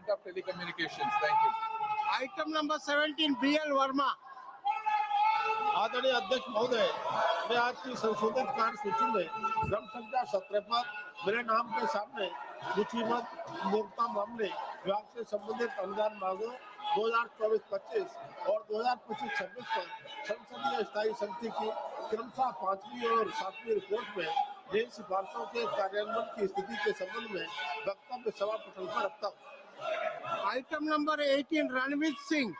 Department of Telecommunications. Thank you. Item number 17, BL Verma. आदरणीय अध्यक्ष महोदय, मैं आज की संशोधित कार्यसूची में क्रम संख्या 17 पर मेरे नाम के सामने सूचीबद्ध उपभोक्ता मामले विभाग से संबंधित अनुदान मांगों 2024-25 और 2025-26 पर संसदीय स्थायी समिति की क्रमशः 5वीं और 7वीं रिपोर्ट में नई सिफारिशों के कार्यान्वयन की स्थिति के संबंध में वक्तव्य सभा पटल पर रखता हूँ। Item number 18, Ranveer Singh.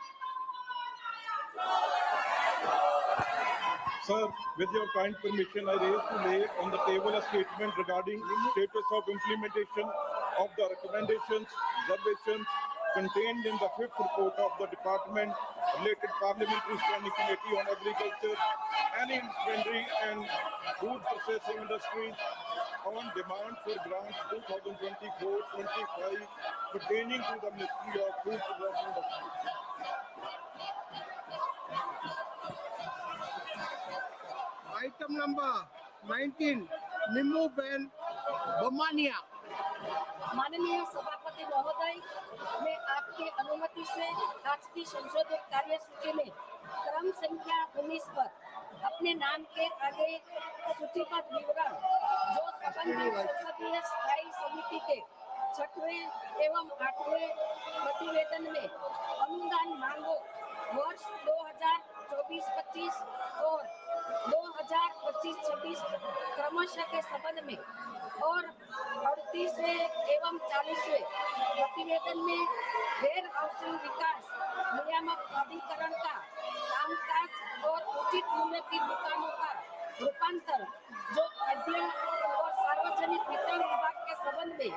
Sir, with your kind permission, I raise to lay on the table a statement regarding status of implementation of the recommendations, observations contained in the 5th report of the Department related Parliamentary Standing Committee on Agriculture, Animal and Food Processing Industries on demand for grants 2024-25 pertaining to the Ministry of Food Processing Industries. Item number 19, Nimmu Ben Bomania. माननीय सभापति महोदय, मैं आपकी अनुमति से आज की संशोधित कार्यसूची में क्रम संख्या 19 पर अपने नाम के आगे सूचीबद्ध विवरण जो संबंधित संसदीय स्थायी समिति के 6वें एवं 8वें प्रतिवेदन में अनुदान मांगों वर्ष 2024-25 और 2025-26 क्रमशः के संबंध में और 38वें एवं 40वें प्रतिवेदन में गैर हाउसिंग विकास नियामक प्राधिकरण का कामकाज और उचित मूल्य की दुकानों का रूपांतर जो खाद्य और सार्वजनिक वितरण विभाग के संबंध में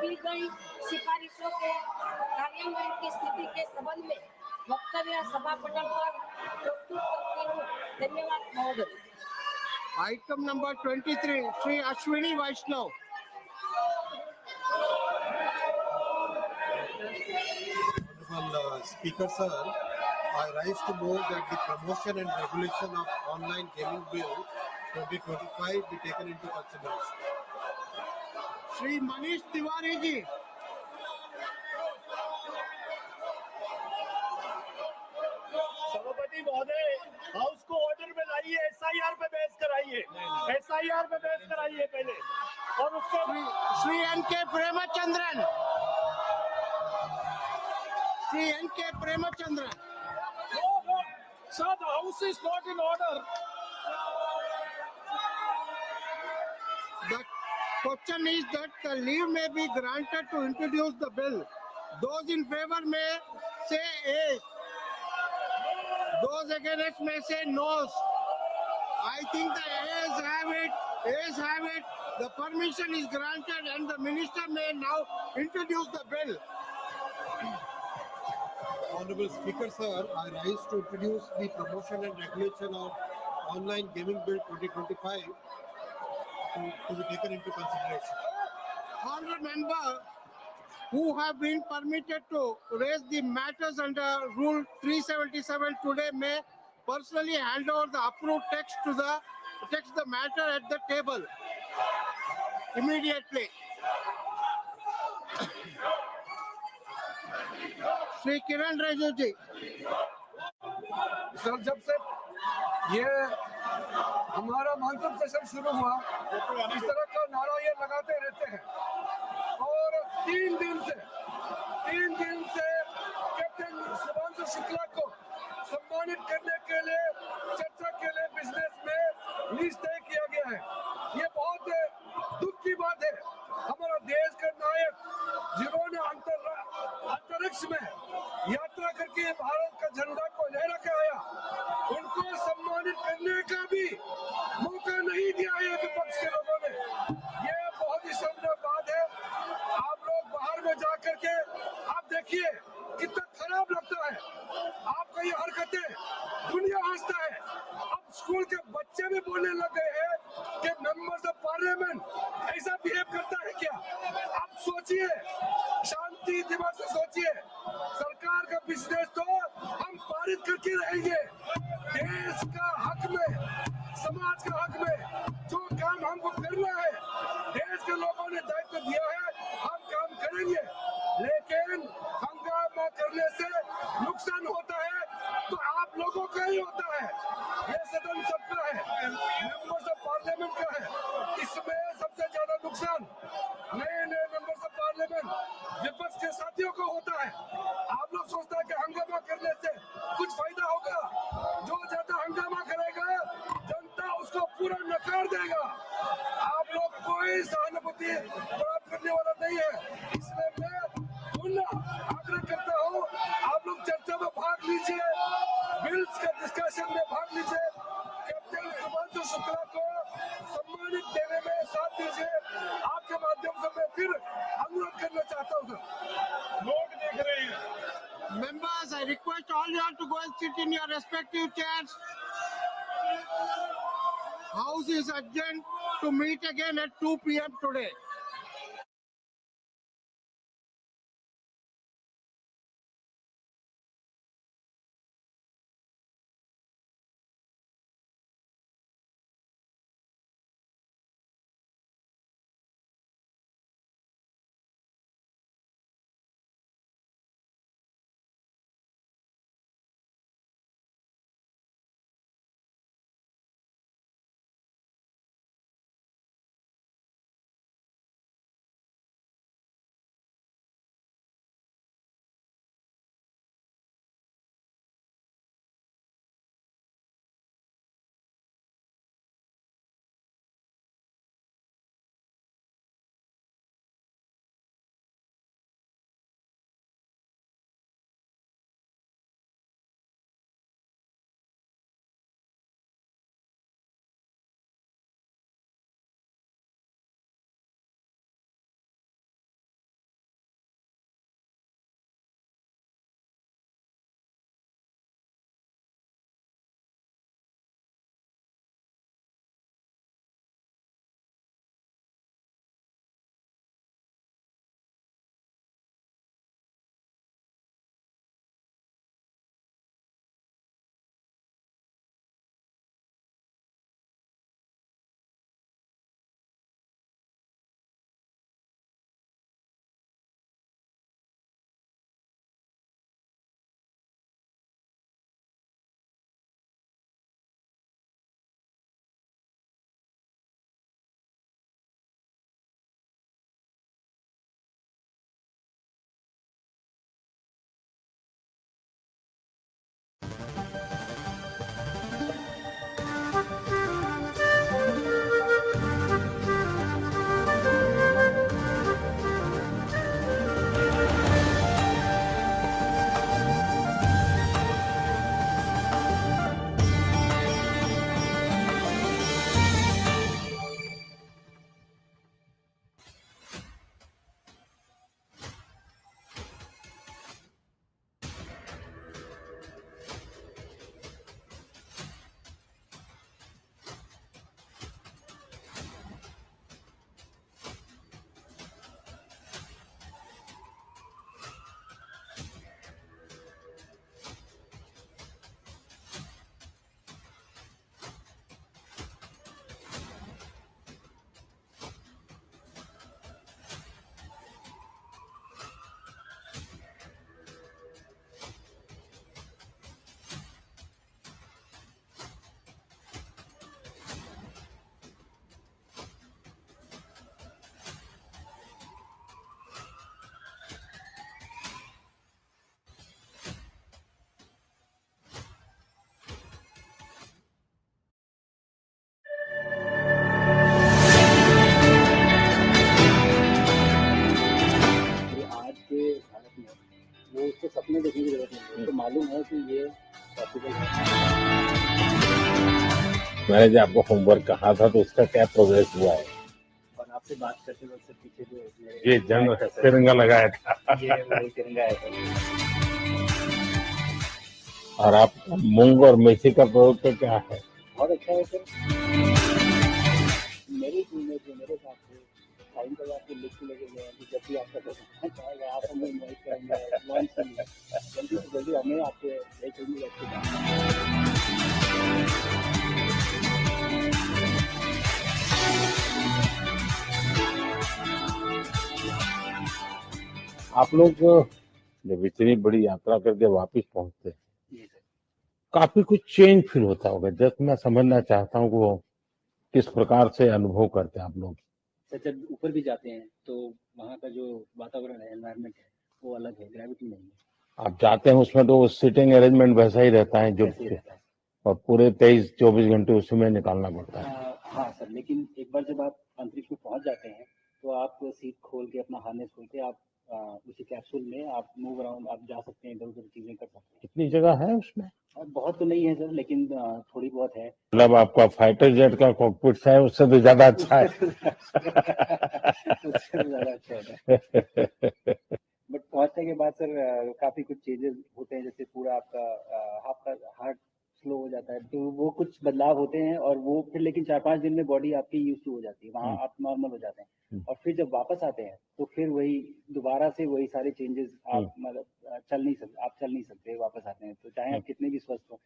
की गई सिफारिशों के कार्यान्वयन की स्थिति के संबंध में वक्तव्य सभा पटल पर प्रस्तुत करती हूँ। धन्यवाद महोदय। Item number 23, Sri Ashwini Vaishnav. Honorable Speaker Sir, I rise to move that the promotion and regulation of online gaming bill 2025 be taken into consideration. Sri Manish Tiwari ji. सभापति महोदय, हाउस को ऑर्डर में लाइए, SIR पे बहस कराइए, SIR पे बहस कराइए पहले और उसके Shri NK. Premachandran, Shri NK. Premachandran. Sir, the house is not in order. The question is that the leave may be granted to introduce the bill. Those in favor may say aye. Those against may say no. I think the ayes have it. Ayes have it. The permission is granted and the minister may now introduce the bill. Honorable Speaker Sir, I rise to introduce the promotion and regulation of online gaming bill 2025 to be taken into consideration. Honorable member who have been permitted to raise the matters under Rule 377 today may personally hand over the approved text to the matter at the table immediately. Shri Kiran Raju ji. Sir, जब से ये हमारा monsoon session शुरू हुआ इस तरह का नारा ये लगाते रहते हैं और 3 दिन से कैप्टन सुभांशु शुक्ला को सम्मानित करने के लिए चर्चा के लिए बिजनेस में लिस्ट तय किया गया है। ये बहुत दुख की बात है। हमारा देश का नायक जिन्होंने अंतरिक्ष में यात्रा करके भारत का झंडा को लहरा के आया, उनको सम्मानित करने का भी मौका नहीं दिया है विपक्ष के लोगों ने। ये बहुत ही शर्मनाक बात है। आप लोग बाहर में जा करके आप देखिए कितना खराब लगता है आपका ये हरकतें, दुनिया हंसता है। अब स्कूल के बच्चे भी बोलने लग गए हैं कि मेंबर्स ऑफ पार्लियामेंट ऐसा बिहेव करता है क्या? आप सोचिए, शांति दिमाग से सोचिए। सरकार का बिजनेस तो हम पारित करके रहेंगे। देश का हक में, समाज का हक में जो काम हमको करना है, देश के लोगों ने दायित्व दिया है, हम काम करेंगे। लेकिन करने से नुकसान होता है तो आप लोगों का ही होता है। ये सदन सबका है, मेंबर्स ऑफ पार्लियामेंट का है। इसमें सबसे ज्यादा नुकसान नए मेंबर्स ऑफ पार्लियामेंट विपक्ष के साथियों को होता है। आप लोग सोचते हैं कि हंगामा करने से कुछ फायदा होगा। जो ज्यादा हंगामा करेगा जनता उसको पूरा नकार देगा। आप लोग कोई सहानुभूति प्राप्त करने वाला नहीं है। इसलिए मैं आग्रह करता हूँ आप लोग चर्चा में भाग लीजिए, बिल्स के डिस्कशन में भाग लीजिए। कैप्टन सुभाष शुक्ला को सम्मानित देने में साथ दीजिए। आपके माध्यम से मैं फिर अनुरोध करना चाहता हूँ सर। लोग देख रहे हैं। Members, I request all you all to go and sit in your respective chairs. House is adjourned to meet again at 2 p.m. today. सपने देखने की जरूरत नहीं है, तो मालूम है कि ये पॉसिबल है। मैंने जब आपको होमवर्क कहा था तो उसका क्या प्रोग्रेस हुआ है? और आपसे बात करते वक्त पीछे जो ये जंग तिरंगा लगाया था, ये वही तिरंगा है सर। और आप मूंग और मेथी का प्रयोग तो क्या है? बहुत अच्छा है सर। मेरे टीम में जो मेरे साथ थे टाइम पर आपको लिस्ट लेके गए कि जब भी आपका चाहेगा आप हमें इन्वाइट करेंगे लॉन्च के लिए, जल्दी से जल्दी हमें आपके देखेंगे अच्छी बात। आप लोग जब इतनी बड़ी यात्रा करके वापस पहुंचते हैं जी सर। काफी कुछ चेंज फील होता होगा। जस्ट मैं समझना चाहता हूँ वो किस प्रकार से अनुभव करते हैं आप लोग। सर जब ऊपर भी जाते हैं तो वहाँ का जो वातावरण है, एनवायरनमेंट है, वो अलग है, ग्रेविटी नहीं है। आप जाते हैं उसमें तो सिटिंग अरेंजमेंट वैसा ही रहता है जो, ऐसे ही रहता है। और पूरे 23-24 घंटे उसमें निकालना पड़ता है। हाँ सर, लेकिन एक बार जब आप अंतरिक्ष में पहुंच जाते हैं तो आप सीट खोल के, अपना हार्नेस खोल के, आप उसी कैप्सूल में आप मूव अराउंड, आप जा सकते हैं, इधर उधर चीजें कर सकते हैं। कितनी जगह है उसमें? बहुत तो नहीं है सर, लेकिन थोड़ी बहुत है। मतलब आपका फाइटर जेट का कॉकपिट है उससे तो ज्यादा अच्छा है। उससे तो ज्यादा अच्छा है। बट पहुंचने के बाद सर काफी कुछ चेंजेस होते हैं, जैसे पूरा आपका हार्ट स्लो हो जाता है, तो वो कुछ बदलाव होते हैं, और वो फिर लेकिन 4-5 दिन में बॉडी आपकी यूज टू हो जाती है, वहाँ आप नॉर्मल हो जाते हैं। और फिर जब वापस आते हैं तो फिर वही दोबारा से वही सारे चेंजेस, आप मतलब चल नहीं सकते वापस आते हैं, तो चाहे आप कितने भी स्वस्थ हो।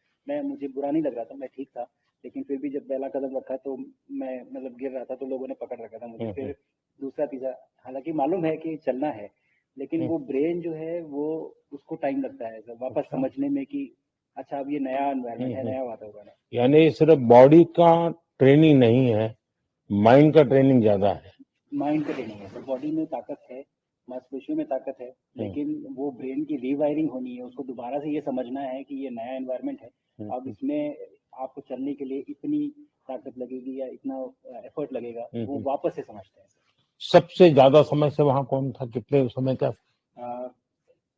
मुझे बुरा नहीं लग रहा था, मैं ठीक था, लेकिन फिर भी जब पहला कदम रखा तो मैं मतलब गिर रहा था, तो लोगों ने पकड़ रखा था मुझे। फिर दूसरा तीसरा, हालांकि मालूम है कि चलना है, लेकिन वो ब्रेन जो है वो, उसको टाइम लगता है सर वापस समझने में कि अच्छा अब ये नया एनवायरनमेंट है, नया वातावरण है। यानी सिर्फ बॉडी का ट्रेनिंग नहीं है, माइंड का ट्रेनिंग ज्यादा है। माइंड का ट्रेनिंग है सर, बॉडी में ताकत है, मांसपेशियों में ताकत है, लेकिन वो ब्रेन की रीवायरिंग होनी है, उसको दोबारा से ये समझना है कि ये नया एनवायरनमेंट है, अब इसमें आपको चलने के लिए इतनी ताकत लगेगी या इतना एफर्ट लगेगा, वो वापस से समझते हैं। सबसे ज्यादा समय से वहाँ कौन था, कितने समय का?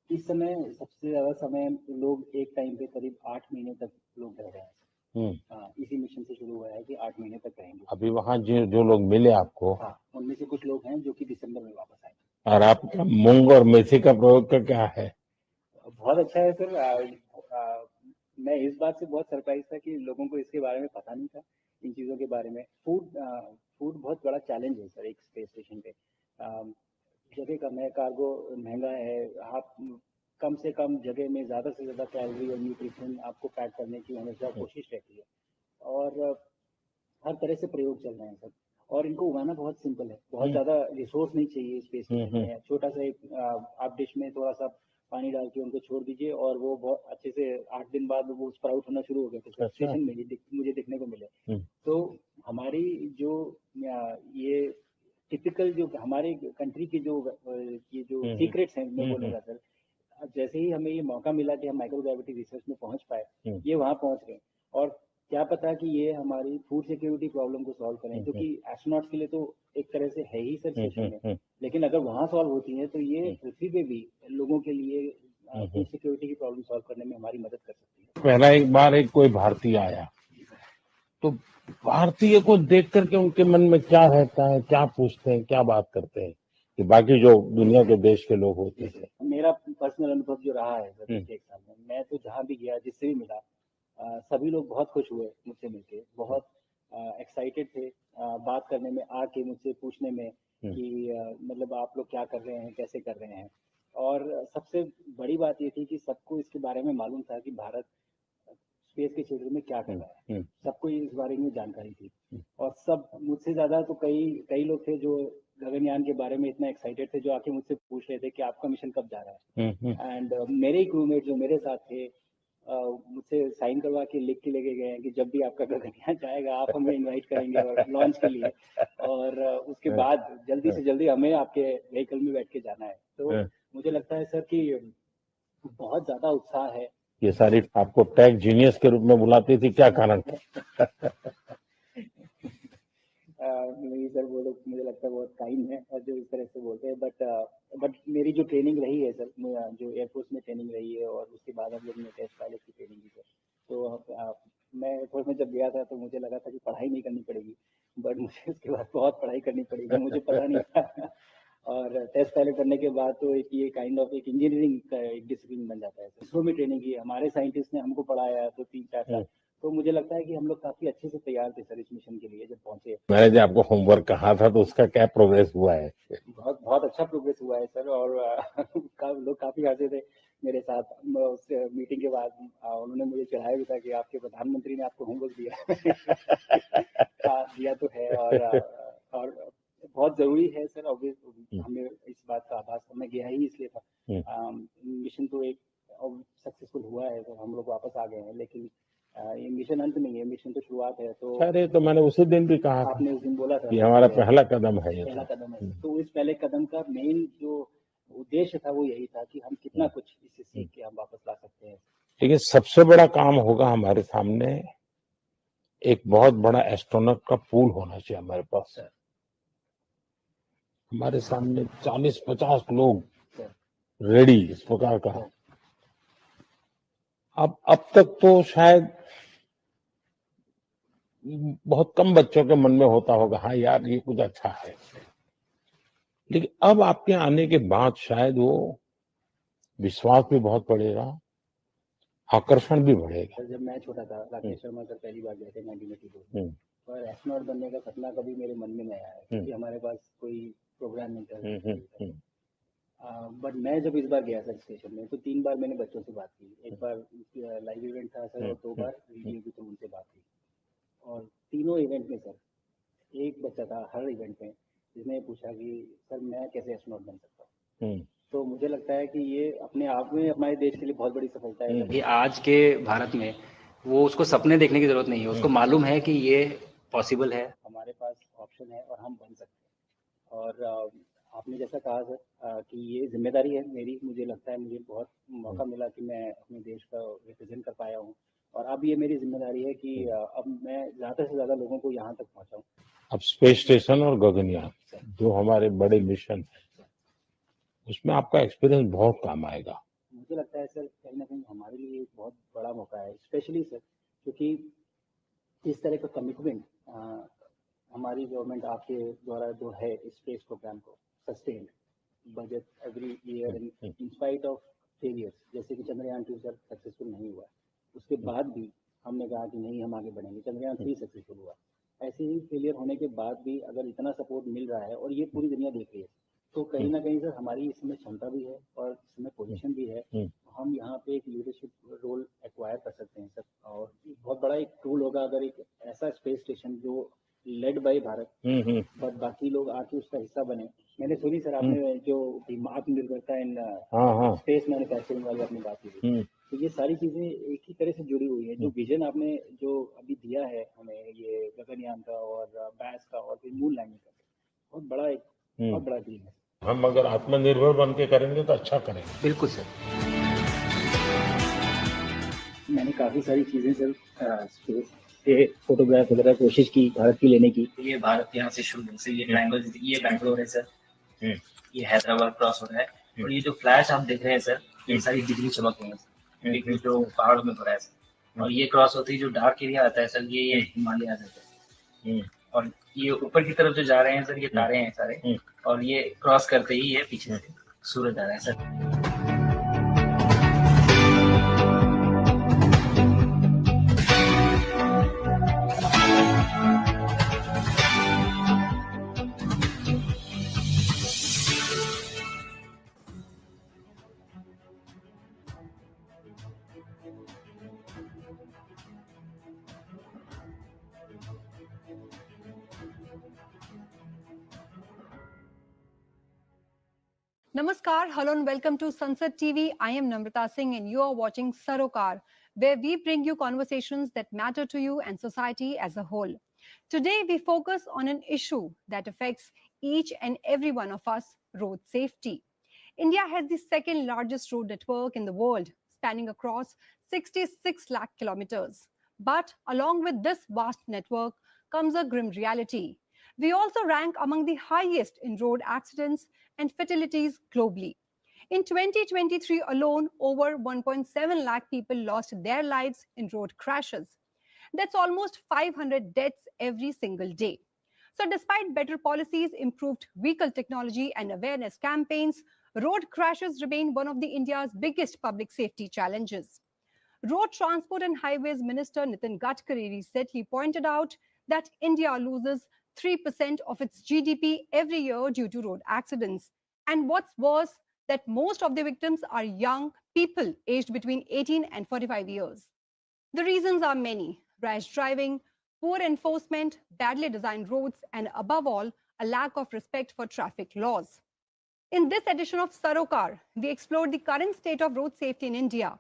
इस समय सबसे ज्यादा समय लोग एक टाइम पे करीब 8 महीने तक लोग रह रहे हैं। इसी मिशन से शुरू हुआ है कि 8 महीने तक रहेंगे। अभी वहाँ जो लोग मिले आपको, उनमें से कुछ लोग हैं जो कि दिसंबर में वापस आए। और आपका मूंग और मेथी का प्रयोग का क्या है? बहुत अच्छा है सर। मैं इस बात से बहुत सरप्राइज था कि लोगों को इसके बारे में पता नहीं था, इन चीज़ों के बारे में। फूड बहुत बड़ा चैलेंज है सर एक स्पेस स्टेशन पे। जगह कम है, कार्गो महंगा है, आप कम से कम जगह में ज़्यादा से ज़्यादा कैलोरी और न्यूट्रिशन आपको पैक करने की हमेशा कोशिश रहती है, और हर तरह से प्रयोग चल रहे हैं सर। और इनको उगाना बहुत सिंपल है, बहुत ज़्यादा रिसोर्स नहीं चाहिए स्पेस स्टेशन में। छोटा सा एक आप डिश में थोड़ा सा पानी डाल के उनको छोड़ दीजिए, और वो बहुत अच्छे से 8 दिन बाद वो स्प्राउट होना शुरू हो गए थे स्टेशन में ही मुझे दिखने को मिले। तो हमारी जो ये टिपिकल जो हमारे कंट्री की जो ये जो सीक्रेट्स हैं, मैं बोलूँगा सर, जैसे ही हमें ये मौका मिला कि हम माइक्रोग्रेविटी रिसर्च में पहुंच पाए, ये वहाँ पहुंच गए। और क्या पता कि ये हमारी फूड सिक्योरिटी प्रॉब्लम को सॉल्व करें, क्योंकि एस्ट्रोनॉट्स के लिए तो एक तरह से है ही सर स्टेशन में, लेकिन अगर वहाँ सॉल्व होती है तो ये पृथ्वी पे भी लोगों के लिए फूड सिक्योरिटी की प्रॉब्लम सॉल्व करने में हमारी मदद कर सकती है। पहला एक बार एक कोई भारतीय आया, तो भारतीय को देख करके उनके मन में क्या रहता है, क्या पूछते हैं, क्या बात करते हैं कि बाकी जो दुनिया के देश के लोग होते हैं? मेरा पर्सनल अनुभव जो रहा है सर पिछले 1 साल में, मैं तो जहाँ भी गया, जिससे भी मिला, सभी लोग बहुत खुश हुए मुझसे मिलके, बहुत एक्साइटेड थे बात करने में, आके मुझसे पूछने में कि मतलब आप लोग क्या कर रहे हैं, कैसे कर रहे हैं। और सबसे बड़ी बात ये थी कि सबको इसके बारे में मालूम था कि भारत स्पेस के क्षेत्र में क्या कर रहा है, सबको इस बारे में जानकारी थी। और सब मुझसे ज्यादा तो कई लोग थे जो गगनयान के बारे में इतना एक्साइटेड थे, जो आके मुझसे पूछ रहे थे कि आपका मिशन कब जा रहा है। एंड मेरे ही क्रूमेट जो मेरे साथ थे, मुझसे साइन करवा के लिख के लेके गए हैं कि जब भी आपका गगनयान जाएगा आप हमें इनवाइट करेंगे और लॉन्च के लिए, और उसके बाद जल्दी से जल्दी हमें आपके व्हीकल में बैठ के जाना है। तो मुझे लगता है सर कि बहुत ज्यादा उत्साह है। ये सारी आपको टेक जीनियस के रूप में बुलाती थी, क्या कारण था? नहीं सर, वो लोग मुझे लगता है बहुत काइंड है और जो इस तरह से बोलते हैं, बट मेरी जो ट्रेनिंग रही है सर, जो एयरफोर्स में ट्रेनिंग रही है, और उसके बाद हम लोग ने टेस्ट पायलट की ट्रेनिंग की सर। तो मैं एयरफोर्स में जब गया था तो मुझे लगा था कि पढ़ाई नहीं करनी पड़ेगी, बट मुझे उसके बाद बहुत पढ़ाई करनी पड़ेगी, मुझे पता नहीं था। और टेस्ट पायलट करने के बाद तो एक ये काइंड ऑफ एक इंजीनियरिंग का एक डिसिप्लिन बन जाता है। इसरो में ट्रेनिंग की, हमारे साइंटिस्ट ने हमको पढ़ाया तो 3-4 साल, तो मुझे लगता है कि हम लोग काफी अच्छे से तैयार थे सर इस मिशन के लिए जब पहुंचे। मैंने जो आपको होमवर्क कहा था तो उसका क्या प्रोग्रेस हुआ है? बहुत बहुत अच्छा प्रोग्रेस हुआ है सर, और लोग काफी हंसे थे मेरे साथ। उस मीटिंग के बाद उन्होंने मुझे चिढ़ाया भी था कि आपके प्रधानमंत्री ने आपको होमवर्क दिया। दिया तो है, और बहुत जरूरी है सर। ऑब्वियस हमें इस बात का आभास, मैं गया ही इसलिए था। मिशन तो एक सक्सेसफुल हुआ है सर, हम लोग वापस आ गए हैं, लेकिन ये मिशन अंत नहीं है, मिशन तो शुरुआत है। तो अरे तो मैंने उसी दिन भी कहा आपने उस दिन बोला था कि हमारा पहला कदम है ये, पहला कदम है। तो इस पहले कदम का मेन जो उद्देश्य था वो यही था कि हम कितना कुछ इससे सीख के हम वापस ला सकते हैं। लेकिन सबसे बड़ा काम होगा हमारे सामने, एक बहुत बड़ा एस्ट्रोनॉट का पूल होना चाहिए हमारे पास। हमारे सामने 40-50 लोग रेडी इस प्रकार का। अब तक तो शायद बहुत कम बच्चों के मन में होता होगा, हाँ यार ये कुछ अच्छा है, लेकिन अब आपके आने के बाद शायद वो विश्वास भी बहुत बढ़ेगा, आकर्षण भी बढ़ेगा। जब मैं छोटा था, राकेश शर्मा सर पहली बार गए थे 1982 में, और एस्ट्रोनॉट बनने का सपना कभी मेरे मन में नहीं आया, क्योंकि हमारे पास कोई प्रोग्राम नहीं था। बट मैं जब इस बार गया सर स्टेशन में, तो 3 बार मैंने बच्चों से बात की। एक बार लाइव इवेंट था सर, और 2 बार वीडियो के थ्रू उनसे बात की। और तीनों इवेंट में सर एक बच्चा था हर इवेंट में जिसने पूछा कि सर मैं कैसे एस्ट्रोनॉट बन सकता हूँ। तो मुझे लगता है कि ये अपने आप में हमारे देश के लिए बहुत बड़ी सफलता है कि आज के भारत में वो उसको सपने देखने की जरूरत नहीं है, उसको मालूम है कि ये पॉसिबल है, हमारे पास ऑप्शन है और हम बन सकते हैं। और आपने जैसा कहा सर कि ये जिम्मेदारी है मेरी, मुझे लगता है मुझे बहुत मौका मिला कि मैं अपने देश का रिप्रेजेंट कर पाया हूँ, और अब ये मेरी जिम्मेदारी है कि अब मैं ज़्यादा से ज़्यादा लोगों को यहाँ तक पहुँचाऊँ। अब स्पेस स्टेशन और गगनयान जो हमारे बड़े मिशन है, उसमें आपका एक्सपीरियंस बहुत काम आएगा। मुझे लगता है सर कहीं ना कहीं हमारे लिए एक बहुत बड़ा मौका है, स्पेशली सर क्योंकि इस तरह का कमिटमेंट हमारी गवर्नमेंट आपके द्वारा जो है इस स्पेस प्रोग्राम को sustain budget every year in spite of failures, जैसे कि चंद्रयान 2 सर सक्सेसफुल नहीं हुआ, उसके बाद भी हमने कहा कि नहीं हम आगे बढ़ेंगे, चंद्रयान 3 सक्सेसफुल हुआ। ऐसे ही फेलियर होने के बाद भी अगर इतना सपोर्ट मिल रहा है और ये पूरी दुनिया देख रही है, तो कहीं ना कहीं सर हमारी इसमें क्षमता भी है और इसमें पोजीशन भी है, हम यहाँ पे एक लीडरशिप रोल एक्वायर कर सकते हैं सर। और बहुत बड़ा एक टूल होगा अगर एक ऐसा स्पेस स्टेशन जो लेड बाय भारत, बट बाकी लोग आके उसका हिस्सा बने। मैंने सुनी सर आपने जो आत्मनिर्भरता इन स्पेस मैन्युफैक्चरिंग वाली आपने बात की, तो ये सारी चीजें एक ही तरह से जुड़ी हुई है। जो विजन आपने जो अभी दिया है हमें, ये गगनयान का और बैस का और फिर मून लैंडिंग का, बहुत बड़ा एक बहुत बड़ा ड्रीम है। हम अगर आत्मनिर्भर बन के करेंगे तो अच्छा करेंगे। बिल्कुल सर। मैंने काफ़ी सारी चीज़ें सर स्पेस के फोटोग्राफ वगैरह कोशिश की भारत की लेने की। ये भारत यहाँ से शुरू से ये ट्रायंगल, ये बैंगलोर है सर, ये हैदराबाद क्रॉस हो रहा है, और ये जो फ्लैश आप देख रहे हैं सर, ये सारी बिजली चमक रही है सर, ये जो पहाड़ों में भरा है सर, और ये क्रॉस होती है जो डार्क एरिया आता है सर, ये हिमालय आ जाता है, और ये ऊपर की तरफ जो जा रहे हैं सर, ये तारे हैं सारे, और ये क्रॉस करते ही ये पीछे से सूरज आ रहा है sir. Namaskar, hello and welcome to Sunset TV. I am Namrata Singh and you are watching Sarokar, where we bring you conversations that matter to you and society as a whole. Today we focus on an issue that affects each and every one of us, road safety. India has the second largest road network in the world, spanning across 66 lakh kilometers. But along with this vast network comes a grim reality. We also rank among the highest in road accidents and fatalities globally. In 2023 alone, over 1.7 lakh people lost their lives in road crashes. That's almost 500 deaths every single day. So despite better policies, improved vehicle technology and awareness campaigns, road crashes remain one of the India's biggest public safety challenges. Road Transport and Highways Minister Nitin Gadkari recently pointed out that India loses 3% of its GDP every year due to road accidents. And what's worse, that most of the victims are young people aged between 18 and 45 years. The reasons are many: rash driving, poor enforcement, badly designed roads, and above all, a a lack of respect for traffic laws. In this edition of Sarokar, we explored the current state of road safety in India.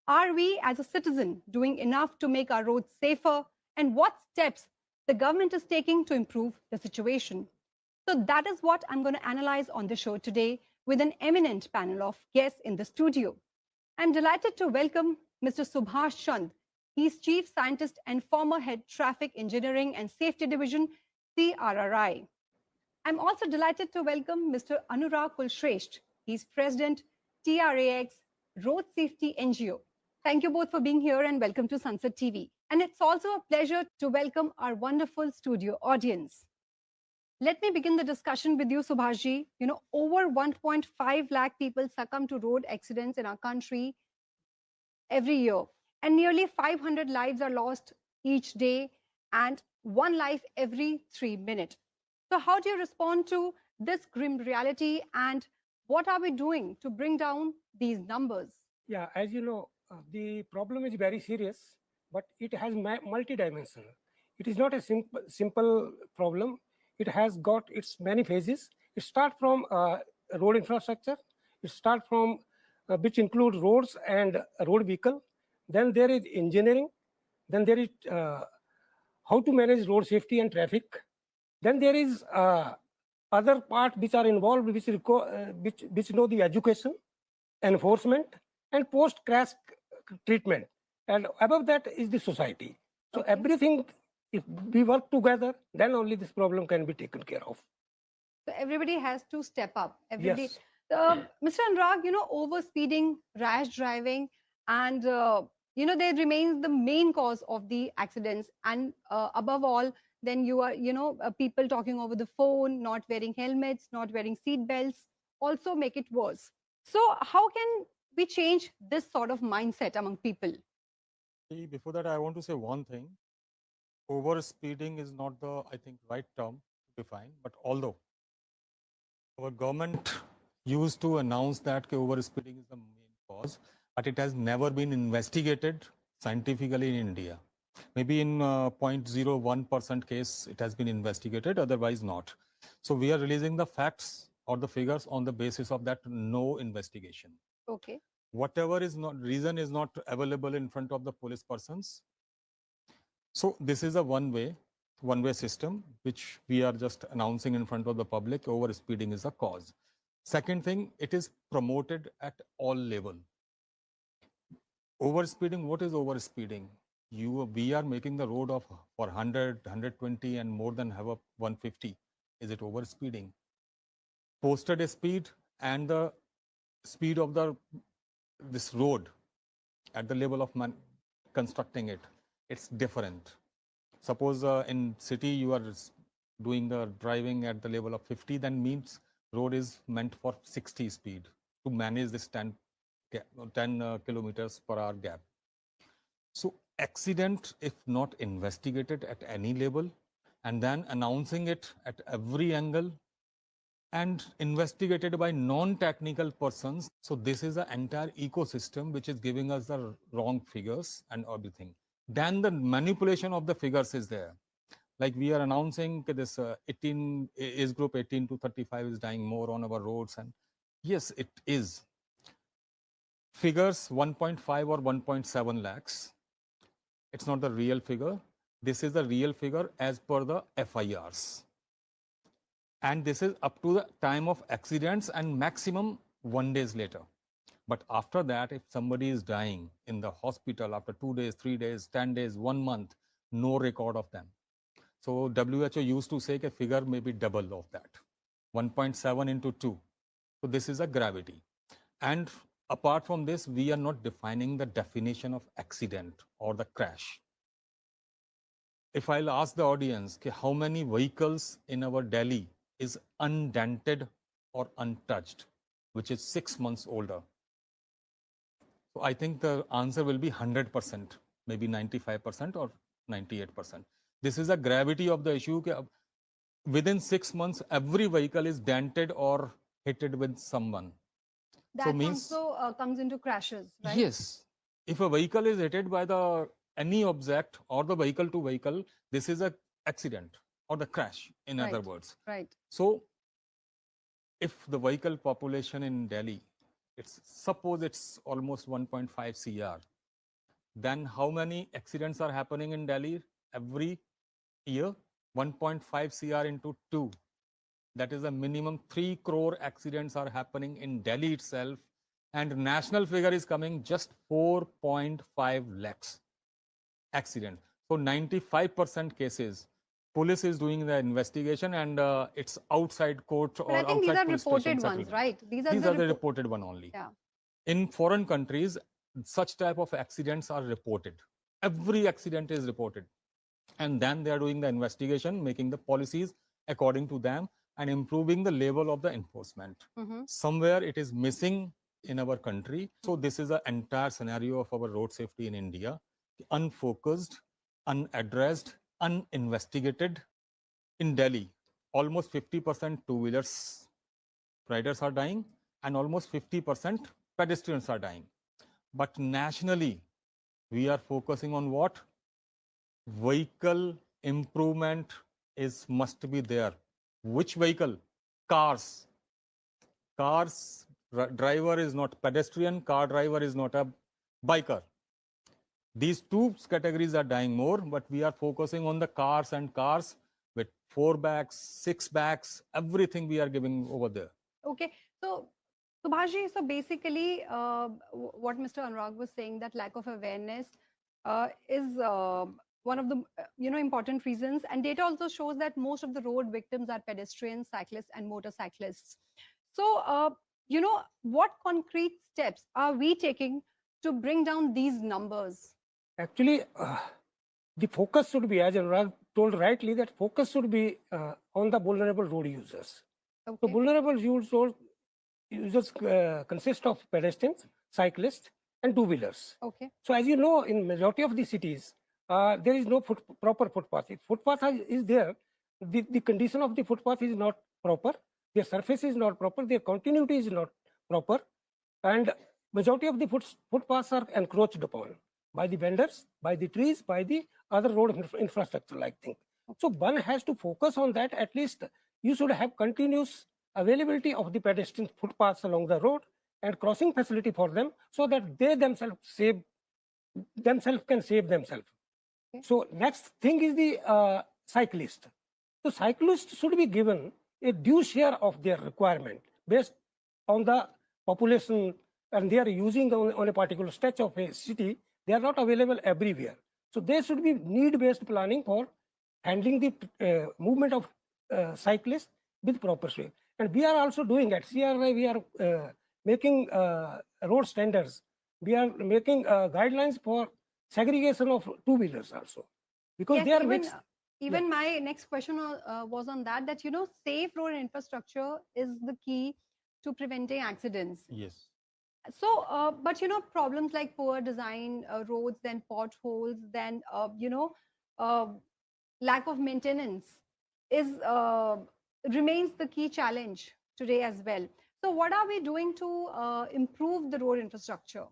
Are we, as a citizen, doing enough to make our roads safer? And what steps the government is taking to improve the situation? So that is what I'm going to analyze on the show today with an eminent panel of guests in the studio. I'm delighted to welcome Mr. Subhash Chand. He's Chief Scientist and former Head Traffic Engineering and Safety Division, CRRI. I'm also delighted to welcome Mr. Anurag Kulshresht. He's President, TRAX, Road Safety NGO. Thank you both for being here and welcome to Sunset TV. And it's also a pleasure to welcome our wonderful studio audience. Let me begin the discussion with you, Subhashji. You know, over 1.5 lakh people succumb to road accidents in our country every year, and nearly 500 lives are lost each day, and one life every 3 minutes. So how do you respond to this grim reality, and what are we doing to bring down these numbers? Yeah, as you know, the problem is very serious, but it has multi-dimensional. It is not a simple problem. It has got its many phases. It starts from road infrastructure. It starts from which include roads and road vehicle. Then there is engineering. Then there is how to manage road safety and traffic. Then there is other part which are involved, which know the education, enforcement, and post-crash treatment. And above that is the society. So everything, if we work together, then only this problem can be taken care of. So everybody has to step up. Everybody. Yes. Mr. Anurag, you know, overspeeding, rash driving, and they remains the main cause of the accidents. And above all, then you are, people talking over the phone, not wearing helmets, not wearing seat belts, also make it worse. So how can we change this sort of mindset among people? Before that, I want to say one thing. Over speeding is not the, I think, right term to define, but although our government used to announce that over speeding is the main cause, but it has never been investigated scientifically in India. Maybe in 0.01% case, it has been investigated, otherwise not. So we are releasing the facts or the figures on the basis of that no investigation. Okay. Whatever is not, reason is not available in front of the police persons. So this is a one-way system, which we are just announcing in front of the public. Over speeding is a cause. Second thing, it is promoted at all level. Over speeding, what is over speeding? We are making the road of for 100, 120 and more than have a 150. Is it over speeding? Posted a speed and the speed of this road at the level of constructing it, it's different. Suppose in city you are doing the driving at the level of 50, then means road is meant for 60 speed to manage this 10 kilometers per hour gap. So accident, if not investigated at any level, and then announcing it at every angle, and investigated by non-technical persons. So this is an entire ecosystem which is giving us the wrong figures and everything. Then the manipulation of the figures is there. Like we are announcing this age group 18 to 35 is dying more on our roads. And yes, it is. Figures 1.5 or 1.7 lakhs. It's not the real figure. This is the real figure as per the FIRs. And this is up to the time of accidents and maximum 1 day later. But after that, if somebody is dying in the hospital after 2 days, 3 days, 10 days, 1 month, no record of them. So WHO used to say a figure may be double of that, 1.7 into 2. So this is a gravity. And apart from this, we are not defining the definition of accident or the crash. If I'll ask the audience, how many vehicles in our Delhi is undented or untouched, which is 6 months older? So I think the answer will be 100%, maybe 95% or 98%. This is a gravity of the issue. Within 6 months, every vehicle is dented or hit with someone. That so means, also comes into crashes, right? Yes. If a vehicle is hit by any object or the vehicle to vehicle, this is an accident. or the crash, in other words. Right. So if the vehicle population in Delhi, suppose it's almost 1.5 CR, then how many accidents are happening in Delhi every year? 1.5 CR into 2. That is a minimum 3 crore accidents are happening in Delhi itself. And national figure is coming just 4.5 lakhs accident. So 95% cases, police is doing the investigation and it's outside court or but I think outside these are police reported station ones, settlement. right? These are the reported one only. Yeah. In foreign countries, such type of accidents are reported. Every accident is reported. And then they are doing the investigation, making the policies according to them and improving the level of the enforcement. Somewhere it is missing in our country. So this is the entire scenario of our road safety in India. Unfocused, unaddressed, uninvestigated. In Delhi, almost 50% two-wheelers riders are dying and almost 50% pedestrians are dying. But nationally, we are focusing on what? Vehicle improvement must be there. Which vehicle? Cars. Cars, driver is not pedestrian, car driver is not a biker. These two categories are dying more, but we are focusing on the cars and cars with 4 bags, 6 bags, everything we are giving over there. Okay, so Subhashi, so basically what Mr. Anurag was saying, that lack of awareness is one of the important reasons, and data also shows that most of the road victims are pedestrians, cyclists and motorcyclists. So what concrete steps are we taking to bring down these numbers? Actually, the focus should be, as Anurag told rightly, that focus should be on the vulnerable road users. Okay. So vulnerable users consist of pedestrians, cyclists, and two-wheelers. Okay. So as you know, in majority of the cities, there is no proper footpath. If footpath is there, the condition of the footpath is not proper, their surface is not proper, their continuity is not proper, and majority of the footpaths are encroached upon by the vendors, by the trees, by the other road infrastructure like thing. So one has to focus on that. At least you should have continuous availability of the pedestrian footpaths along the road and crossing facility for them, so that they themselves can save themselves. Okay. So next thing is the cyclist. So cyclists should be given a due share of their requirement based on the population, and they are using on a particular stretch of a city. They are not available everywhere. So there should be need-based planning for handling the movement of cyclists with proper way. And we are also doing at CRI, we are making road standards. We are making guidelines for segregation of two-wheelers also. Because yes, they are mixed. Even my next question was on that safe road infrastructure is the key to preventing accidents. Yes. So, but problems like poor design roads, then potholes, then lack of maintenance remains the key challenge today as well. So, what are we doing to improve the road infrastructure?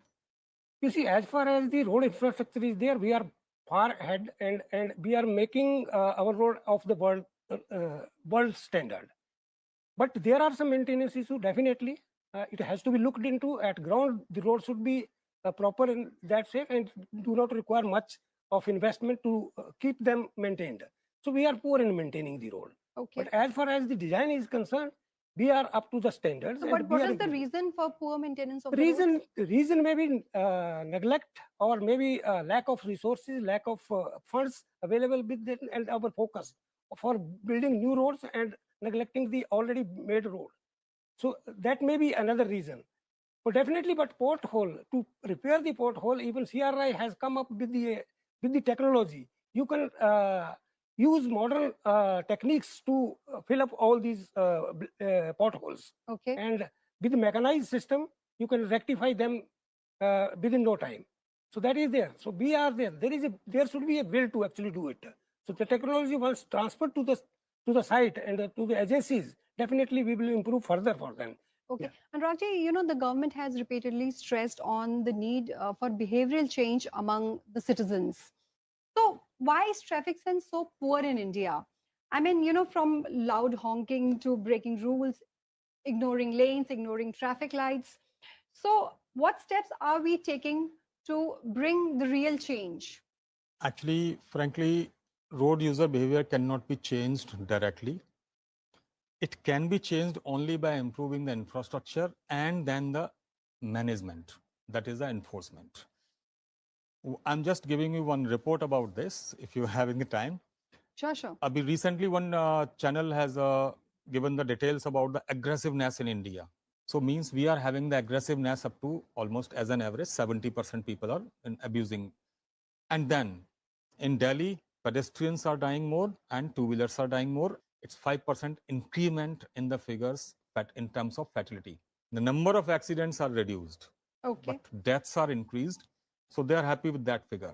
You see, as far as the road infrastructure is there, we are far ahead, and we are making our road of the world standard. But there are some maintenance issues, definitely. It has to be looked into at ground. The road should be proper in that shape and do not require much of investment to keep them maintained. So we are poor in maintaining the road. Okay. But as far as the design is concerned, we are up to the standards. So, but what is the reason for poor maintenance of the roads? Reason may be neglect, or maybe lack of resources, lack of funds available with it, and our focus for building new roads and neglecting the already made road. So that may be another reason. But definitely, but pothole, to repair the pothole, even CRI has come up with the technology. You can use modern techniques to fill up all these potholes. Okay. And with the mechanized system, you can rectify them within no time. So that is there. So we are there. There should be a will to actually do it. So the technology, once transferred to the site and to the agencies, definitely we will improve further for them. Okay. Yeah. And Rajya, the government has repeatedly stressed on the need for behavioral change among the citizens. So why is traffic sense so poor in India? I mean, you know, from loud honking to breaking rules, ignoring lanes, ignoring traffic lights. So, what steps are we taking to bring the real change? Actually, frankly, road user behavior cannot be changed directly. It can be changed only by improving the infrastructure and then the management, that is the enforcement. I'm just giving you one report about this, if you're having the time. Sure, sure. Recently, one channel has given the details about the aggressiveness in India. So means we are having the aggressiveness up to almost as an average 70% people are abusing. And then in Delhi, pedestrians are dying more and two-wheelers are dying more. It's 5% increment in the figures in terms of fatality. The number of accidents are reduced, okay, but deaths are increased. So they are happy with that figure.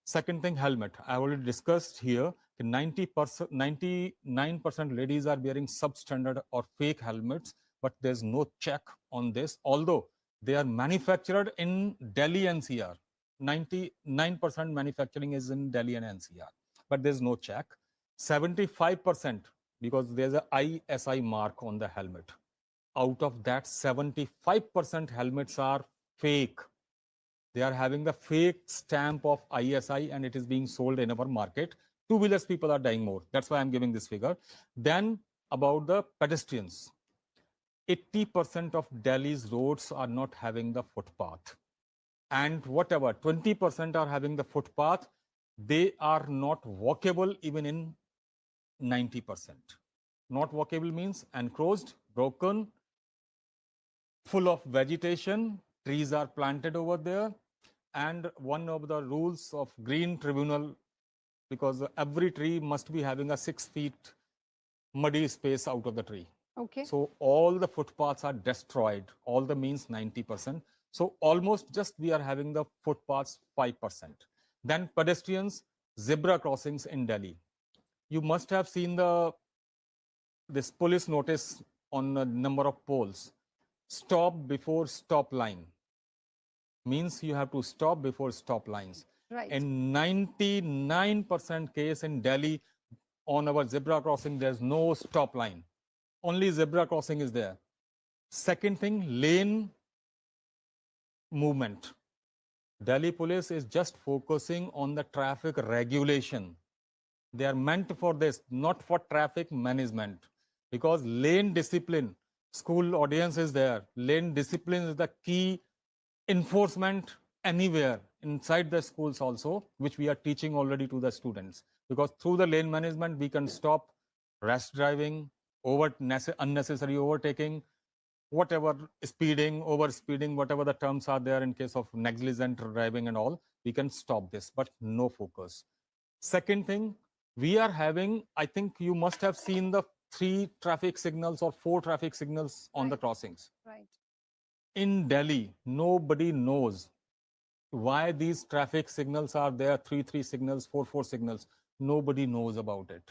Second thing, helmet. I already discussed here, 90%, 99% ladies are wearing substandard or fake helmets, but there's no check on this, although they are manufactured in Delhi NCR. 99% manufacturing is in Delhi and NCR, but there's no check. 75%, because there's a ISI mark on the helmet. Out of that, 75% helmets are fake. They are having the fake stamp of ISI and it is being sold in our market. Two-wheelers people are dying more. That's why I'm giving this figure. Then about the pedestrians. 80% of Delhi's roads are not having the footpath. And whatever, 20% are having the footpath, they are not walkable even in 90%. Not walkable means encroached, broken, full of vegetation, trees are planted over there. And one of the rules of Green Tribunal, because every tree must be having a 6 feet muddy space out of the tree. okay. So all the footpaths are destroyed, all the means 90%. So almost just we are having the footpaths 5%. Then pedestrians, zebra crossings in Delhi. You must have seen this police notice on a number of poles. Stop before stop line. Means you have to stop before stop lines. Right. In 99% case in Delhi, on our zebra crossing, there's no stop line. Only zebra crossing is there. Second thing, lane movement. Delhi police is just focusing on the traffic regulation. They are meant for this, not for traffic management. Because lane discipline, school audience is there. Lane discipline is the key enforcement anywhere inside the schools also, which we are teaching already to the students. Because through the lane management, we can stop rash driving, unnecessary overtaking, whatever speeding, over speeding, whatever the terms are there in case of negligent driving and all, we can stop this, but no focus. Second thing, we are having, I think you must have seen the 3 traffic signals or 4 traffic signals on the crossings. Right. In Delhi, nobody knows why these traffic signals are there, 3 signals, 4 signals. Nobody knows about it.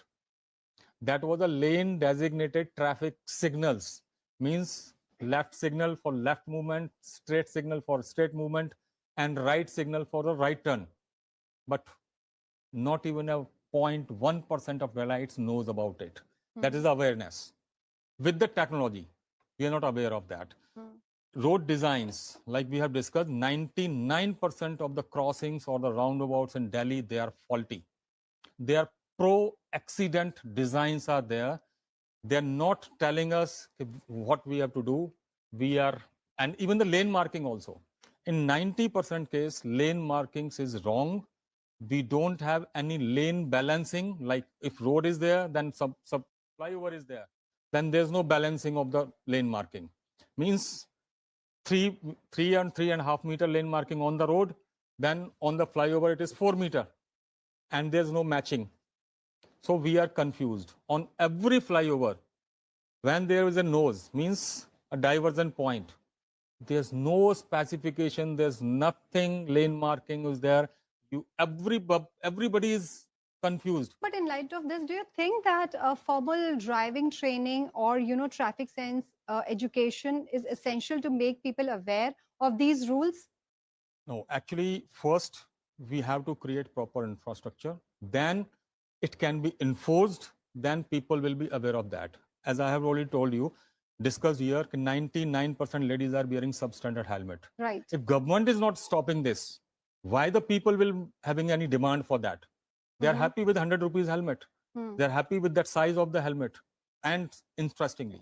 That was a lane designated traffic signals, means left signal for left movement, straight signal for straight movement, and right signal for the right turn. But not even a 0.1% of Delhiites knows about it. That is awareness. With the technology, we are not aware of that. Road designs, like we have discussed, 99% of the crossings or the roundabouts in Delhi, they are faulty. They are pro-accident designs are there. They are not telling us what we have to do. And even the lane marking also. In 90% case, lane markings is wrong. We don't have any lane balancing. Like if road is there, then some flyover is there. Then there's no balancing of the lane marking. Means 3 and 3.5 meter lane marking on the road, then on the flyover it is 4 meter, and there's no matching. So we are confused. On every flyover, when there is a nose, means a diversion point, there's no specification, there's nothing, lane marking is there. Everybody is confused. But in light of this, do you think that formal driving training or, you know, traffic sense education is essential to make people aware of these rules? No, actually, first we have to create proper infrastructure. Then it can be enforced then people will be aware of that. As I have already told you, discussed here, 99% ladies are wearing substandard helmet. Right. If government is not stopping this, why the people will having any demand for that? They are happy with 100 rupees helmet. They are happy with that size of the helmet. And interestingly,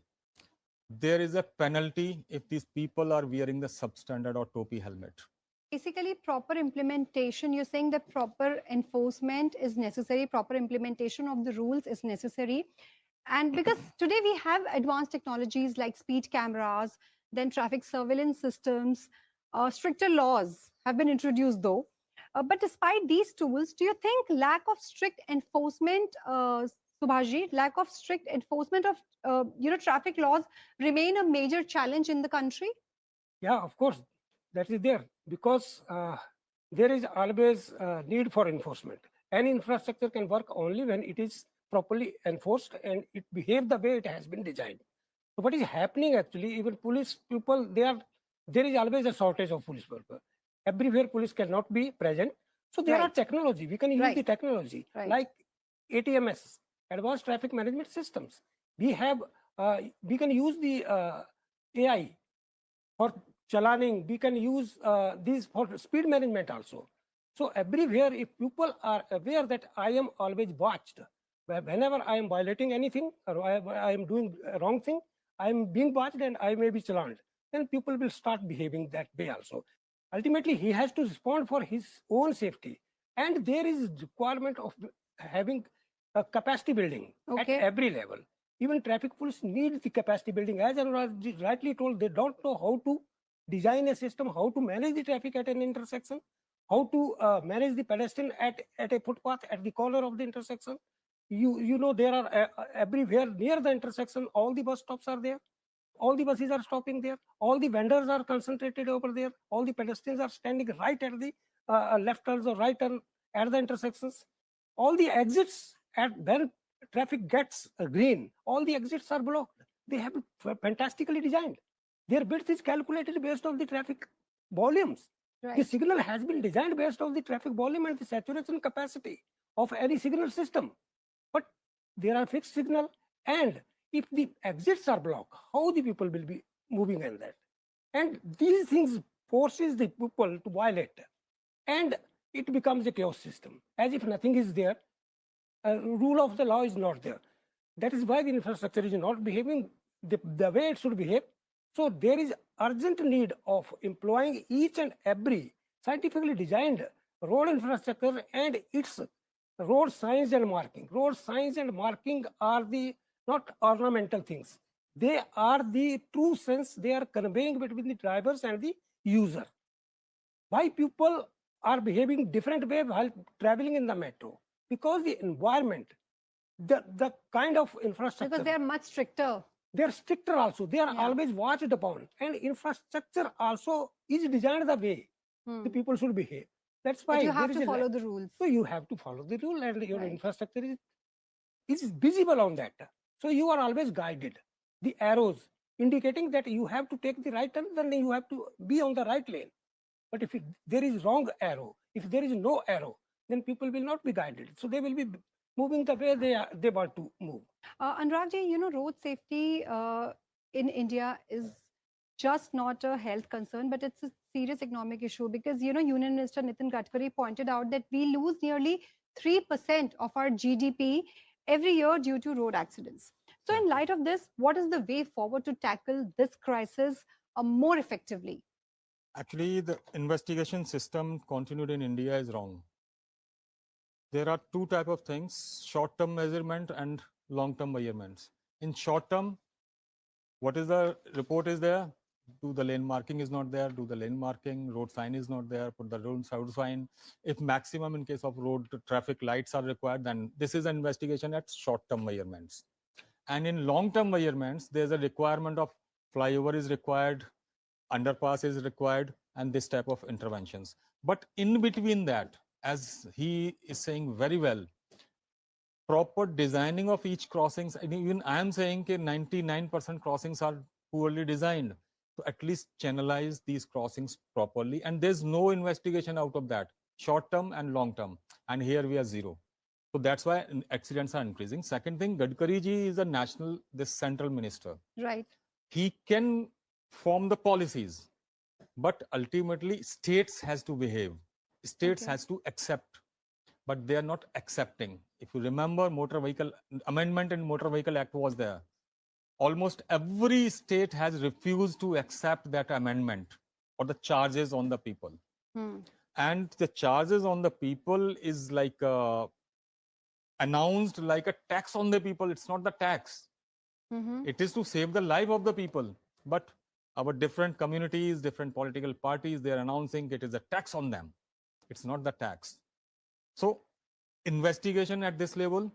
there is a penalty if these people are wearing the substandard or topi helmet. Basically, proper implementation, you're saying that proper enforcement is necessary, proper implementation of the rules is necessary. And because today we have advanced technologies like speed cameras, then traffic surveillance systems, stricter laws have been introduced though. But despite these tools, do you think lack of strict enforcement, Subhaji, lack of strict enforcement of traffic laws remain a major challenge in the country? Yeah, of course, that is there, because there is always need for enforcement. Any infrastructure can work only when it is properly enforced and it behaves the way it has been designed. So what is happening actually, even police people, there is always a shortage of police people. Everywhere police cannot be present. So there are technology, we can use the technology, like ATMS, advanced traffic management systems. We have, we can use the AI for chalaning, we can use these for speed management also. So everywhere, if people are aware that I am always watched, whenever I am violating anything or I am doing a wrong thing, I am being watched and I may be challened, then people will start behaving that way also. Ultimately, he has to respond for his own safety. And there is requirement of having a capacity building at every level. Even traffic police need the capacity building. As Anurag rightly told, they don't know how to design a system, how to manage the traffic at an intersection, how to manage the pedestrian at a footpath at the corner of the intersection. You know, there are everywhere near the intersection, all the bus stops are there. All the buses are stopping there. All the vendors are concentrated over there. All the pedestrians are standing right at the left turns or right turn at the intersections. All the exits at when traffic gets green, all the exits are blocked. They have been fantastically designed. Their width is calculated based on the traffic volumes. The signal has been designed based on the traffic volume and the saturation capacity of any signal system. But there are fixed signal, and if the exits are blocked, how the people will be moving in that? And these things forces the people to violate, and it becomes a chaos system, as if nothing is there. Rule of the law is not there. That is why the infrastructure is not behaving the way it should behave. So there is urgent need of employing each and every scientifically designed road infrastructure and its road signs and marking. Road signs and marking are the not ornamental things. They are the true sense they are conveying between the drivers and the user. Why people are behaving different way while traveling in the metro? Because the environment, the kind of infrastructure. Because they are much stricter. They are stricter also. They are always watched upon. And infrastructure also is designed the way the people should behave. That's why but you have to follow the rules. So you have to follow the rule, and your infrastructure is visible on that. So you are always guided. The arrows indicating that you have to take the right turn, then you have to be on the right lane. But if there is wrong arrow, if there is no arrow, then people will not be guided. So they will be moving the way they want to move. Anuragji, you know, road safety in India is just not a health concern, but it's a serious economic issue because, you know, Union Minister Nitin Gadkari pointed out that we lose nearly 3% of our GDP every year due to road accidents. So in light of this, what is the way forward to tackle this crisis more effectively? Actually, the investigation system continued in India is wrong. There are two types of things, short-term measurement and long-term measurements. In short-term, what is the report is there? Do the lane marking is not there? Do the lane marking, road sign is not there? Put the road sign. If maximum in case of road traffic lights are required, then this is an investigation at short-term measurements. And in long-term measurements, there's a requirement of flyover is required, underpass is required, and this type of interventions. But in between that, as he is saying very well, proper designing of each crossings, and even I am saying that 99% crossings are poorly designed. So at least channelize these crossings properly, and there's no investigation out of that, short term and long term. And here we are zero. So that's why accidents are increasing. Second thing, Gadkari ji is a this central minister. Right. He can form the policies, but ultimately states has to behave. States has to accept, but they are not accepting. If you remember, motor vehicle amendment in Motor Vehicle Act was there. Almost every state has refused to accept that amendment or the charges on the people. And the charges on the people is like announced like a tax on the people. It's not the tax. It is to save the life of the people. But our different communities, different political parties, they are announcing it is a tax on them. It's not the tax. So investigation at this level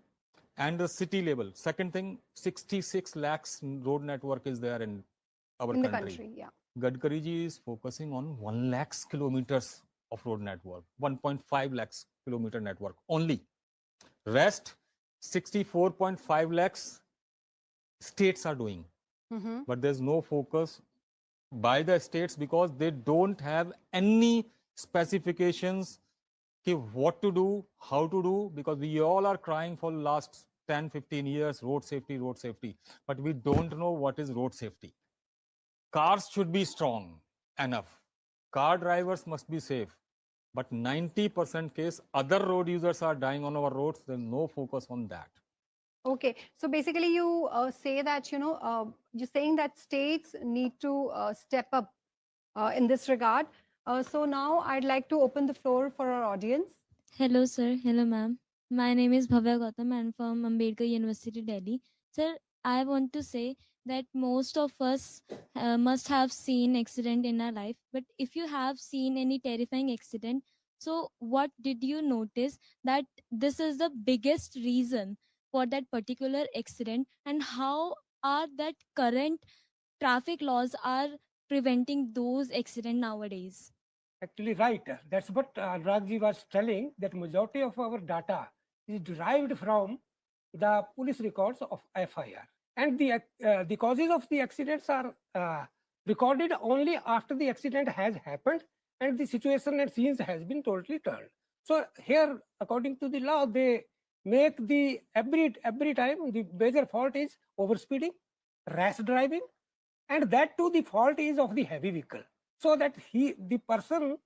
and the city level. Second thing, 66 lakhs road network is there in our in country. The country. Yeah. Gadkari ji is focusing on 1 lakhs kilometers of road network, 1.5 lakhs kilometer network only. Rest 64.5 lakhs states are doing. But there's no focus by the states because they don't have any specifications what to do, how to do, because we all are crying for last 10, 15 years, road safety, but we don't know what is road safety. Cars should be strong enough. Car drivers must be safe. But 90% case, other road users are dying on our roads. There's no focus on that. Okay, so basically you say that, you're saying that states need to step up in this regard. So now I'd like to open the floor for our audience. Hello, sir. Hello, ma'am. My name is Bhavya Gautam. I'm from Ambedkar University, Delhi. Sir, I want to say that most of us must have seen accident in our life. But if you have seen any terrifying accident, so what did you notice that this is the biggest reason for that particular accident, and how are that current traffic laws are preventing those accidents nowadays? Actually, right. That's what Rajji was telling, that majority of our data is derived from the police records of FIR. And the causes of the accidents are recorded only after the accident has happened and the situation and scenes has been totally turned. So here, according to the law, they make the every time the major fault is overspeeding, rash driving, and that too the fault is of the heavy vehicle. So that the person,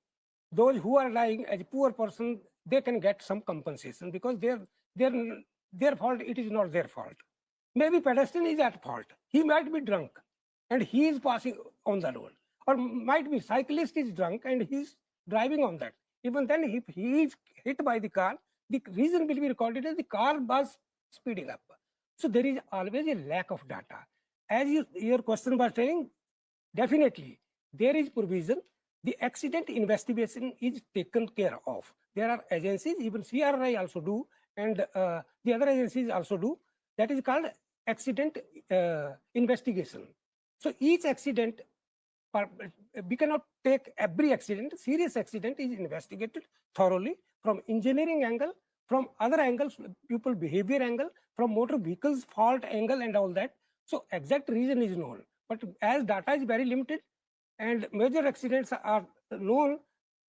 those who are lying as a poor person, they can get some compensation because their fault, it is not their fault. Maybe pedestrian is at fault. He might be drunk and he is passing on the road. Or might be cyclist is drunk and he's driving on that. Even then, if he is hit by the car, the reason will be recorded as the car was speeding up. So there is always a lack of data. As your question was saying, definitely there is provision. The accident investigation is taken care of. There are agencies, even CRI also do, and the other agencies also do. That is called accident investigation. So each accident, we cannot take every accident. Serious accident is investigated thoroughly from engineering angle, from other angles, people behavior angle, from motor vehicles fault angle and all that. So exact reason is known. But as data is very limited and major accidents are known,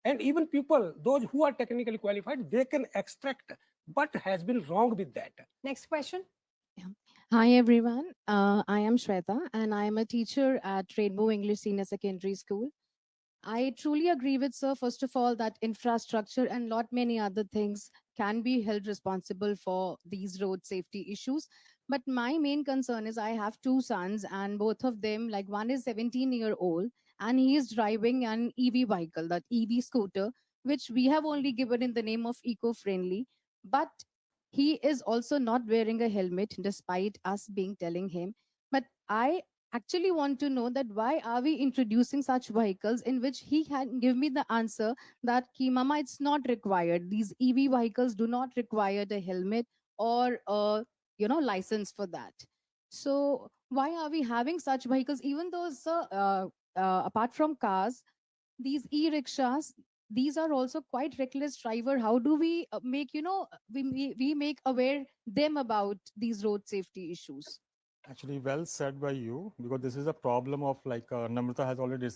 and even people, those who are technically qualified, they can extract what has been wrong with that. Next question. Hi everyone, I am Shweta and I am a teacher at Rainbow English Senior Secondary School. I truly agree with sir, first of all, that infrastructure and lot many other things can be held responsible for these road safety issues. But my main concern is I have two sons and both of them, like one is 17-year-old and he is driving an EV vehicle, that EV scooter, which we have only given in the name of eco-friendly. But he is also not wearing a helmet despite us being telling him. But I actually want to know that why are we introducing such vehicles in which he can give me the answer that ki mama, it's not required. These EV vehicles do not require the helmet or license for that. So why are we having such vehicles, even though apart from cars, these e-rickshaws, these are also quite reckless driver. How do we make we make aware them about these road safety issues? Actually, well said by you, because this is a problem of like Namrata has already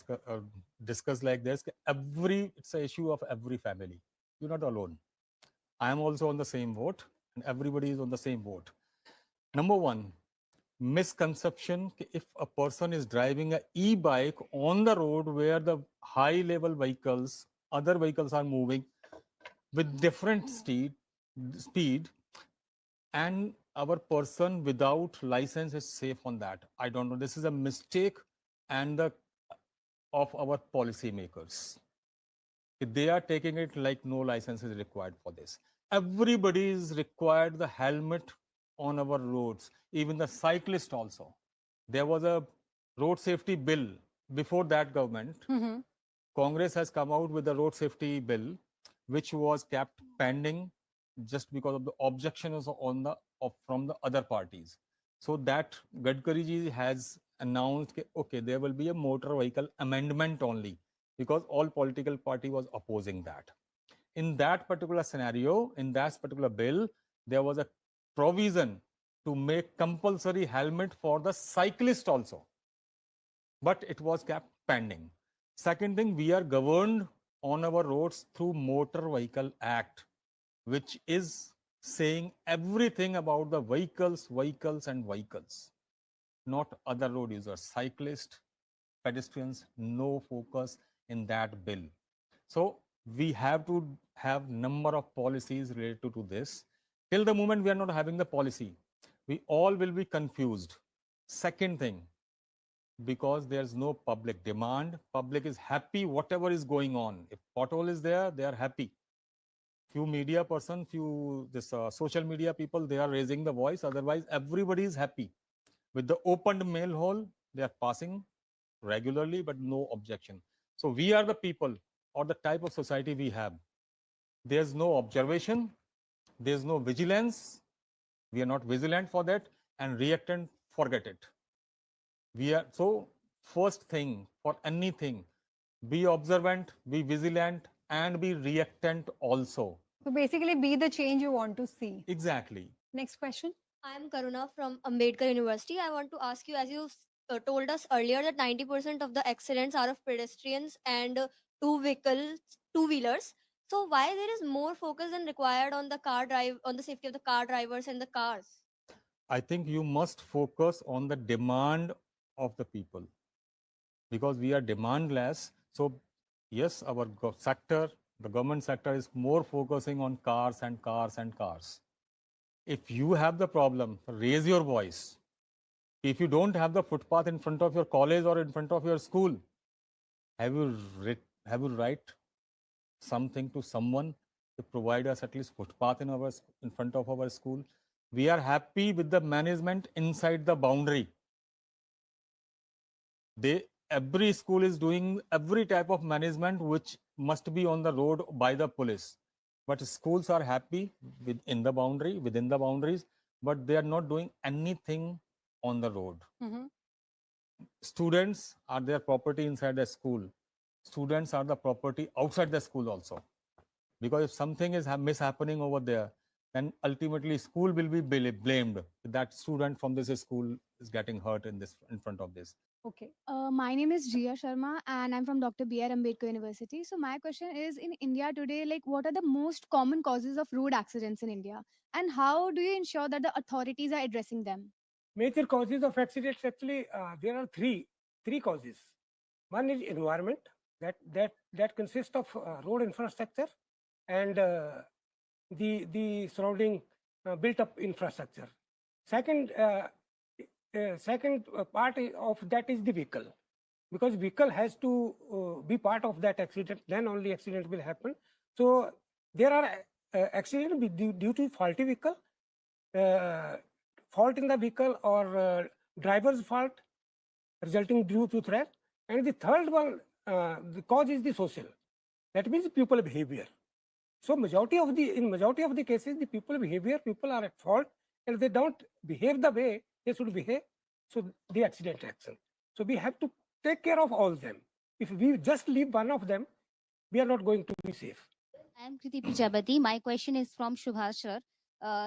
discussed like this. It's an issue of every family. You're not alone. I am also on the same boat. and everybody is on the same boat. Number one, misconception: if a person is driving a e-bike on the road where the high level vehicles, other vehicles are moving with different speed, and our person without license is safe on that. I don't know. This is a mistake and of our policymakers. They are taking it like no license is required for this. Everybody is required the helmet on our roads, even the cyclist also. There was a road safety bill before that government. Congress has come out with a road safety bill, which was kept pending just because of the objections from the other parties. So that Gadkari ji has announced, okay, there will be a motor vehicle amendment only, because all political party was opposing that. In that particular scenario, in that particular bill, there was a provision to make compulsory helmet for the cyclist also, but it was kept pending. Second thing, we are governed on our roads through Motor Vehicle Act, which is saying everything about the vehicles, not other road users, cyclists, pedestrians, no focus in that bill. So we have to have number of policies related to this. Till the moment we are not having the policy, we all will be confused. Second thing, because there's no public demand, public is happy whatever is going on. If pothole is there, they are happy. Few media person, social media people, they are raising the voice. Otherwise, everybody is happy. With the opened mail hole, they are passing regularly, but no objection. So we are the people, or the type of society we have. There's no observation, there's no vigilance. We are not vigilant for that, and reactant, forget it. We are, so first thing for anything, be observant, be vigilant, and be reactant also. So basically, be the change you want to see. Exactly. Next question. I am Karuna from Ambedkar University. I want to ask you, as you told us earlier, that 90% of the accidents are of pedestrians and two-wheelers. So why there is more focus than required on the safety of the car drivers and the cars? I think you must focus on the demand of the people, because we are demandless. So yes, our sector, the government sector, is more focusing on cars and cars and cars. If you have the problem, raise your voice. If you don't have the footpath in front of your college or in front of your school, have you write something to someone to provide us at least footpath in front of our school? We are happy with the management inside the boundary. Every school is doing every type of management which must be on the road by the police. But schools are happy within the boundaries, but they are not doing anything on the road. Students are their property inside the school. Students are the property outside the school also. Because if something is mishappening over there, then ultimately school will be blamed. That student from this school is getting hurt in front of this. Okay. My name is Jia Sharma and I'm from Dr. B.R. Ambedkar University. So my question is, in India today, like what are the most common causes of road accidents in India? And how do you ensure that the authorities are addressing them? Major causes of accidents, actually, there are three causes. One is environment, that consists of road infrastructure and the surrounding built up infrastructure. Second part of that is the vehicle, because vehicle has to be part of that accident, then only accident will happen. So there are accidents due to faulty vehicle, fault in the vehicle, or driver's fault resulting due to threat. And the third one, the cause is the social. That means people behavior. So in majority of the cases, the people are at fault, and they don't behave the way they should behave. So the accident happens. So we have to take care of all of them. If we just leave one of them, we are not going to be safe. I am Kriti Prajapati. My question is from Subhash sir.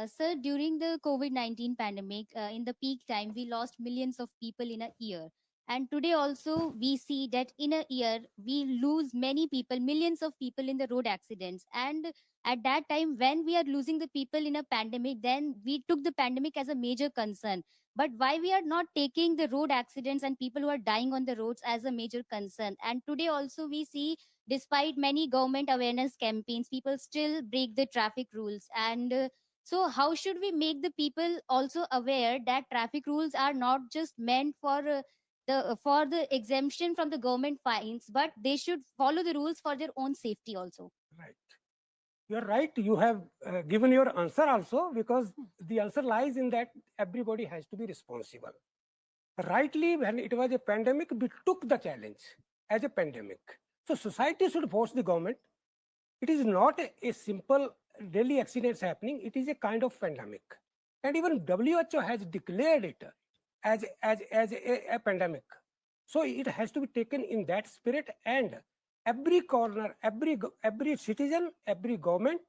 Sir, during the COVID-19 pandemic, in the peak time, we lost millions of people in a year. And today also we see that in a year we lose many people, millions of people in the road accidents. And at that time when we are losing the people in a pandemic, then we took the pandemic as a major concern. But why we are not taking the road accidents and people who are dying on the roads as a major concern? And today also we see, despite many government awareness campaigns, people still break the traffic rules. And so how should we make the people also aware that traffic rules are not just meant for the exemption from the government fines, but they should follow the rules for their own safety also? Right. You are right. You have given your answer also, because the answer lies in that everybody has to be responsible. Rightly, when it was a pandemic, we took the challenge as a pandemic. So society should force the government. It is not a simple daily accidents happening. It is a kind of pandemic. And even WHO has declared it as a pandemic. So it has to be taken in that spirit, and every corner, every citizen, every government,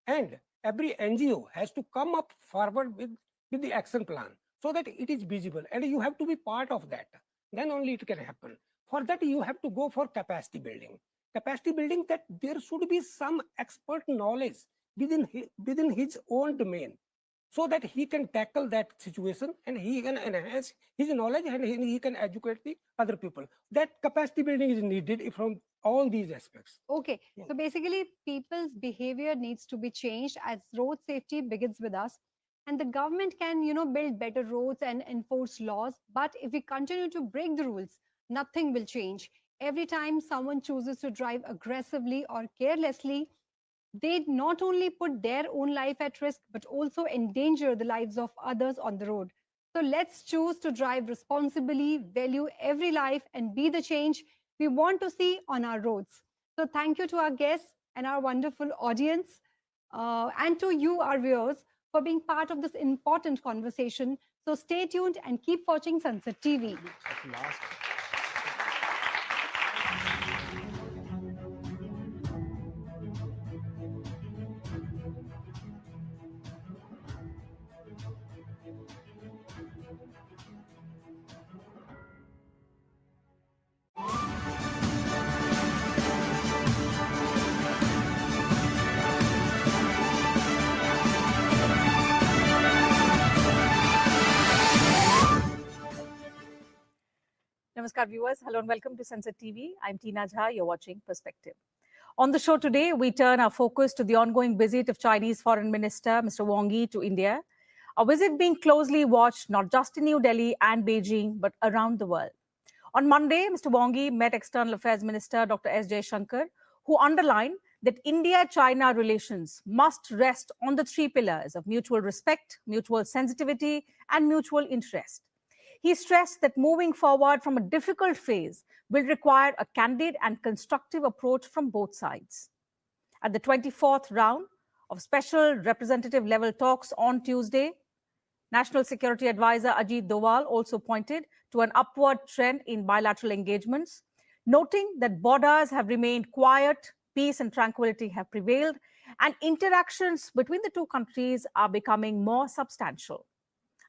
and every NGO has to come up forward with the action plan so that it is visible, and you have to be part of that. Then only it can happen. For that, you have to go for capacity building. Capacity building, that there should be some expert knowledge within his own domain, so that he can tackle that situation and he can enhance his knowledge and he can educate the other people. That capacity building is needed from all these aspects. Okay, so basically people's behavior needs to be changed, as road safety begins with us. And the government can, build better roads and enforce laws. But if we continue to break the rules, nothing will change. Every time someone chooses to drive aggressively or carelessly, they not only put their own life at risk, but also endanger the lives of others on the road. So let's choose to drive responsibly, value every life, and be the change we want to see on our roads. So thank you to our guests and our wonderful audience, and to you, our viewers, for being part of this important conversation. So stay tuned and keep watching Sunset TV. Namaskar viewers, hello and welcome to Sunset TV. I'm Tina Jha, you're watching Perspective. On the show today, we turn our focus to the ongoing visit of Chinese Foreign Minister Mr. Wang Yi to India, a visit being closely watched not just in New Delhi and Beijing, but around the world. On Monday, Mr. Wang Yi met External Affairs Minister Dr. S. Jaishankar, who underlined that India-China relations must rest on the three pillars of mutual respect, mutual sensitivity, and mutual interest. He stressed that moving forward from a difficult phase will require a candid and constructive approach from both sides. At the 24th round of special representative level talks on Tuesday, National Security Advisor Ajit Doval also pointed to an upward trend in bilateral engagements, noting that borders have remained quiet, peace and tranquility have prevailed, and interactions between the two countries are becoming more substantial.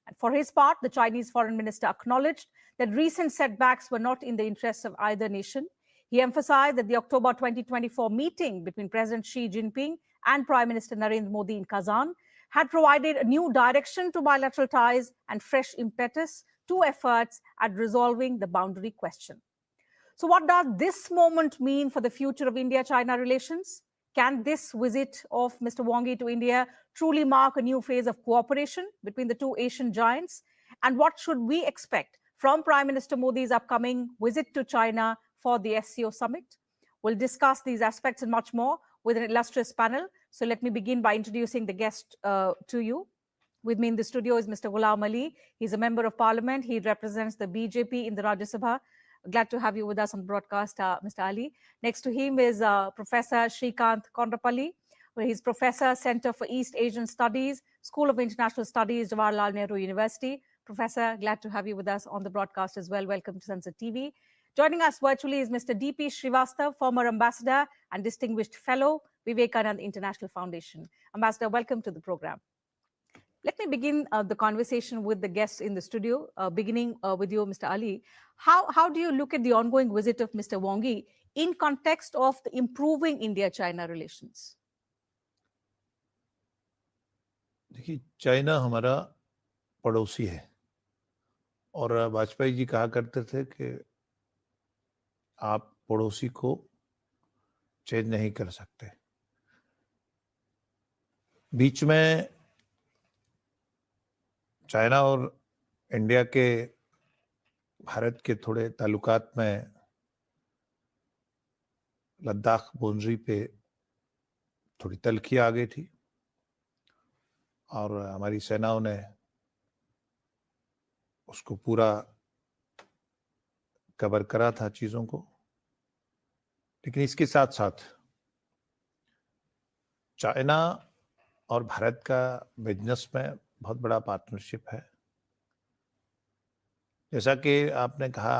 And for his part, the Chinese foreign minister acknowledged that recent setbacks were not in the interests of either nation. He emphasized that the October 2024 meeting between President Xi Jinping and Prime Minister Narendra Modi in Kazan had provided a new direction to bilateral ties and fresh impetus to efforts at resolving the boundary question. So what does this moment mean for the future of India-China relations? Can this visit of Mr. Wang Yi to India truly mark a new phase of cooperation between the two Asian giants? And what should we expect from Prime Minister Modi's upcoming visit to China for the SCO summit? We'll discuss these aspects and much more with an illustrious panel. So let me begin by introducing the guest to you. With me in the studio is Mr. Ghulam Ali. He's a member of parliament. He represents the BJP in the RajyaSabha. Glad to have you with us on broadcast, Mr. Ali. Next to him is Professor Shrikant Kondrapalli, where he's Professor, Center for East Asian Studies, School of International Studies, Jawaharlal Nehru University. Professor, glad to have you with us on the broadcast as well. Welcome to Sunset TV. Joining us virtually is Mr. D.P. Srivastav, former Ambassador and Distinguished Fellow, Vivekananda International Foundation. Ambassador, welcome to the program. Let me begin the conversation with the guests in the studio, beginning with you, Mr. Ali. How do you look at the ongoing visit of Mr. Wang Yi in context of the improving India-China relations? देखिए, China हमारा पड़ोसी है और वाजपेयी जी कहा करते थे कि आप पड़ोसी को चेंज नहीं कर सकते। बीच में चाइना और इंडिया के भारत के थोड़े ताल्लुकात में लद्दाख बाउंड्री पे थोड़ी तल्खी आ गई थी और हमारी सेनाओं ने उसको पूरा कवर करा था चीज़ों को। लेकिन इसके साथ साथ चाइना और भारत का बिजनेस में बहुत बड़ा पार्टनरशिप है। जैसा कि आपने कहा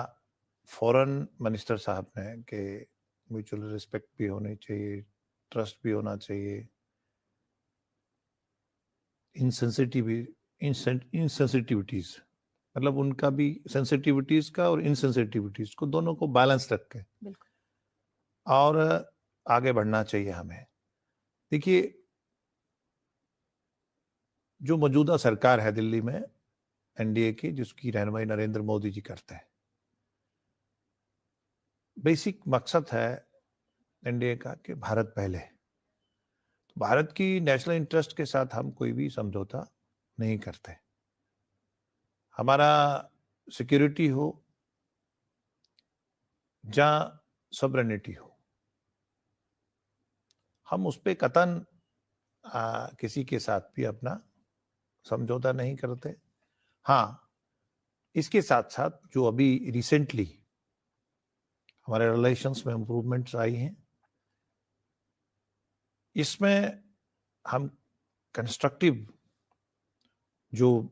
फॉरेन मिनिस्टर साहब ने कि म्यूचुअल रिस्पेक्ट भी होनी चाहिए, ट्रस्ट भी होना चाहिए, इनसेंसिटिविटीज मतलब उनका भी सेंसिटिविटीज का और इनसेंसिटिविटीज को दोनों को बैलेंस रख के और आगे बढ़ना चाहिए हमें। देखिए, जो मौजूदा सरकार है दिल्ली में एनडीए की, जिसकी रहनुमाई नरेंद्र मोदी जी करते हैं, बेसिक मकसद है एनडीए का कि भारत पहले। तो भारत की नेशनल इंटरेस्ट के साथ हम कोई भी समझौता नहीं करते। हमारा सिक्योरिटी हो, जहां सॉवरेनिटी हो, हम उस पे कतन किसी के साथ भी अपना समझौता नहीं करते। हाँ, इसके साथ साथ जो अभी रिसेंटली हमारे रिलेशंस में इम्प्रूवमेंट्स आई हैं, इसमें हम कंस्ट्रक्टिव जो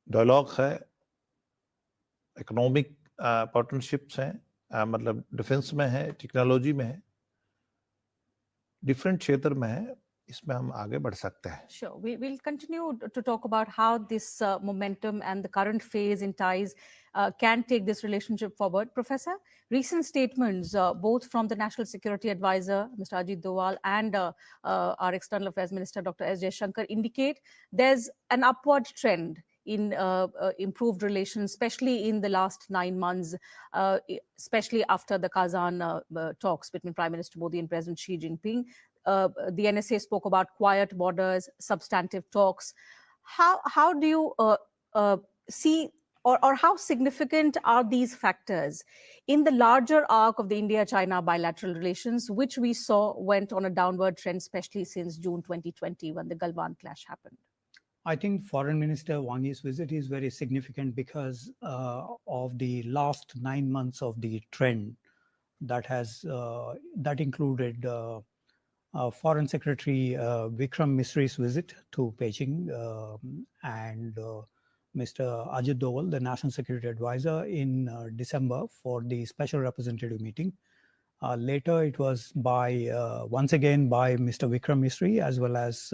डायलॉग है, इकोनॉमिक पार्टनरशिप्स हैं, मतलब डिफेंस में है, टेक्नोलॉजी में है, डिफरेंट क्षेत्र में है, इसमें हम आगे बढ़ सकते हैं। Sure. We'll continue to talk about how this momentum and the current phase in ties can take this relationship forward. Professor, recent statements, both from the National Security Advisor, Mr. Ajit Doval, and our External Affairs Minister, Dr. S. Jaishankar, indicate there's an upward trend in improved relations, especially in the last 9 months, especially after the Kazan talks between Prime Minister Modi and President Xi Jinping. The NSA spoke about quiet borders, substantive talks. How do you see or how significant are these factors in the larger arc of the India-China bilateral relations, which we saw went on a downward trend, especially since June 2020 when the Galwan clash happened? I think Foreign Minister Wang Yi's visit is very significant because of the last 9 months of the trend that has that included Foreign Secretary Vikram Misri's visit to Beijing and Mr. Ajit Doval, the National Security Advisor, in December for the special representative meeting. Later, it was by once again by Mr. Vikram Misri as well as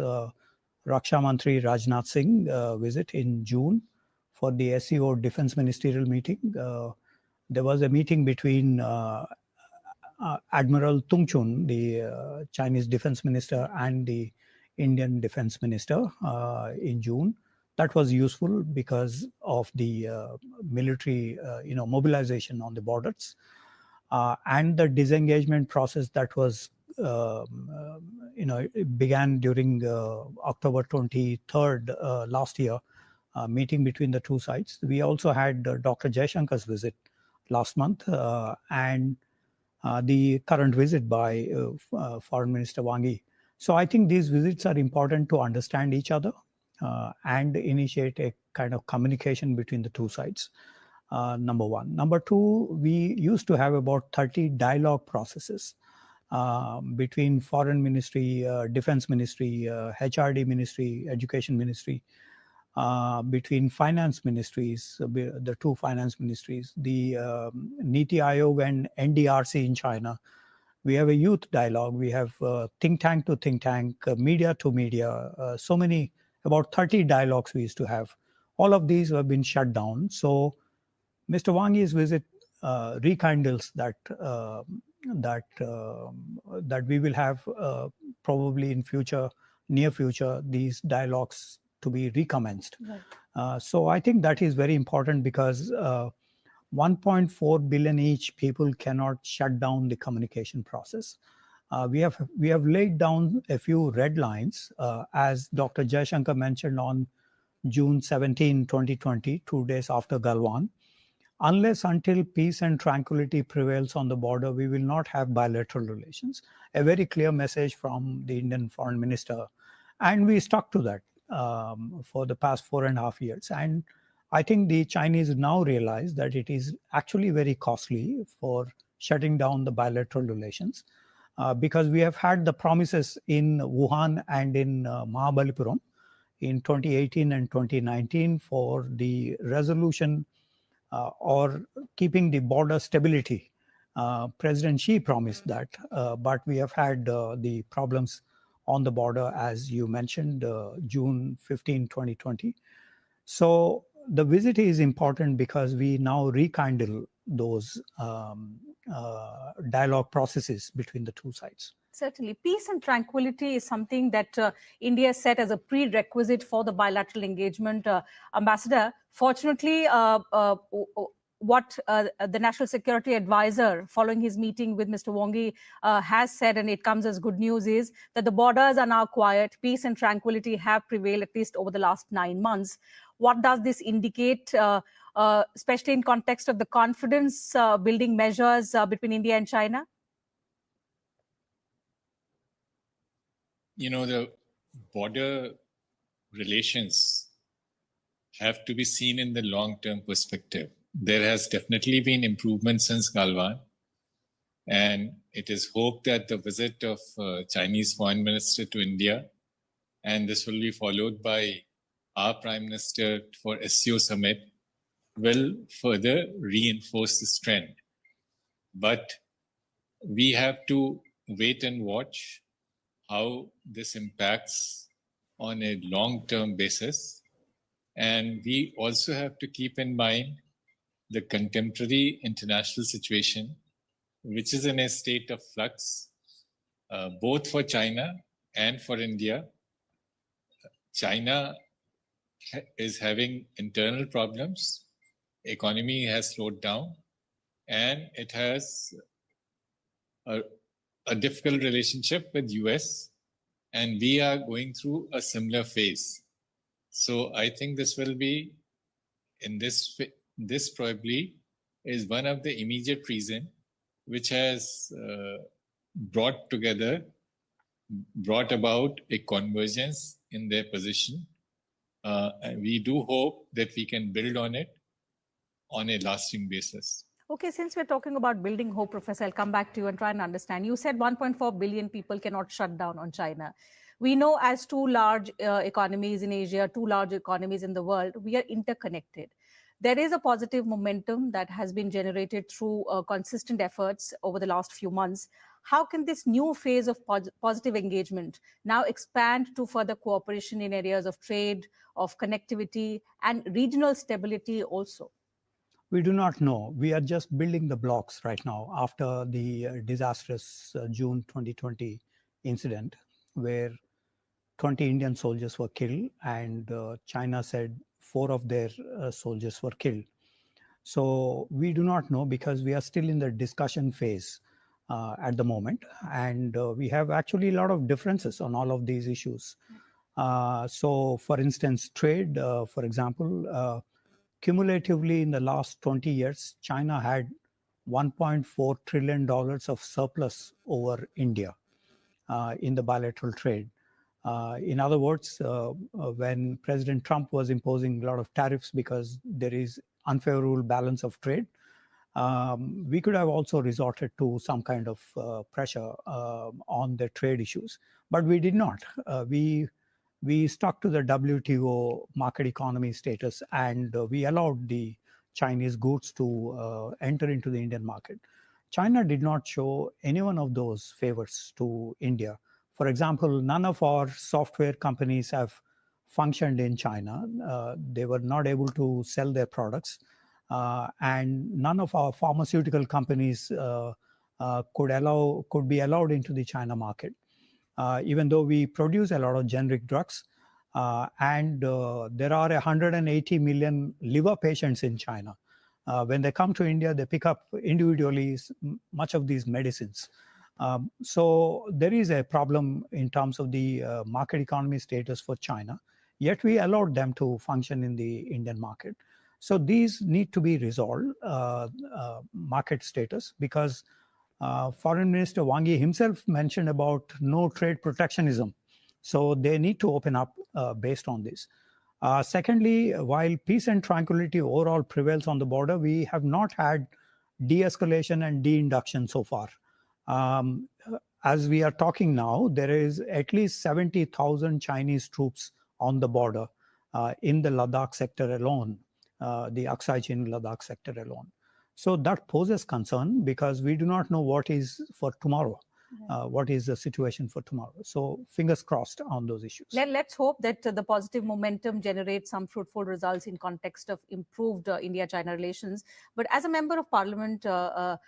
Raksha Mantri Rajnath Singh visit in June for the SEO Defense Ministerial meeting. There was a meeting between Admiral Tung Chun, the Chinese defense minister, and the Indian defense minister in June. That was useful because of the military, mobilization on the borders and the disengagement process that was, it began during October 23rd last year, meeting between the two sides. We also had Dr. Jaishankar's visit last month and the current visit by Foreign Minister Wang Yi. So I think these visits are important to understand each other and initiate a kind of communication between the two sides, number one. Number two, we used to have about 30 dialogue processes between Foreign Ministry, Defense Ministry, HRD Ministry, Education Ministry, between finance ministries, the two finance ministries, the Niti Aayog and NDRC in China. We have a youth dialogue. We have think tank to think tank, media to media, so many, about 30 dialogues we used to have. All of these have been shut down. So Mr. Wang Yi's visit rekindles that that we will have probably in near future, these dialogues to be recommenced. Right. So I think that is very important because 1.4 billion each people cannot shut down the communication process. We have laid down a few red lines, as Dr. Jaishankar mentioned on June 17, 2020, 2 days after Galwan. Unless until peace and tranquility prevails on the border, we will not have bilateral relations. A very clear message from the Indian Foreign Minister. And we stuck to that for the past 4.5 years. And I think the Chinese now realize that it is actually very costly for shutting down the bilateral relations because we have had the promises in Wuhan and in Mahabalipuram in 2018 and 2019 for the resolution or keeping the border stability. President Xi promised that, but we have had the problems on the border, as you mentioned, June 15, 2020. So the visit is important because we now rekindle those dialogue processes between the two sides. Certainly. Peace and tranquility is something that India set as a prerequisite for the bilateral engagement. Ambassador, fortunately, what the National Security Advisor, following his meeting with Mr. Wang Yi, has said, and it comes as good news, is that the borders are now quiet. Peace and tranquility have prevailed, at least over the last 9 months. What does this indicate, especially in context of the confidence building measures between India and China? You know, the border relations have to be seen in the long-term perspective. There has definitely been improvement since Galwan, and it is hoped that the visit of Chinese Foreign Minister to India, and this will be followed by our Prime Minister for SCO Summit, will further reinforce this trend. But we have to wait and watch how this impacts on a long-term basis. And we also have to keep in mind the contemporary international situation, which is in a state of flux, both for China and for India. China is having internal problems, economy has slowed down, and it has a difficult relationship with US, and we are going through a similar phase. So I think this will be, in this probably is one of the immediate reason which has brought about a convergence in their position. And we do hope that we can build on it on a lasting basis. Okay, since we're talking about building hope, Professor, I'll come back to you and try and understand. You said 1.4 billion people cannot shut down on China. We know as two large economies in Asia, two large economies in the world, we are interconnected. There is a positive momentum that has been generated through consistent efforts over the last few months. How can this new phase of positive engagement now expand to further cooperation in areas of trade, of connectivity, and regional stability also? We do not know. We are just building the blocks right now after the disastrous June 2020 incident where 20 Indian soldiers were killed and China said 4 of their soldiers were killed. So we do not know because we are still in the discussion phase at the moment. And we have actually a lot of differences on all of these issues. So for instance, trade, for example, cumulatively in the last 20 years, China had $1.4 trillion of surplus over India in the bilateral trade. In other words, when President Trump was imposing a lot of tariffs because there is unfavorable balance of trade, we could have also resorted to some kind of pressure on the trade issues, but we did not. We stuck to the WTO market economy status and we allowed the Chinese goods to enter into the Indian market. China did not show any one of those favors to India. For example, none of our software companies have functioned in China. They were not able to sell their products, and none of our pharmaceutical companies could be allowed into the China market, even though we produce a lot of generic drugs. And there are 180 million liver patients in China. When they come to India, they pick up individually much of these medicines. So there is a problem in terms of the market economy status for China, yet we allowed them to function in the Indian market. So these need to be resolved, market status, because Foreign Minister Wang Yi himself mentioned about no trade protectionism. So they need to open up based on this. Secondly, while peace and tranquility overall prevails on the border, we have not had de-escalation and de-induction so far. As we are talking now, there is at least 70,000 Chinese troops on the border in the Ladakh sector alone, the Aksai Chin Ladakh sector alone. So that poses concern because we do not know what is for tomorrow. What is the situation for tomorrow? So fingers crossed on those issues. Let's hope that the positive momentum generates some fruitful results in context of improved India-China relations. But as a member of Parliament, which are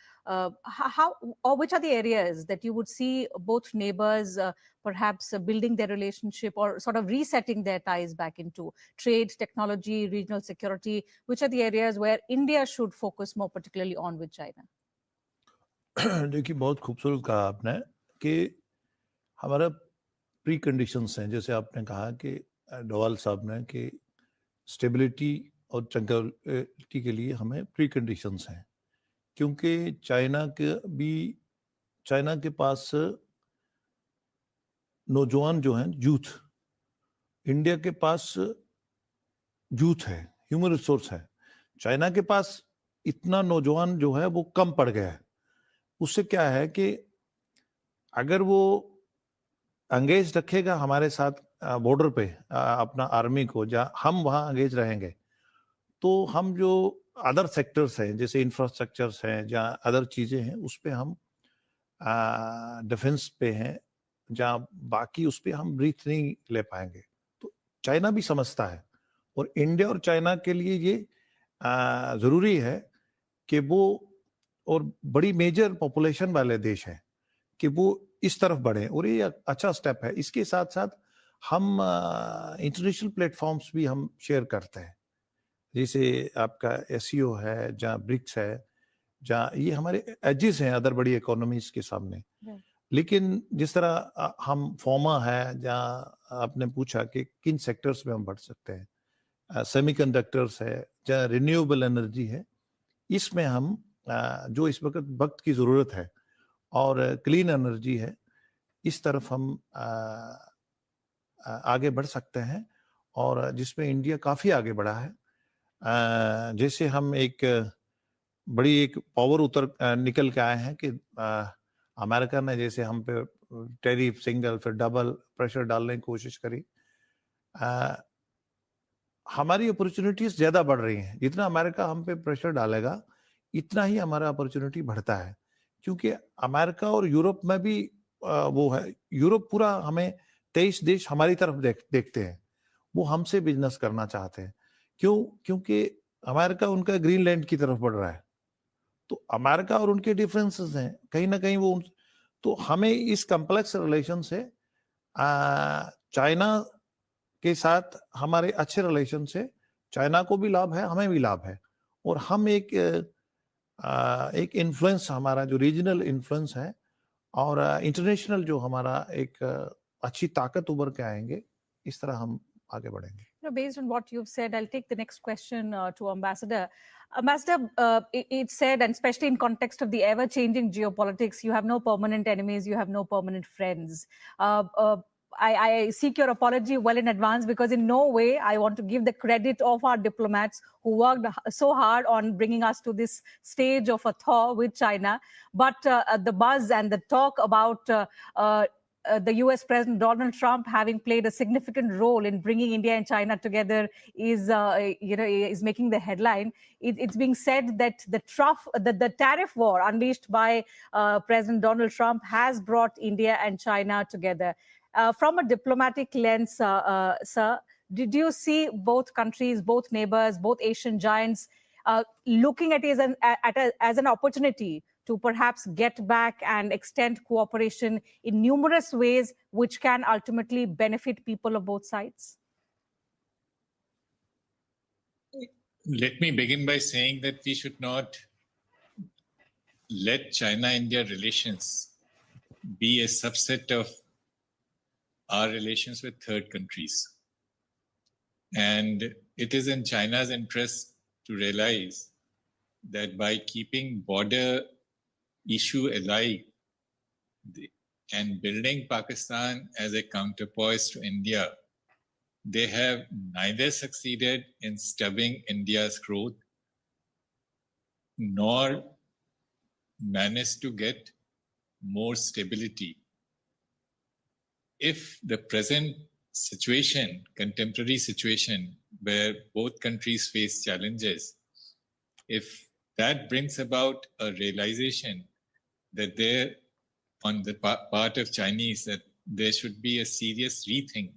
the areas that you would see both neighbors perhaps building their relationship or sort of resetting their ties back into trade, technology, regional security? Which are the areas where India should focus more particularly on with China? देखिए बहुत खूबसूरत कहा आपने कि हमारा pre conditions हैं, जैसे आपने कहा कि डोवाल साहब ने कि स्टेबिलिटी और ट्रैंक्विलिटी के लिए हमें प्री कंडीशंस हैं, क्योंकि चाइना के पास नौजवान जो हैं, यूथ, इंडिया के पास यूथ है, ह्यूमन रिसोर्स है। चाइना के पास इतना नौजवान जो है वो कम पड़ गया है। उससे क्या है कि अगर वो एंगेज रखेगा हमारे साथ बॉर्डर पे अपना आर्मी को, जहाँ हम वहाँ एंगेज रहेंगे, तो हम जो अदर सेक्टर्स हैं जैसे इंफ्रास्ट्रक्चर्स हैं, जहाँ अदर चीज़ें हैं, उस पे हम डिफेंस पे हैं, जहाँ बाकी उस पे हम ब्रीथ नहीं ले पाएंगे। तो चाइना भी समझता है और इंडिया और चाइना के लिए ये ज़रूरी है कि वो, और बड़ी मेजर पॉपुलेशन वाले देश हैं, कि वो इस तरफ बढ़े और ये अच्छा स्टेप है। इसके साथ साथ हम इंटरनेशनल प्लेटफॉर्म्स भी हम शेयर करते हैं, जैसे आपका एससीओ है, जहाँ ब्रिक्स है, जहाँ ये हमारे एजेस हैं अदर बड़ी इकोनॉमीज के सामने। लेकिन जिस तरह हम फॉर्मा है, जहाँ आपने पूछा कि किन सेक्टर्स में हम बढ़ सकते हैं, सेमीकंडक्टर्स है, जहाँ रिन्यूएबल एनर्जी है, इसमें हम जो इस वक्त की ज़रूरत है, और क्लीन एनर्जी है, इस तरफ हम आगे बढ़ सकते हैं, और जिसमें इंडिया काफ़ी आगे बढ़ा है। जैसे हम एक पावर निकल के आए हैं कि अमेरिका ने जैसे हम पे टैरिफ सिंगल फिर डबल प्रेशर डालने की कोशिश करी। हमारी अपॉर्चुनिटीज ज़्यादा बढ़ रही हैं। जितना अमेरिका हम पे प्रेशर डालेगा, इतना ही हमारा अपॉर्चुनिटी बढ़ता है, क्योंकि अमेरिका और यूरोप में भी वो है, यूरोप पूरा हमें 23 देश हमारी तरफ देखते हैं, वो हमसे बिजनेस करना चाहते हैं। क्योंकि अमेरिका उनका ग्रीनलैंड की तरफ बढ़ रहा है, तो अमेरिका और उनके डिफरेंसेस हैं, कहीं ना कहीं वो, तो हमें इस कॉम्प्लेक्स रिलेशन से चाइना के साथ हमारे अच्छे रिलेशन से चाइना को भी लाभ है, हमें भी लाभ है, और हम एक इन्फ्लुएंस, हमारा जो रीजनल इन्फ्लुएंस है और इंटरनेशनल जो हमारा एक अच्छी ताकत उभर के आएंगे, इस तरह हम आगे बढ़ेंगे। Based on what you've said, I'll take the next question to Ambassador. Ambassador, it's said, and especially in context of the ever-changing geopolitics, you have no permanent enemies, you have no permanent friends. I seek your apology well in advance, because in no way I want to give the credit of our diplomats who worked so hard on bringing us to this stage of a thaw with China. But the buzz and the talk about the US President Donald Trump having played a significant role in bringing India and China together is making the headline. It's being said that the tariff war unleashed by President Donald Trump has brought India and China together. From a diplomatic lens, sir, Did you see both countries, both neighbors, both Asian giants looking at it as an opportunity to perhaps get back and extend cooperation in numerous ways, which can ultimately benefit people of both sides? Let me begin by saying that we should not let China-India relations be a subset of our relations with third countries. And it is in China's interest to realize that by keeping border issue alive and building Pakistan as a counterpoise to India, they have neither succeeded in stubbing India's growth nor managed to get more stability. If the present situation, contemporary situation, where both countries face challenges, if that brings about a realization that there, on the part of Chinese, that there should be a serious rethink,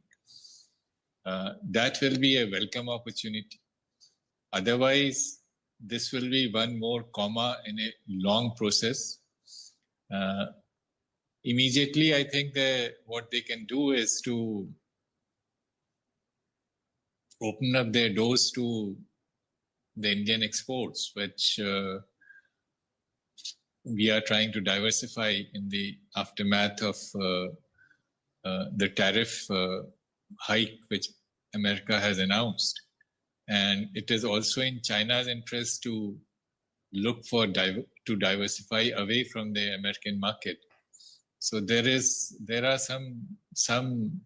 that will be a welcome opportunity. Otherwise, this will be one more comma in a long process. Immediately, I think that what they can do is to open up their doors to the Indian exports, which we are trying to diversify in the aftermath of the tariff hike which America has announced. And it is also in China's interest to look for to diversify away from the American market. So there are some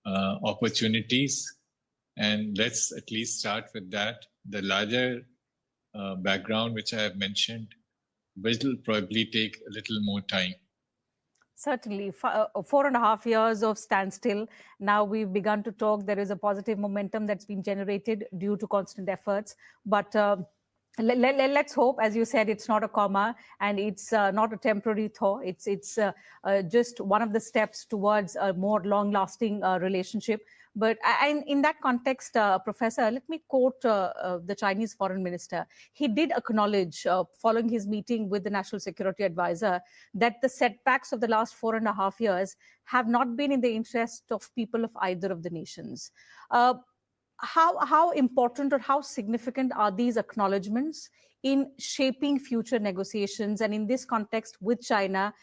opportunities, and let's at least start with that. The larger background which I have mentioned will probably take a little more time. Certainly, 4.5 years of standstill. Now we've begun to talk. There is a positive momentum that's been generated due to constant efforts. But let's hope, as you said, it's not a comma and it's not a temporary thaw. It's just one of the steps towards a more long-lasting relationship. But in that context, Professor, let me quote the Chinese foreign minister. He did acknowledge, following his meeting with the National Security Advisor, that the setbacks of the last 4.5 years have not been in the interest of people of either of the nations. How important or how significant are these acknowledgements in shaping future negotiations, and in this context with China,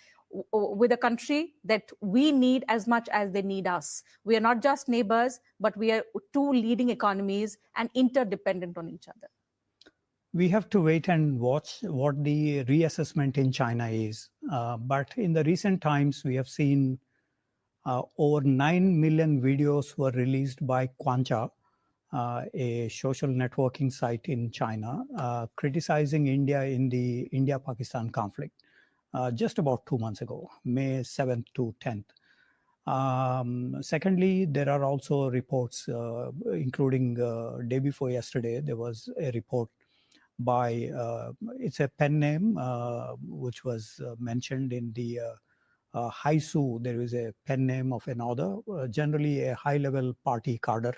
with a country that we need as much as they need us? We are not just neighbors, but we are two leading economies and interdependent on each other. We have to wait and watch what the reassessment in China is. But in the recent times, we have seen over 9 million videos were released by Quancha, a social networking site in China, criticizing India in the India-Pakistan conflict. Just about 2 months ago, May 7th to 10th. Secondly, there are also reports, including day before yesterday, there was a report by, it's a pen name, which was mentioned in the Haisu. There is a pen name of another, generally a high-level party cadre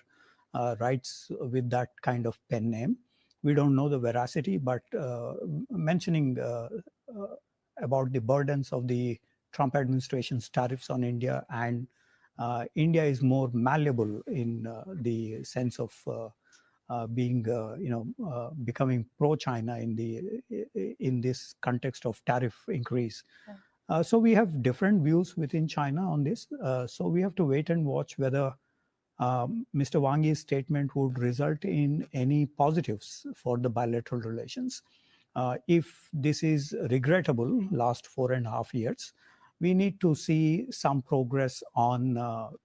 writes with that kind of pen name. We don't know the veracity, but mentioning about the burdens of the Trump administration's tariffs on India, and India is more malleable in the sense of being, becoming pro-China in this context of tariff increase. So we have different views within China on this. So we have to wait and watch whether Mr. Wang Yi's statement would result in any positives for the bilateral relations. If this is regrettable, last 4.5 years, we need to see some progress on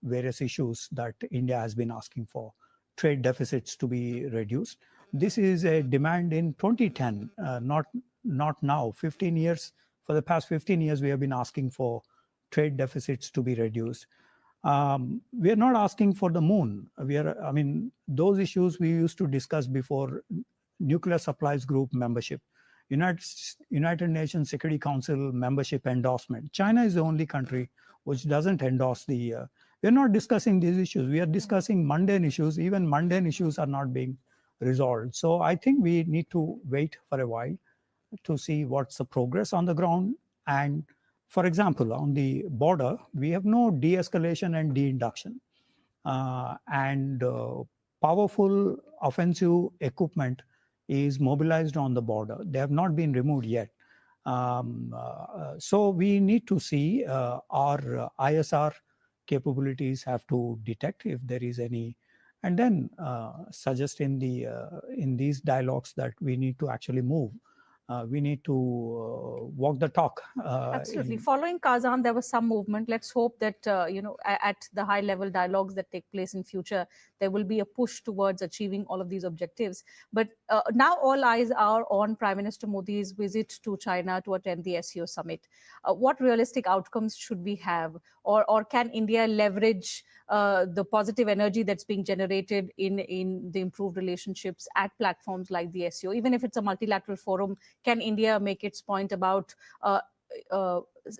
various issues that India has been asking for. Trade deficits to be reduced. This is a demand in 2010, not now. 15 years, for the past 15 years, we have been asking for trade deficits to be reduced. We are not asking for the moon. Those issues we used to discuss before Nuclear Supplies Group membership, United Nations Security Council membership endorsement. China is the only country which doesn't endorse the We're not discussing these issues. We are discussing mundane issues. Even mundane issues are not being resolved. So I think we need to wait for a while to see what's the progress on the ground. And for example, on the border, we have no de-escalation and de-induction. And powerful offensive equipment is mobilized on the border. They have not been removed yet. So we need to see our ISR capabilities have to detect if there is any, and then suggest in these dialogues that we need to actually move. We need to walk the talk. Absolutely. Following Kazan, there was some movement. Let's hope that, at the high level dialogues that take place in future, there will be a push towards achieving all of these objectives. But now all eyes are on Prime Minister Modi's visit to China to attend the SCO summit. What realistic outcomes should we have? Or can India leverage the positive energy that's being generated in the improved relationships at platforms like the SCO? Even if it's a multilateral forum, can India make its point about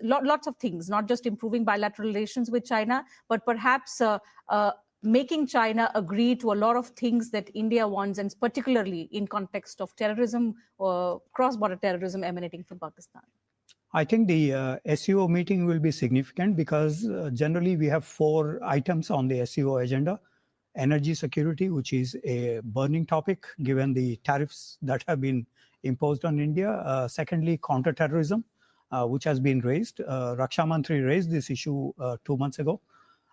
lots of things, not just improving bilateral relations with China, but perhaps making China agree to a lot of things that India wants, and particularly in context of terrorism, cross-border terrorism emanating from Pakistan? I think the SCO meeting will be significant because generally we have 4 items on the SCO agenda. Energy security, which is a burning topic given the tariffs that have been imposed on India. Secondly, counterterrorism, which has been raised. Raksha Mantri raised this issue 2 months ago.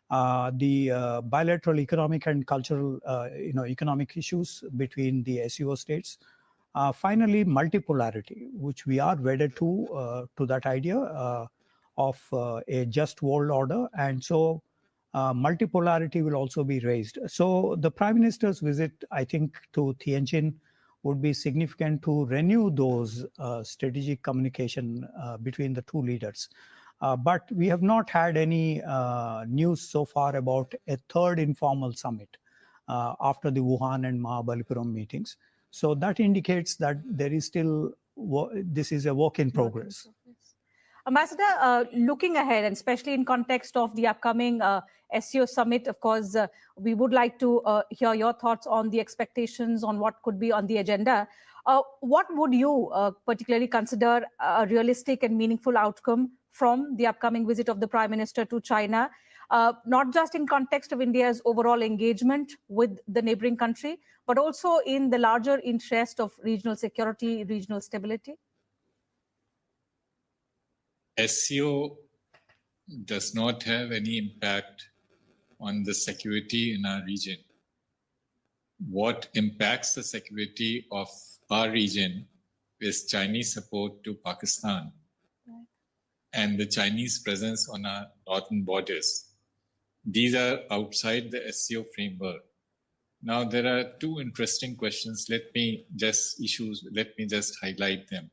The bilateral economic and cultural, economic issues between the SCO states. Finally, multipolarity, which we are wedded to that idea of a just world order. And so multipolarity will also be raised. So the Prime Minister's visit, I think, to Tianjin would be significant to renew those strategic communication between the two leaders. But we have not had any news so far about a third informal summit after the Wuhan and Mahabalipuram meetings. So that indicates that there is still, this is a work in progress. Ambassador, looking ahead, and especially in context of the upcoming SCO summit, of course, we would like to hear your thoughts on the expectations on what could be on the agenda. What would you particularly consider a realistic and meaningful outcome from the upcoming visit of the Prime Minister to China, not just in context of India's overall engagement with the neighboring country, but also in the larger interest of regional security, regional stability? SCO does not have any impact on the security in our region. What impacts the security of our region is Chinese support to Pakistan and the Chinese presence on our northern borders. These are outside the SCO framework. Now, there are 2 interesting questions. Let me just highlight them.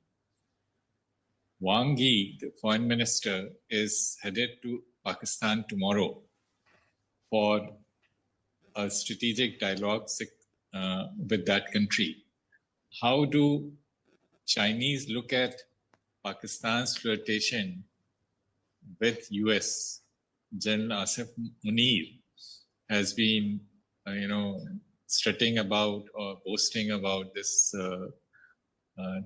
Wang Yi, the foreign minister, is headed to Pakistan tomorrow for a strategic dialogue with that country. How do Chinese look at Pakistan's flirtation with US? General Asif Munir has been, strutting about or boasting about this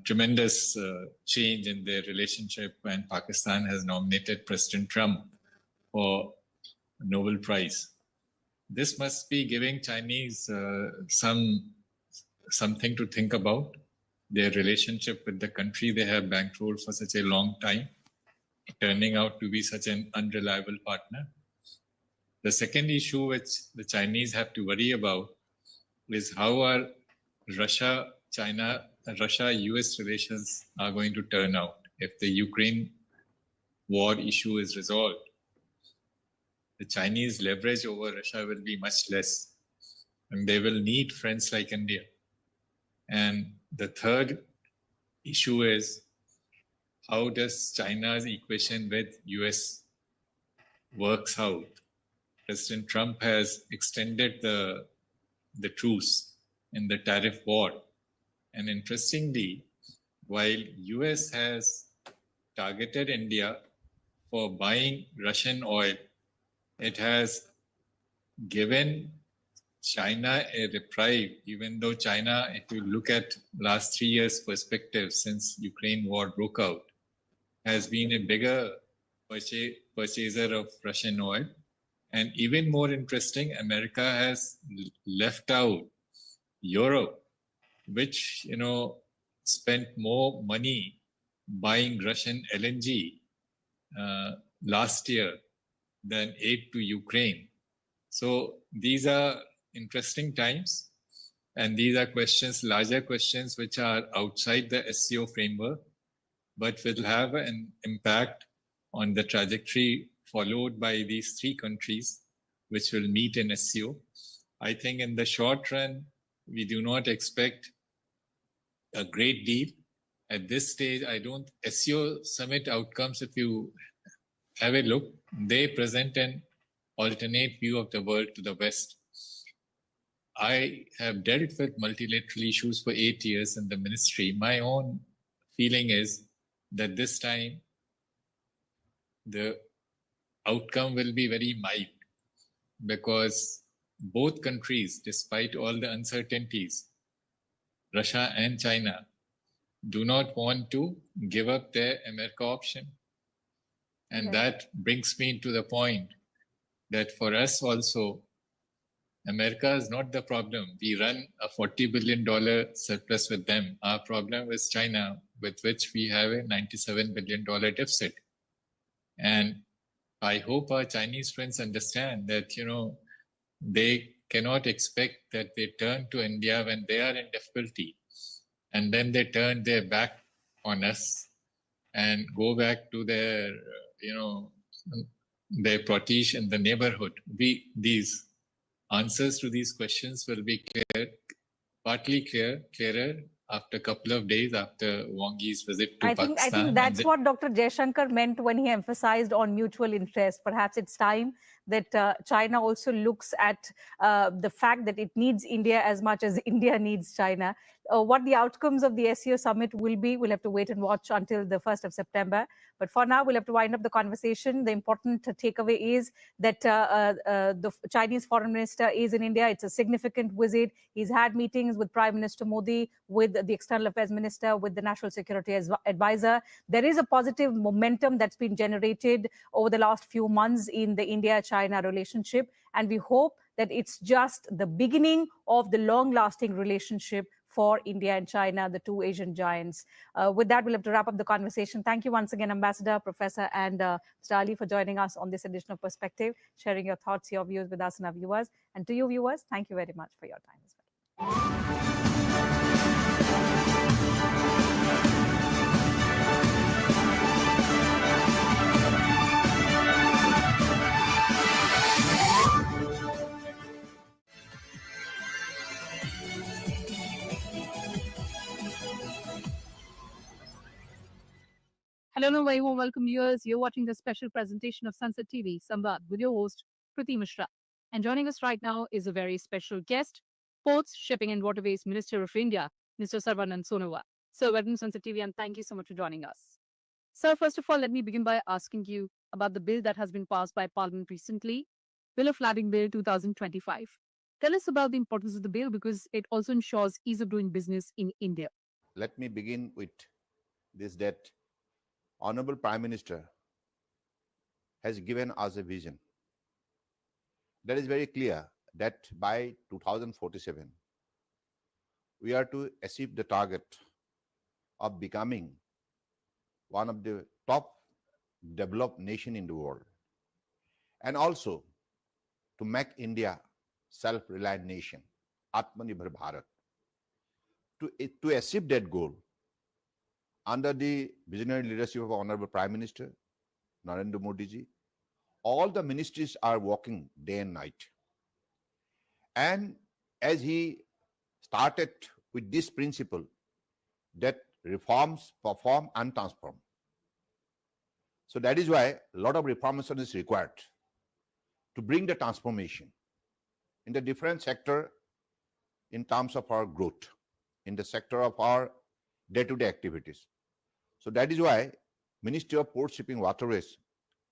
tremendous change in their relationship, and Pakistan has nominated President Trump for a Nobel Prize. This must be giving Chinese something to think about, their relationship with the country they have bankrolled for such a long time, turning out to be such an unreliable partner. The second issue which the Chinese have to worry about is how are Russia-US relations are going to turn out if the Ukraine war issue is resolved. The Chinese leverage over Russia will be much less, and they will need friends like India. And the third issue is, how does China's equation with US works out? President Trump has extended the truce in the tariff war. And interestingly, while US has targeted India for buying Russian oil, it has given China a reprieve, even though China, if you look at last 3 years perspective since Ukraine war broke out, has been a bigger purchaser of Russian oil. And even more interesting, America has left out Europe, which, spent more money buying Russian LNG last year than aid to Ukraine. So these are interesting times, and these are questions, larger questions, which are outside the SCO framework, but will have an impact on the trajectory followed by these three countries, which will meet in SCO. I think in the short run, we do not expect a great deal. At this stage, SCO summit outcomes, if you have a look, they present an alternate view of the world to the West. I have dealt with multilateral issues for 8 years in the ministry. My own feeling is that this time the outcome will be very mild, because both countries, despite all the uncertainties, Russia and China, do not want to give up their America option. And that brings me to the point that for us also, America is not the problem. We run a $40 billion surplus with them. Our problem is China, with which we have a $97 billion deficit. And I hope our Chinese friends understand that, they cannot expect that they turn to India when they are in difficulty, and then they turn their back on us and go back to their, their protege in the neighborhood. These answers to these questions will be clearer after a couple of days after Wang Yi's visit to Pakistan. I think that's what Dr. Jaishankar meant when he emphasized on mutual interest. Perhaps it's time that China also looks at the fact that it needs India as much as India needs China. What the outcomes of the SCO summit will be, we'll have to wait and watch until the 1st of September. But for now, we'll have to wind up the conversation. The important takeaway is that the Chinese foreign minister is in India. It's a significant visit. He's had meetings with Prime Minister Modi, with the External Affairs Minister, with the National Security Advisor. There is a positive momentum that's been generated over the last few months in the India-China relationship. And we hope that it's just the beginning of the long-lasting relationship for India and China, the two Asian giants. With that, we'll have to wrap up the conversation. Thank you once again, Ambassador, Professor, and Mr. Ali, for joining us on this edition of Perspective, sharing your thoughts, your views with us and our viewers. And to you viewers, thank you very much for your time as well. Hello and very warm welcome, viewers. You're watching the special presentation of Sunset TV, Samvad, with your host, Kriti Mishra. And joining us right now is a very special guest, Ports, Shipping and Waterways Minister of India, Mr. Sarvanand Sonowal. Sir, welcome to Sunset TV and thank you so much for joining us. Sir, first of all, let me begin by asking you about the bill that has been passed by Parliament recently, Bill of Lading Bill 2025. Tell us about the importance of the bill because it also ensures ease of doing business in India. Let me begin with this, that Honorable Prime Minister has given us a vision that is very clear that by 2047, we are to achieve the target of becoming one of the top developed nation in the world, and also to make India self-reliant nation, Atmanirbhar Bharat. To achieve that goal, under the visionary leadership of Honorable Prime Minister Narendra Modi ji, all the ministries are working day and night. And as he started with this principle that reforms perform and transform. So that is why a lot of reformation is required to bring the transformation in the different sector in terms of our growth, in the sector of our day-to-day activities. So that is why Ministry of Port, Shipping, Waterways,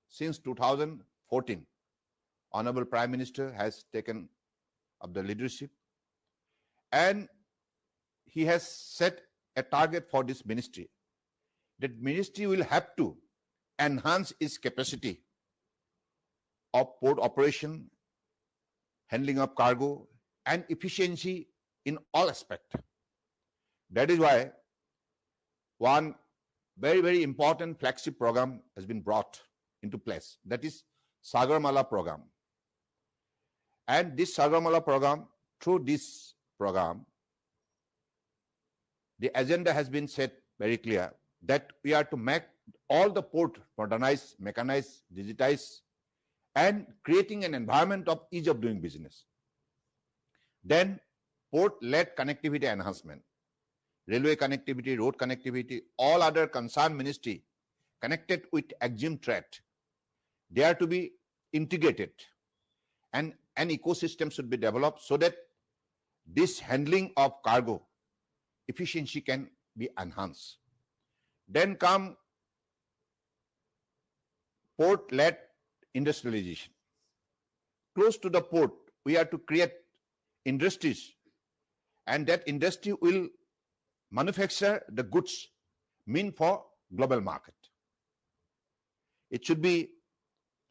since 2014, Honorable Prime Minister has taken up the leadership, and he has set a target for this ministry. That ministry will have to enhance its capacity of port operation, handling of cargo, and efficiency in all aspects. That is why one very, very important flagship program has been brought into place. That is Sagarmala program. And this Sagarmala program, through this program, the agenda has been set very clear that we are to make all the port modernized, mechanized, digitized, and creating an environment of ease of doing business. Then port-led connectivity enhancement, railway connectivity, road connectivity, all other concerned ministry connected with exim trade, they are to be integrated, and an ecosystem should be developed so that this handling of cargo efficiency can be enhanced. Then come port-led industrialization. Close to the port, we are to create industries, and that industry will manufacture the goods meant for global market. It should be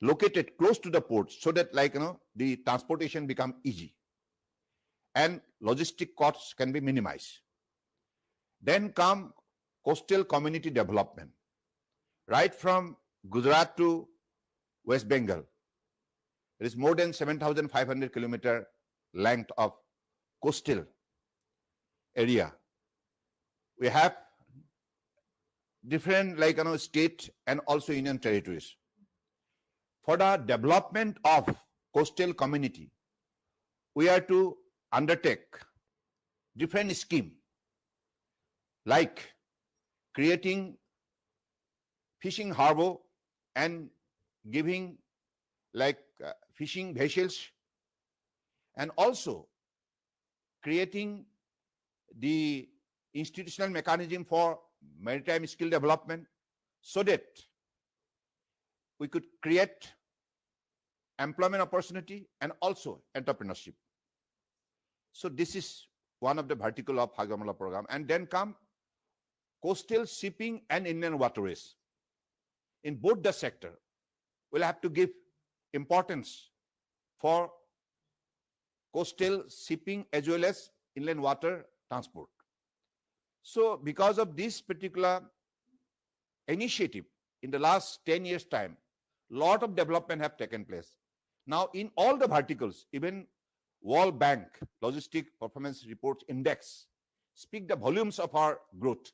located close to the port so that, the transportation become easy and logistic costs can be minimized. Then come coastal community development. Right from Gujarat to West Bengal, there is more than 7,500 kilometer length of coastal area. We have different state and also union territories. For the development of coastal community, we are to undertake different scheme like creating fishing harbor and giving fishing vessels, and also creating the institutional mechanism for maritime skill development so that we could create employment opportunity and also entrepreneurship. So this is one of the vertical of Sagarmala program. And then come coastal shipping and inland waterways. In both the sector, we'll have to give importance for coastal shipping as well as inland water transport. So because of this particular initiative, in the last 10 years' time, lot of development have taken place. Now, in all the verticals, even World Bank Logistic Performance Reports Index speak the volumes of our growth,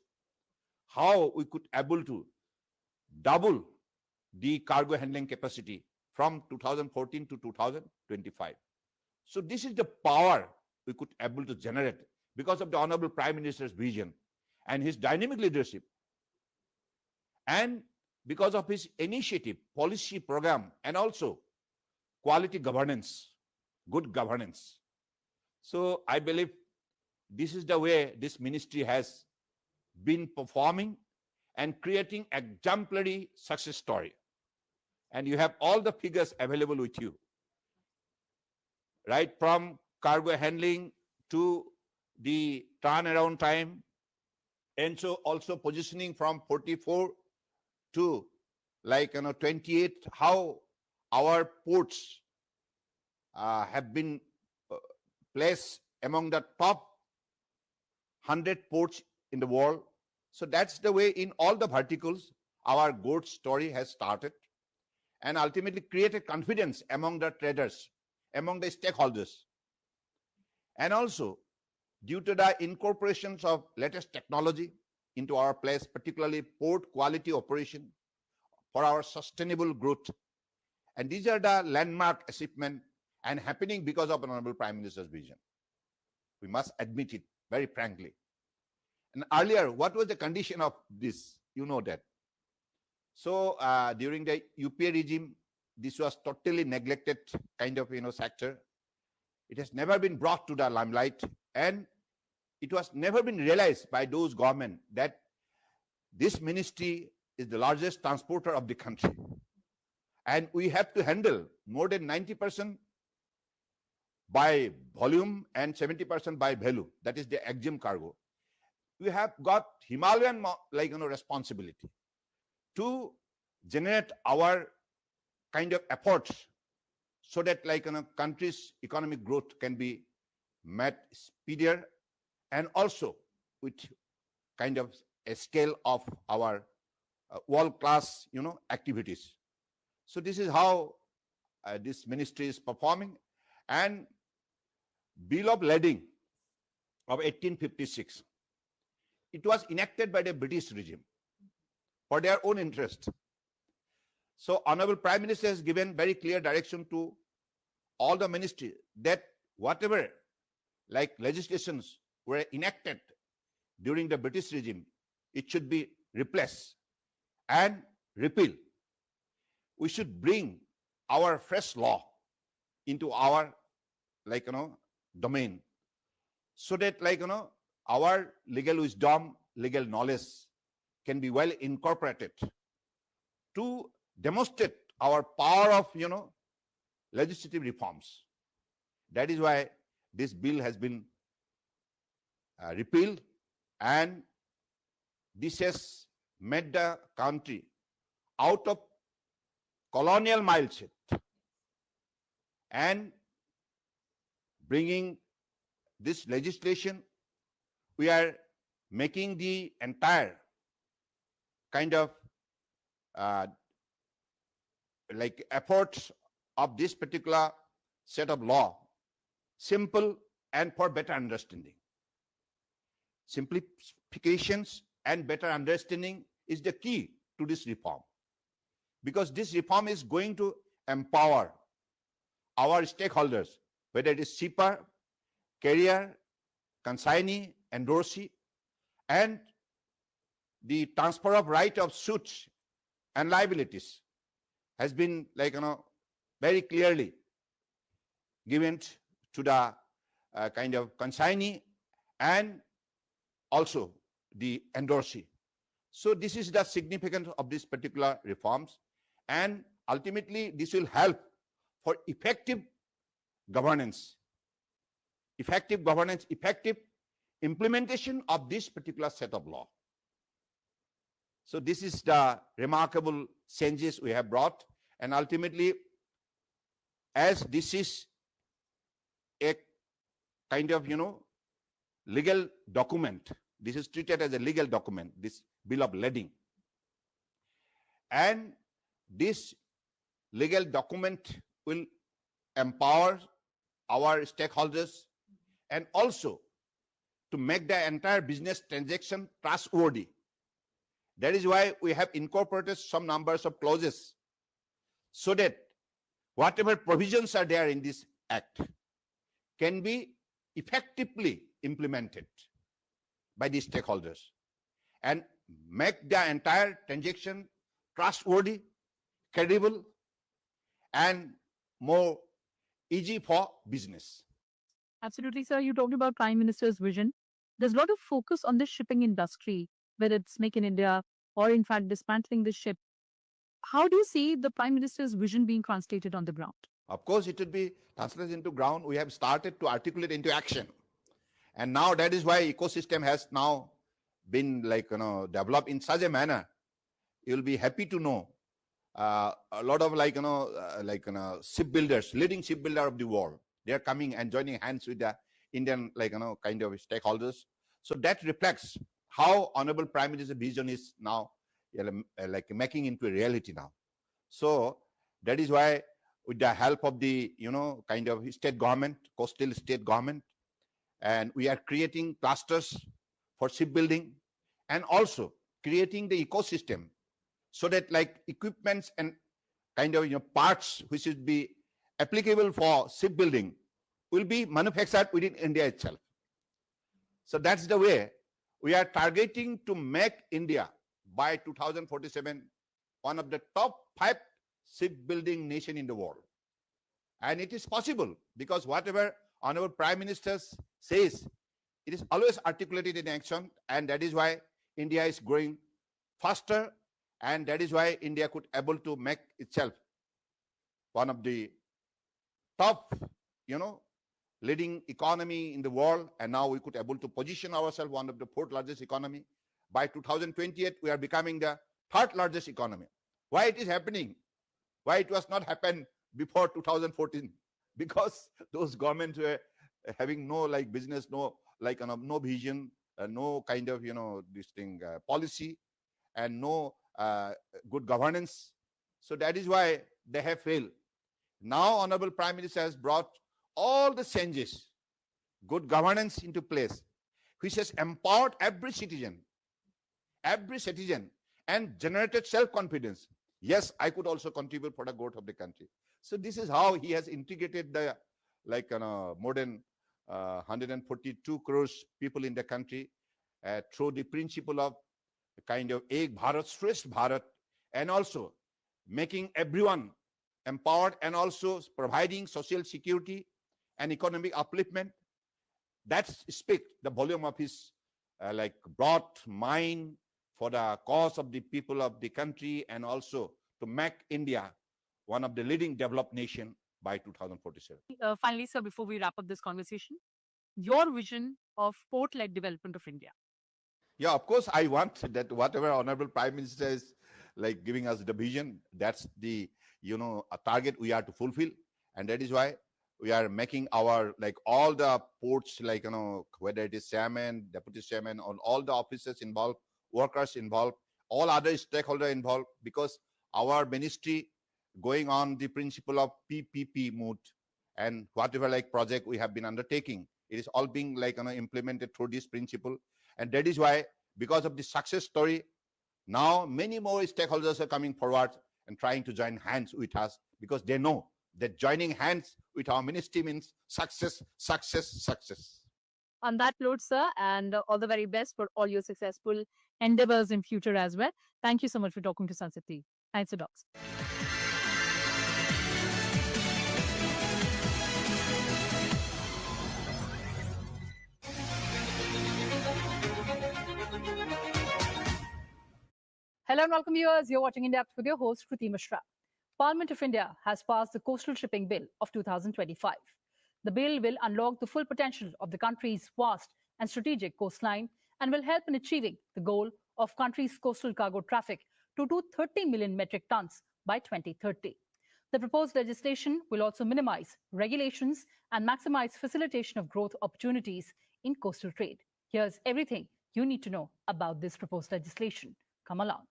how we could able to double the cargo handling capacity from 2014 to 2025. So this is the power we could able to generate because of the Honorable Prime Minister's vision and his dynamic leadership, and because of his initiative, policy program, and also quality governance, good governance. So I believe this is the way this ministry has been performing and creating exemplary success story. And you have all the figures available with you, right from cargo handling to the turnaround time, and so also positioning from 44 to 28, how our ports have been placed among the top 100 ports in the world. So that's the way in all the verticals our growth story has started, and ultimately created confidence among the traders, among the stakeholders. And also, due to the incorporations of latest technology into our place, particularly port quality operation for our sustainable growth. And these are the landmark achievements and happening because of Honorable Prime Minister's vision. We must admit it very frankly. And earlier, what was the condition of this? You know that. So during the UPA regime, this was totally neglected kind of sector. It has never been brought to the limelight, and it was never been realized by those government that this ministry is the largest transporter of the country. and we have to handle more than 90% by volume and 70% by value. That is the EXIM cargo. We have got Himalayan responsibility to generate our kind of efforts so that country's economic growth can be met speedier and also with kind of a scale of our world-class activities. So this is how this ministry is performing. And Bill of Lading of 1856, it was enacted by the British regime for their own interest. So Honorable Prime Minister has given very clear direction to all the ministry that whatever legislations were enacted during the British regime, it should be replaced and repealed. We should bring our fresh law into our domain, so that our legal wisdom, legal knowledge can be well incorporated to demonstrate our power of legislative reforms. That is why this bill has been repealed, and this has made the country out of colonial mindset and bringing this legislation. We are making the entire kind of efforts of this particular set of law simple and for better understanding. Simplifications and better understanding is the key to this reform, because this reform is going to empower our stakeholders, whether it is shipper, carrier, consignee, endorsee, and the transfer of right of suits and liabilities has been very clearly given to the kind of consignee and also the endorsee. So this is the significance of this particular reforms, and ultimately this will help for effective governance, effective implementation of this particular set of law. So this is the remarkable changes we have brought, and ultimately, as this is a kind of legal document, this is treated as a legal document, this Bill of Lading, and this legal document will empower our stakeholders and also to make the entire business transaction trustworthy. That is why we have incorporated some numbers of clauses so that whatever provisions are there in this act can be effectively implemented by the stakeholders and make the entire transaction trustworthy, credible, and more easy for business. Absolutely, sir. You talked about Prime Minister's vision. There's a lot of focus on the shipping industry, whether it's Make in India or, in fact, dismantling the ship. How do you see the Prime Minister's vision being translated on the ground? Of course, it will be translated into ground. We have started to articulate into action. And now that is why ecosystem has now been developed in such a manner. You'll be happy to know a lot of shipbuilders, leading shipbuilder of the world, they are coming and joining hands with the Indian kind of stakeholders. So that reflects how Honorable Prime Minister's vision is now making into a reality now. So that is why, with the help of the kind of state government, coastal state government, and we are creating clusters for shipbuilding and also creating the ecosystem so that equipments and kind of parts which should be applicable for shipbuilding will be manufactured within India itself. So that's the way we are targeting to make India by 2047 one of the top 5 shipbuilding nation in the world. And it is possible because whatever Honorable Prime Minister says, it is always articulated in action, and that is why India is growing faster, and that is why India could able to make itself one of the top, leading economy in the world, and now we could able to position ourselves one of the fourth largest economy. By 2028, we are becoming the third largest economy. Why it is happening? Why it was not happen before 2014? Because those governments were having no business, no no vision, no kind of this thing policy, and no good governance. So that is why they have failed. Now, Honorable Prime Minister has brought all the changes, good governance into place, which has empowered every citizen, and generated self-confidence. Yes, I could also contribute for the growth of the country. So this is how he has integrated the more than 142 crores people in the country through the principle of kind of Ek Bharat, Shresth Bharat, and also making everyone empowered, and also providing social security and economic upliftment. That speaks the volume of his broad mind for the cause of the people of the country, and also to make India one of the leading developed nation by 2047. Finally, sir, before we wrap up this conversation, your vision of port-led development of India. Yeah, of course, I want that whatever Honorable Prime Minister is giving us the vision, that's the a target we are to fulfill, and that is why we are making our all the ports, whether it is chairman, deputy chairman, or all the officers involved, workers involved, all other stakeholders involved, because our ministry going on the principle of PPP mode, and whatever project we have been undertaking, it is all being implemented through this principle. And that is why, because of the success story, now many more stakeholders are coming forward and trying to join hands with us, because they know that joining hands with our ministry means success, success, success. On that note, sir, and all the very best for all your successful endeavors in future as well. Thank you so much for talking to Sunset TV. Thanks, docs. Hello and welcome, viewers. You're watching In Depth with your host, Kriti Mishra. Parliament of India has passed the Coastal Shipping Bill of 2025. The bill will unlock the full potential of the country's vast and strategic coastline and will help in achieving the goal of country's coastal cargo traffic to 230 million metric tons by 2030. The proposed legislation will also minimize regulations and maximize facilitation of growth opportunities in coastal trade. Here's everything you need to know about this proposed legislation. Come along.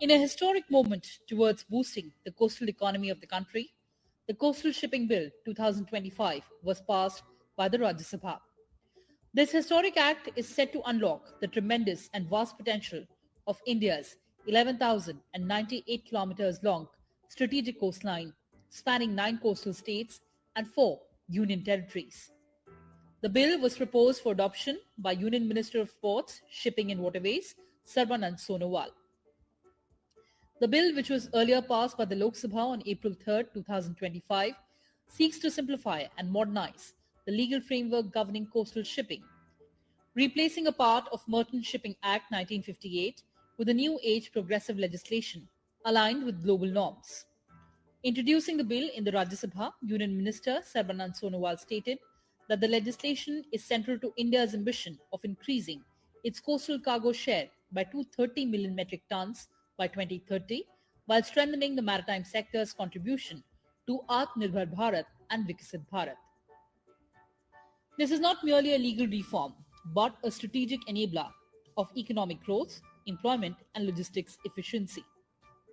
In a historic moment towards boosting the coastal economy of the country, the Coastal Shipping Bill 2025 was passed by the RajyaSabha. This historic act is set to unlock the tremendous and vast potential of India's 11,098 kilometers long strategic coastline spanning 9 coastal states and 4 union territories. The bill was proposed for adoption by Union Minister of Ports, Shipping and Waterways, Sarbanand Sonowal. The bill, which was earlier passed by the Lok Sabha on April 3, 2025, seeks to simplify and modernize the legal framework governing coastal shipping, replacing a part of Merchant Shipping Act 1958 with a new age progressive legislation aligned with global norms. Introducing the bill in the Rajya Sabha, Union Minister Sarbanand Sonowal stated that the legislation is central to India's ambition of increasing its coastal cargo share by 230 million metric tons by 2030, while strengthening the maritime sector's contribution to Atmanirbhar Bharat and Viksit Bharat. This is not merely a legal reform, but a strategic enabler of economic growth, employment, and logistics efficiency.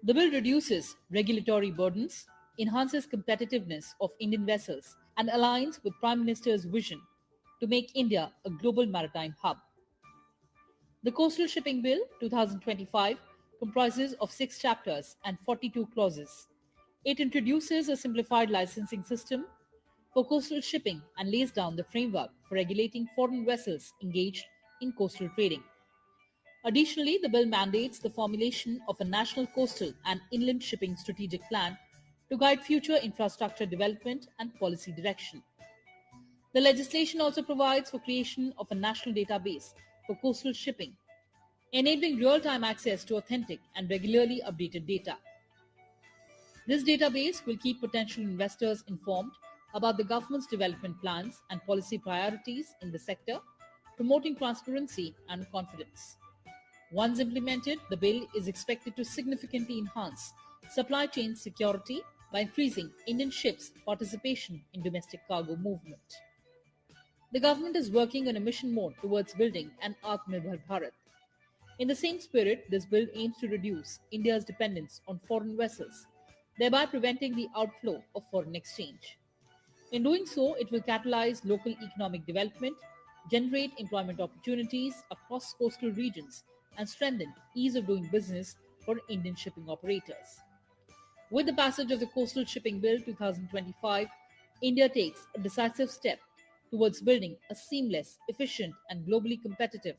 The bill reduces regulatory burdens, enhances competitiveness of Indian vessels, and aligns with Prime Minister's vision to make India a global maritime hub. The Coastal Shipping Bill 2025 comprises of 6 chapters and 42 clauses. It introduces a simplified licensing system for coastal shipping and lays down the framework for regulating foreign vessels engaged in coastal trading. Additionally, the bill mandates the formulation of a national coastal and inland shipping strategic plan to guide future infrastructure development and policy direction. The legislation also provides for creation of a national database for coastal shipping, enabling real-time access to authentic and regularly updated data. This database will keep potential investors informed about the government's development plans and policy priorities in the sector, promoting transparency and confidence. Once implemented, the bill is expected to significantly enhance supply chain security by increasing Indian ships' participation in domestic cargo movement. The government is working on a mission mode towards building an Atmanirbhar Bharat. In the same spirit, this bill aims to reduce India's dependence on foreign vessels, thereby preventing the outflow of foreign exchange. In doing so, it will catalyze local economic development, generate employment opportunities across coastal regions, and strengthen ease of doing business for Indian shipping operators. With the passage of the Coastal Shipping Bill 2025, India takes a decisive step towards building a seamless, efficient, and globally competitive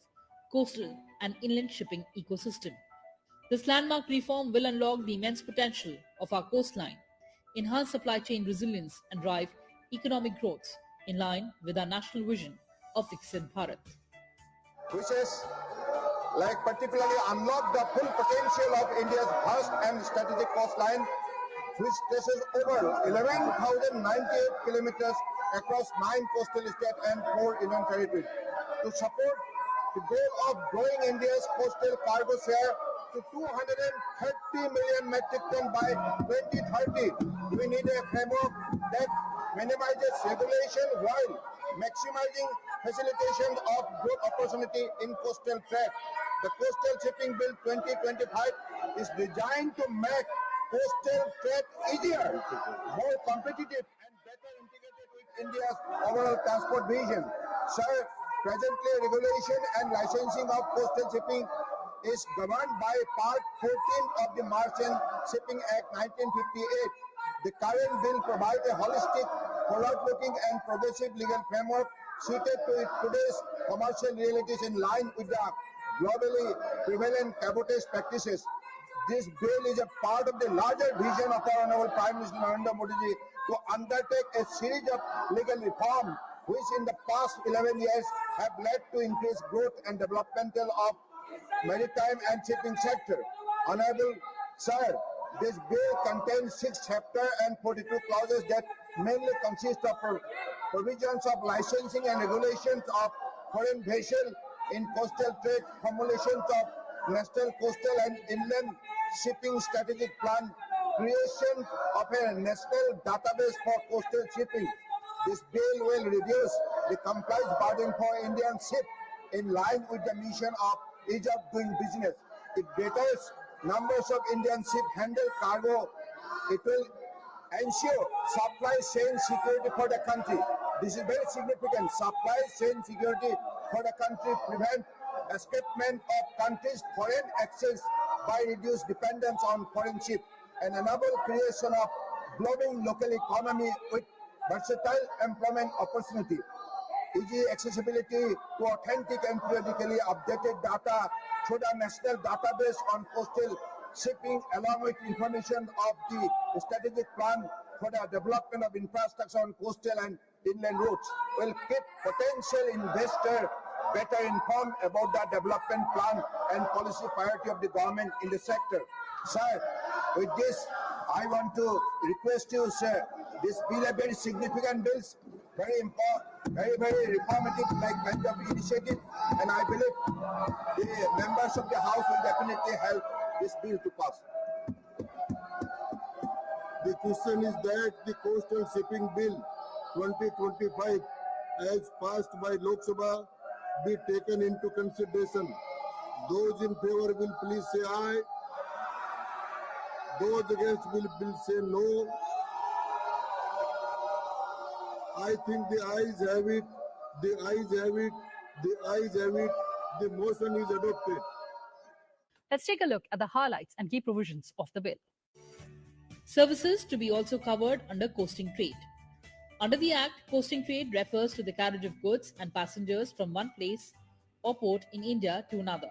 coastal and inland shipping ecosystem. This landmark reform will unlock the immense potential of our coastline, enhance supply chain resilience, and drive economic growth in line with our national vision of Viksit Bharat. Which is particularly unlock the full potential of India's vast and strategic coastline, which stretches over 11,098 kilometers across 9 coastal states and 4 union territories. To support the goal of growing India's coastal cargo share to 230 million metric ton by 2030, we need a framework that minimizes regulation while maximizing facilitation of growth opportunity in coastal trade. The Coastal Shipping Bill 2025 is designed to make coastal trade easier, more competitive, and better integrated with India's overall transport vision. Sir, presently regulation and licensing of coastal shipping is governed by Part 14 of the Merchant Shipping Act 1958. The current bill provides a holistic, forward-looking, and progressive legal framework suited to today's commercial realities in line with the globally prevalent cabotage practices. This bill is a part of the larger vision of our Honorable Prime Minister Narendra Modi ji to undertake a series of legal reforms which in the past 11 years have led to increased growth and developmental of maritime and shipping sector. Honorable Sir, this bill contains 6 chapters and 42 clauses that mainly consist of provisions of licensing and regulations of foreign vessels in coastal trade, formulations of national coastal and inland shipping strategic plan, creation of a national database for coastal shipping. This bill will reduce the compliance burden for Indian ships in line with the mission of ease of doing business. It betters numbers of Indian ships handle cargo. It will ensure supply chain security for the country. This is very significant. Supply chain security for the country prevent escapement of countries' foreign access by reduced dependence on foreign ships and enable creation of global local economy with versatile employment opportunity. Easy accessibility to authentic and periodically updated data through the national database on coastal shipping along with information of the strategic plan for the development of infrastructure on coastal and inland routes will keep potential investor better informed about the development plan and policy priority of the government in the sector. Sir, with this, I want to request you, sir, this bill is very significant bills, very important, very reformative like kind of initiative, and I believe the members of the House will definitely help this bill to pass. The question is that the Coastal Shipping Bill 2025 as passed by Lok Sabha be taken into consideration. Those in favor will please say aye. Those against will say no. I think the ayes have it. The ayes have it. The ayes have it. The motion is adopted. Let's take a look at the highlights and key provisions of the bill. Services to be also covered under coasting trade. Under the Act, coasting trade refers to the carriage of goods and passengers from one place or port in India to another.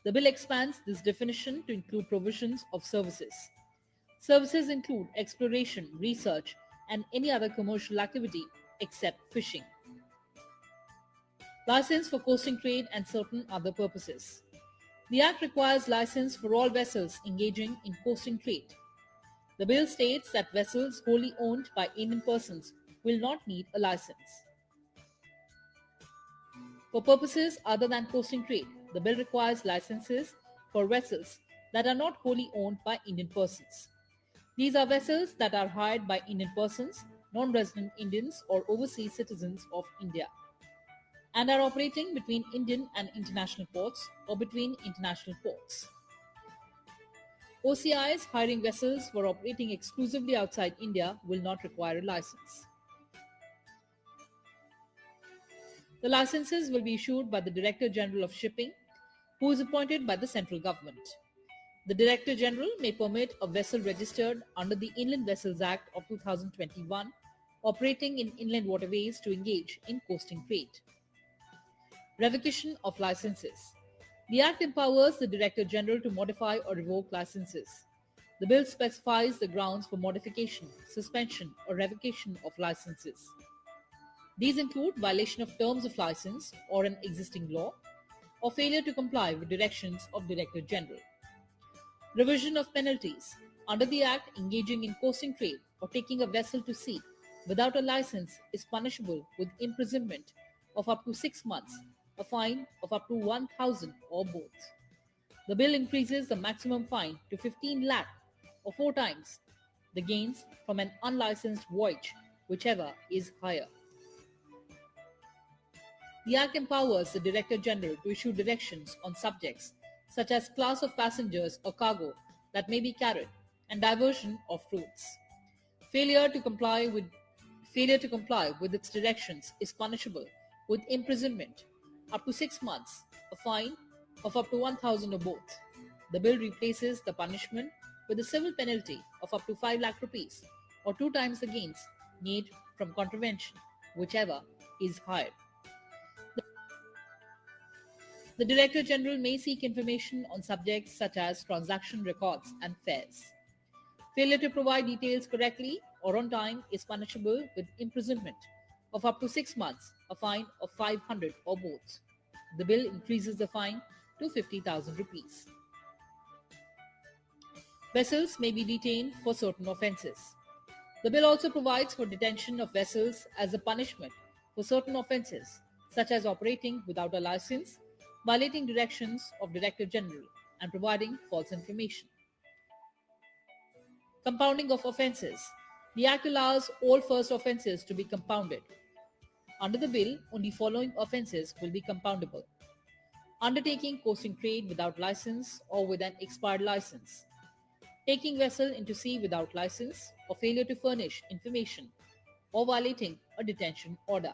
The bill expands this definition to include provisions of services. Services include exploration, research, and any other commercial activity except fishing. License for coasting trade and certain other purposes. The Act requires license for all vessels engaging in coasting trade. The bill states that vessels wholly owned by Indian persons will not need a license. For purposes other than coasting trade, the bill requires licenses for vessels that are not wholly owned by Indian persons. These are vessels that are hired by Indian persons, non-resident Indians or overseas citizens of India, and are operating between Indian and international ports or between international ports. OCIs hiring vessels for operating exclusively outside India will not require a license. The licenses will be issued by the Director General of Shipping, who is appointed by the central government. The Director General may permit a vessel registered under the Inland Vessels Act of 2021 operating in inland waterways to engage in coasting trade. Revocation of licenses. The Act empowers the Director General to modify or revoke licenses. The bill specifies the grounds for modification, suspension, or revocation of licenses. These include violation of terms of license or an existing law, or failure to comply with directions of Director General. Revision of penalties. Under the Act, engaging in coasting trade or taking a vessel to sea without a license is punishable with imprisonment of up to 6 months, a fine of up to 1,000 or both. The bill increases the maximum fine to 15 lakh or 4 times the gains from an unlicensed voyage, whichever is higher. The Act empowers the Director General to issue directions on subjects such as class of passengers or cargo that may be carried and diversion of routes. Failure to comply with its directions is punishable with imprisonment up to 6 months, a fine of up to 1,000 or both. The bill replaces the punishment with a civil penalty of up to 5 lakh rupees or 2 times the gains made from contravention, whichever is higher. The Director General may seek information on subjects such as transaction records and fares. Failure to provide details correctly or on time is punishable with imprisonment of up to 6 months, a fine of 500 or both. The bill increases the fine to 50,000 rupees. Vessels may be detained for certain offences. The bill also provides for detention of vessels as a punishment for certain offences, such as operating without a license, violating directions of Director General, and providing false information. Compounding of offences. The Act allows all first offences to be compounded. Under the bill, only following offences will be compoundable: undertaking coasting trade without license or with an expired license, taking vessel into sea without license or failure to furnish information, or violating a detention order.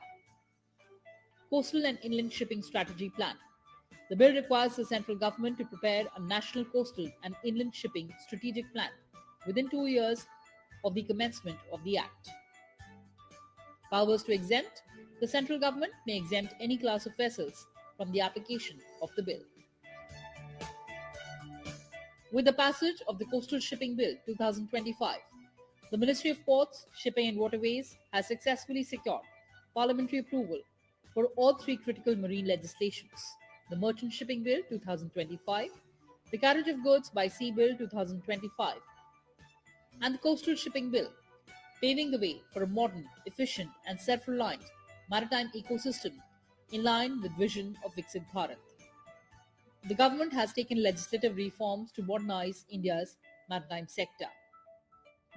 Coastal and Inland Shipping Strategy Plan. The bill requires the central government to prepare a national coastal and inland shipping strategic plan within 2 years of the commencement of the Act. Powers to exempt. The central government may exempt any class of vessels from the application of the bill. With the passage of the Coastal Shipping Bill 2025, the Ministry of Ports, Shipping and Waterways has successfully secured parliamentary approval for all 3 critical marine legislations: the Merchant Shipping Bill 2025, the Carriage of Goods by Sea Bill 2025, and the Coastal Shipping Bill, paving the way for a modern, efficient, and self-reliant maritime ecosystem in line with vision of Viksit Bharat. The government has taken legislative reforms to modernize India's maritime sector.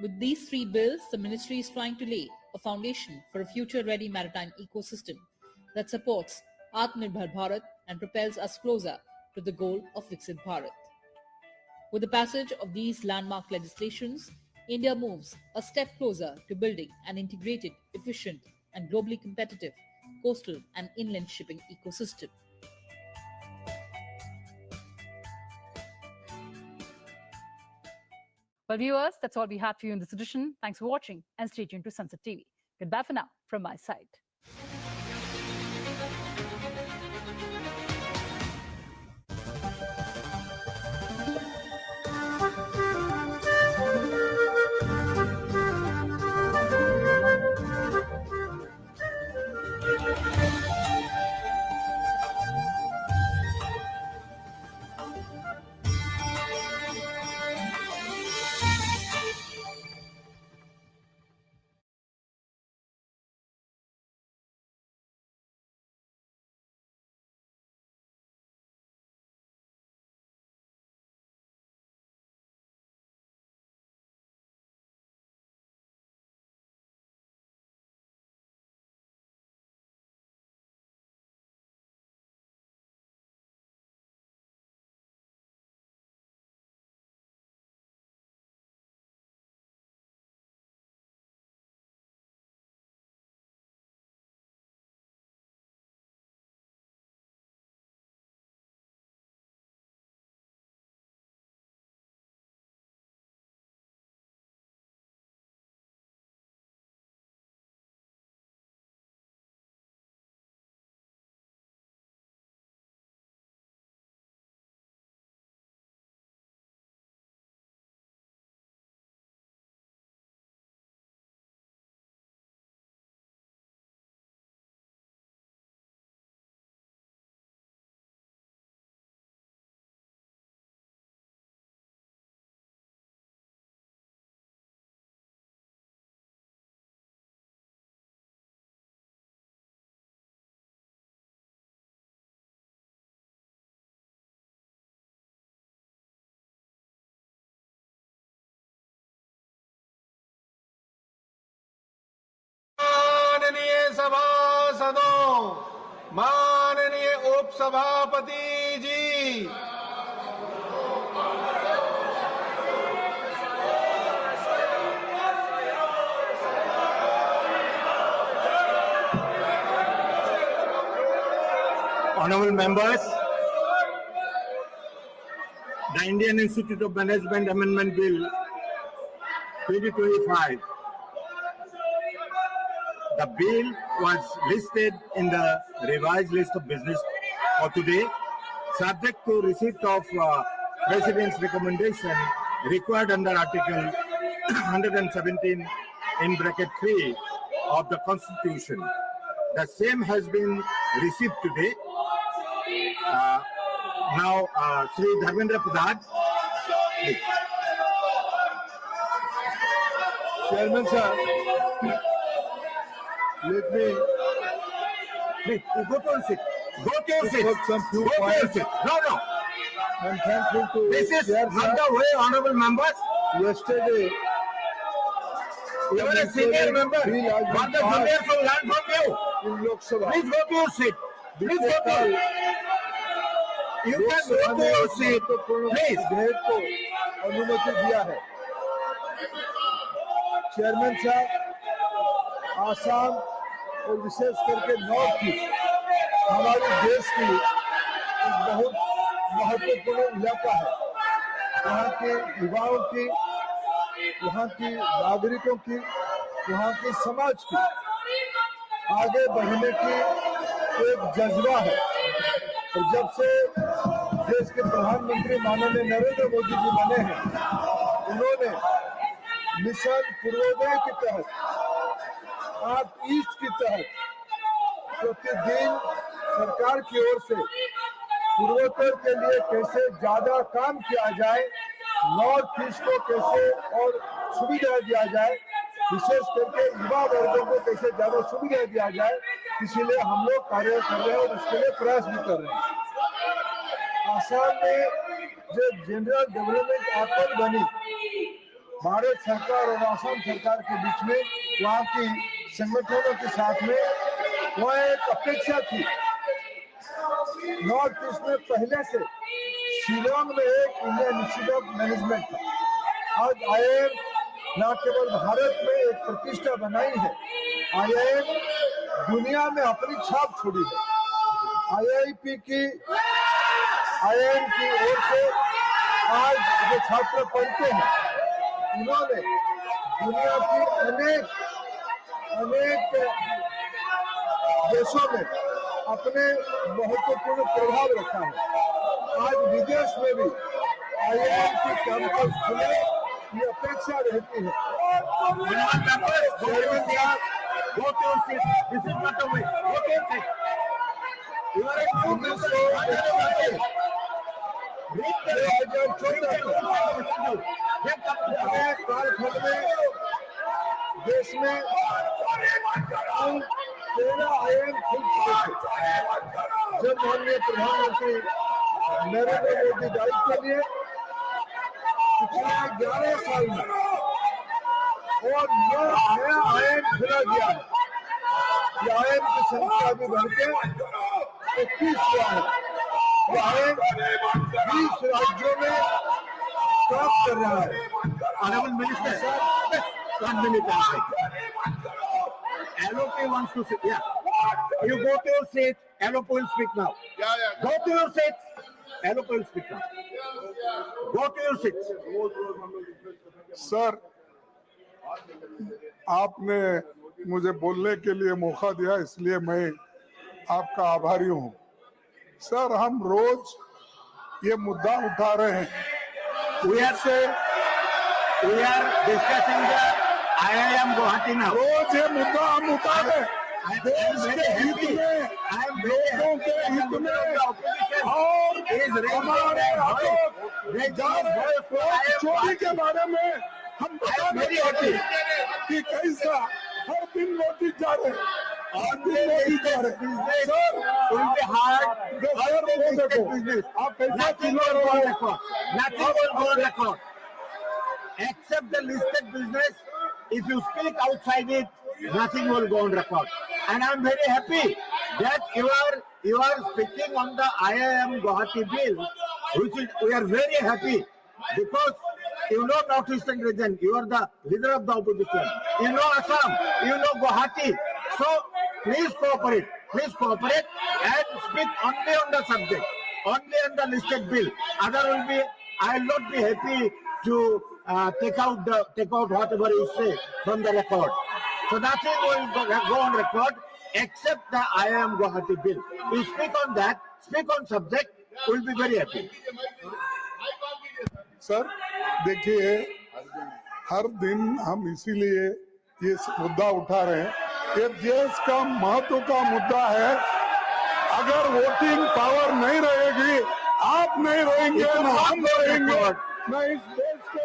With these 3 bills, the ministry is trying to lay a foundation for a future-ready maritime ecosystem that supports Atmanirbhar Bharat and propels us closer to the goal of Viksit Bharat. With the passage of these landmark legislations, India moves a step closer to building an integrated, efficient, and globally competitive coastal and inland shipping ecosystem. Well, viewers, that's all we had for you in this edition. Thanks for watching and stay tuned to Sunset TV. Goodbye for now from my side. सभासदों, माननीय उप सभापति जी, Honorable members, the Indian Institute of Management Amendment Bill 2025. The bill was listed in the revised list of business for today, subject to receipt of President's recommendation required under Article 117 in bracket 3 of the Constitution. The same has been received today. Now, Sri Dharmendra Pradhan. Chairman sir, let me Please, go to your seat. Go to your seat. some few Go to your points. seat. No. I'm thankful to This is Chair not sir. the way, honorable members. Yesterday, You are a senior member. bill has What been the juniors passed will learn from you. in Lok Sabha. Please go to your seat. Please go to कल You can go to your seat. Please. विधेयक को अनुमति दिया है। Chairman साहब, आसाम और विशेष करके north east हमारे देश की एक बहुत महत्वपूर्ण इलाका है। यहाँ के युवाओं की, यहाँ की नागरिकों की, यहाँ के समाज की आगे बढ़ने की एक जज्बा है। और जब से देश के प्रधानमंत्री माननीय नरेंद्र मोदी जी बने हैं, उन्होंने मिशन पूर्वोदय के तहत, आप ईस्ट के तहत प्रतिदिन सरकार की ओर से पूर्वोत्तर के लिए कैसे ज्यादा काम किया जाए, नॉर्थ ईस्ट को कैसे और सुविधा दिया जाए, विशेष करके युवा वर्गों को कैसे ज्यादा सुविधा दिया जाए, इसीलिए हम लोग कार्य कर रहे हैं और उसके लिए प्रयास भी कर रहे हैं। आसाम में जो जनरल डेवलपमेंट एक्ट बनी भारत सरकार और आसाम सरकार के बीच में, वहाँ की संगठनों के साथ में, वह एक अपेक्षा थी। नॉर्थ ईस्ट में पहले से शिलोंग में एक इंडियन इंस्टीट्यूट ऑफ मैनेजमेंट था। आज IIM न केवल भारत में एक प्रतिष्ठा बनाई है, IIM दुनिया में अपनी छाप छोड़ी है। IIM की ओर से आज जो छात्र पढ़ते हैं, उन्होंने दुनिया की अनेक देशों में अपने महत्वपूर्ण प्रभाव रखा है। आज विदेश में भी IIM की कैंपस खुले, ये अपेक्षा रहती है। कालखंड में देश में 13 IIM खुल चुके थे। जब माननीय प्रधानमंत्री नरेंद्र मोदी दायित्व लिए, पिछले 11 साल में और 9 नया IIM खुला गया है। IIM की संख्या भी बढ़ के 21 हुआ है। IIM 20 राज्यों में काम कर रहा है। Honorable Minister, just 1 minute. LOP wants to sit. Yeah. You go to your seat. LOP will speak now. Go to your seat. LOP will speak now. Go to your seat. Sir, आपने मुझे बोलने के लिए मौका दिया, इसलिए मैं आपका आभारी हूँ। सर, हम रोज ये मुद्दा उठा रहे हैं। We are discussing the IIM Guwahati now. रोज ये मुद्दा हम उठा रहे हैं। देश के हित में, लोगों के हित में और हमारे चोरी के बारे में हम बताने चाहते हैं कि कैसा हर दिन नोटिस जा रहे हैं, हर दिन नोटिस जा रहे हैं। सर, आप कैसा चिल्ला रहे हो? Nothing will go on record. Except the listed business, if you speak outside it, nothing will go on record. And I'm very happy that you are speaking on the IIM Guwahati bill, which is, we are very happy because you know Northeastern region, you are the leader of the opposition. You know Assam, you know Guwahati. So please cooperate and speak only on the subject, only on the listed bill. I will not be happy to take out whatever you say from the record. So nothing will go on record except the IIM Guwahati bill. You speak on that, speak on subject, we'll be very happy. Sir देखिए, हर दिन हम इसीलिए ये मुद्दा उठा रहे हैं। ये देश का महत्व का मुद्दा है। अगर वोटिंग पावर नहीं रहेगी, आप नहीं रहेंगे, ना हम रहेंगे, ना इस देश को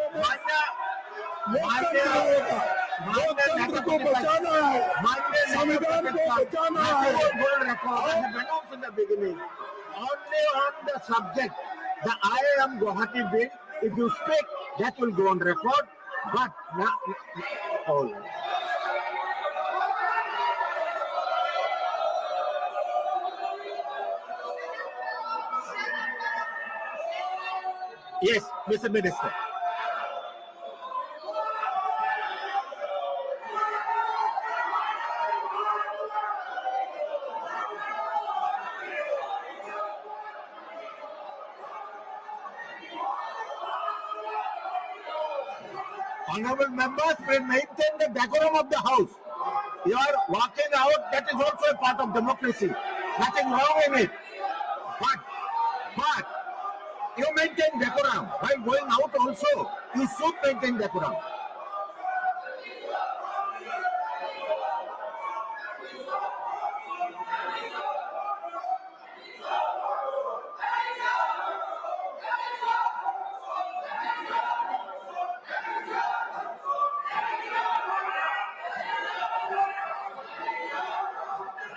लोकतंत्र को बचाना है, संविधान को बचाना है। Only on the subject, the IIM Guwahati bill, if you speak, that will go on record, but not all. Yes, Mr. Minister. Honorable members, will maintain the decorum of the house. You are walking out, that is also a part of democracy. Nothing wrong in it. But you maintain decorum. While going out also, you should maintain decorum.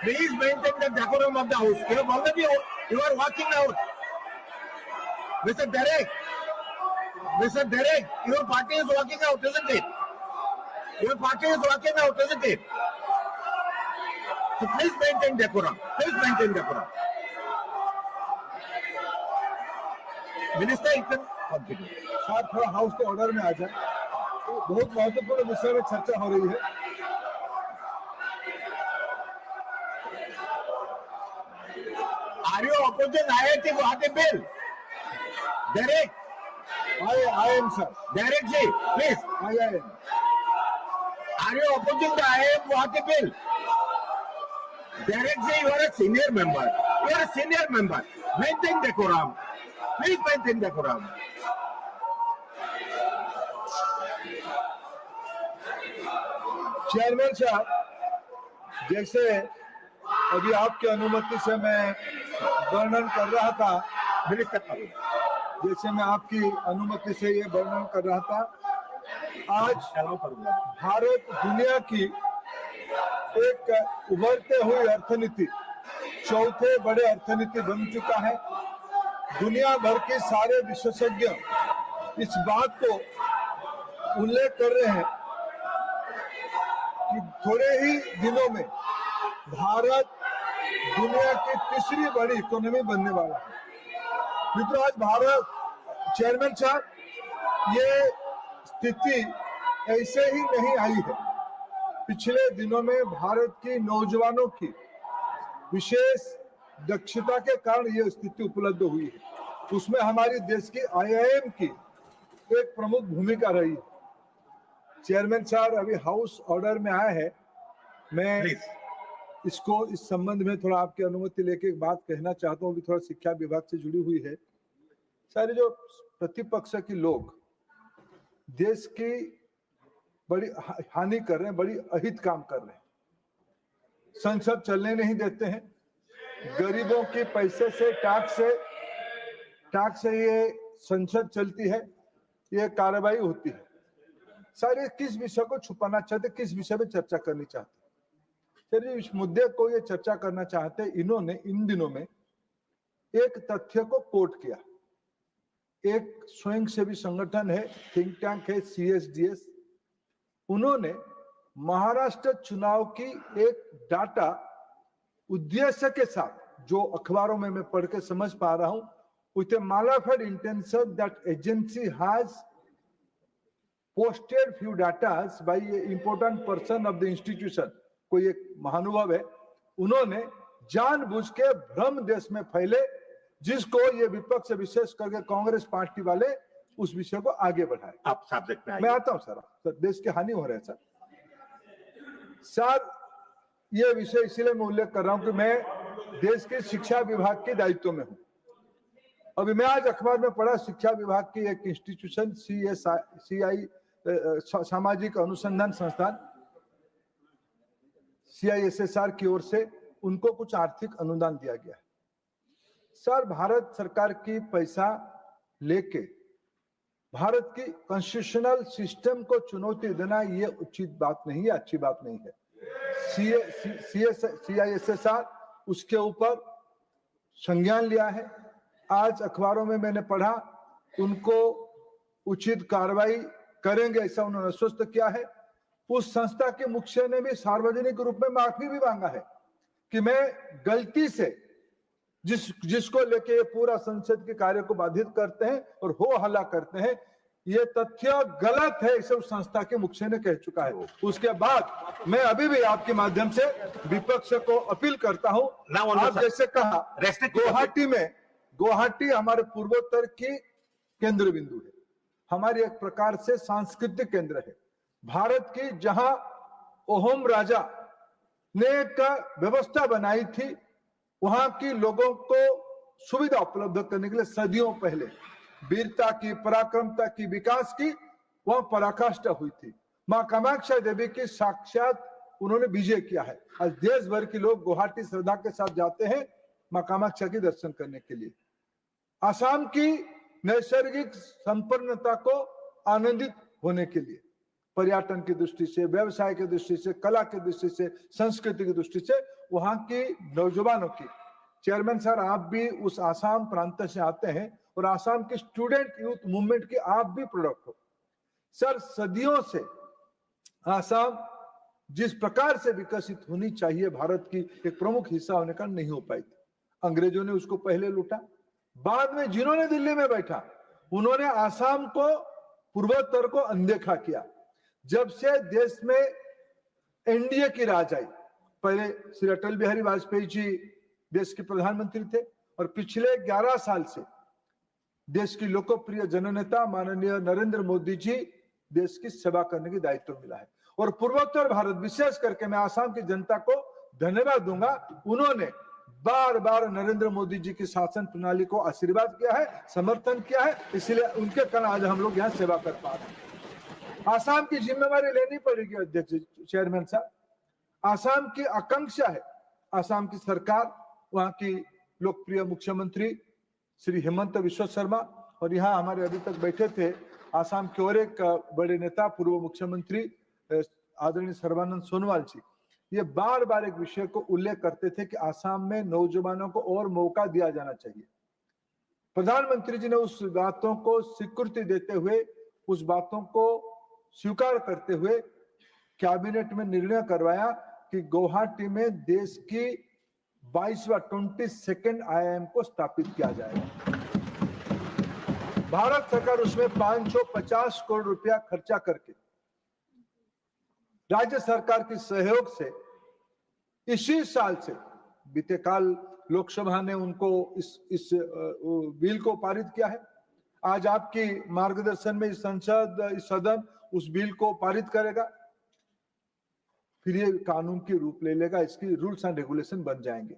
Please maintain the decorum of the house. You are walking out. Mr. Derek, your party is walking out, isn't it? Your party is walking out, isn't it? So please maintain decorum. Please maintain decorum. Minister, you can continue. साथ थोड़ा house के order में आ जाए। बहुत महत्वपूर्ण विषय में चर्चा हो रही है। Are you opposing IIT Guwahati bill? Derek? I am, sir. Derek ji, please. I am. Are you opposing the IIM Guwahati bill? Derek ji, you are a senior member. You are a senior member. Maintain decorum. Please maintain decorum. Chairman साहब, जैसे अभी आपकी अनुमति से मैं वर्णन कर रहा था, जैसे मैं आपकी अनुमति से ये वर्णन कर रहा था, आज भारत दुनिया की एक उभरते हुई अर्थनीति, चौथे बड़े अर्थनीति बन चुका है। दुनिया भर के सारे विशेषज्ञ इस बात को उल्लेख कर रहे हैं कि थोड़े ही दिनों में भारत दुनिया की तीसरी बड़ी इकोनॉमी बनने वाला है। मित्रों, आज भारत, चेयरमैन साहब, ये स्थिति ऐसे ही नहीं आई है। पिछले दिनों में भारत की नौजवानों की विशेष दक्षता के कारण ये स्थिति उपलब्ध हुई है। उसमें हमारी देश की IIM की एक प्रमुख भूमिका रही है। चेयरमैन साहब, अभी हाउस ऑर्डर में आया है, मैं इसको इस संबंध में थोड़ा आपकी अनुमति लेके एक बात कहना चाहता हूँ, भी थोड़ा शिक्षा विभाग से जुड़ी हुई है। सारे जो प्रतिपक्ष के लोग देश की बड़ी हानि कर रहे हैं, बड़ी अहित काम कर रहे हैं, संसद चलने नहीं देते हैं, गरीबों के पैसे से टैक्स से ये संसद चलती है, ये कार्रवाई होती है। सारे किस विषय को छुपाना चाहते, किस विषय में चर्चा करनी चाहते? चलिए, इस मुद्दे को ये चर्चा करना चाहते, इन्होंने इन दिनों में एक तथ्य को कोट किया। एक स्वयंसेवी संगठन है, थिंक टैंक है, CSDS, उन्होंने महाराष्ट्र चुनाव की एक डाटा उद्देश्य के साथ जो अखबारों में मैं पढ़ के समझ पा रहा हूं, with a malified intention that agency has posted few data by an important person of the institution, कोई एक महानुभाव है, उन्होंने जानबूझ के भ्रम देश में फैले, जिसको ये विपक्ष विशेष करके कांग्रेस पार्टी वाले उस विषय को आगे बढ़ाए। आप सब्जेक्ट में मैं आता हूं सर, देश की हानि हो रहा है सर। सर ये विषय इसलिए मैं उल्लेख कर रहा हूं कि मैं देश के शिक्षा विभाग के दायित्व में हूं। अभी मैं आज अखबार में पढ़ा, शिक्षा विभाग की एक इंस्टीट्यूशन CI सामाजिक अनुसंधान संस्थान CISSR की ओर से उनको कुछ आर्थिक अनुदान दिया गया है। सर भारत सरकार की पैसा लेके भारत की कॉन्स्टिट्यूशनल सिस्टम को चुनौती देना ये उचित बात नहीं है, अच्छी बात नहीं है। CISSR उसके ऊपर संज्ञान लिया है। आज अखबारों में मैंने पढ़ा उनको उचित कार्रवाई करेंगे ऐसा उन्होंने आश्वस्त किया है। उस संस्था के मुखिया ने भी सार्वजनिक रूप में माफी भी मांगा है कि मैं गलती से जिसको लेके ये पूरा संसद के कार्य को बाधित करते हैं और हो हल्ला करते हैं, ये तथ्य गलत है, इसे उस संस्था के मुखिया ने कह चुका है। उसके बाद मैं अभी भी आपके माध्यम से विपक्ष को अपील करता हूं, आप जैसे कहा गुवाहाटी हमारे पूर्वोत्तर की केंद्र बिंदु है, हमारी एक प्रकार से सांस्कृतिक केंद्र है। भारत की जहां ओहम राजा ने एक व्यवस्था बनाई थी, वहां की लोगों को सुविधा उपलब्ध करने के लिए सदियों पहले वीरता की, पराक्रमता की, विकास की वहां पराकाष्ठा हुई थी। मां कामाक्षा देवी की साक्षात उन्होंने विजय किया है। आज देश भर के लोग गुवाहाटी श्रद्धा के साथ जाते हैं मां कामाक्षा के दर्शन करने के लिए। असम की नैसर्गिक संपन्नता को आनंदित होने के लिए पर्यटन की दृष्टि से, व्यवसाय की दृष्टि से, कला की दृष्टि से, संस्कृति की दृष्टि से वहां की नौजवानों की, चेयरमैन सर आप भी उस आसाम प्रांत से आते हैं और आसाम की स्टूडेंट यूथ मूवमेंट की आप भी प्रोडक्ट हो। सर सदियों से आसाम जिस प्रकार से विकसित होनी चाहिए भारत की एक प्रमुख हिस्सा होने का नहीं हो पाई थी। अंग्रेजों ने उसको पहले लूटा, बाद में जिन्होंने दिल्ली में बैठा उन्होंने आसाम को, पूर्वोत्तर को अनदेखा किया। जब से देश में एनडीए की राज आई, पहले श्री अटल बिहारी वाजपेयी जी देश के प्रधानमंत्री थे और पिछले 11 साल से देश की लोकप्रिय जननेता माननीय नरेंद्र मोदी जी देश की सेवा करने की दायित्व मिला है। और पूर्वोत्तर भारत, विशेष करके मैं आसाम की जनता को धन्यवाद दूंगा, उन्होंने बार बार नरेंद्र मोदी जी की शासन प्रणाली को आशीर्वाद किया है, समर्थन किया है, इसलिए उनके कारण आज हम लोग यहाँ सेवा कर पा रहे हैं। आसाम की जिम्मेवारी लेनी पड़ेगी अध्यक्ष चेयरमैन साहब। आसाम की आकांक्षा है, आसाम की सरकार, वहां की लोकप्रिय मुख्यमंत्री श्री हेमंत बिश्व शर्मा और यहाँ हमारे अभी तक बैठे थे आसाम के और एक बड़े नेता पूर्व मुख्यमंत्री आदरणीय सर्बानंद सोनोवाल जी, ये बार बार एक विषय को उल्लेख करते थे कि आसाम में नौजवानों को और मौका दिया जाना चाहिए। प्रधानमंत्री जी ने उस बातों को स्वीकृति देते हुए, उस बातों को स्वीकार करते हुए कैबिनेट में निर्णय करवाया कि गुवाहाटी में देश की 22वां IIM को स्थापित किया जाएगा। भारत सरकार उसमें 550 करोड़ रुपया खर्चा करके राज्य सरकार के सहयोग से इसी साल से, बीते काल लोकसभा ने उनको इस बिल को पारित किया है। आज आपकी मार्गदर्शन में इस सदन उस बिल को पारित करेगा, फिर ये कानून की रूप ले लेगा, इसकी रूल्स एंड रेगुलेशन बन जाएंगे।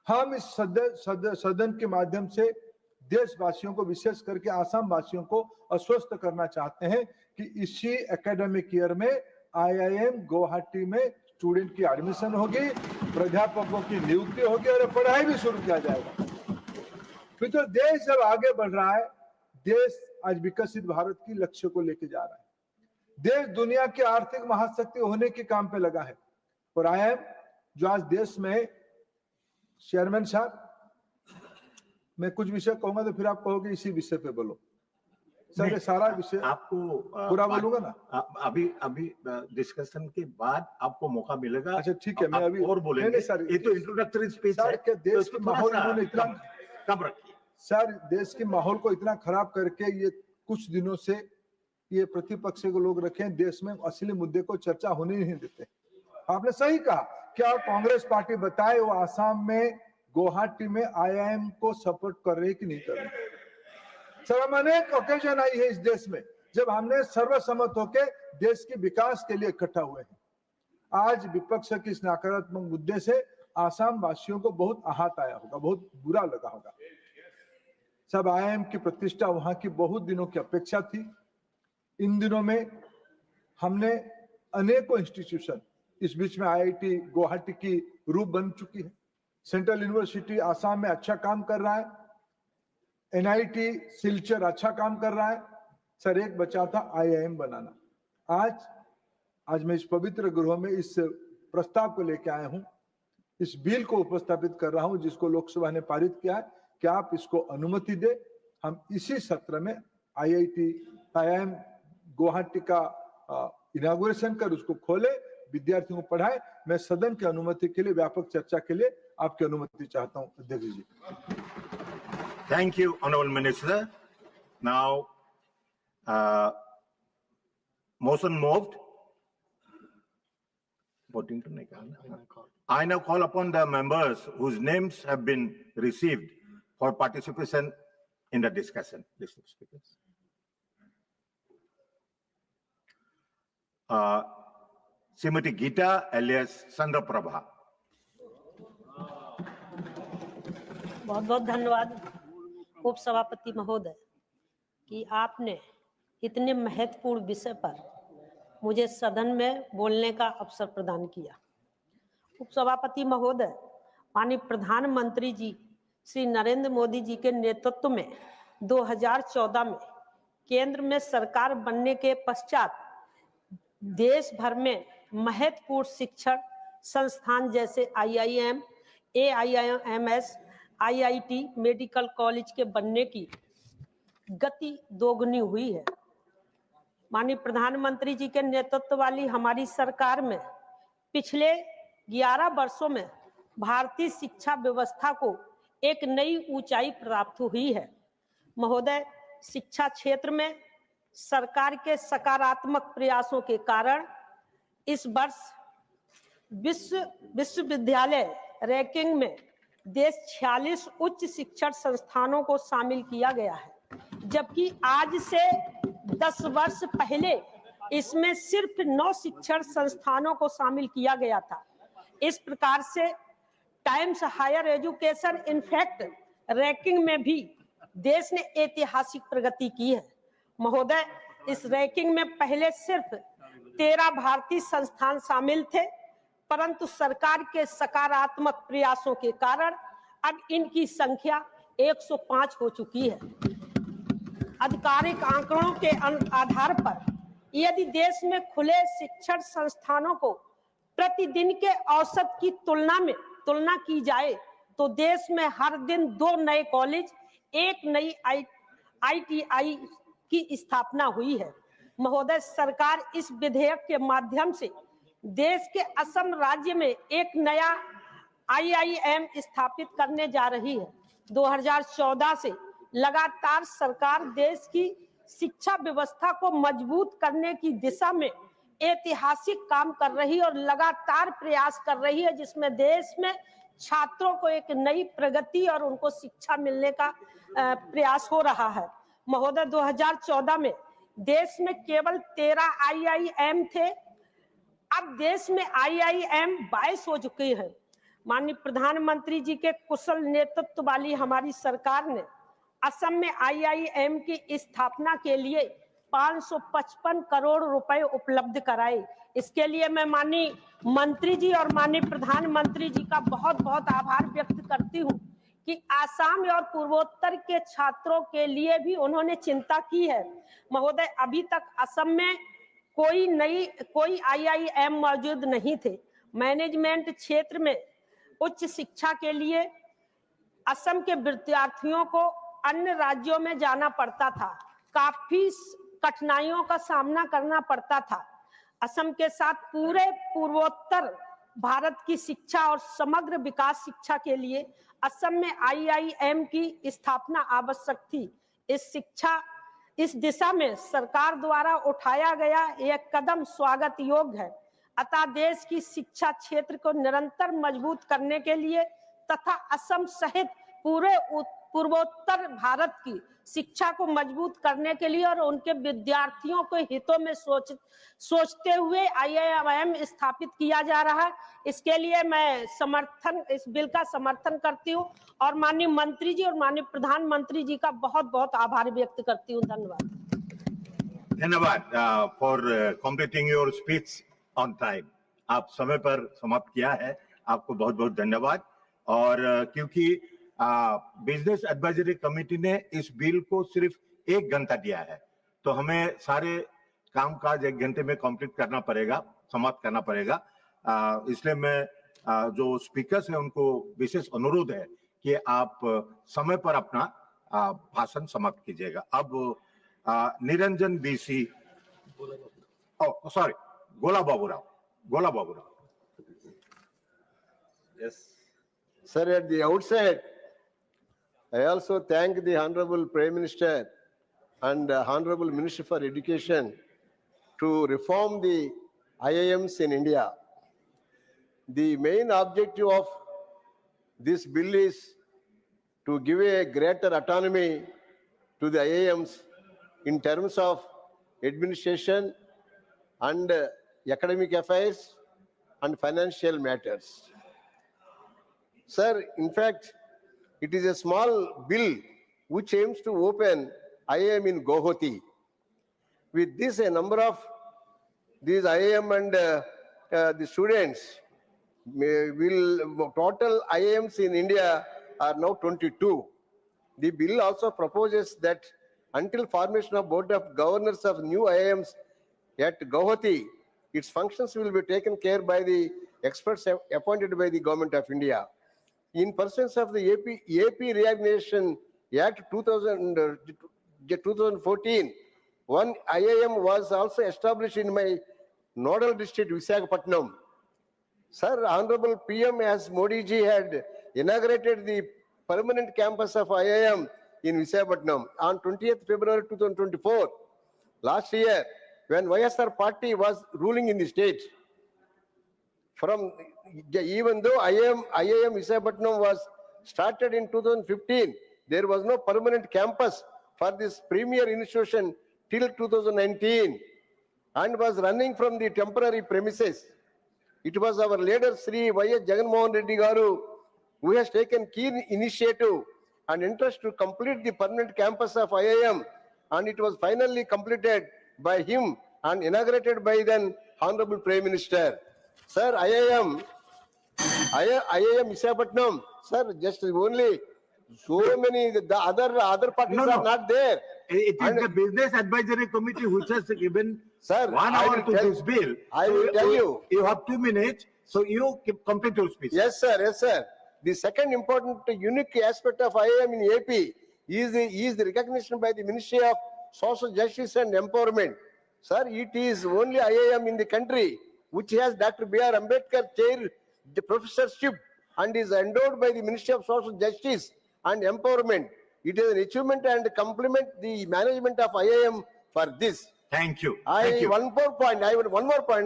हम इस सदन के माध्यम से देशवासियों को, विशेष करके आसाम वासियों को आश्वस्त करना चाहते हैं कि इसी एकेडमिक ईयर में IIM गुवाहाटी में स्टूडेंट की एडमिशन होगी, प्राध्यापकों की नियुक्ति होगी और पढ़ाई भी शुरू किया जाएगा। फिर तो देश जब आगे बढ़ रहा है, देश आज विकसित भारत की लक्ष्य को लेके जा रहा है, देश दुनिया की आर्थिक महाशक्ति होने के काम पे लगा है। और IIM जो आज देश में, चेयरमैन साहब मैं कुछ विषय कहूंगा तो फिर आप कहोगे इसी विषय पे बोलो। सर ये सारा विषय आपको पूरा बोलूंगा ना, अभी डिस्कशन के बाद आपको मौका मिलेगा। अच्छा ठीक है, मैं अभी और बोलेंगे सर, ये तो इंट्रोडक्टरी स्पीच है। सर देश तो की माहौल इन्होंने इतना कम रखिए सर, देश के माहौल को इतना खराब करके ये कुछ दिनों से ये प्रतिपक्ष को लोग रखे हैं, देश में असली मुद्दे को चर्चा होने नहीं देते। आपने सही कहा, क्या कांग्रेस पार्टी बताए वो आसाम में गुवाहाटी में IIM को सपोर्ट कर रही कि नहीं कर रही? सर हम अनेक ओकेजन आई है इस देश में जब हमने सर्वसम्मत होकर देश के विकास के लिए इकट्ठा हुए हैं। आज विपक्ष की इस नकारात्मक मुद्दे से आसाम वासियों को बहुत आहत आया होगा, बहुत बुरा लगा होगा। सब IIM की प्रतिष्ठा वहां की बहुत दिनों की अपेक्षा थी। इन दिनों में हमने अनेकों इंस्टीट्यूशन, इस बीच में IIT गुवाहाटी की रूप बन चुकी है। सेंट्रल यूनिवर्सिटी आसाम में अच्छा काम कर रहा है। NIT सिलचर अच्छा काम कर रहा है। सर एक बचा था IIM बनाना। आज मैं इस पवित्र गृह में इस प्रस्ताव को लेकर आया हूं, इस बिल को उपस्थापित कर रहा हूं जिसको लोकसभा ने पारित किया है कि आप इसको अनुमति दे, हम इसी सत्र में IIM गुवाहाटी का इनागुरेशन कर उसको खोले, विद्यार्थियों को पढ़ाए। मैं सदन की अनुमति के लिए, व्यापक चर्चा के लिए आपकी अनुमति चाहता हूं अध्यक्ष जी। Thank you, Honorable Minister. Now, motion moved. Voting I now call upon the members whose names have been received for participation in the discussion. List of speakers. Srimati Geeta alias Sandra Prabha. बहुत बहुत धन्यवाद उप सभापति महोदय कि आपने इतने महत्वपूर्ण विषय पर मुझे सदन में बोलने का अवसर प्रदान किया। उप सभापति महोदय, माननीय प्रधानमंत्री जी श्री नरेंद्र मोदी जी के नेतृत्व में 2014 में केंद्र में सरकार बनने के पश्चात देश भर में महत्वपूर्ण शिक्षण संस्थान जैसे IIM, AIIMS, IIT, medical college के बनने की गति दोगुनी हुई है। माननीय प्रधानमंत्री जी के नेतृत्व वाली हमारी सरकार में पिछले 11 वर्षों में भारतीय शिक्षा व्यवस्था को एक नई ऊंचाई प्राप्त हुई है। महोदय, शिक्षा क्षेत्र में सरकार के सकारात्मक प्रयासों के कारण इस वर्ष विश्वविद्यालय रैंकिंग में देश 46 उच्च शिक्षण संस्थानों को शामिल किया गया है, जबकि आज से 10 वर्ष पहले इसमें सिर्फ 9 शिक्षण संस्थानों को शामिल किया गया था। इस प्रकार से Times Higher Education in fact ranking में भी देश ने ऐतिहासिक प्रगति की है। महोदय, इस रैंकिंग में पहले सिर्फ 13 भारतीय संस्थान शामिल थे, परंतु सरकार के सकारात्मक प्रयासों के कारण अब इनकी संख्या 105 हो चुकी है। आधिकारिक आंकड़ों के आधार पर यदि देश में खुले शिक्षण संस्थानों को प्रतिदिन के औसत की तुलना की जाए तो देश में हर दिन 2 नए कॉलेज, 1 नई ITI की स्थापना हुई है। महोदय, सरकार इस विधेयक के माध्यम से देश के असम राज्य में एक नया IIM स्थापित करने जा रही है। 2014 से लगातार सरकार देश की शिक्षा व्यवस्था को मजबूत करने की दिशा में ऐतिहासिक काम कर रही है और लगातार प्रयास कर रही है, जिसमें देश में छात्रों को एक नई प्रगति और उनको शिक्षा मिलने का प्रयास हो रहा है। महोदय, 2014 में देश में केवल 13 IIM थे, अब देश में IIM 22 हो चुके हैं। माननीय प्रधानमंत्री जी के कुशल नेतृत्व वाली हमारी सरकार ने असम में IIM की स्थापना के लिए 555 करोड़ रुपए उपलब्ध कराए। इसके लिए मैं माननीय मंत्री जी और माननीय प्रधानमंत्री जी का बहुत बहुत आभार व्यक्त करती हूँ कि आसाम और पूर्वोत्तर के छात्रों के लिए भी उन्होंने चिंता की है। महोदय, अभी तक असम में कोई IIM मौजूद नहीं थे। मैनेजमेंट क्षेत्र में उच्च शिक्षा के लिए असम के विद्यार्थियों को अन्य राज्यों में जाना पड़ता था। काफी कठिनाइयों का सामना करना पड़ता था। असम के साथ पूरे पूर्वोत्तर भारत की शिक्षा और समग्र विकास शिक्षा के लिए असम में IIM की स्थापना आवश्यक थी। इस दिशा में सरकार द्वारा उठाया गया एक कदम स्वागत योग्य है। अतः देश की शिक्षा क्षेत्र को निरंतर मजबूत करने के लिए तथा असम सहित पूरे पूर्वोत्तर भारत की शिक्षा को मजबूत करने के लिए और उनके विद्यार्थियों के हितों में सोचते हुए IIM स्थापित किया जा रहा है। इसके लिए मैं इस बिल का समर्थन करती हूँ और माननीय मंत्री जी और माननीय प्रधानमंत्री जी का बहुत बहुत आभार व्यक्त करती हूँ। धन्यवाद। धन्यवाद for completing your speech on time. आप समय पर समाप्त किया है, आपको बहुत बहुत धन्यवाद। और क्योंकि बिजनेस एडवाइजरी कमेटी ने इस बिल को सिर्फ 1 घंटा दिया है, तो हमें सारे कामकाज 1 घंटे में कंप्लीट करना पड़ेगा, समाप्त करना पड़ेगा। इसलिए मैं जो स्पीकर्स हैं उनको विशेष अनुरोध है कि आप समय पर अपना भाषण समाप्त कीजिएगा। अब निरंजन BC, सॉरी, गोला Baburao. Yes. Sir, at the outset, I also thank the Honorable Prime Minister and Honorable Minister for Education to reform the IIMs in India. The main objective of this bill is to give a greater autonomy to the IIMs in terms of administration and academic affairs and financial matters. Sir, in fact, it is a small bill which aims to open IIM in Guwahati. With this, a number of these IIM and the students total IIMs in India are now 22. The bill also proposes that until formation of Board of Governors of new IIMs at Guwahati, its functions will be taken care by the experts appointed by the Government of India. In pursuance of the AP Reorganization Act 2014, one IIM was also established in my nodal district, Visakhapatnam. Sir, Honorable PM as Modi ji had inaugurated the permanent campus of IIM in Visakhapatnam on 20th February 2024. Last year, when YSR party was ruling in the state, even though IIM Visakhapatnam was started in 2015, there was no permanent campus for this premier institution till 2019 and was running from the temporary premises. It was our leader Sri Y.S. Jagannath Reddy Garu who has taken keen initiative and interest to complete the permanent campus of IIM, and it was finally completed by him and inaugurated by then Honorable Prime Minister. Sir, IIM Visakhapatnam, sir, just only so many, the other parties are not there. It is the Business Advisory Committee which has given sir, 1 hour to this bill. I will tell you. You have 2 minutes, so you complete your speech. Yes, sir. Yes, sir. The second important unique aspect of IIM in AP is the recognition by the Ministry of Social Justice and Empowerment. Sir, it is only IIM in the country which has Dr. B.R. Ambedkar chair the professorship and is endowed by the Ministry of Social Justice and Empowerment. It is an achievement and compliment the management of IIM for this. Thank you. One more point,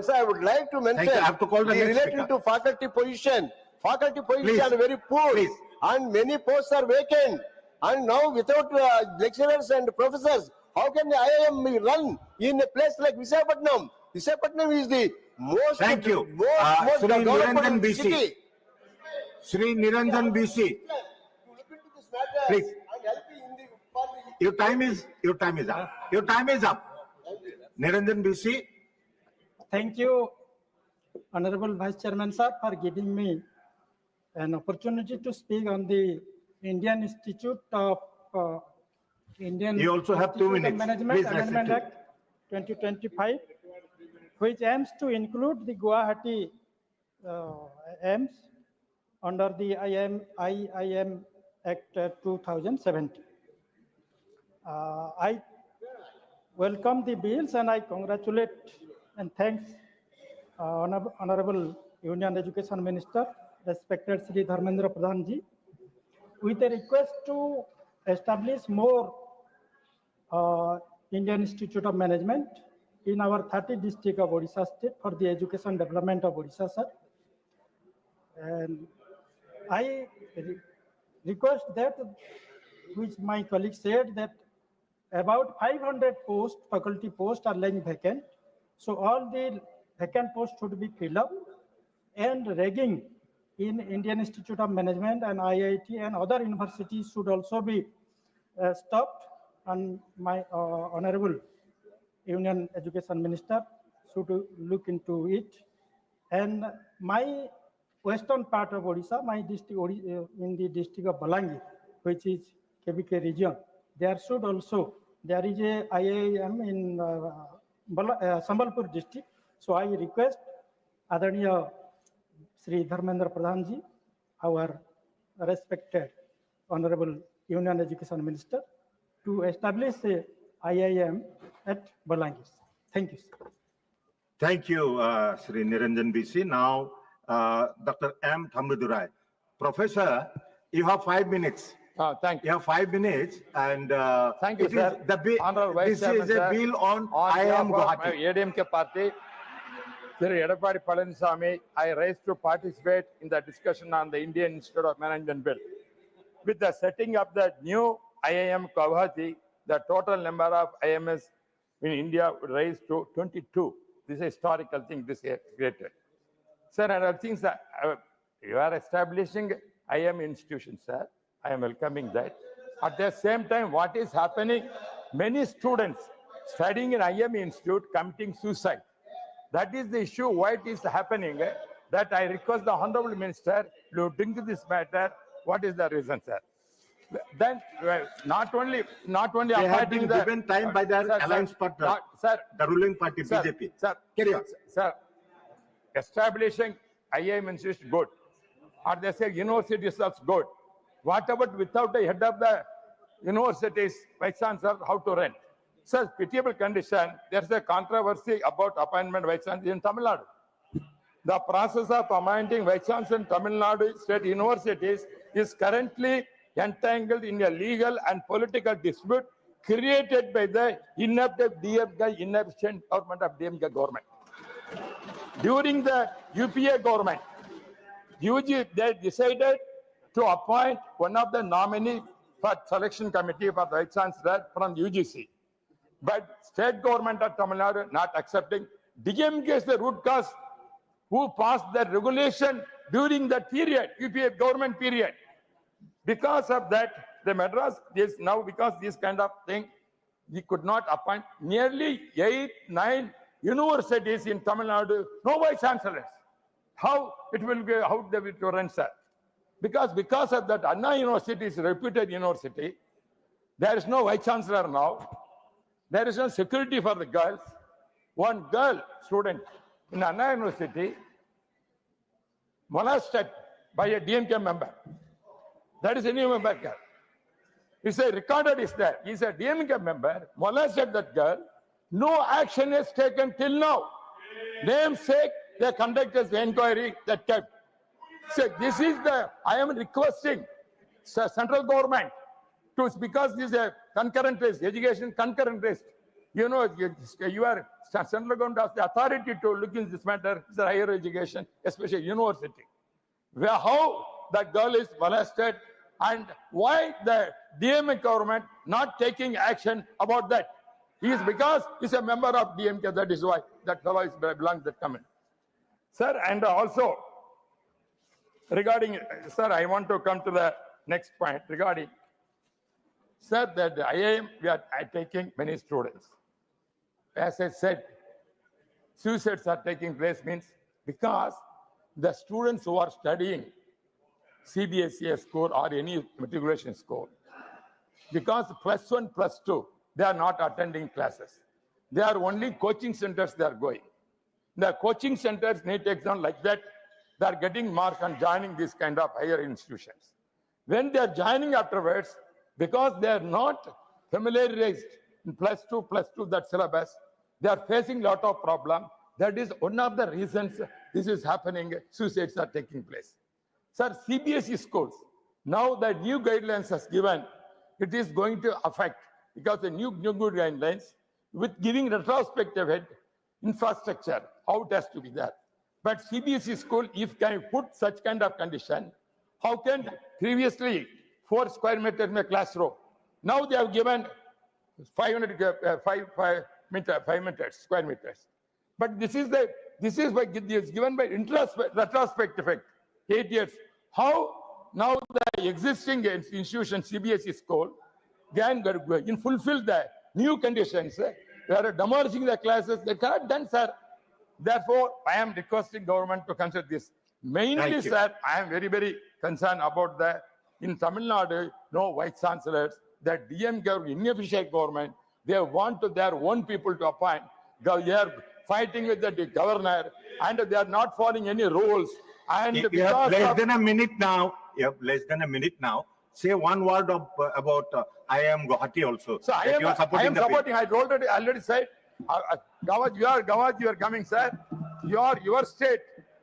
sir. I would like to mention I have to call the next relating speaker. to faculty position. Faculty position Please. are very poor, and many posts are vacant. And now, without lecturers and professors, how can the IIM be run in a place like Visakhapatnam? Visakhapatnam is the most Thank you. most Sri Niranjan developed BC. city. Sri Niranjan BC. Please. Your time is up. Your time is up. Niranjan BC. Thank you, Honorable Vice Chairman sir, for giving me an opportunity to speak on the Indian Institute of Indian You also have 2 Institute of minutes. Management Please Amendment restrict Act 2025, which aims to include the Guwahati aims under the IIM Act 2017. I welcome the bills and I congratulate and thanks Honorable Union Education Minister, respected Sri Dharmendra Pradhan ji, with a request to establish more Indian Institute of Management in our 30 district of Odisha state for the education development of Odisha, sir. And I request that, which my colleague said, that about 500 posts, faculty posts are lying vacant. So all the vacant posts should be filled up, and ragging in Indian Institute of Management and IIT and other universities should also be stopped. And my Honorable Union Education Minister should look into it. And my western part of Odisha, my district in the district of Balangir, which is KBK region, there should also, there is a IIM in Sambalpur district. So I request Adaniya Sri Dharmendra Pradhan ji, our respected Honorable Union Education Minister, to establish a IIM at Balangir. Thank you, sir. Thank you, Sri Niranjan BC. Now, Dr. M. Thambudurai. Professor, you have 5 minutes. Thank you. You have 5 minutes, and thank you, sir. This is a bill on IIM Guwahati. ADMK party, Sri Edapadi Palaniswamy, I raised to participate in the discussion on the Indian Institute of Management Bill. With the setting up the new IIM Guwahati, the total number of IIMs in India would rise to 22. This is a historical thing this year created. Sir, and other things that you are establishing IIM institutions, sir. I am welcoming that. At the same time, what is happening? Many students studying in IIM Institute committing suicide. That is the issue. Why it is happening? That I request the Honorable Minister to look into this matter. What is the reason, sir? Then not only they have been given time by their alliance partner, the ruling party, BJP. Sir, carry on. Sir, establishing IIM institute is good. Or they say university is also good. What about without the head of the universities, vice chancellor, how to run? Sir, pitiable condition, there's a controversy about appointment vice chancellor in Tamil Nadu. The process of appointing vice chancellor in Tamil Nadu state universities is currently entangled in a legal and political dispute created by the inefficient government of DMK government. During the UPA government, they decided to appoint one of the nominee for selection committee for the vice chancellor from UGC. But state government of Tamil Nadu not accepting. DMK is the root cause who passed the regulation during that period, UPA government period. Because of that, the Madras is now, because this kind of thing, we could not appoint nearly 8, 9 universities in Tamil Nadu, no vice chancellors. How it will be, how they will run, sir? Because of that, Anna University is a reputed university. There is no vice chancellor now. There is no security for the girls. One girl student in Anna University molested by a DMK member. That is a new member girl. It's a recorded is there. He's a DMK member, molested that girl. No action is taken till now. Namesake, they conducted the inquiry that kept. So this is the, I am requesting central government to, because this is a concurrent risk, education concurrent risk. You know, your central government has the authority to look into this matter, it's higher education, especially university. Where how that girl is molested and why the DMK government not taking action about that. He is because he's a member of DMK, that is why that fellow is belongs that comment. Sir, and also regarding, sir, I want to come to the next point regarding, sir, that the IIM, we are taking many students. As I said, suicides are taking place means because the students who are studying CBSE score or any matriculation score, because +1, +2, they are not attending classes. They are only coaching centers they are going. The coaching centers need exam like that, they are getting marks and joining these kind of higher institutions. When they are joining afterwards, because they are not familiarized in +2, that syllabus. They are facing a lot of problem. That is one of the reasons this is happening. Suicides are taking place. Sir, CBSE schools, now the new guidelines has given, it is going to affect, because the new good guidelines, with giving retrospective infrastructure, how it has to be there. But CBSE school, if can put such kind of condition, how can previously 4 square meters in a classroom, now they have given 5 square meters. But this is given by retrospective effect, 8 years. How now the existing institution CBSE school can fulfill the new conditions? They are demolishing the classes. They cannot done, sir. Therefore, I am requesting government to consider this. Mainly, sir, I am very, very concerned about in Tamil Nadu, no vice chancellors, that DM government, inefficient government, they want their own people to appoint. They are fighting with the governor, and they are not following any rules. And you have less than a minute now. You have less than a minute now. Say one word about IIM Guwahati also. So I am supporting. I already said, Gawad, you are coming, sir. Your state.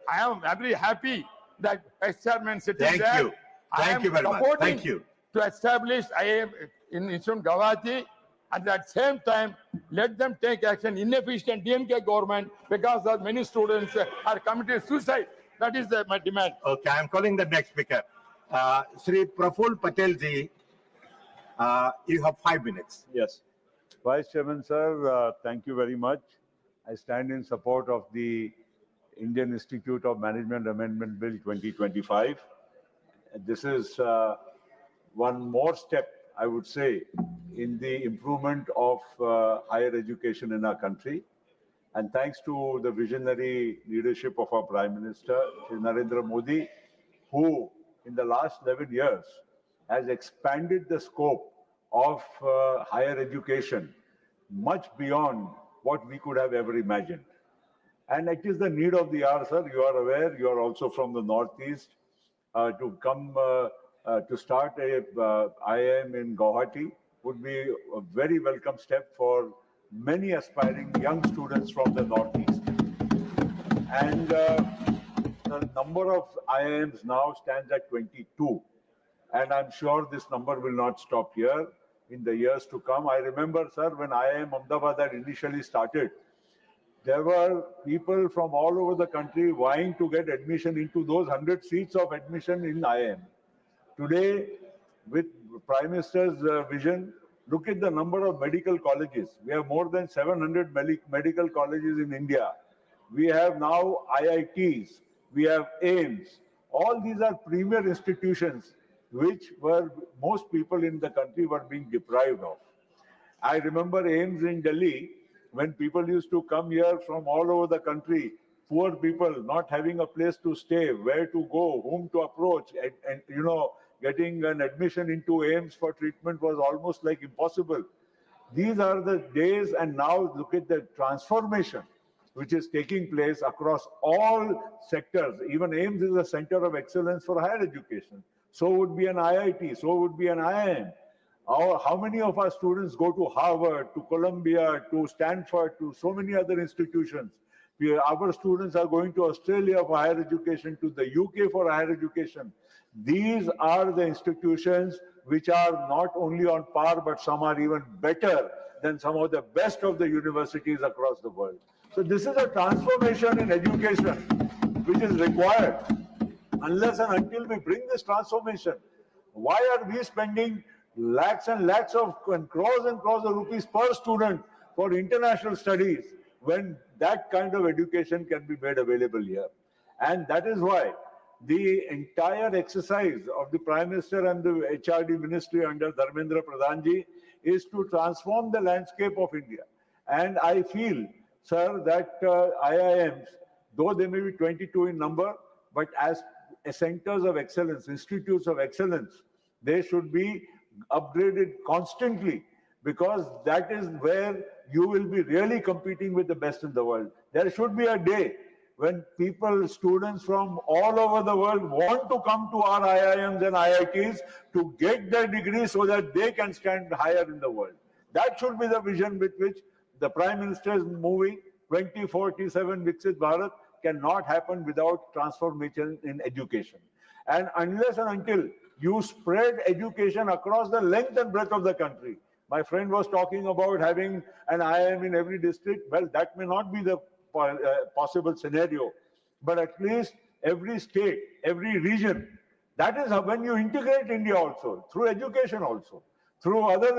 I am very happy that ex-chairman sitting there. Thank you. Thank you very much. Thank you. To establish IIM in Guwahati. At that same time, let them take action. Inefficient DMK government, because of many students are committing suicide. That is my demand. Okay, I am calling the next speaker. Sri Praful Patel ji, you have 5 minutes. Yes. Vice Chairman, sir, thank you very much. I stand in support of the Indian Institute of Management Amendment Bill 2025. This is one more step, I would say, in the improvement of higher education in our country. And thanks to the visionary leadership of our Prime Minister, Shri Narendra Modi, who in the last 11 years has expanded the scope of higher education much beyond what we could have ever imagined. And it is the need of the hour, sir. You are aware, you are also from the Northeast, to come to start a IIM in Guwahati would be a very welcome step for many aspiring young students from the Northeast. And the number of IIMs now stands at 22. And I'm sure this number will not stop here in the years to come. I remember, sir, when IIM Ahmedabad had initially started, there were people from all over the country vying to get admission into those 100 seats of admission in IIM. Today, with Prime Minister's vision, look at the number of medical colleges. We have more than 700 medical colleges in India. We have now IITs. We have AIIMS. All these are premier institutions which most people in the country were being deprived of. I remember AIIMS in Delhi, when people used to come here from all over the country, poor people not having a place to stay, where to go, whom to approach, and you know, getting an admission into AIIMS for treatment was almost like impossible. These are the days, and now look at the transformation which is taking place across all sectors. Even AIIMS is a center of excellence for higher education. So would be an IIT, so would be an IIM. How many of our students go to Harvard, to Columbia, to Stanford, to so many other institutions? Our students are going to Australia for higher education, to the UK for higher education. These are the institutions which are not only on par, but some are even better than some of the best of the universities across the world. So this is a transformation in education which is required. Unless and until we bring this transformation, why are we spending lakhs and lakhs of and crores of rupees per student for international studies when that kind of education can be made available here? And that is why the entire exercise of the Prime Minister and the HRD ministry under Dharmendra Pradhanji is to transform the landscape of India. And I feel, sir, that IIMs, though they may be 22 in number, but as centers of excellence, institutes of excellence, they should be upgraded constantly, because that is where you will be really competing with the best in the world. There should be a day when students from all over the world want to come to our IIMs and IITs to get their degrees so that they can stand higher in the world. That should be the vision with which the Prime Minister is moving. 2047 Viksit Bharat cannot happen without transformation in education. And unless and until you spread education across the length and breadth of the country, my friend was talking about having an IIM in every district. Well, that may not be the possible scenario, but at least every state, every region, that is how, when you integrate India also, through education also, through other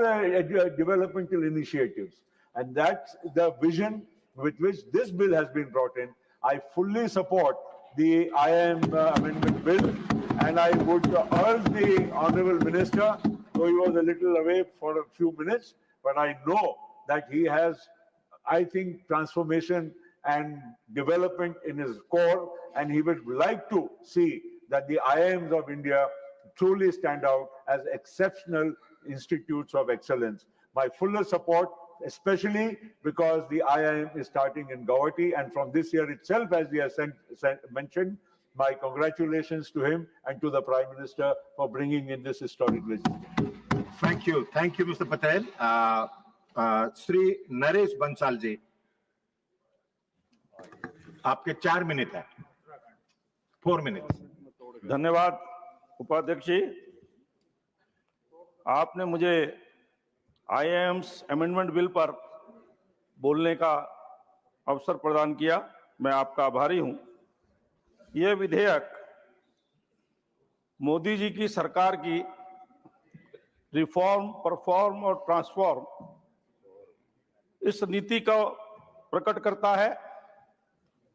developmental initiatives. And that's the vision with which this bill has been brought in. I fully support the IIM amendment bill, and I would urge the Honorable Minister, though he was a little away for a few minutes, but I know that he has, I think, transformation and development in his core, and he would like to see that the IIMs of India truly stand out as exceptional institutes of excellence. My fullest support, especially because the IIM is starting in Gauhati, and from this year itself, as he has mentioned, my congratulations to him and to the Prime Minister for bringing in this historic legislation. Thank you, Mr. Patel. Sri Naresh Bansal ji, आपके 4 minute है, 4 minutes. धन्यवाद उपाध्यक्ष जी, आपने मुझे IIMs amendment bill पर बोलने का अवसर प्रदान किया, मैं आपका आभारी हूं। यह विधेयक मोदी जी की सरकार की रिफॉर्म, परफॉर्म और ट्रांसफॉर्म इस नीति को प्रकट करता है।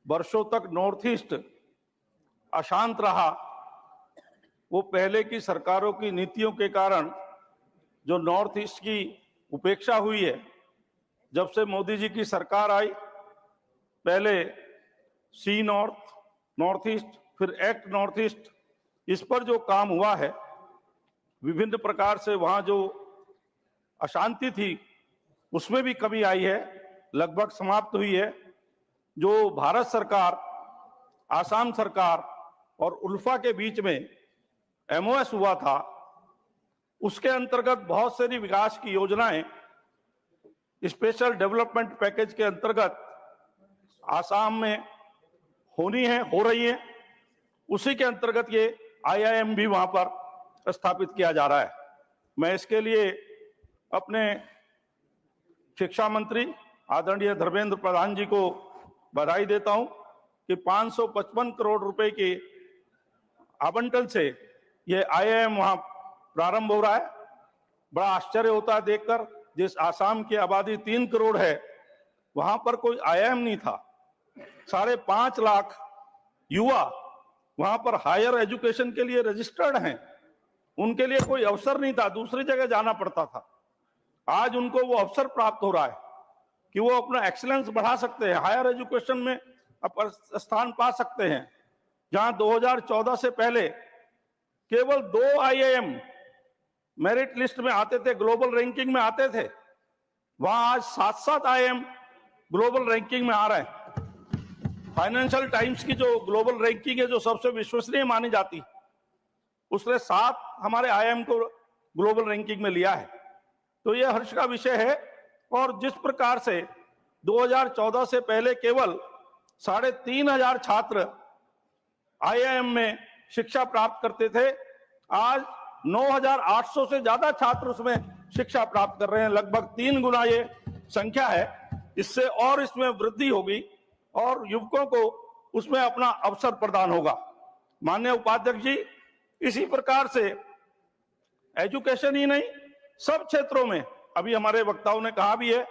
वर्षों तक नॉर्थ ईस्ट अशांत रहा, वो पहले की सरकारों की नीतियों के कारण जो नॉर्थ ईस्ट की उपेक्षा हुई है। जब से मोदी जी की सरकार आई, पहले सी नॉर्थ, नॉर्थ ईस्ट, फिर एक्ट नॉर्थ ईस्ट, इस पर जो काम हुआ है, विभिन्न प्रकार से वहां जो अशांति थी उसमें भी कमी आई है, लगभग समाप्त हुई है। जो भारत सरकार, आसाम सरकार और उल्फा के बीच में MOS हुआ था, उसके अंतर्गत बहुत सारी विकास की योजनाएं स्पेशल डेवलपमेंट पैकेज के अंतर्गत आसाम में होनी है, हो रही है। उसी के अंतर्गत ये IIM भी वहां पर स्थापित किया जा रहा है। मैं इसके लिए अपने शिक्षा मंत्री आदरणीय धर्मेंद्र प्रधान जी को बधाई देता हूं कि 555 करोड़ रुपए के आवंटन से ये IIM वहां प्रारंभ हो रहा है। बड़ा आश्चर्य होता है देखकर, जिस आसाम की आबादी 3 करोड़ है, वहां पर कोई IIM नहीं था। 5.5 लाख युवा वहां पर हायर एजुकेशन के लिए रजिस्टर्ड हैं, उनके लिए कोई अवसर नहीं था, दूसरी जगह जाना पड़ता था। आज उनको वो अवसर प्राप्त हो रहा है कि वो अपना एक्सीलेंस बढ़ा सकते हैं, हायर एजुकेशन में स्थान पा सकते हैं। जहां 2014 से पहले केवल 2 IIM मेरिट लिस्ट में आते थे, ग्लोबल रैंकिंग में आते थे, वहां आज 7-7 IIM ग्लोबल रैंकिंग में आ रहे हैं। फाइनेंशियल टाइम्स की जो ग्लोबल रैंकिंग है, जो सबसे विश्वसनीय मानी जाती, उसने 7 हमारे IIM को ग्लोबल रैंकिंग में लिया है। तो यह हर्ष का विषय है। और जिस प्रकार से 2014 से पहले केवल 3,500 छात्र IIM में शिक्षा प्राप्त करते थे, आज 9,800 से ज्यादा छात्र उसमें शिक्षा प्राप्त कर रहे हैं। लगभग 3 गुना ये संख्या है। इससे और इसमें वृद्धि होगी और युवकों को उसमें अपना अवसर प्रदान होगा। माननीय उपाध्यक्ष जी, इसी प्रकार से एजुकेशन ही नहीं, सब क्षेत्रों में, अभी हमारे वक्ताओं ने कहा भी है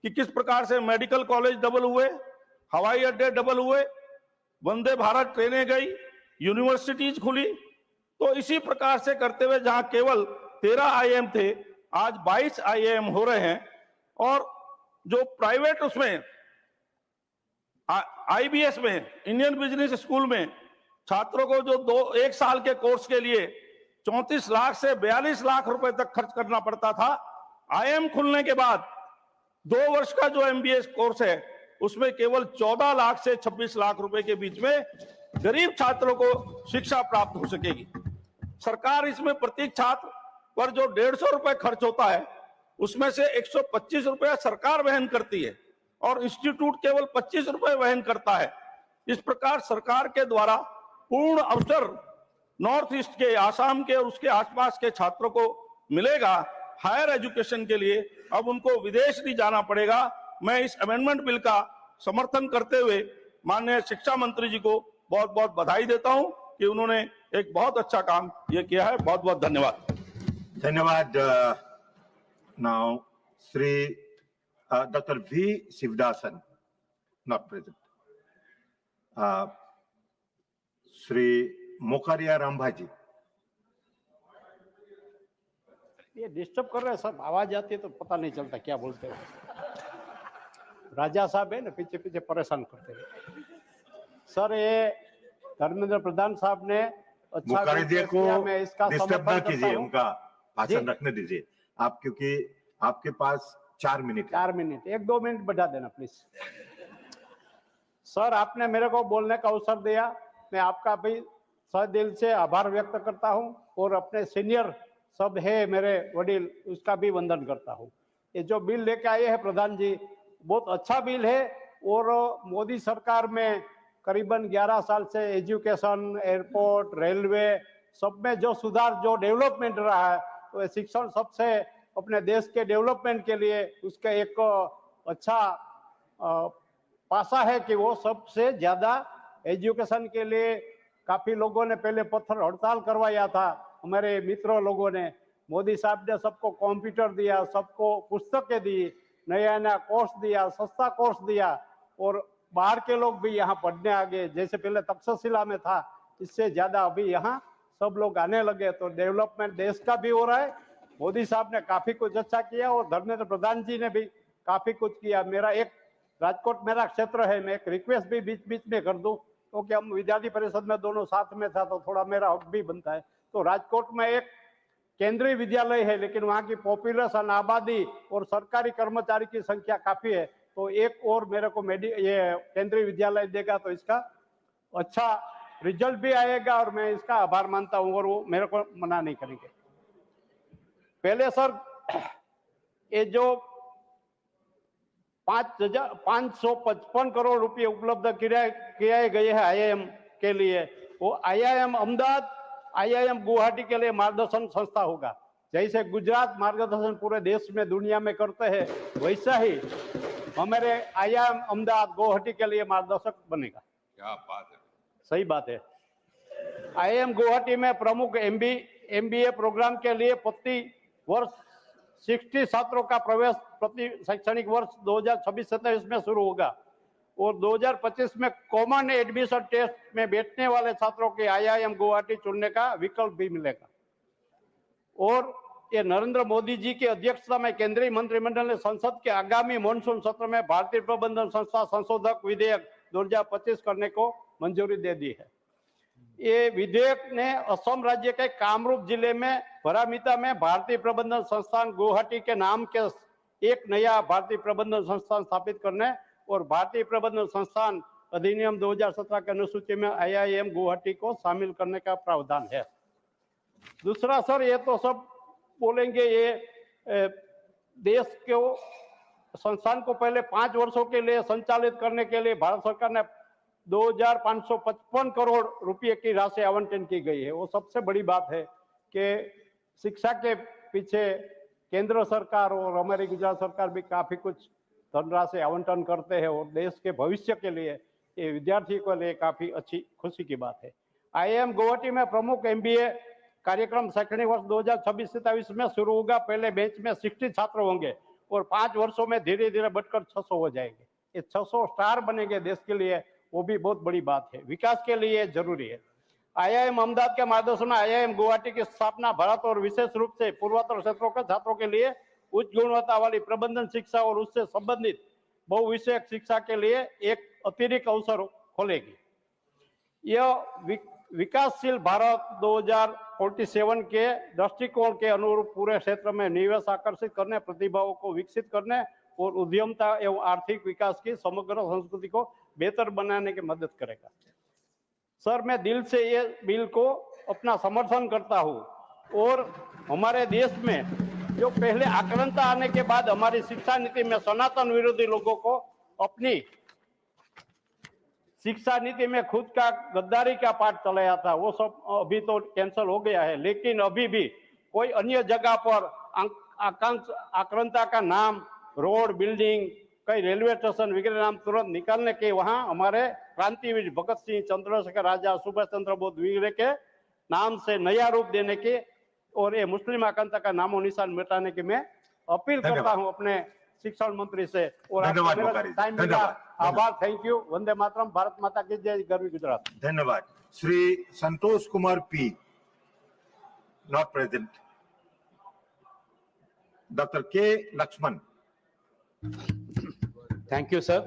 कि किस प्रकार से मेडिकल कॉलेज डबल हुए, हवाई अड्डे डबल हुए, वंदे भारत ट्रेनें गई, यूनिवर्सिटीज खुली। तो इसी प्रकार से करते हुए जहां केवल 13 IIM थे, आज 22 IIM हो रहे हैं। और जो प्राइवेट उसमें IBS में, इंडियन बिजनेस स्कूल में छात्रों को जो 1 साल के कोर्स के लिए 34 लाख से 42 लाख रुपए तक खर्च करना पड़ता था, IIM खुलने के बाद 2 वर्ष का जो MBA कोर्स है, उसमें केवल 14 लाख से 26 लाख रुपए के बीच में गरीब छात्रों को शिक्षा प्राप्त हो सकेगी। सरकार इसमें प्रत्येक छात्र पर जो 150 रुपए खर्च होता है, उसमें से 125 रुपया सरकार वहन करती है और इंस्टीट्यूट केवल 25 रुपए वहन करता है। इस प्रकार सरकार के द्वारा पूर्ण अवसर नॉर्थ ईस्ट के, आसाम के और उसके आसपास के छात्रों को मिलेगा हायर एजुकेशन के लिए। अब उनको विदेश नहीं जाना पड़ेगा। मैं इस अमेंडमेंट बिल का समर्थन करते हुए माननीय शिक्षा मंत्री जी को बहुत बहुत बधाई देता हूं कि उन्होंने एक बहुत अच्छा काम ये किया है। बहुत बहुत धन्यवाद। धन्यवाद। Now Shri Dr. V. Shivdasan, not present. Shri Mokariya Rambhaji. ये डिस्टर्ब कर रहे हैं सब, आवाज आती है तो पता नहीं चलता क्या बोलते हो। राजा साहब है ना, पीछे पीछे परेशान करते हैं। सर ये धर्मेंद्र प्रधान साहब ने अच्छा मुखर्जी को मैं इसका डिस्टर्ब ना कीजिए, उनका भाषण जी? रखने दीजिए आप, क्योंकि आपके पास 4 मिनट। 4 मिनट, 1-2 मिनट बढ़ा देना प्लीज। सर आपने मेरे को बोलने का अवसर दिया, मैं आपका भी सदिल से आभार व्यक्त करता हूं और अपने सीनियर सब है मेरे वडील, उसका भी वंदन करता हूं। ये जो बिल लेके आए हैं प्रधान जी, बहुत अच्छा बिल है और मोदी सरकार में करीबन 11 साल से एजुकेशन, एयरपोर्ट, रेलवे सब में जो सुधार, जो डेवलपमेंट रहा है, तो शिक्षण सबसे अपने देश के डेवलपमेंट के लिए उसका एक अच्छा पासा है कि वो सबसे ज्यादा एजुकेशन के लिए काफी लोगों ने पहले पत्थर हड़ताल करवाया था। हमारे मित्रों लोगों ने, मोदी साहब ने सबको कंप्यूटर दिया, सबको पुस्तकें दी, नया नया कोर्स दिया, सस्ता कोर्स दिया और बाहर के लोग भी यहाँ पढ़ने आ गए। जैसे पहले तक्षशिला में था, इससे ज्यादा अभी यहाँ सब लोग आने लगे। तो डेवलपमेंट देश का भी हो रहा है। मोदी साहब ने काफी कुछ अच्छा किया और धर्मेंद्र प्रधान जी ने भी काफी कुछ किया। मेरा एक राजकोट मेरा क्षेत्र है, मैं एक रिक्वेस्ट भी बीच बीच में कर दूं, क्योंकि हम विद्यार्थी परिषद में दोनों साथ में था तो थोड़ा मेरा हक भी बनता है। तो राजकोट में एक केंद्रीय विद्यालय है, लेकिन वहाँ की पॉपुलेशन, आबादी और सरकारी कर्मचारी की संख्या काफी है, तो एक और मेरे को ये केंद्रीय विद्यालय देगा तो इसका अच्छा रिजल्ट भी आएगा और मैं इसका आभार मानता हूँ और वो मेरे को मना नहीं करेंगे। पहले सर ये जो 555 करोड़ रुपए उपलब्ध किए गए हैं IIM के लिए, वो IIM अहमदाबाद, IIM गुवाहाटी के लिए मार्गदर्शन संस्था होगा। जैसे गुजरात मार्गदर्शन पूरे देश में दुनिया में करते हैं, वैसा ही हमारे IIM अहमदाबाद गुवाहाटी के लिए मार्गदर्शक बनेगा। क्या बात है, सही बात है। IIM गुवाहाटी में प्रमुख MBA प्रोग्राम के लिए प्रति वर्ष 60 छात्रों का प्रवेश प्रति शैक्षणिक वर्ष 2026-27 में शुरू होगा और 2025 में कॉमन एडमिशन टेस्ट में बैठने वाले छात्रों के IIM गुवाहाटी चुनने का विकल्प भी मिलेगा। और ये नरेंद्र मोदी जी की अध्यक्षता में केंद्रीय मंत्रिमंडल ने संसद के आगामी मॉनसून सत्र में भारतीय प्रबंधन संस्था संशोधक विधेयक 2025 करने को मंजूरी दे दी है। ये विधेयक ने असम राज्य के कामरूप जिले में भरामिता में भारतीय प्रबंधन संस्थान गुवाहाटी के नाम के एक नया भारतीय प्रबंधन संस्थान स्थापित करने और भारतीय प्रबंधन संस्थान अधिनियम 2017 के अनुसूची में IIM गुवाहाटी को शामिल करने का प्रावधान है। दूसरा सर, ये तो सब बोलेंगे, ये देश को संस्थान को पहले 5 वर्षों के लिए संचालित करने के लिए भारत सरकार ने 2555 करोड़ रुपए की राशि आवंटन की गई है। वो सबसे बड़ी बात है कि शिक्षा के पीछे केंद्र सरकार और हमारी गुजरात सरकार भी काफी कुछ धनराशि आवंटन करते हैं और देश के भविष्य के लिए, ये विद्यार्थी के लिए काफी अच्छी खुशी की बात है। IIM गुवाहाटी में प्रमुख MBA कार्यक्रम शैक्षणिक वर्ष 2026-27 में शुरू होगा। पहले बैच में 60 छात्र होंगे और 5 वर्षों में धीरे धीरे बढ़कर 600 हो जाएंगे। ये 600 स्टार बनेंगे देश के लिए, वो भी बहुत बड़ी बात है, विकास के लिए जरूरी है। IIM अहमदाबाद के मार्गदर्शन में IIM गुवाहाटी की स्थापना भारत और विशेष रूप से पूर्वोत्तर क्षेत्रों के छात्रों के लिए उच्च गुणवत्ता वाली प्रबंधन शिक्षा और उससे संबंधित बहुविषयक शिक्षा के लिए एक अतिरिक्त अवसर खोलेगी। यह विकासशील भारत 2047 के दृष्टिकोण के अनुरूप पूरे क्षेत्र में निवेश आकर्षित करने, प्रतिभाओं को विकसित करने और उद्यमता एवं आर्थिक विकास की समग्र संस्कृति को बेहतर बनाने की मदद करेगा। सर, मैं दिल से ये बिल को अपना समर्थन करता हूँ और हमारे देश में जो पहले आक्रांता आने के बाद हमारी शिक्षा नीति में सनातन विरोधी लोगों को अपनी शिक्षा नीति में खुद का गद्दारी का पाठ चलाया था, वो सब अभी तो कैंसिल हो गया है। लेकिन अभी भी कोई अन्य जगह पर आक्रांता का नाम, रोड, बिल्डिंग, कई रेलवे स्टेशन वगैरह नाम तुरंत निकालने के वहां हमारे क्रांतिवीर भगत सिंह, चंद्रशेखर आजाद, सुभाष चंद्र बोस वगैरह के नाम से नया रूप देने के और ये मुस्लिम आकांक्षा का नामो निशान मिटाने की मैं अपील करता हूं अपने शिक्षण मंत्री से। और टाइम मिला, आभार, थैंक यू। वंदे मातरम, भारत माता की जय, गर्वी गुजरात। धन्यवाद। Shri Santosh Kumar P, not present. Doctor K Laxman. Thank you, sir.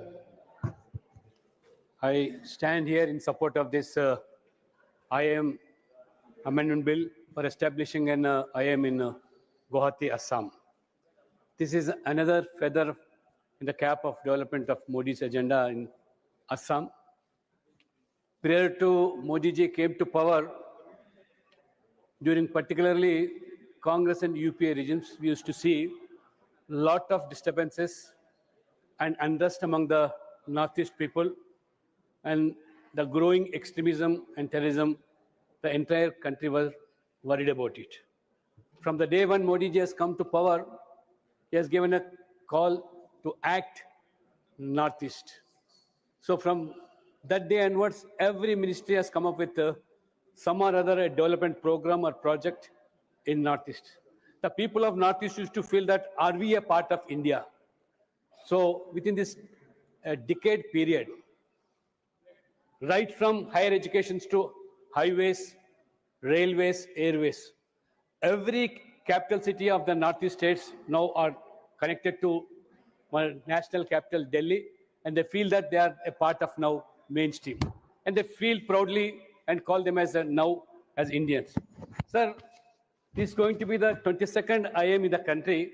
I stand here in support of this IAM amendment bill for establishing an IAM in Guwahati, Assam. This is another feather in the cap of development of Modi's agenda in Assam. Prior to Modi ji came to power, during particularly Congress and UPA regimes, we used to see lot of disturbances and unrest among the Northeast people, and the growing extremism and terrorism, the entire country was worried about it. From the day when Modi ji has come to power, he has given a call to act Northeast. So from that day onwards, every ministry has come up with some or other a development program or project in Northeast. The people of Northeast used to feel that, are we a part of India? So within this decade period, right from higher educations to highways, railways, airways, every capital city of the Northeast states now are connected to one national capital, Delhi, and they feel that they are a part of now mainstream. And they feel proudly and call them as now as Indians. Sir, this is going to be the 22nd IAM in the country,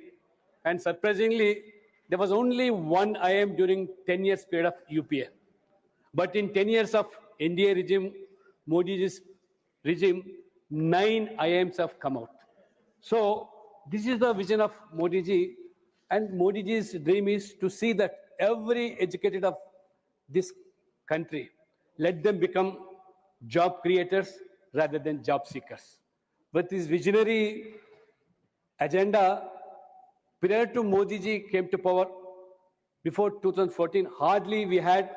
and surprisingly, there was only one IAM during 10 years period of UPA. But in 10 years of NDA regime, Modi's regime, 9 IAMs have come out. So this is the vision of Modi ji, and Modi ji's dream is to see that every educated of this country, let them become job creators rather than job seekers. With this visionary agenda, prior to Modi ji came to power, before 2014, hardly we had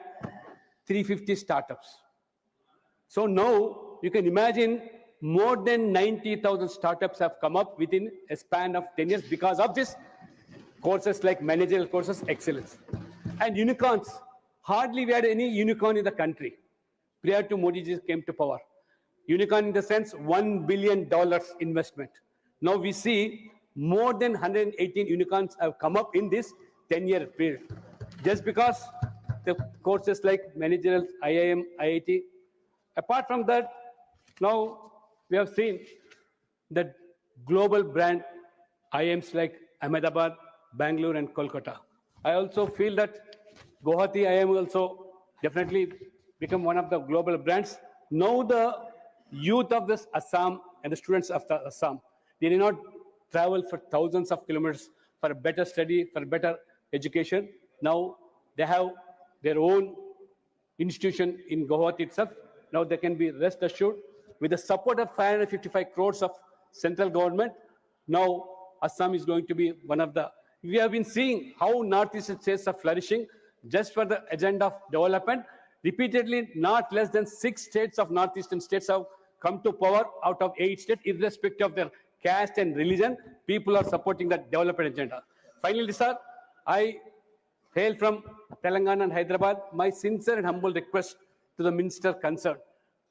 350 startups. So now you can imagine more than 90,000 startups have come up within a span of 10 years because of this courses like managerial courses, excellence. And unicorns, hardly we had any unicorn in the country prior to Modi ji came to power. Unicorn in the sense $1 billion investment. Now we see more than 118 unicorns have come up in this 10-year period. Just because the courses like managerial, IIM, IIT. Apart from that, now we have seen that global brand IIMs like Ahmedabad, Bangalore, and Kolkata. I also feel that Guwahati IIM will also definitely become one of the global brands. Now the youth of this Assam and the students of the Assam, they did not travel for thousands of kilometers for a better study, for better education. Now they have their own institution in Guwahati itself. Now they can be rest assured with the support of 555 crores of central government. Now Assam is going to be one of the, we have been seeing how Northeast states are flourishing just for the agenda of development. Repeatedly, not less than 6 states of Northeastern states have come to power out of 8 states, irrespective of their caste and religion. People are supporting that development agenda. Finally, sir, I hail from Telangana and Hyderabad. My sincere and humble request to the minister concerned.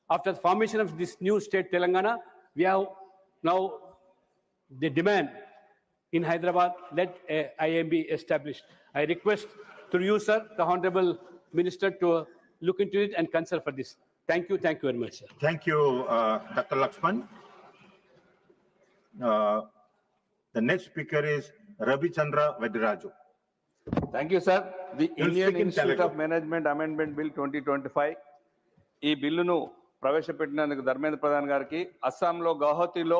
After the formation of this new state, Telangana, we have now the demand in Hyderabad, let IIM be established. I request through you, sir, the Honorable Minister, to look into it and consult for this. Thank you very much, sir. Thank you, Dr. Lakshman. The next speaker is Ravi Chandra Vadiraju. Thank you, sir. The Indian Institute Telugu. of Management Amendment Bill 2025 ఈ బిల్లును ప్రవేశపెట్టినందుకు ధర్మేంద్ర ప్రధాన్ గారికి, అస్సాంలో గౌహతిలో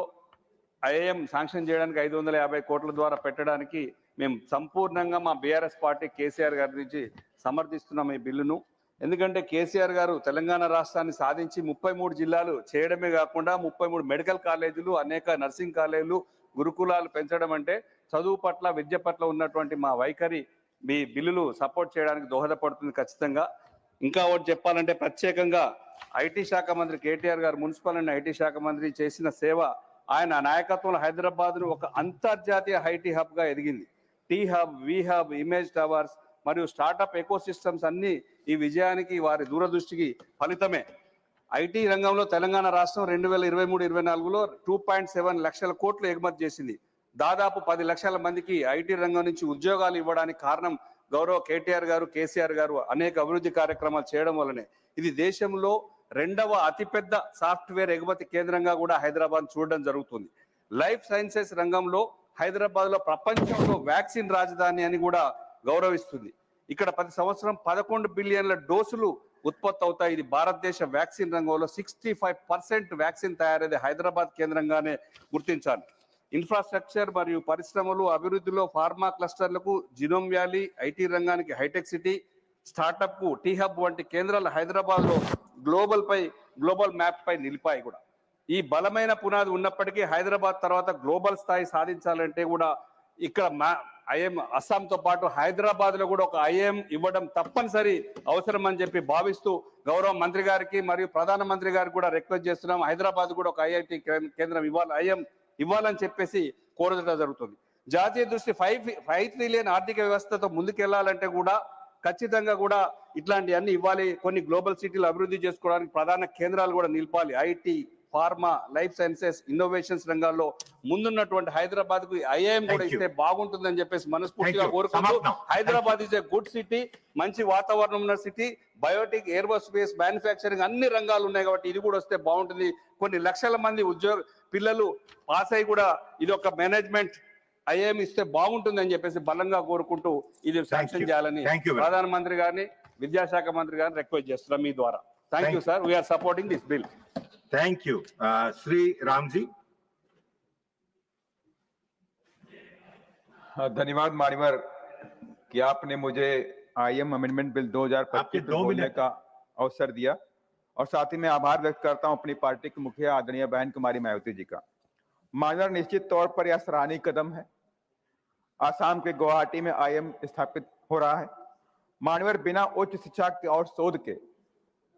IIM sanction చేయడానికి 550 కోట్ల ద్వారా పెట్టడానికి మేము సంపూర్ణంగా మా బీఆర్ఎస్ పార్టీ కేసీఆర్ గారి నుంచి సమర్థిస్తున్నాం ఈ బిల్లును. ఎందుకంటే కేసీఆర్ గారు తెలంగాణ రాష్ట్రాన్ని సాధించి 33 జిల్లాలు చేయడమే కాకుండా 33 మెడికల్ కాలేజీలు, అనేక నర్సింగ్ కాలేజీలు, గురుకులాలు పెంచడం అంటే చదువు పట్ల, విద్య పట్ల ఉన్నటువంటి మా వైఖరి మీ బిల్లులు సపోర్ట్ చేయడానికి దోహదపడుతుంది ఖచ్చితంగా. ఇంకా ఒకటి చెప్పాలంటే ప్రత్యేకంగా ఐటీ శాఖ మంత్రి కేటీఆర్ గారు, మున్సిపల్ అండ్ ఐటీ శాఖ మంత్రి చేసిన సేవ, ఆయన నాయకత్వంలో హైదరాబాద్ను ఒక అంతర్జాతీయ ఐటీ హబ్గా ఎదిగింది. టీ హబ్, వి హబ్, ఇమేజ్ టవర్స్ మరియు స్టార్టప్ ఎకోసిస్టమ్స్ అన్ని ఈ విజయానికి, వారి దూరదృష్టికి ఫలితమే. ఐటీ రంగంలో తెలంగాణ రాష్ట్రం 2023-24లో 2.7 లక్షల కోట్లు ఎగుమతి చేసింది. దాదాపు 10 లక్షల మందికి ఐటీ రంగం నుంచి ఉద్యోగాలు ఇవ్వడానికి కారణం గౌరవ కేటీఆర్ గారు, కేసీఆర్ గారు అనేక అభివృద్ధి కార్యక్రమాలు చేయడం వల్లనే. ఇది దేశంలో 2వ అతిపెద్ద సాఫ్ట్వేర్ ఎగుమతి కేంద్రంగా కూడా హైదరాబాద్ చూడడం జరుగుతుంది. లైఫ్ సైన్సెస్ రంగంలో హైదరాబాద్లో ప్రపంచంలో వ్యాక్సిన్ రాజధాని అని కూడా గౌరవిస్తుంది. ఇక్కడ ప్రతి సంవత్సరం 11 బిలియన్ల డోసులు ఉత్పత్తి అవుతాయి. ఇది భారతదేశ వ్యాక్సిన్ రంగంలో 65% వ్యాక్సిన్ తయారయ్యేది హైదరాబాద్ కేంద్రంగానే గుర్తించాలి. ఇన్ఫ్రాస్ట్రక్చర్ మరియు పరిశ్రమలు అభివృద్ధిలో ఫార్మా క్లస్టర్లకు జినోమ్ వ్యాలీ, ఐటీ రంగానికి హైటెక్ సిటీ, స్టార్టప్ కు టీ హబ్ వంటి కేంద్రాలు హైదరాబాద్లో గ్లోబల్ మ్యాప్ పై నిలిపాయి కూడా. ఈ బలమైన పునాది ఉన్నప్పటికీ హైదరాబాద్ తర్వాత గ్లోబల్ స్థాయి సాధించాలంటే కూడా ఇక్కడ ఐఎం అస్సాంతో పాటు హైదరాబాద్లో కూడా ఒక ఐఎం ఇవ్వడం తప్పనిసరి అవసరం అని చెప్పి భావిస్తూ గౌరవ మంత్రి గారికి మరియు ప్రధానమంత్రి గారికి కూడా రిక్వెస్ట్ చేస్తున్నాం. హైదరాబాద్ కూడా ఒక ఐఐటి కేంద్రం ఇవ్వాలి, ఐఎం ఇవ్వాలని చెప్పేసి కోరడం జరుగుతుంది. జాతీయ దృష్టి 5 ట్రిలియన్ ఆర్థిక వ్యవస్థతో ముందుకెళ్లాలంటే కూడా ఖచ్చితంగా కూడా ఇట్లాంటి అన్ని ఇవ్వాలి. కొన్ని గ్లోబల్ సిటీలు అభివృద్ధి చేసుకోవడానికి ప్రధాన కేంద్రాలు కూడా నిలపాలి. IT, pharma, life sciences, innovations రంగాల్లో ముందున్నటువంటి హైదరాబాద్ కు ఐఐఎం కూడా ఇస్తే బాగుంటుందని చెప్పేసి మనస్ఫూర్తిగా కోరుకుంటూ, Hyderabad is a good city, మంచి వాతావరణం ఉన్న సిటీ, బయోటిక్, ఏరోస్పేస్, మ్యానుఫ్యాక్చరింగ్ అన్ని రంగాలు ఉన్నాయి కాబట్టి ఇది కూడా వస్తే బాగుంటుంది. కొన్ని లక్షల మంది పిల్లలు పాస్ అయి కూడా ఇది ఒక మేనేజ్మెంట్ ఐఏఎం ఇస్తే బాగుంటుందని చెప్పేసి బలంగా కోరుకుంటూ ఇది శాంక్షన్ చేయాలని ప్రధానమంత్రి గారిని, విద్యాశాఖ మంత్రి గారిని రిక్వెస్ట్ చేస్తున్నాం మీ ద్వారా. Thank you sir, we are supporting this bill. Thank you. Sri Ramji. धन्यवाद मान्यवर कि आपने मुझे आईएम अमेंडमेंट बिल 2025 बोलने का अवसर दिया, और साथ ही मैं आभार व्यक्त करता हूं अपनी पार्टी के मुखिया आदरणीय बहन कुमारी मायावती जी का. मान्यवर, निश्चित तौर पर यह सराहनीय कदम है. आसाम के गुवाहाटी में आईएम स्थापित हो रहा है. मान्यवर, बिना उच्च शिक्षा और शोध के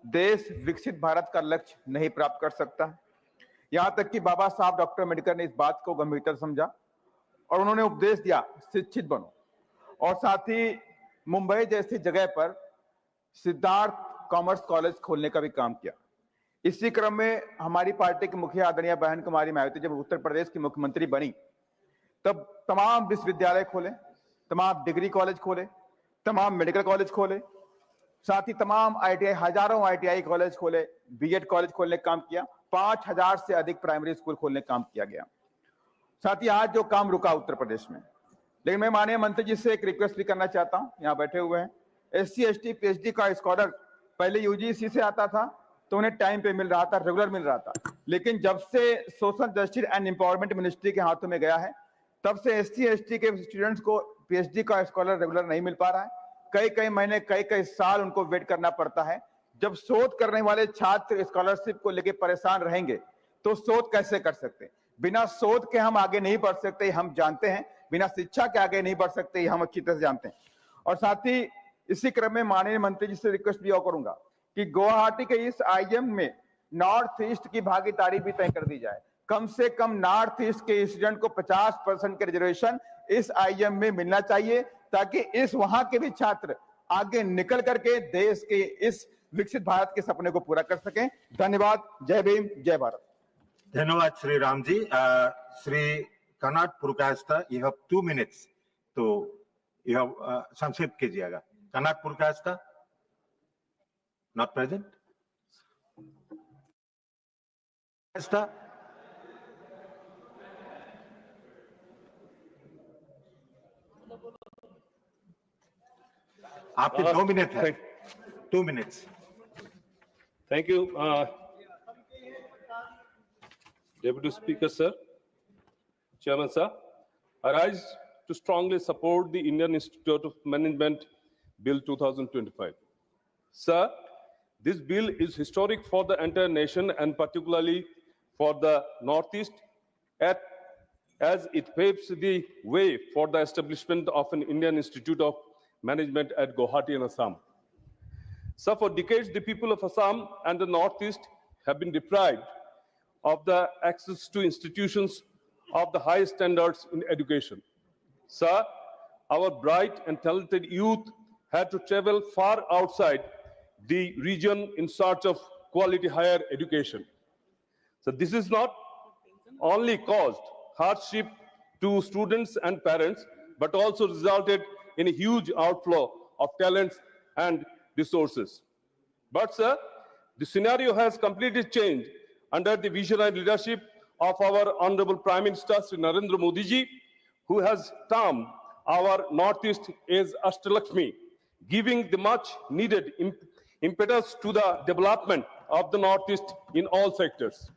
देश विकसित भारत का लक्ष्य नहीं प्राप्त कर सकता है. यहां तक कि बाबा साहब डॉक्टर अम्बेडकर ने इस बात को गंभीरता समझा और उन्होंने उपदेश दिया, शिक्षित बनो. और साथ ही मुंबई जैसी जगह पर सिद्धार्थ कॉमर्स कॉलेज खोलने का भी काम किया. इसी क्रम में हमारी पार्टी की मुखिया आदरणीय बहन कुमारी मायावती जब उत्तर प्रदेश की मुख्यमंत्री बनी तब तमाम विश्वविद्यालय खोले, तमाम डिग्री कॉलेज खोले, तमाम मेडिकल कॉलेज खोले, साथ ही तमाम आईटीआई, हजारों आईटीआई कॉलेज खोले, बीएड कॉलेज खोलने का काम किया. 5000 से अधिक प्राइमरी स्कूल खोलने का काम किया गया. साथ ही आज जो काम रुका उत्तर प्रदेश में, लेकिन मैं माननीय मंत्री जी से एक रिक्वेस्ट भी करना चाहता हूं, यहाँ बैठे हुए हैं. SC ST PhD का स्कॉलर पहले यूजीसी से आता था तो उन्हें टाइम पे मिल रहा था, रेगुलर मिल रहा था, लेकिन जब से social justice and empowerment ministry के हाथों में गया है तब से SC ST के स्टूडेंट्स को PhD का स्कॉलर रेगुलर नहीं मिल पा रहा है. कई महीने, कई साल उनको वेट करना पड़ता है. जब शोध करने वाले छात्र स्कॉलरशिप को लेकर परेशान रहेंगे तो शोध कैसे कर सकते हैं? बिना शोध के हम आगे नहीं बढ़ सकते, हम जानते हैं. बिना शिक्षा के आगे नहीं बढ़ सकते, हम अच्छी तरह से जानते हैं. और साथ ही इसी क्रम में माननीय मंत्री जी से रिक्वेस्ट भी करूंगा कि गुवाहाटी के इस आईएम में नॉर्थ ईस्ट की भागीदारी भी तय कर दी जाए. कम से कम नॉर्थ ईस्ट के स्टूडेंट को 50% के रिजर्वेशन इस आईएम में मिलना चाहिए, ताकि इस वहां के भी छात्र आगे निकल करके देश के इस विकसित भारत के सपने को पूरा कर सकें. धन्यवाद. जय भीम, जय भारत. धन्यवाद Shri Ram ji. Shri Karnat पुरकास्ता, you have 2 minutes, तो you have संक्षिप्त कीजिएगा. Karnat पुरकास्ता not present. आपके 2 मिनट है. 2 minutes. Thank you, Deputy Speaker, sir. Chairman, sir, I rise to strongly support the Indian Institute of Management Bill 2025. Sir, this bill is historic for the entire nation and particularly for the Northeast, as it paves the way for the establishment of an Indian Institute of Management at Guwahati in Assam. So for decades, the people of Assam and the Northeast have been deprived of the access to institutions of the highest standards in education. Sir, our bright and talented youth had to travel far outside the region in search of quality higher education. So this is not only caused hardship to students and parents, but also resulted in a huge outflow of talents and resources. But sir, the scenario has completely changed under the vision and leadership of our Honorable Prime Minister, Sri Narendra Modi ji, who has termed our Northeast as Ashtalakshmi, giving the much needed impetus to the development of the Northeast in all sectors.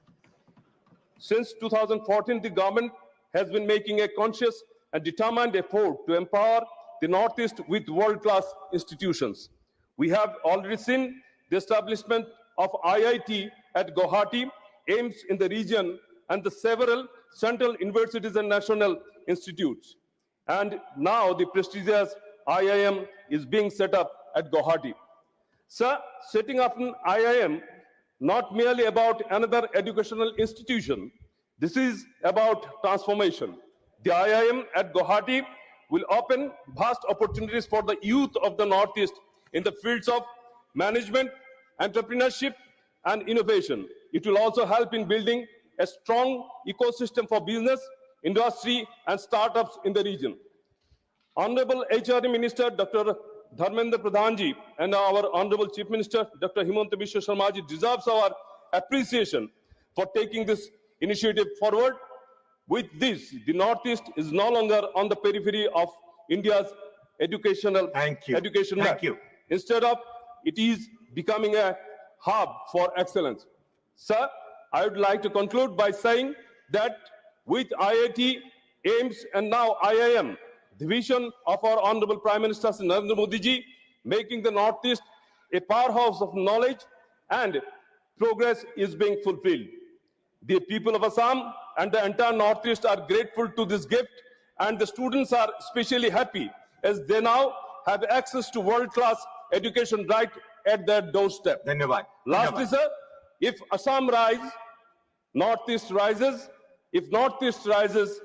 Since 2014, the government has been making a conscious and determined effort to empower the Northeast with world-class institutions. We have already seen the establishment of IIT at Guwahati, AIMS in the region, and the several central universities and national institutes. And now the prestigious IIM is being set up at Guwahati. Sir, setting up an IIM not merely about another educational institution. This is about transformation. The IIM at Guwahati will open vast opportunities for the youth of the Northeast in the fields of management, entrepreneurship, and innovation. It will also help in building a strong ecosystem for business, industry, and startups in the region. Honorable HRD Minister Dr. Dharmendra Pradhanji and our Honorable Chief Minister Dr. Himanta Biswa Sharmaji deserves our appreciation for taking this initiative forward. With this, the Northeast is no longer on the periphery of India's education map. Instead of, it is becoming a hub for excellence. Sir, I would like to conclude by saying that with IIT, AIMS, and now IIM, the vision of our Honorable Prime Minister Narendra Modi ji, making the Northeast a powerhouse of knowledge and progress is being fulfilled. The people of Assam and the entire Northeast are grateful to this gift, and the students are especially happy as they now have access to world-class education right at their doorstep. Lastly, sir, if Assam rises, Northeast rises. If Northeast rises,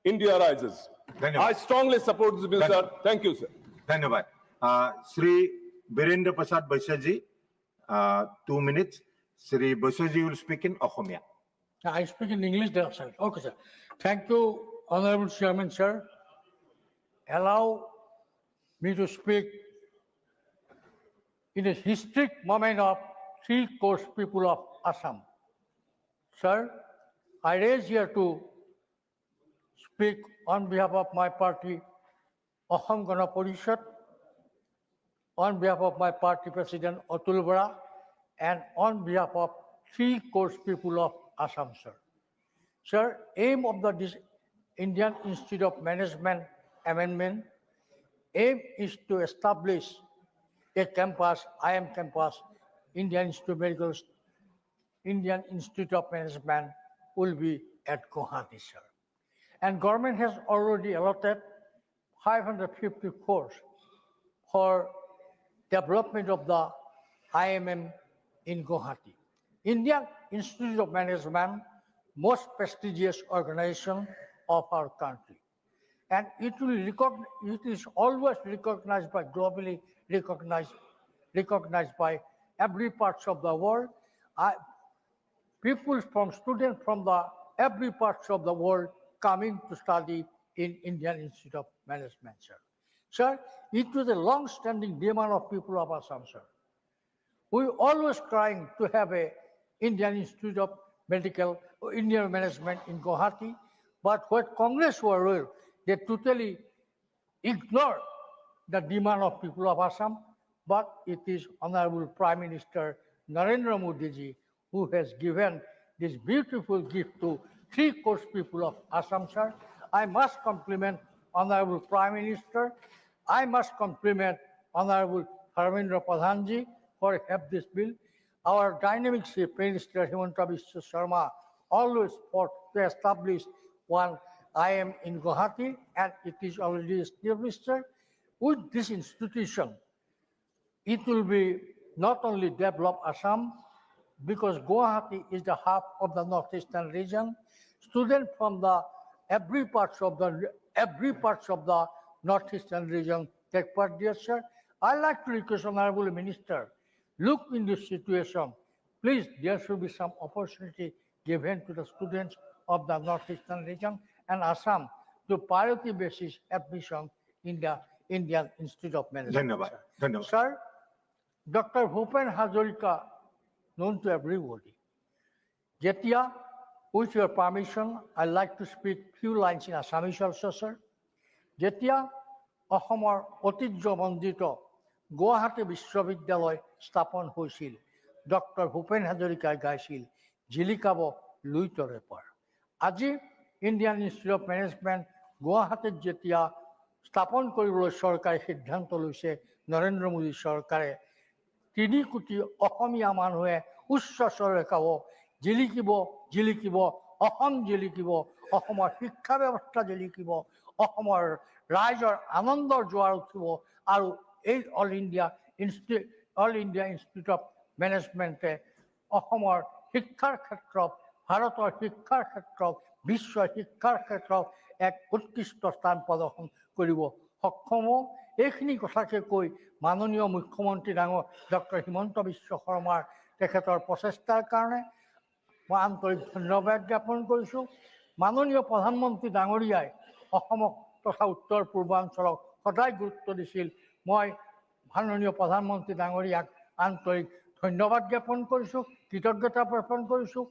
India rises. I strongly support this bill, sir. Thank you, sir. Dhanyavad. Sri Birendra Prasad Baishaji, 2 minutes. Sri Baishaji will speak in Assamia. I speak in English, sir. Okay, sir. Thank you, Honorable Chairman, sir. Allow me to speak in a historic moment of three-coast people of Assam. Sir, I raise here to speak on behalf of my party, Assam Gana Parishad, on behalf of my party president, Atul Bora, and on behalf of three-coast people of Assam, sir. Sir, aim of the Indian Institute of Management Amendment, aim is to establish a campus, IIM campus, Indian Institute of Management will be at Guwahati, sir. And government has already allotted 550 crores for development of the IIM in Guwahati. Indian Institute of Management, most prestigious organization of our country. And it is always recognized by globally recognized by every parts of the world. Students from every parts of the world coming to study in Indian Institute of Management, sir. Sir, it was a long-standing demand of people of Assam, sir. We always trying to have a Indian Institute of Indian Management in Guwahati, but when Congress were ruled, they totally ignored the demand of people of Assam, but it is Honorable Prime Minister Narendra Modi ji who has given this beautiful gift to three-coast people of Assam, sir. I must compliment Honorable Prime Minister. I must compliment Honorable Dharmendra Pradhanji for have this bill. Our dynamic Chief Minister Himanta Biswa Sharma always fought to establish one IIM in Guwahati, and it is already established. With this institution, it will be not only develop Assam, because Guwahati is the hub of the northeastern region. Students from the every parts of the northeastern region take part, dear sir. I like to request Honorable Minister, look in this situation. Please, there should be some opportunity given to the students of the northeastern region and Assam to priority basis admission in the Indian Institute of Management. Dhanyavad. Dhanyavad. Sir, Dr. Bhupen Hazarika, known to everybody. Jetia, with your permission, I'd like to speak few lines in Assamese also, sir. Jetia, Ahomar Otijjo Mandito, Guwahati Vishwavidyalaya স্থাপন হৈছিল doctor Bhupen হাজৰিকাই গাইছিল জিলিকাব লুইতৰে পাৰ আজি Indian institute of management গুৱাহাটীত যেতিয়া স্থাপন কৰিবলৈ চৰকাৰে সিদ্ধান্ত লৈছে নৰেন্দ্ৰ মোদী চৰকাৰে 3 কোটি অসমীয়া মানুহে উচ্চ স্বৰে গাব জিলিকিব জিলিকিব অসম জিলিকিব অসমৰ শিক্ষা ব্যৱস্থা জিলিকিব অসমৰ ৰাইজৰ আনন্দৰ জোৱাৰ উঠিব আৰু এই অল ইণ্ডিয়া ইনষ্টিটিউট অফ মেনেজমেণ্টে অসমৰ শিক্ষাৰ ক্ষেত্ৰত ভাৰতৰ শিক্ষাৰ ক্ষেত্ৰত বিশ্ব শিক্ষাৰ ক্ষেত্ৰত এক উৎকৃষ্ট স্থান প্ৰদৰ্শন কৰিব সক্ষম এইখিনি কথাকে কৈ মাননীয় মুখ্যমন্ত্ৰী ডাঙৰ ডক্টৰ হিমন্ত বিশ্ব শৰ্মাৰ তেখেতৰ প্ৰচেষ্টাৰ কাৰণে মই আন্তৰিক ধন্যবাদ জ্ঞাপন কৰিছোঁ মাননীয় প্ৰধানমন্ত্ৰী ডাঙৰীয়াই অসমক তথা উত্তৰ পূৰ্বাঞ্চলক সদায় গুৰুত্ব দিছিল মই মাননীয় প্ৰধানমন্ত্ৰী ডাঙৰীয়াক আন্তৰিক ধন্যবাদ জ্ঞাপন কৰিছোঁ কৃতজ্ঞতা জ্ঞাপন কৰিছোঁ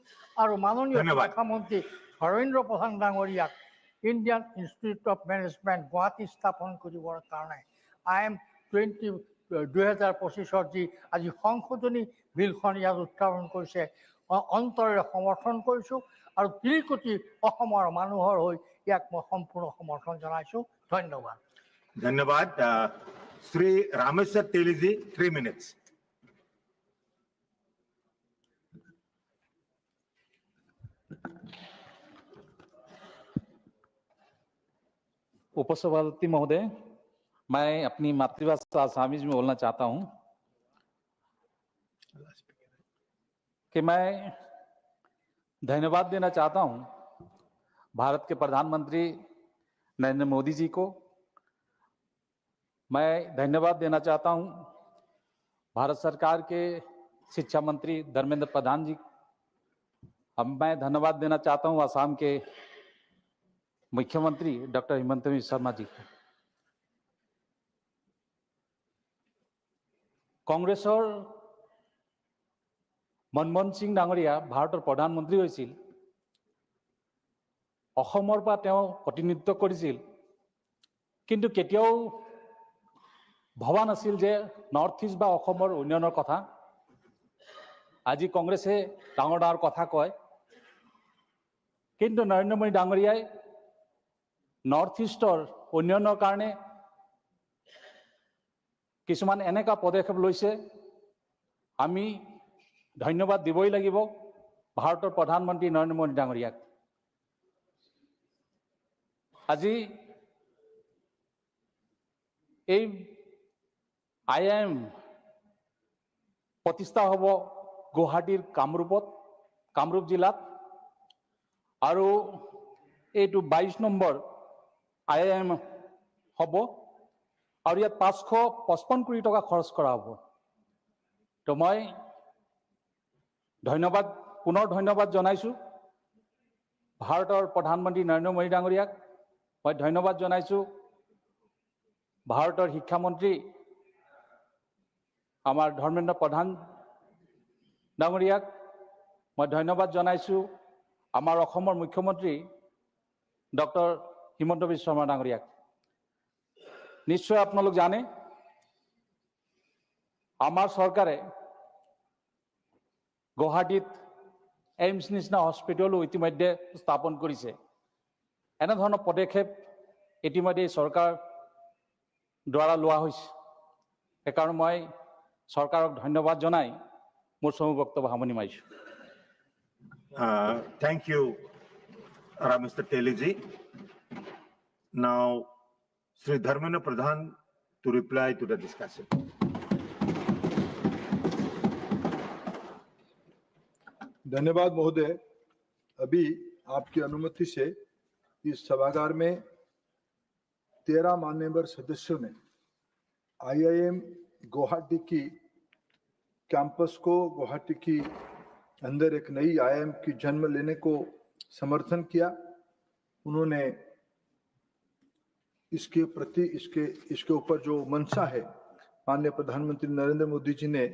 আৰু মাননীয় শিক্ষা মন্ত্ৰী ধৰ্মেন্দ্ৰ প্ৰধান ডাঙৰীয়াক Indian institute of management Guwahati স্থাপন কৰিবৰ কাৰণে IIM 2025 যি আজি সংশোধনী বিলখন ইয়াত উত্থাপন কৰিছে অন্তৰেৰে সমৰ্থন কৰিছোঁ আৰু 3 কোটি অসমৰ মানুহৰ হৈ ইয়াক মই সম্পূৰ্ণ সমৰ্থন জনাইছোঁ ধন্যবাদ ধন্যবাদ শ্ৰী ৰামেশ্বৰ তেলীজী 3 minutes उपसभापति महोदय मैं अपनी मातृभाषा आसामीज में बोलना चाहता हूं कि मैं धन्यवाद देना चाहता हूं भारत के प्रधानमंत्री नरेंद्र मोदी जी को मैं धन्यवाद देना चाहता हूं भारत सरकार के शिक्षा मंत्री धर्मेंद्र प्रधान जी अब मैं धन्यवाद देना चाहता हूं असम के मुख्यमंत्री डॉक्टर हिमंत बिस्वा शर्मा जी को কংগ্ৰেছৰ মনমোহন সিং ডাঙৰীয়া ভাৰতৰ প্ৰধানমন্ত্ৰী হৈছিল অসমৰ পৰা তেওঁ প্ৰতিনিধিত্ব কৰিছিল কিন্তু কেতিয়াও ভবা নাছিল যে নৰ্থ ইষ্ট বা অসমৰ উন্নয়নৰ কথা আজি কংগ্ৰেছে ডাঙৰ ডাঙৰ কথা কয় কিন্তু নৰেন্দ্ৰ মোদী ডাঙৰীয়াই নৰ্থ ইষ্টৰ উন্নয়নৰ কাৰণে কিছুমান এনেকা পদক্ষেপ লৈছে আমি ধন্যবাদ দিবই লাগিব ভাৰতৰ প্ৰধানমন্ত্ৰী নৰেন্দ্ৰ মোদী ডাঙৰীয়াক আজি এই IIM প্ৰতিষ্ঠা হ'ব গুৱাহাটীৰ কামৰূপ জিলাত আৰু এইটো 22 নম্বৰ IIM হ'ব আৰু ইয়াত 555 কোটি টকা খৰচ কৰা হ'ব তো মই পুনৰ ধন্যবাদ জনাইছোঁ ভাৰতৰ প্ৰধানমন্ত্ৰী নৰেন্দ্ৰ মোদী ডাঙৰীয়াক মই ধন্যবাদ জনাইছোঁ ভাৰতৰ শিক্ষামন্ত্ৰী আমাৰ ধৰ্মেন্দ্ৰ প্ৰধান ডাঙৰীয়াক মই ধন্যবাদ জনাইছোঁ আমাৰ অসমৰ মুখ্যমন্ত্ৰী ডক্টৰ হিমন্ত বিশ্ব শৰ্মা ডাঙৰীয়াক নিশ্চয় আপোনালোক জানে আমাৰ চৰকাৰে গুৱাহাটীত এইমছ নিচিনা হস্পিটেলো ইতিমধ্যে স্থাপন কৰিছে এনেধৰণৰ পদক্ষেপ ইতিমধ্যে চৰকাৰ দ্বাৰা লোৱা হৈছে। সেইকাৰণে মই চৰকাৰক ধন্যবাদ জনাই মোৰ চমু বক্তব্য সামৰণি মাৰিছোঁ। Thank you, Mr. Teliji. Now, Sri Dharmendra Pradhan to reply to the discussion. धन्यवाद महोदय। अभी आपकी अनुमति से इस सभागार में 13 मान्यवर सदस्यों ने IIM गुवाहाटी की कैंपस को, गुवाहाटी की अंदर एक नई IIM की जन्म लेने को समर्थन किया। उन्होंने इसके प्रति इसके ऊपर जो मंशा है, माननीय प्रधानमंत्री नरेंद्र मोदी जी ने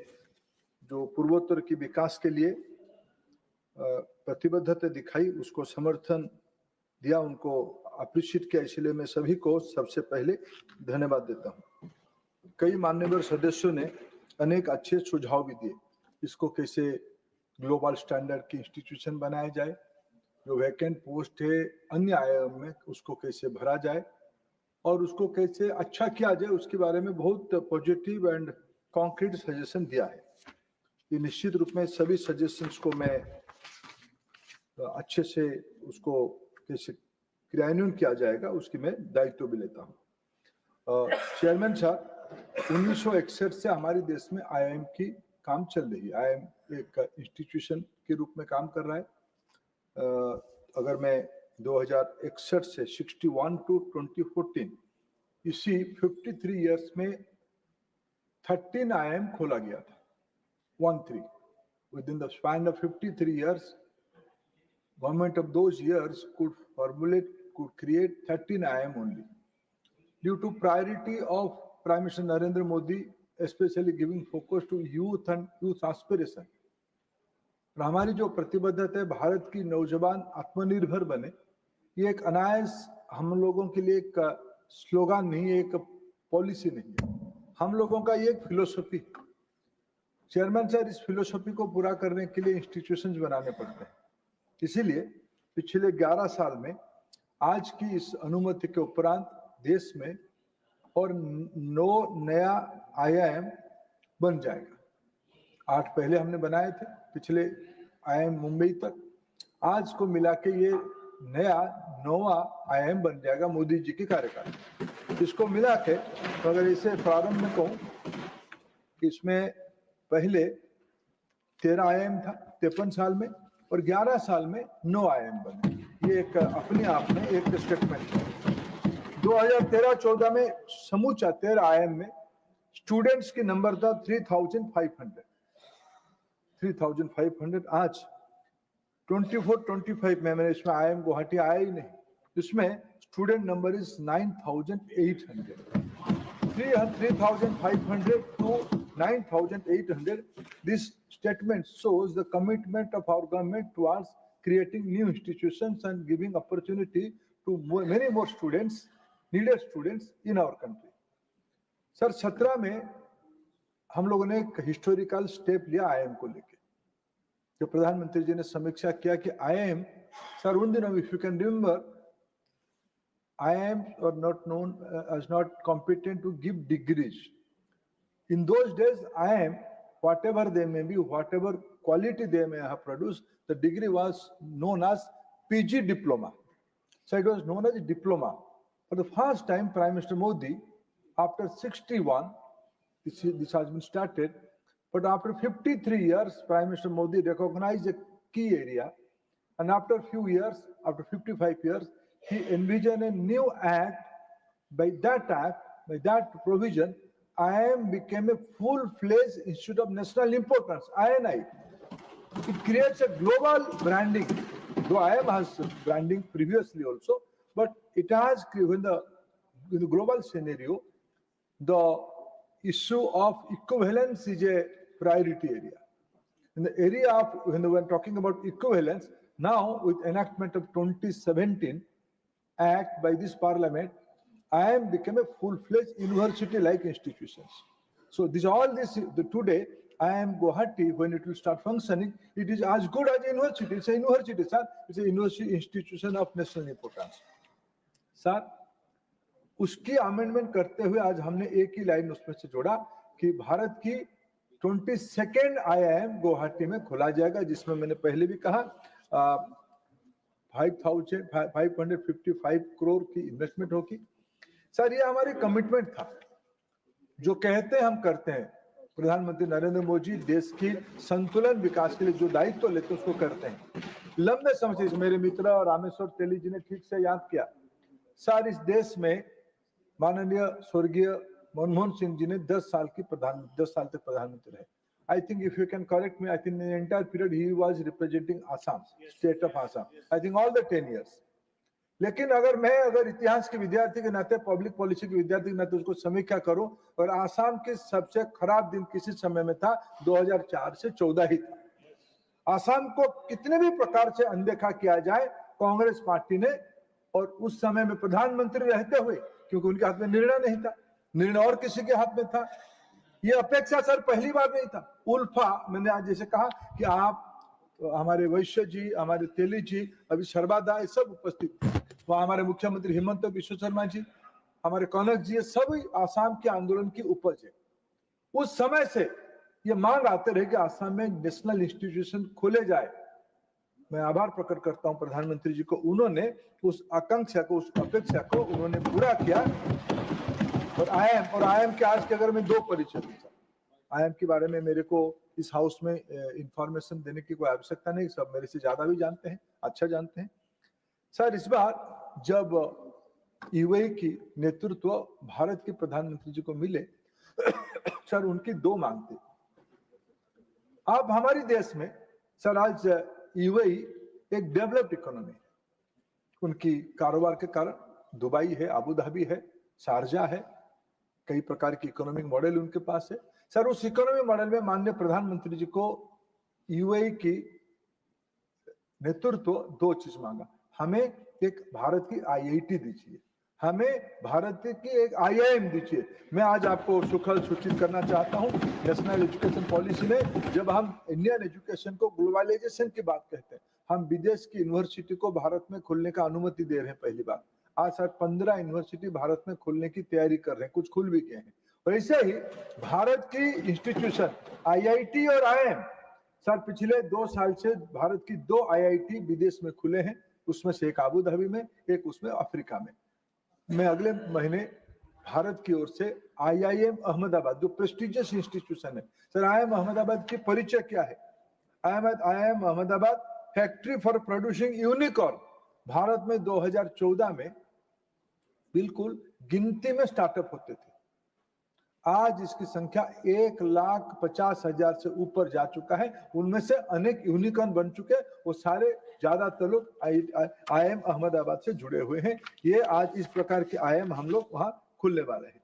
जो पूर्वोत्तर की विकास के लिए प्रतिबद्धता दिखाई, उसको समर्थन दिया, उनको अप्रिशिएट किया। इसलिए मैं सभी को सबसे पहले धन्यवाद देता हूं। कई मान्यवर सदस्यों ने अनेक अच्छे सुझाव भी दिए। इसको कैसे ग्लोबल स्टैंडर्ड की इंस्टीट्यूशन बनाया जाए, जो वैकेंट पोस्ट है अन्य IIM में उसको कैसे भरा जाए और उसको कैसे अच्छा किया जाए, उसके बारे में बहुत पॉजिटिव एंड कॉन्क्रीट सजेशन दिया है। ये निश्चित रूप में सभी सजेशंस को मैं अच्छे से उसको कैसे क्रियान्वयन किया जाएगा उसकी मैं दायित्व भी लेता हूँ। चेयरमैन साहब, 1961 से हमारे देश में IIM की काम चल रही है। IIM एक इंस्टीट्यूशन के रूप में काम कर रहा है। अगर मैं 2061 से 61 to 2014 इसी 53 इयर्स में 13 IIM खोला गया था। 13 within the span of 53 years, government of those years could create 13 IIM only. Due to priority of Prime Minister Narendra Modi, especially giving focus to youth and youth aspiration. और हमारी जो प्रतिबद्धता है भारत की नौजवान आत्मनिर्भर बने, ये एक अनायास हम लोगों के लिए एक स्लोगन नहीं है, एक पॉलिसी नहीं है, हम लोगों का ये एक फिलोसफी। चेयरमैन सर, इस फिलोसफी को पूरा करने के लिए इंस्टीट्यूशंस बनाने पड़ते हैं। इसीलिए पिछले 11 साल में आज की इस अनुमति के उपरांत देश में और 9 नया IIM बन जाएगा। 8 पहले हमने बनाए थे, पिछले IIM मुंबई तक, आज को मिला के ये नया 9वां IIM बन जाएगा मोदी जी के कार्यकाल। इसको मिला के तो अगर इसे प्रारंभ में कहूँ, इसमें पहले 13 IIM था 53 साल में और 11 साल में 9 IIM बने। ये एक अपने आप में एक स्टेटमेंट है। 2013-14 में समूचा 13 IIM में स्टूडेंट्स की नंबर था 3,500। आज 24-25 में मैंने इसमें IIM गुवाहाटी आया ही नहीं, इसमें student number is 9,800। 3,500 to 9,800. This statement shows the commitment of our government towards creating new institutions and giving opportunity to many more students, needed students in our country. Sir 17 में हम लोगों ने एक हिस्टोरिकल स्टेप लिया IIM को लेके, जो प्रधानमंत्री जी ने समीक्षा किया कि IIM, सर उन दिनों if you can remember, IIMs are not known as not competent to give degrees. In those days, IIM, whatever they may be, whatever quality they may have produced, the degree was known as PG diploma. So it was known as a diploma. For the first time, Prime Minister Modi, after 61, this has been started, but after 53 years, Prime Minister Modi recognized a key area, and after a few years, after 55 years, he envisioned a new act. By that provision, IIM became a full-fledged institute of national importance, INI. It creates a global branding, though IIM has branding previously also, but it has, in the global scenario, the issue of equivalence is a priority area. In the area of, when we're talking about equivalence, now with enactment of 2017 Act by this Parliament, IIM became a full-fledged university-like institutions. So today, IIM Guwahati, when it will start functioning, it is as good as a university. It's a university, sir. It's a university institution of national importance. Sir उसकी amendment करते हुए आज हमने एक ही line उसमें से जोड़ा कि भारत की 22nd IIM गुवाहाटी में खोला जाएगा, जिसमें मैंने पहले भी कहा 555 करोड़ की इन्वेस्टमेंट होगी। सर ये हमारी कमिटमेंट था, जो कहते हैं हम करते हैं। प्रधानमंत्री नरेंद्र मोदी देश की संतुलन विकास के लिए जो दायित्व लेते हैं उसको करते हैं। लंबे समय से मेरे मित्र और रामेश्वर तेली जी ने ठीक से याद किया, सर इस देश में माननीय स्वर्गीय मनमोहन सिंह जी ने 10 साल तक प्रधानमंत्री रहे। I think if you can correct me, I think in the entire period he was representing Assam, state of Assam. I think all the 10 years. लेकिन अगर इतिहास के विद्यार्थी के नाते, पब्लिक पॉलिसी के विद्यार्थी के नाते उसको समीक्षा करूं, और आसाम के सबसे खराब दिन किसी समय में था 2004 से 14 ही था। आसाम को कितने भी प्रकार से अनदेखा किया जाए कांग्रेस पार्टी ने, और उस समय में प्रधानमंत्री रहते हुए, क्योंकि उनके हाथ में निर्णय नहीं था, निर्णय और किसी के हाथ में था। ये अपेक्षा सर पहली बार नहीं था। उल्फा, मैंने आज जैसे कहा कि आप हमारे वैश्य जी, हमारे तेली जी, अभी शर्मादा सब उपस्थित, वहाँ हमारे मुख्यमंत्री हेमंत बिश्व शर्मा जी, हमारे कनक जी, सभी आसाम के आंदोलन की उपज है। उस समय से ये मांग आते रहे कि आसाम में नेशनल इंस्टीट्यूशन खोले जाए। मैं आभार प्रकट करता हूं प्रधानमंत्री जी को, उन्होंने उस आकांक्षा को, उस अपेक्षा को उन्होंने पूरा किया। और आईएम के आज के अगर मैं दो परिचय दूंगा, आईएम के बारे में मेरे को इस हाउस में इंफॉर्मेशन देने की कोई आवश्यकता नहीं, सब मेरे से ज्यादा भी जानते हैं, अच्छा जानते हैं। सर इस बार जब यूएई की नेतृत्व भारत के प्रधानमंत्री जी को मिले, सर उनकी दो मांग थी। अब हमारे देश में सर आज यूएई एक डेवलप्ड इकोनॉमी है, उनकी कारोबार के कारण दुबई है, अबू धाबी है, शारजा है, कई प्रकार की इकोनॉमिक मॉडल उनके पास है। सर उस इकोनॉमिक मॉडल में माननीय प्रधानमंत्री जी को यूएई की नेतृत्व दो चीज मांगा, हमें एक भारत की आईआईटी दीजिए, हमें भारत की एक आईआईएम दीजिए। मैं आज आपको सुखद सूचित करना चाहता हूं, नेशनल एजुकेशन पॉलिसी में जब हम इंडियन एजुकेशन को ग्लोबलाइजेशन की बात कहते हैं, हम विदेश की यूनिवर्सिटी को भारत में खोलने का अनुमति दे रहे हैं पहली बार। आज सर 15 यूनिवर्सिटी भारत में खोलने की तैयारी कर रहे हैं, कुछ खुल भी गए हैं। और ऐसे ही भारत की इंस्टीट्यूशन आईआईटी और आईआईएम, सर पिछले 2 साल से भारत की 2 आईआईटी विदेश में खुले हैं, उसमें से एक अबू धाबी में, एक उसमें अफ्रीका में। मैं अगले महीने भारत की ओर से आईआईएम अहमदाबाद, जो प्रेस्टिजियस इंस्टीट्यूशन है, सर आईआईएम अहमदाबाद की परिचय क्या है? IIM Ahmedabad factory for producing unicorn, Bharat में 2014 में बिल्कुल गिनती में स्टार्टअप होते थे, आज इसकी संख्या 1,50,000 से ऊपर जा चुका है। उनमें से अनेक यूनिकॉर्न बन चुके हैं, वो सारे ज्यादातर लोग आईआईएम अहमदाबाद से जुड़े हुए हैं। ये आज इस प्रकार के आईआईएम हम लोग वहां खुलने वाले हैं।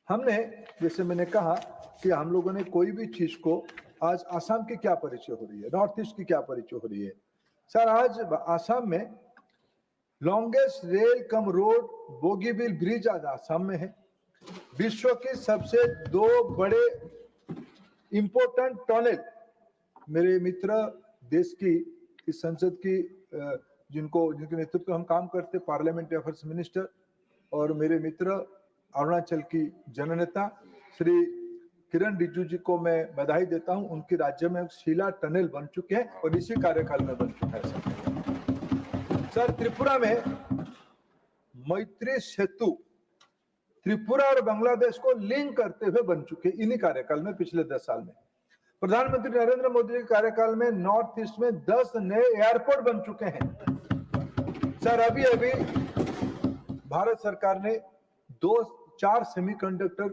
हमने, जैसे मैंने कहा कि हम लोगों ने कोई भी चीज को, आज आसाम की क्या परिचय हो रही है, नॉर्थ ईस्ट की क्या परिचय हो रही है। सर आज आसाम में longest rail cum road Bogibeel bridge आज आसाम में है। विश्व के सबसे 2 बड़े इंपोर्टेंट टनल, मेरे मित्र देश की इस संसद की जिनके नेतृत्व हम काम करते, पार्लियामेंट्री अफेयर्स मिनिस्टर और मेरे मित्र अरुणाचल की जननेता श्री किरण रिजिजू जी को मैं बधाई देता हूं। उनके राज्य में शीला टनल बन चुके हैं और इसी कार्यकाल में बन चुका है। सर त्रिपुरा में मैत्री सेतु त्रिपुरा और बांग्लादेश को लिंक करते हुए बन चुके इन्हीं कार्यकाल में, पिछले 10 साल में। प्रधानमंत्री नरेंद्र मोदी के कार्यकाल में नॉर्थ ईस्ट में 10 नए एयरपोर्ट बन चुके हैं। सर अभी भारत सरकार ने 4 सेमीकंडक्टर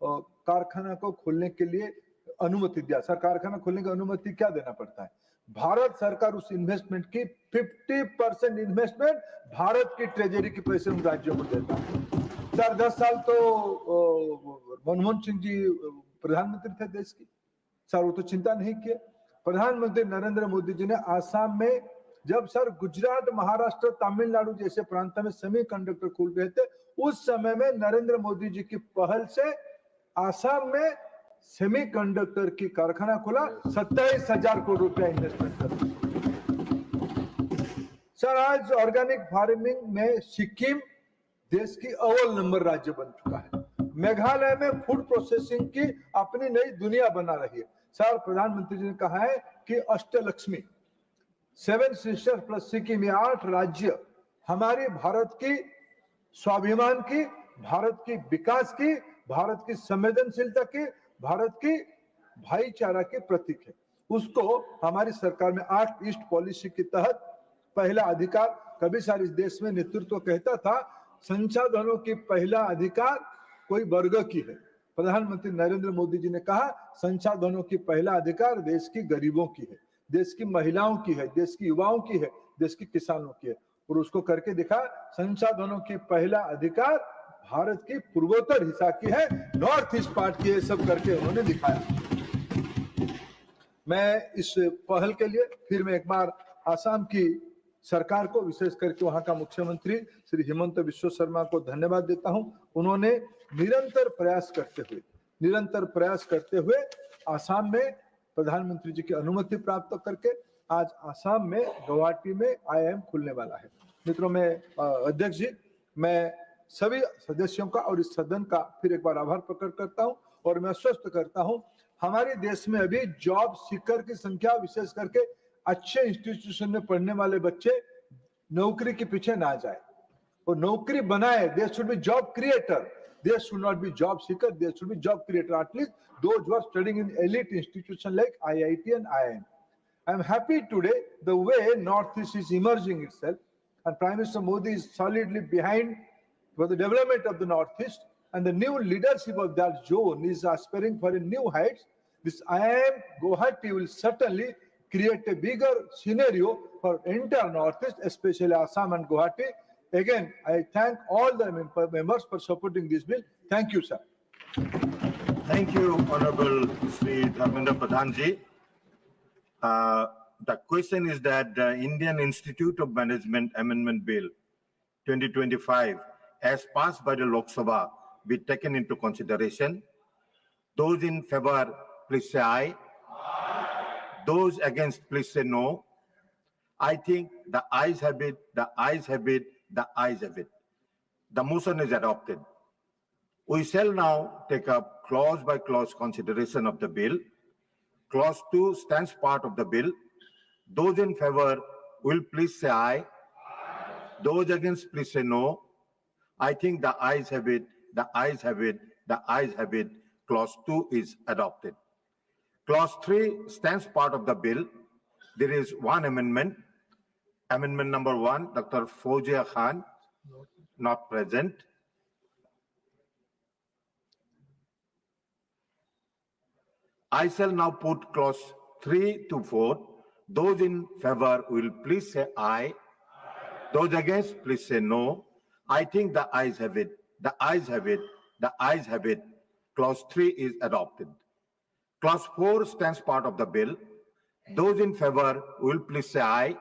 कारखाना को खोलने के लिए अनुमति दिया। सर कारखाना खोलने की अनुमति क्या देना पड़ता है? भारत सरकार उस इन्वेस्टमेंट की 50% इन्वेस्टमेंट भारत की ट्रेजरी के पैसे उन राज्यों को देता है। सर 10 साल तो मनमोहन सिंह जी प्रधानमंत्री थे देश की, सर वो तो चिंता नहीं किए। प्रधानमंत्री नरेंद्र मोदी जी ने आसाम में जब सर गुजरात, महाराष्ट्र, तमिलनाडु जैसे प्रांत में सेमीकंडक्टर खुल रहे थे, उस समय में नरेंद्र मोदी जी की पहल से आसाम में सेमीकंडक्टर की कारखाना खुला, 27,000 करोड़ रुपया इन्वेस्टमेंट कर। सर आज ऑर्गेनिक फार्मिंग में सिक्किम देश की अव्वल नंबर राज्य बन चुका है। मेघालय में फूड प्रोसेसिंग की अपनी नई दुनिया बना रही है। सर प्रधानमंत्री जी ने कहा है कि अष्टलक्ष्मी 7 सिस्टर्स प्लस सिक्किम, ये 8 राज्य हमारी भारत की स्वाभिमान की, भारत की विकास की, भारत की संवेदनशीलता की, भारत की भाईचारा के प्रतीक है। उसको हमारी सरकार में 8 ईस्ट पॉलिसी के तहत पहला अधिकार, कभी सारे इस देश में नेतृत्व कहता था संसाधनों की पहला अधिकार कोई वर्ग की है। प्रधानमंत्री नरेंद्र मोदी जी ने कहा संसाधनों की पहला अधिकार देश की गरीबों की है, देश की महिलाओं की है, देश की युवाओं की है, देश की किसानों की है, और उसको करके दिखा। संसाधनों की पहला अधिकार भारत की पूर्वोत्तर हिस्सा की है, नॉर्थ ईस्ट पार्ट की है, सब करके उन्होंने दिखाया। मैं इस पहल के लिए फिर मैं एक बार आसाम की सरकार को, विशेष करके वहां का मुख्यमंत्री श्री हिमंत बिश्व शर्मा को धन्यवाद देता हूं। उन्होंने निरंतर प्रयास करते हुए आसाम में प्रधानमंत्री जी की अनुमति प्राप्त करके आज आसाम में गुवाहाटी में IIM खुलने वाला है। मित्रों, मैं अध्यक्ष जी, मैं सभी सदस्यों का और इस सदन का फिर एक बार आभार प्रकट करता हूं और मैं आश्वस्त करता हूं हमारे देश में अभी जॉब सीकर की संख्या, विशेष करके अच्छे इंस्टीट्यूशन में पढ़ने वाले बच्चे नौकरी के पीछे ना जाए और नौकरी बनाए। They should be job creator, they should not be job seeker, they should be job creator, at least those who are studying in elite institutions like IIT and IIM. I am happy today the way Northeast is emerging itself, and Prime Minister Modi is solidly behind for the development of the Northeast, and the new leadership of that zone is aspiring for a new heights. This IIM Guwahati will certainly create a bigger scenario for entire Northeast, especially Assam and Guwahati. Again, I thank all the members for supporting this bill. Thank you, sir. Thank you, Honorable Sri Dharmendra Pradhan ji. The question is that the Indian Institute of Management Amendment Bill 2025, as passed by the Lok Sabha, be taken into consideration. Those in favor, please say aye. Those against, please say no. I think the ayes have it, the ayes have it, the ayes have it. The motion is adopted. We shall now take up clause by clause consideration of the bill. Clause 2 stands part of the bill. Those in favor will please say aye. Those against, please say no. I think the ayes have it, the ayes have it, the ayes have it. Clause 2 is adopted. Clause 3 stands part of the bill. There is one amendment. Amendment number 1, Dr. Fawzia Khan, not present. I shall now put clause 3 to vote. Those in favor will please say aye. Those against, please say no. I think the ayes have it, the ayes have it, the ayes have it. Clause 3 is adopted. Clause 4 stands part of the bill. Those in favor will please say aye.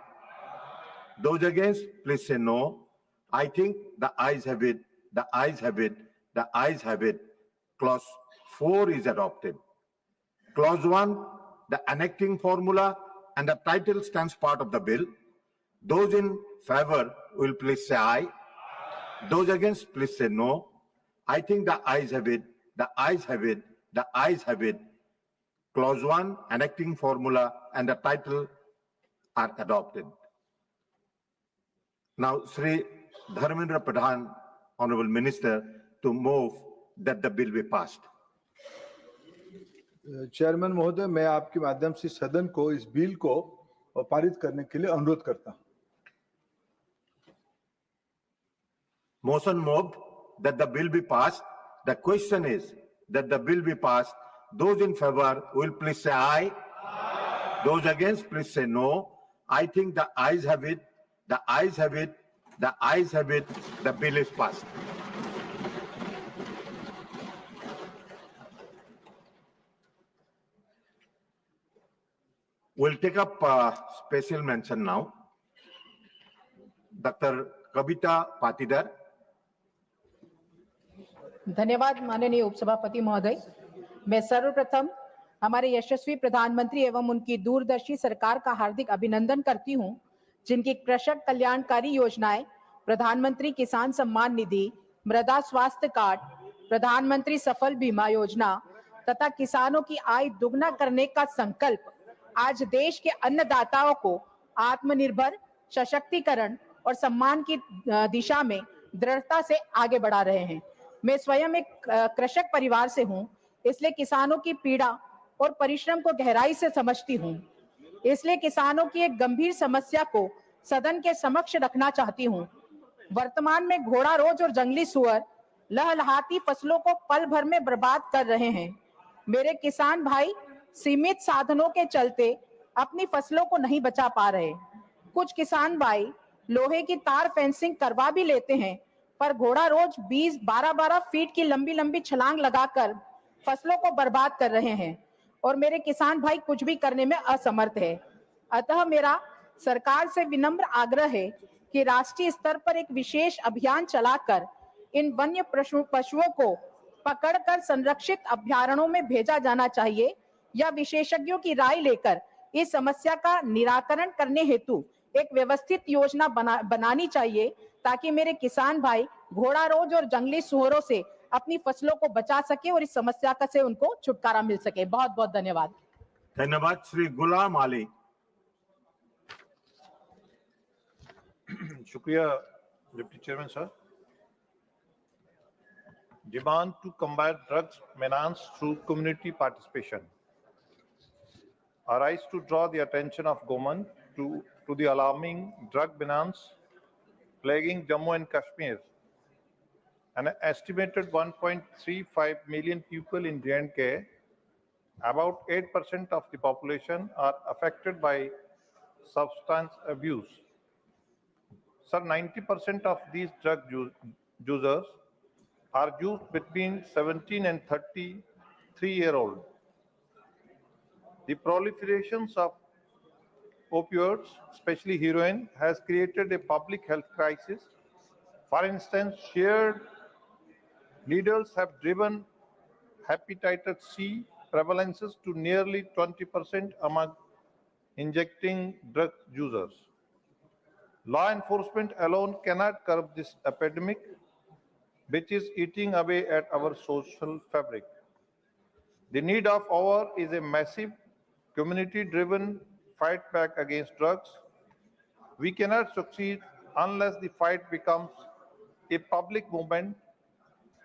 Those against, please say no. I think the ayes have it, the ayes have it, the ayes have it. Clause 4 is adopted. Clause 1, the enacting formula and the title stands part of the bill. Those in favor will please say aye. Those against, please say no. I think the ayes have it, the ayes have it, the ayes have it. Clause 1, enacting formula and the title are adopted. Now, Sri Dharmendra Pradhan, Honorable Minister, to move that the bill be passed. Chairman महोदय, मैं आपके माध्यम से सदन को इस bill को पारित करने के लिए अनुरोध करता हूं। Motion moved that the bill be passed. The question is that the bill be passed. Those in favor will please say aye. Those against, please say no. I think the ayes have it, the ayes have it, the ayes have it. The bill is passed. We'll take up special mention now. Dr. Kavita Patidar. धन्यवाद माननीय उपसभापति महोदय। मैं सर्वप्रथम हमारे यशस्वी प्रधानमंत्री एवं उनकी दूरदर्शी सरकार का हार्दिक अभिनंदन करती हूं, जिनकी कृषक कल्याणकारी योजनाएं प्रधानमंत्री किसान सम्मान निधि, मृदा स्वास्थ्य कार्ड, प्रधानमंत्री सफल बीमा योजना तथा किसानों की आय दुगना करने का संकल्प आज देश के अन्नदाताओं को आत्मनिर्भर, सशक्तिकरण और सम्मान की दिशा में दृढ़ता से आगे बढ़ा रहे हैं। मैं स्वयं एक कृषक परिवार से हूं, इसलिए किसानों की पीड़ा और परिश्रम को गहराई से समझती हूं। इसलिए किसानों की एक गंभीर समस्या को सदन के समक्ष रखना चाहती हूं। वर्तमान में घोड़ा रोज और जंगली सुअर लहलहाती फसलों को पल भर में बर्बाद कर रहे हैं। मेरे किसान भाई सीमित साधनों के चलते अपनी फसलों को नहीं बचा पा रहे। कुछ किसान भाई लोहे की तार फेंसिंग करवा भी लेते हैं, पर घोड़ा रोज 20-12 फीट की लंबी लंबी छलांग लगाकर फसलों को बर्बाद कर रहे हैं और मेरे किसान भाई कुछ भी करने में असमर्थ है। अतः मेरा सरकार से विनम्र आग्रह है कि राष्ट्रीय स्तर पर एक विशेष अभियान चलाकर इन वन्य पशुओं को पकड़कर संरक्षित अभयारण्यों में भेजा जाना चाहिए या विशेषज्ञों की राय लेकर इस समस्या का निराकरण करने हेतु एक व्यवस्थित योजना बनानी चाहिए, ताकि मेरे किसान भाई घोड़ा रोज और जंगली सुअरों से अपनी फसलों को बचा सके और इस समस्या का से उनको छुटकारा मिल सके। बहुत बहुत धन्यवाद। धन्यवाद। श्री गुलाम अली। शुक्रिया deputy chairman sir. Demand to combat drugs menace through community participation. Arise to draw the attention of government to the alarming drug menace plaguing Jammu and Kashmir. An estimated 1.35 million people in J&K, about 8% of the population, are affected by substance abuse. Sir, 90% of these drug users are youth between 17 and 33-year-old. The proliferations of opioids, especially heroin, has created a public health crisis. For instance, shared needles have driven hepatitis C prevalences to nearly 20% among injecting drug users. Law enforcement alone cannot curb this epidemic, which is eating away at our social fabric. The need of hour is a massive community-driven fight back against drugs. We cannot succeed unless the fight becomes a public movement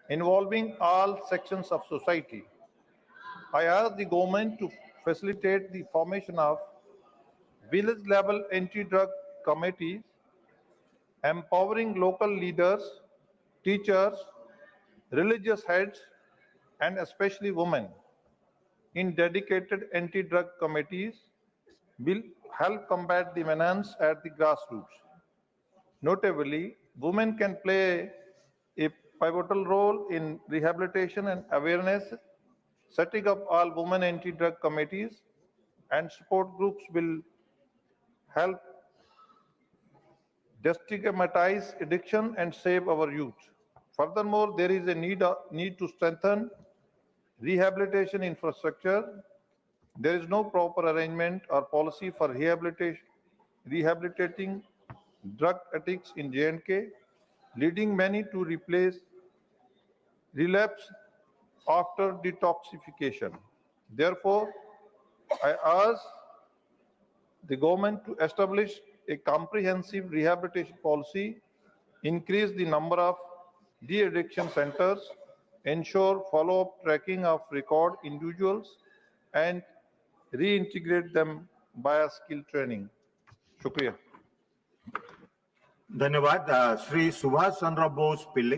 involving all sections of society. I ask the government to facilitate the formation of village-level anti-drug committees, empowering local leaders, teachers, religious heads, and especially women in dedicated anti-drug committees will help combat the menace at the grassroots. Notably, women can play a pivotal role in rehabilitation and awareness. Setting up all women anti-drug committees and support groups will help destigmatize addiction and save our youth. Furthermore, there is a need to strengthen rehabilitation infrastructure. There is no proper arrangement or policy for rehabilitating drug addicts in J&K, leading many to relapse after detoxification. Therefore, I ask the government to establish a comprehensive rehabilitation policy, increase the number of de-addiction centers, ensure follow-up tracking of record individuals, and reintegrate them via skill training. Shukriya. धन्यवाद। श्री सुभाष चंद्र बोस पिल्ले।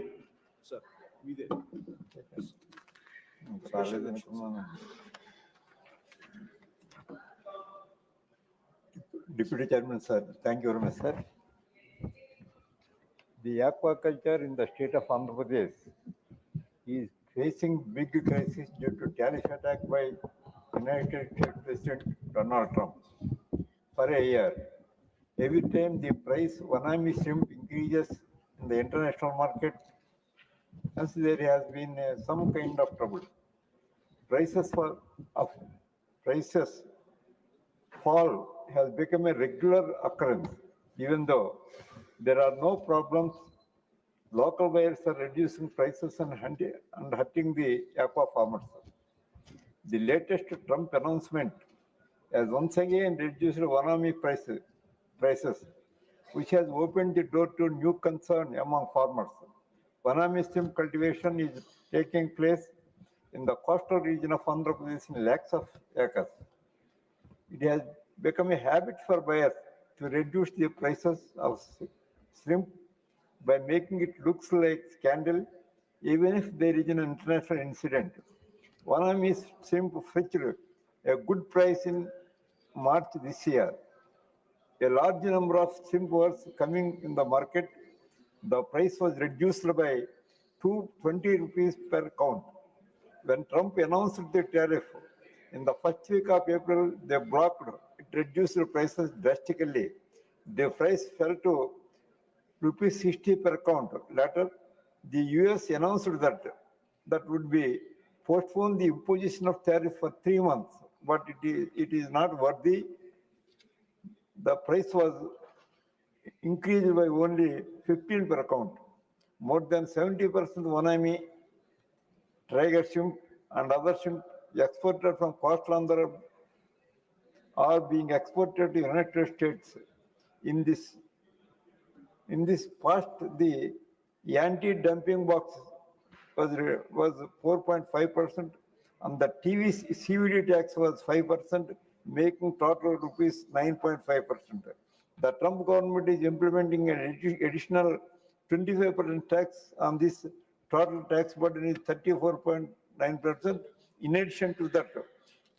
Deputy Chairman, sir, thank you very much, sir. The aquaculture in the state of Andhra Pradesh is facing big crisis due to terrorist attack by United States President Donald Trump. For a year, every time the price of Wanami shrimp increases in the international market, as there has been some kind of trouble. Prices fall has become a regular occurrence Even though there are no problems, local buyers are reducing prices and hurting the aqua farmers. The latest Trump announcement has once again reduced Vanami prices, which has opened the door to new concern among farmers. Vanami shrimp cultivation is taking place in the coastal region of Andhra Pradesh in lakhs of acres. It has become a habit for buyers to reduce the prices of shrimp by making it look like scandal, even if there is an international incident. Vanami shrimp fetched a good price in March this year. A large number of shrimp was coming in the market. The price was reduced by 220 rupees per count. When Trump announced the tariff in the first week of April, they blocked it, reduced the prices drastically. The price fell to rupees 60 per count. Later, the US announced that would be postpone the imposition of tariff for 3 months, but it is not worthy. The price was increased by only 15 per count. More than 70% Vanami, tiger shrimp and other shrimp exported from coastal Andhra are being exported to the United States. In this past, the anti-dumping box was 4.5% and the CVD tax was 5%, making total rupees 9.5%. The Trump government is implementing an additional 25% tax on this. Total tax burden is 34.9%. In addition to that,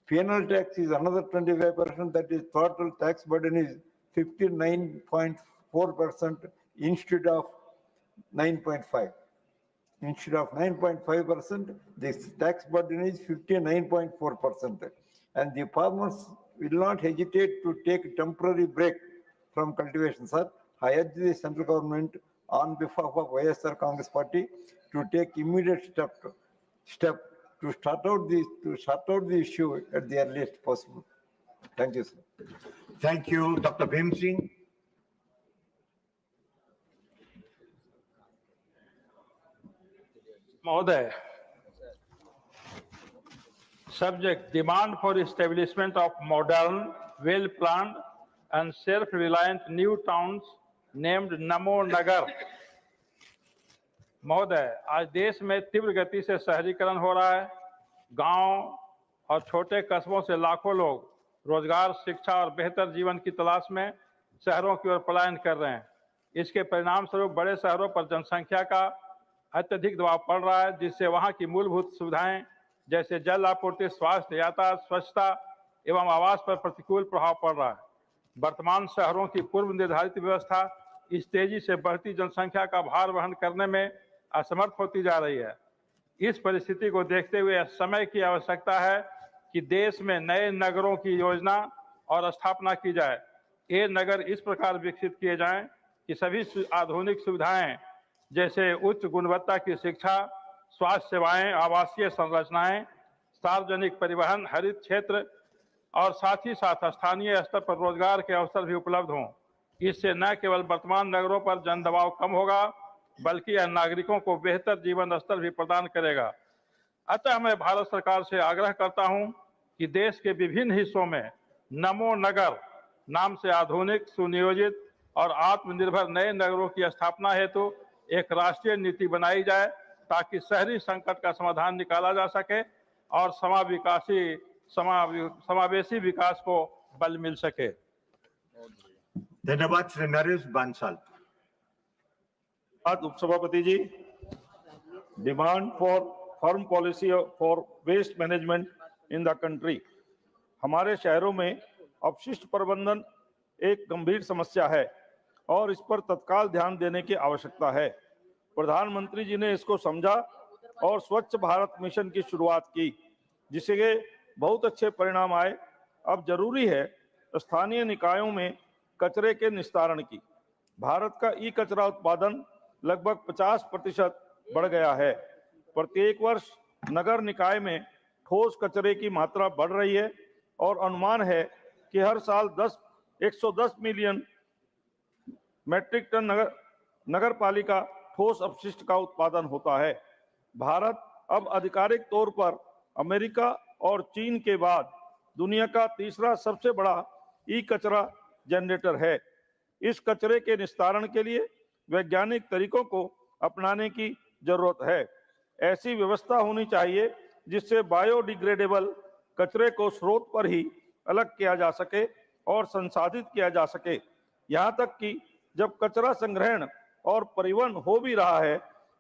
penal tax is another 25%. That is, total tax burden is 59.4% instead of 9.5%. Instead of 9.5%, this tax burden is 59.4%. And the farmers will not hesitate to take a temporary break from cultivation, sir. I urge the central government on behalf of YSR Congress Party to take immediate step to sort out the issue at the earliest possible. Thank you, sir. Thank you, Dr. Bhim Singh. Mahoday, subject demand for establishment of modern, well-planned and self-reliant new towns named Namo Nagar. महोदय, आज देश में तीव्र गति से शहरीकरण हो रहा है। गांव और छोटे कस्बों से लाखों लोग रोजगार, शिक्षा और बेहतर जीवन की तलाश में शहरों की ओर पलायन कर रहे हैं। इसके परिणाम स्वरूप बड़े शहरों पर जनसंख्या का अत्यधिक दबाव पड़ रहा है, जिससे वहां की मूलभूत सुविधाएं जैसे जल आपूर्ति, स्वास्थ्य, यातायात, स्वच्छता एवं आवास पर प्रतिकूल प्रभाव पड़ रहा है। वर्तमान शहरों की पूर्व निर्धारित व्यवस्था इस तेजी से बढ़ती जनसंख्या का भार वहन करने में असमर्थ होती जा रही है। इस परिस्थिति को देखते हुए समय की आवश्यकता है कि देश में नए नगरों की योजना और स्थापना की जाए। ये नगर इस प्रकार विकसित किए जाएं कि सभी आधुनिक सुविधाएं जैसे उच्च गुणवत्ता की शिक्षा, स्वास्थ्य सेवाएं, आवासीय संरचनाएं, सार्वजनिक परिवहन, हरित क्षेत्र और साथ ही साथ स्थानीय स्तर पर रोजगार के अवसर भी उपलब्ध हों। इससे न केवल वर्तमान नगरों पर जन दबाव कम होगा, बल्कि यह नागरिकों को बेहतर जीवन स्तर भी प्रदान करेगा। अतः मैं भारत सरकार से आग्रह करता हूं कि देश के विभिन्न हिस्सों में नमो नगर नाम से आधुनिक, सुनियोजित और आत्मनिर्भर नए नगरों की स्थापना हेतु एक राष्ट्रीय नीति बनाई जाए, ताकि शहरी संकट का समाधान निकाला जा सके और समावेशी विकास को बल मिल सके। धन्यवाद श्री नरेश बांसल। आज उपसभापति ji, demand for firm policy for waste management in the country. हमारे शहरों में अपशिष्ट प्रबंधन एक गंभीर समस्या है और इस पर तत्काल ध्यान देने की आवश्यकता है। प्रधानमंत्री जी ने इसको समझा और स्वच्छ भारत मिशन की शुरुआत की, जिसके बहुत अच्छे परिणाम आए। अब जरूरी है स्थानीय निकायों में कचरे के निस्तारण की। भारत का ई कचरा उत्पादन लगभग 50% बढ़ गया है। प्रत्येक वर्ष नगर निकाय में ठोस कचरे की मात्रा बढ़ रही है और अनुमान है कि हर साल 110 मिलियन मीट्रिक टन नगर पालिका ठोस अपशिष्ट का उत्पादन होता है। भारत अब आधिकारिक तौर पर अमेरिका और चीन के बाद दुनिया का तीसरा सबसे बड़ा ई कचरा जनरेटर है। इस कचरे के निस्तारण के लिए वैज्ञानिक तरीकों को अपनाने की जरूरत है। ऐसी व्यवस्था होनी चाहिए जिससे बायोडिग्रेडेबल कचरे को स्रोत पर ही अलग किया जा सके और संसाधित किया जा सके। यहाँ तक कि जब कचरा संग्रहण और परिवहन हो भी रहा है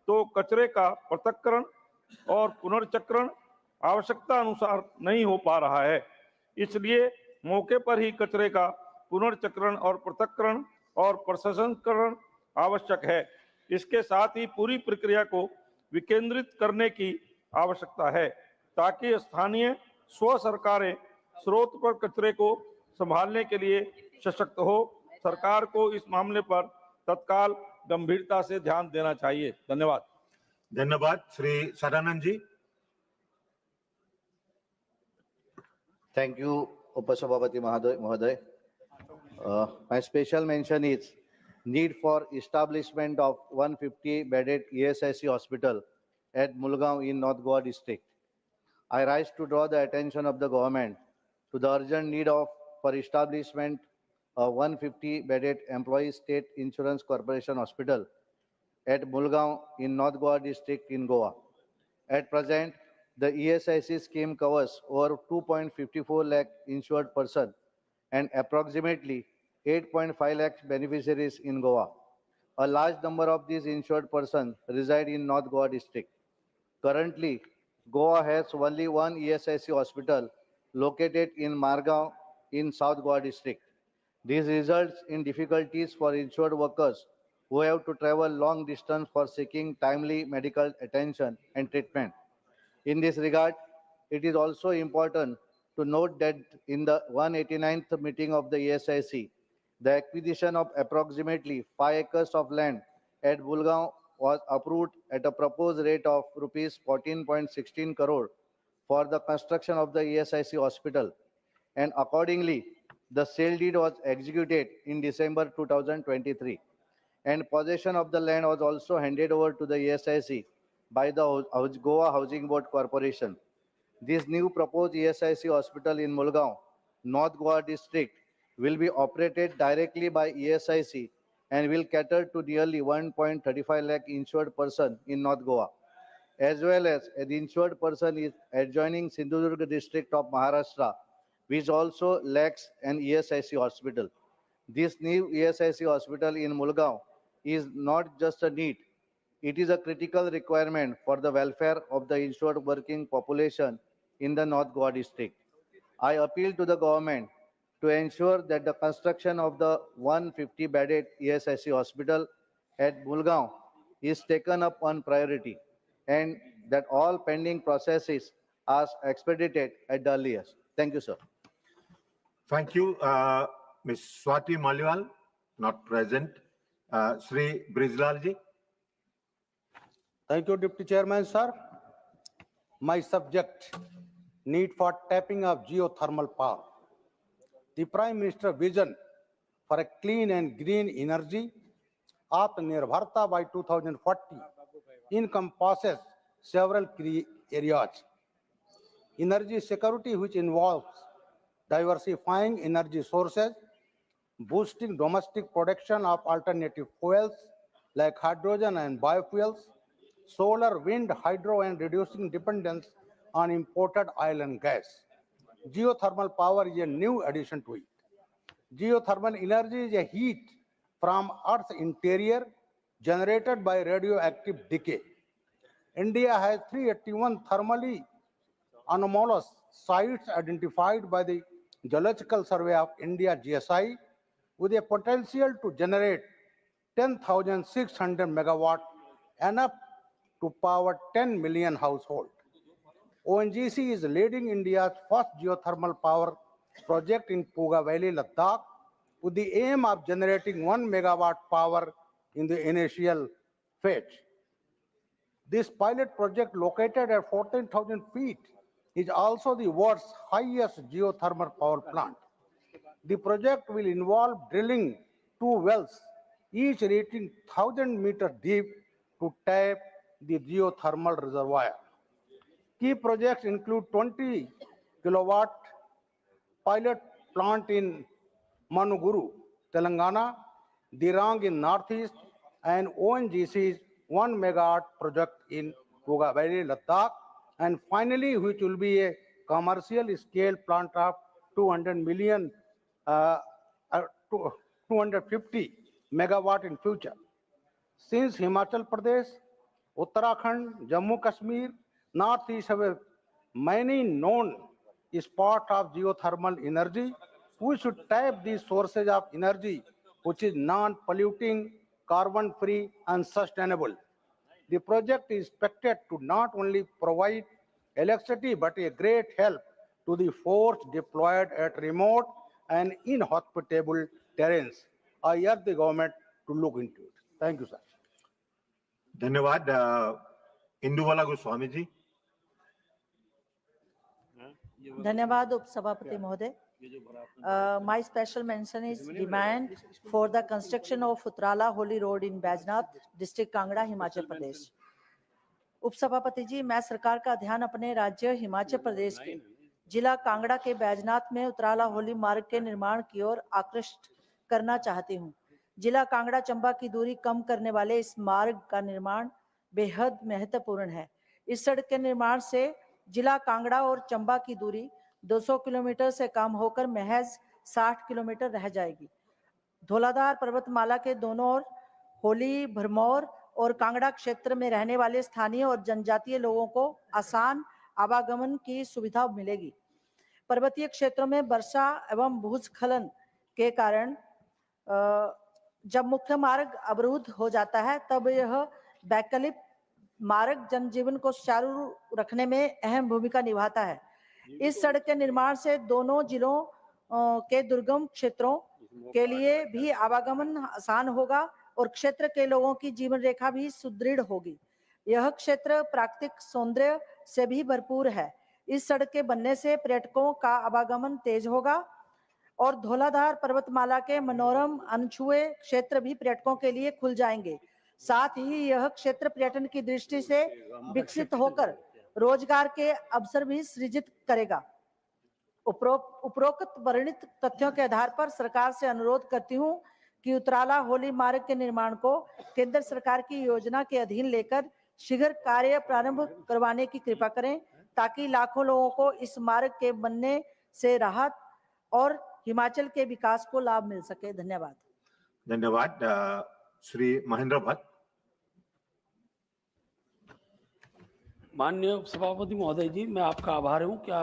तो कचरे का पृथक्करण और पुनर्चक्रण आवश्यकता अनुसार नहीं हो पा रहा है। इसलिए मौके पर ही कचरे का पुनर्चक्रण और पृथक्करण और प्रसंस्करण आवश्यक है। इसके साथ ही पूरी प्रक्रिया को विकेंद्रित करने की आवश्यकता है ताकि स्थानीय स्व सरकारें स्रोत पर कचरे को संभालने के लिए सशक्त हो। सरकार को इस मामले पर तत्काल गंभीरता से ध्यान देना चाहिए। धन्यवाद। धन्यवाद। Shri Sadanand ji. Thank you, Upasabhapati Mahoday. My special mention is need for establishment of 150-bedded ESIC hospital at Mulgaon in North Goa district. I rise to draw the attention of the government to the urgent need for establishment of 150-bedded Employee State Insurance Corporation Hospital at Mulgaon in North Goa district in Goa. At present, the ESIC scheme covers over 2.54 lakh insured persons and approximately 8.5 lakh beneficiaries in Goa. A large number of these insured persons reside in North Goa district. Currently, Goa has only one ESIC hospital located in Margaon in South Goa district. This results in difficulties for insured workers who have to travel long distance for seeking timely medical attention and treatment. In this regard, it is also important to note that in the 189th meeting of the ESIC, the acquisition of approximately 5 acres of land at Bulgaon was approved at a proposed rate of rupees 14.16 crore for the construction of the ESIC hospital, and accordingly, the sale deed was executed in December 2023, and possession of the land was also handed over to the ESIC by the Goa Housing Board Corporation. This new proposed ESIC hospital in Mulgaon, North Goa district, will be operated directly by ESIC and will cater to nearly 1.35 lakh insured person in North Goa, as well as an insured person is adjoining Sindhudurg district of Maharashtra, which also lacks an ESIC hospital. This new ESIC hospital in Mulgaon is not just a need, it is a critical requirement for the welfare of the insured working population in the North Goa district. I appeal to the government to ensure that the construction of the 150-bedded ESIC hospital at Mulgaon is taken up on priority and that all pending processes are expedited at the earliest. Thank you, sir. Thank you. Ms. Swati Maliwal, not present. Sri Brijlal ji. Thank you, Deputy Chairman, sir. My subject, need for tapping of geothermal power. The Prime Minister vision for a clean and green energy, Atmanirbharta by 2040, encompasses several key areas. Energy security, which involves diversifying energy sources, boosting domestic production of alternative fuels like hydrogen and biofuels, solar, wind, hydro, and reducing dependence on imported oil and gas. Geothermal power is a new addition to it. Geothermal energy is a heat from Earth's interior generated by radioactive decay. India has 381 thermally anomalous sites identified by the Geological Survey of India GSI with a potential to generate 10,600 megawatt, enough to power 10 million households. ONGC is leading India's first geothermal power project in Puga Valley, Ladakh, with the aim of generating 1 megawatt power in the initial phase. This pilot project, located at 14,000 feet, is also the world's highest geothermal power plant. The project will involve drilling 2 wells each reaching 1,000 meters deep to tap the geothermal reservoir. Key projects include 20 kilowatt pilot plant in Manuguru, Telangana, Dirang in Northeast, and ONGC's 1 megawatt project in Koga Valley, Ladakh, and finally, which will be a commercial scale plant of 250 megawatt in future. Since Himachal Pradesh, Uttarakhand, Jammu Kashmir, Northeast have many known spots of geothermal energy, we should tap these sources of energy which is non-polluting, carbon-free and sustainable. The project is expected to not only provide electricity but a great help to the force deployed at remote and inhospitable terrains. I urge the government to look into it. Thank you, sir. धन्यवाद। इंदुवाला गोस्वामी जी। धन्यवाद उपसभापति महोदय। My special mention is demand for the construction of Utrala Holy Road in Bajnath, district Kangra, Himachal Pradesh. उपसभापति जी, मैं सरकार का ध्यान अपने राज्य हिमाचल प्रदेश के जिला कांगड़ा के बैजनाथ में उतराला होली मार्ग के निर्माण की ओर आकृष्ट करना चाहती हूँ। जिला कांगड़ा चंबा की दूरी कम करने वाले इस मार्ग का निर्माण बेहद महत्वपूर्ण है। इस सड़क के निर्माण से जिला कांगड़ा और चंबा की दूरी 200 किलोमीटर से कम होकर महज 60 किलोमीटर रह जाएगी। धौलाधार पर्वतमाला के दोनों ओर होली, भरमौर और कांगड़ा क्षेत्र में रहने वाले स्थानीय और जनजातीय लोगों को आसान आवागमन की सुविधा मिलेगी। पर्वतीय क्षेत्रों में वर्षा एवं भूस्खलन के कारण जब मुख्य मार्ग अवरुद्ध हो जाता है तब यह वैकल्पिक मार्ग जनजीवन को सुचारू रखने में अहम भूमिका निभाता है। इस सड़क के निर्माण से दोनों जिलों के दुर्गम क्षेत्रों के लिए भी आवागमन आसान होगा और क्षेत्र के लोगों की जीवन रेखा भी सुदृढ़ होगी। यह क्षेत्र प्राकृतिक सौंदर्य से भी भरपूर है। इस सड़क के बनने से पर्यटकों का आवागमन तेज होगा और धौलाधार पर्वतमाला के मनोरम अनछुए क्षेत्र भी पर्यटकों के लिए खुल जाएंगे। साथ ही यह क्षेत्र पर्यटन की दृष्टि से विकसित होकर रोजगार के अवसर भी सृजित करेगा। उपरोक्त वर्णित तथ्यों के आधार पर सरकार से अनुरोध करती हूं कि उतराला होली मार्ग के निर्माण को केंद्र सरकार की योजना के अधीन लेकर शीघ्र कार्य प्रारंभ करवाने की कृपा करें ताकि लाखों लोगों को इस मार्ग के बनने से राहत और हिमाचल के विकास को लाभ मिल सके। धन्यवाद। धन्यवाद। श्री महेंद्र भट्ट। माननीय सभापति महोदय जी, मैं आपका आभारी हूँ। क्या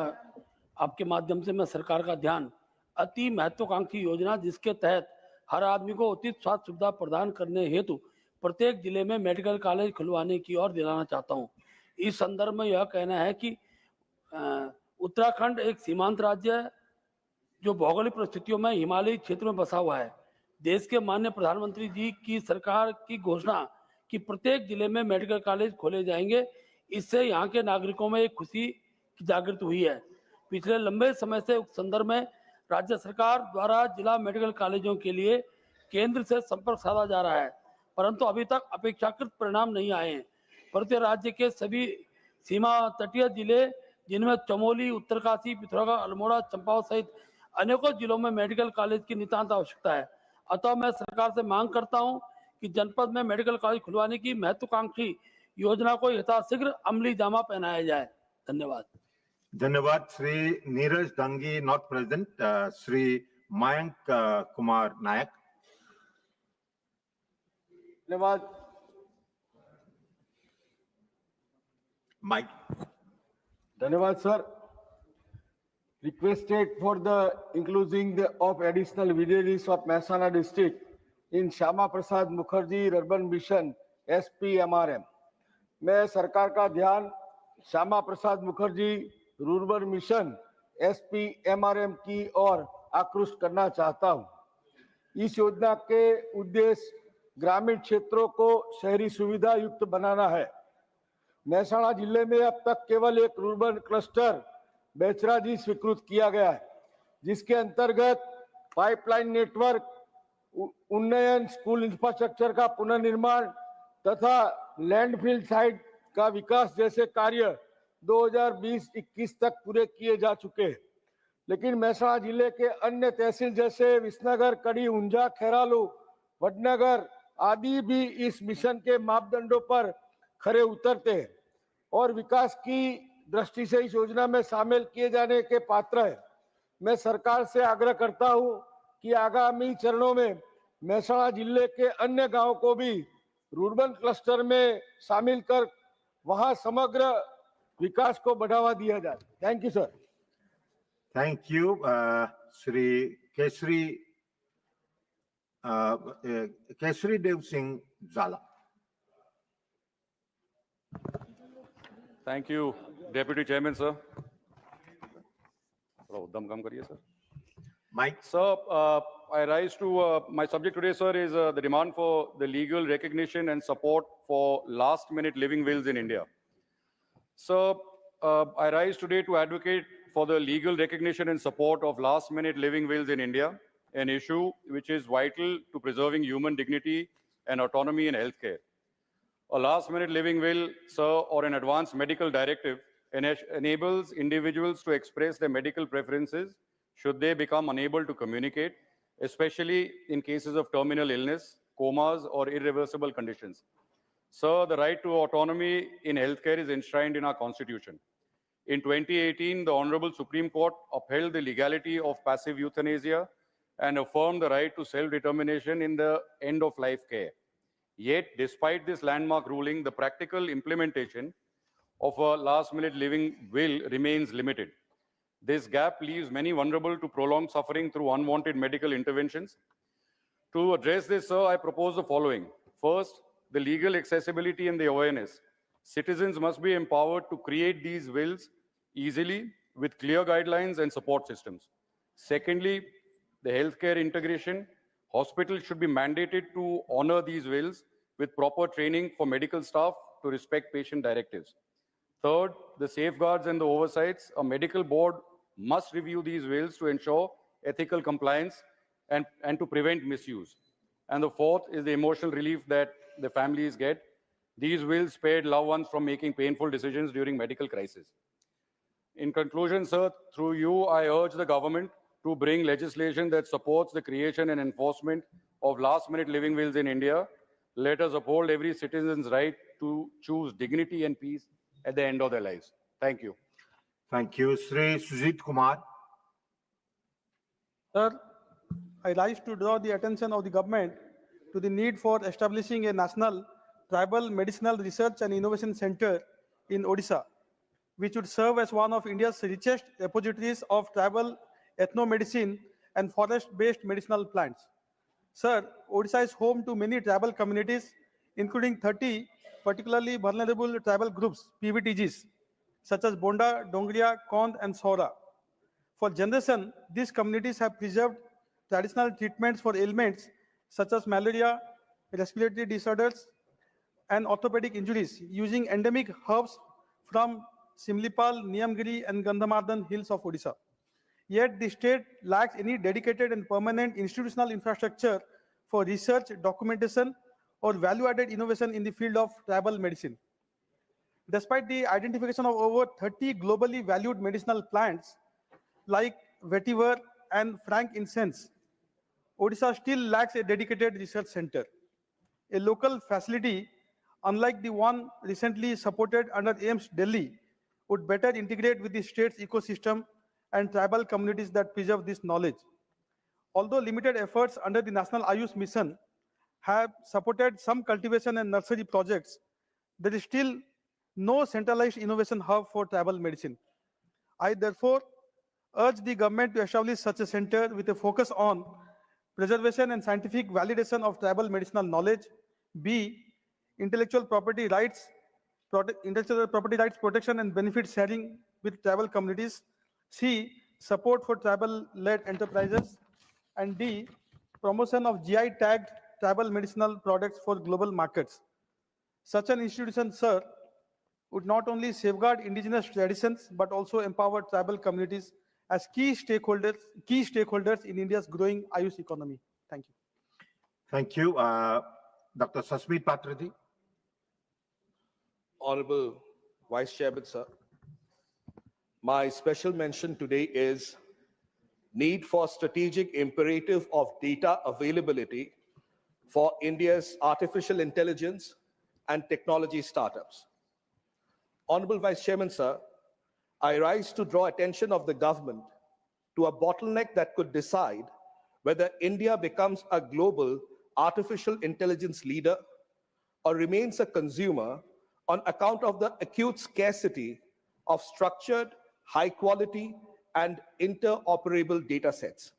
आपके माध्यम से मैं सरकार का ध्यान अति महत्वाकांक्षी योजना जिसके तहत हर आदमी को उचित स्वास्थ्य सुविधा प्रदान करने हेतु प्रत्येक जिले में मेडिकल कॉलेज खुलवाने की ओर दिलाना चाहता हूँ। इस संदर्भ में यह कहना है कि उत्तराखंड एक सीमांत राज्य है जो भौगोलिक परिस्थितियों में हिमालयी क्षेत्र में बसा हुआ है। देश के माननीय प्रधानमंत्री जी की सरकार की घोषणा कि प्रत्येक जिले में मेडिकल कॉलेज खोले जाएंगे, इससे यहाँ के नागरिकों में एक खुशी की जागृत हुई है। पिछले लंबे समय से उस संदर्भ में राज्य सरकार द्वारा जिला मेडिकल कॉलेजों के लिए केंद्र से संपर्क साधा जा रहा है, परंतु अभी तक अपेक्षाकृत परिणाम नहीं आए हैं। परंतु राज्य के सभी सीमा तटीय जिले जिनमें चमोली, उत्तरकाशी, पिथौरागढ़, अल्मोड़ा, चंपावत सहित अनेकों जिलों में मेडिकल कॉलेज की नितांत आवश्यकता है। अतः मैं सरकार से मांग करता हूं कि जनपद में मेडिकल कॉलेज खुलवाने की महत्वाकांक्षी योजना को यथाशीघ्र अमली जामा पहनाया जाए। धन्यवाद। धन्यवाद। Shri Neeraj Dangi not present. श्री मयंक कुमार नायक। धन्यवाद। माइक। धन्यवाद sir. Requested for the including of additional villages of Mehsana district in Shama Prasad Mukherjee Urban Mission SPMRM। मैं सरकार का ध्यान Shyama Prasad Mukherjee rural mission SPMRM की ओर आकृष्ट करना चाहता हूं। इस योजना के उद्देश्य ग्रामीण क्षेत्रों को शहरी सुविधा युक्त बनाना है। महसाणा जिले में अब तक केवल एक रूरल क्लस्टर बेचराजी स्वीकृत किया गया है, जिसके अंतर्गत पाइपलाइन नेटवर्क उन्नयन, स्कूल इंफ्रास्ट्रक्चर का पुनर्निर्माण तथा लैंडफिल साइट का विकास जैसे कार्य 2020-21 तक पूरे किए जा चुके हैं। लेकिन महसाणा जिले के अन्य तहसील जैसे विसनगर, कड़ी, ऊंझा, खेरालू, वडनगर आदि भी इस मिशन के मापदंडों पर खरे उतरते हैं और विकास की दृष्टि से इस योजना में शामिल किए जाने के पात्र है। मैं सरकार से आग्रह करता हूं कि आगामी चरणों में महसाणा जिले के अन्य गांवों को भी रूरबन क्लस्टर में शामिल कर वहां समग्र विकास को बढ़ावा दिया जाए। Thank you sir. Thank you, Shri Kesari Dev Singh Zala. Thank you, Deputy Chairman, sir. Sir. Mike. Sir, I rise to my subject today, sir, is the demand for the legal recognition and support for last-minute living wills in India. So, I rise today to advocate for the legal recognition and support of last-minute living wills in India, an issue which is vital to preserving human dignity and autonomy in healthcare. A last-minute living will, sir, or an advanced medical directive enables individuals to express their medical preferences should they become unable to communicate, especially in cases of terminal illness, comas, or irreversible conditions. Sir, the right to autonomy in healthcare is enshrined in our Constitution. In 2018, the Honorable Supreme Court upheld the legality of passive euthanasia and affirmed the right to self-determination in the end-of-life care. Yet, despite this landmark ruling, the practical implementation of a last-minute living will remains limited. This gap leaves many vulnerable to prolonged suffering through unwanted medical interventions. To address this, sir, I propose the following. First, the legal accessibility and the awareness. Citizens must be empowered to create these wills easily with clear guidelines and support systems. Secondly, the healthcare integration. Hospitals should be mandated to honor these wills with proper training for medical staff to respect patient directives. Third, the safeguards and the oversights. A medical board must review these wills to ensure ethical compliance and to prevent misuse. And the fourth is the emotional relief that the families get. These wills spared loved ones from making painful decisions during medical crisis. In conclusion, sir, through you, I urge the government to bring legislation that supports the creation and enforcement of last-minute living wills in India. Let us uphold every citizen's right to choose dignity and peace at the end of their lives. Thank you. Thank you. Shri Sujit Kumar. Sir, I rise to draw the attention of the government to the need for establishing a national tribal medicinal research and innovation center in Odisha, which would serve as one of India's richest repositories of tribal ethnomedicine and forest-based medicinal plants. Sir, Odisha is home to many tribal communities, including 30 particularly vulnerable tribal groups, PVTGs, such as Bonda, Dongriya, Kond, and Saura. For generations, these communities have preserved traditional treatments for ailments such as malaria, respiratory disorders, and orthopedic injuries using endemic herbs from Simlipal, Niyamgiri, and Gandhamardan hills of Odisha. Yet the state lacks any dedicated and permanent institutional infrastructure for research, documentation, or value-added innovation in the field of tribal medicine. Despite the identification of over 30 globally valued medicinal plants like vetiver and frankincense, Odisha still lacks a dedicated research center. A local facility, unlike the one recently supported under AIMS Delhi, would better integrate with the state's ecosystem and tribal communities that preserve this knowledge. Although limited efforts under the National Ayush Mission have supported some cultivation and nursery projects, there is still no centralized innovation hub for tribal medicine. I therefore urge the government to establish such a center with a focus on preservation and scientific validation of tribal medicinal knowledge. B, intellectual property rights protection and benefit sharing with tribal communities. C, support for tribal-led enterprises. And D, promotion of GI-tagged tribal medicinal products for global markets. Such an institution, sir, would not only safeguard indigenous traditions, but also empower tribal communities as key stakeholders in India's growing Ayush economy. Thank you. Thank you. Dr. Sasmeet Patraji. Honorable Vice Chairman, sir. My special mention today is need for strategic imperative of data availability for India's artificial intelligence and technology startups. Honorable Vice Chairman, sir, I rise to draw attention of the government to a bottleneck that could decide whether India becomes a global artificial intelligence leader or remains a consumer on account of the acute scarcity of structured, high quality, and interoperable data sets.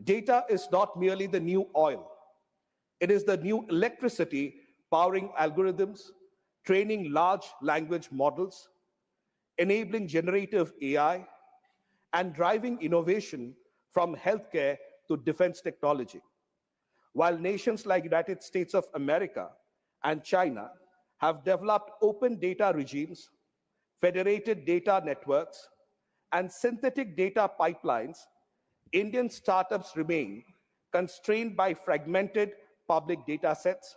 Data is not merely the new oil. It is the new electricity powering algorithms, training large language models, enabling generative AI, and driving innovation from healthcare to defense technology. While nations like United States of America and China have developed open data regimes, federated data networks, and synthetic data pipelines, Indian startups remain constrained by fragmented public data sets,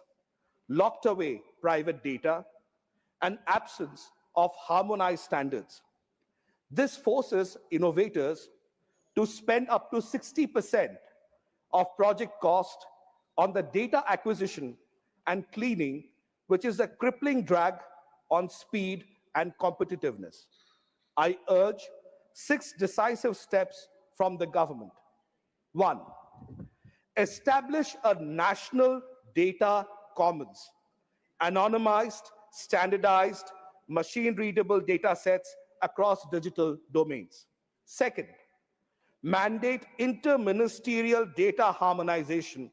locked away private data, and absence of harmonized standards. This forces innovators to spend up to 60% of project cost on the data acquisition and cleaning, which is a crippling drag on speed and competitiveness. I urge 6 decisive steps from the government. 1, establish a national data commons, anonymized, standardized, machine-readable data sets across digital domains. 2nd, mandate inter-ministerial data harmonization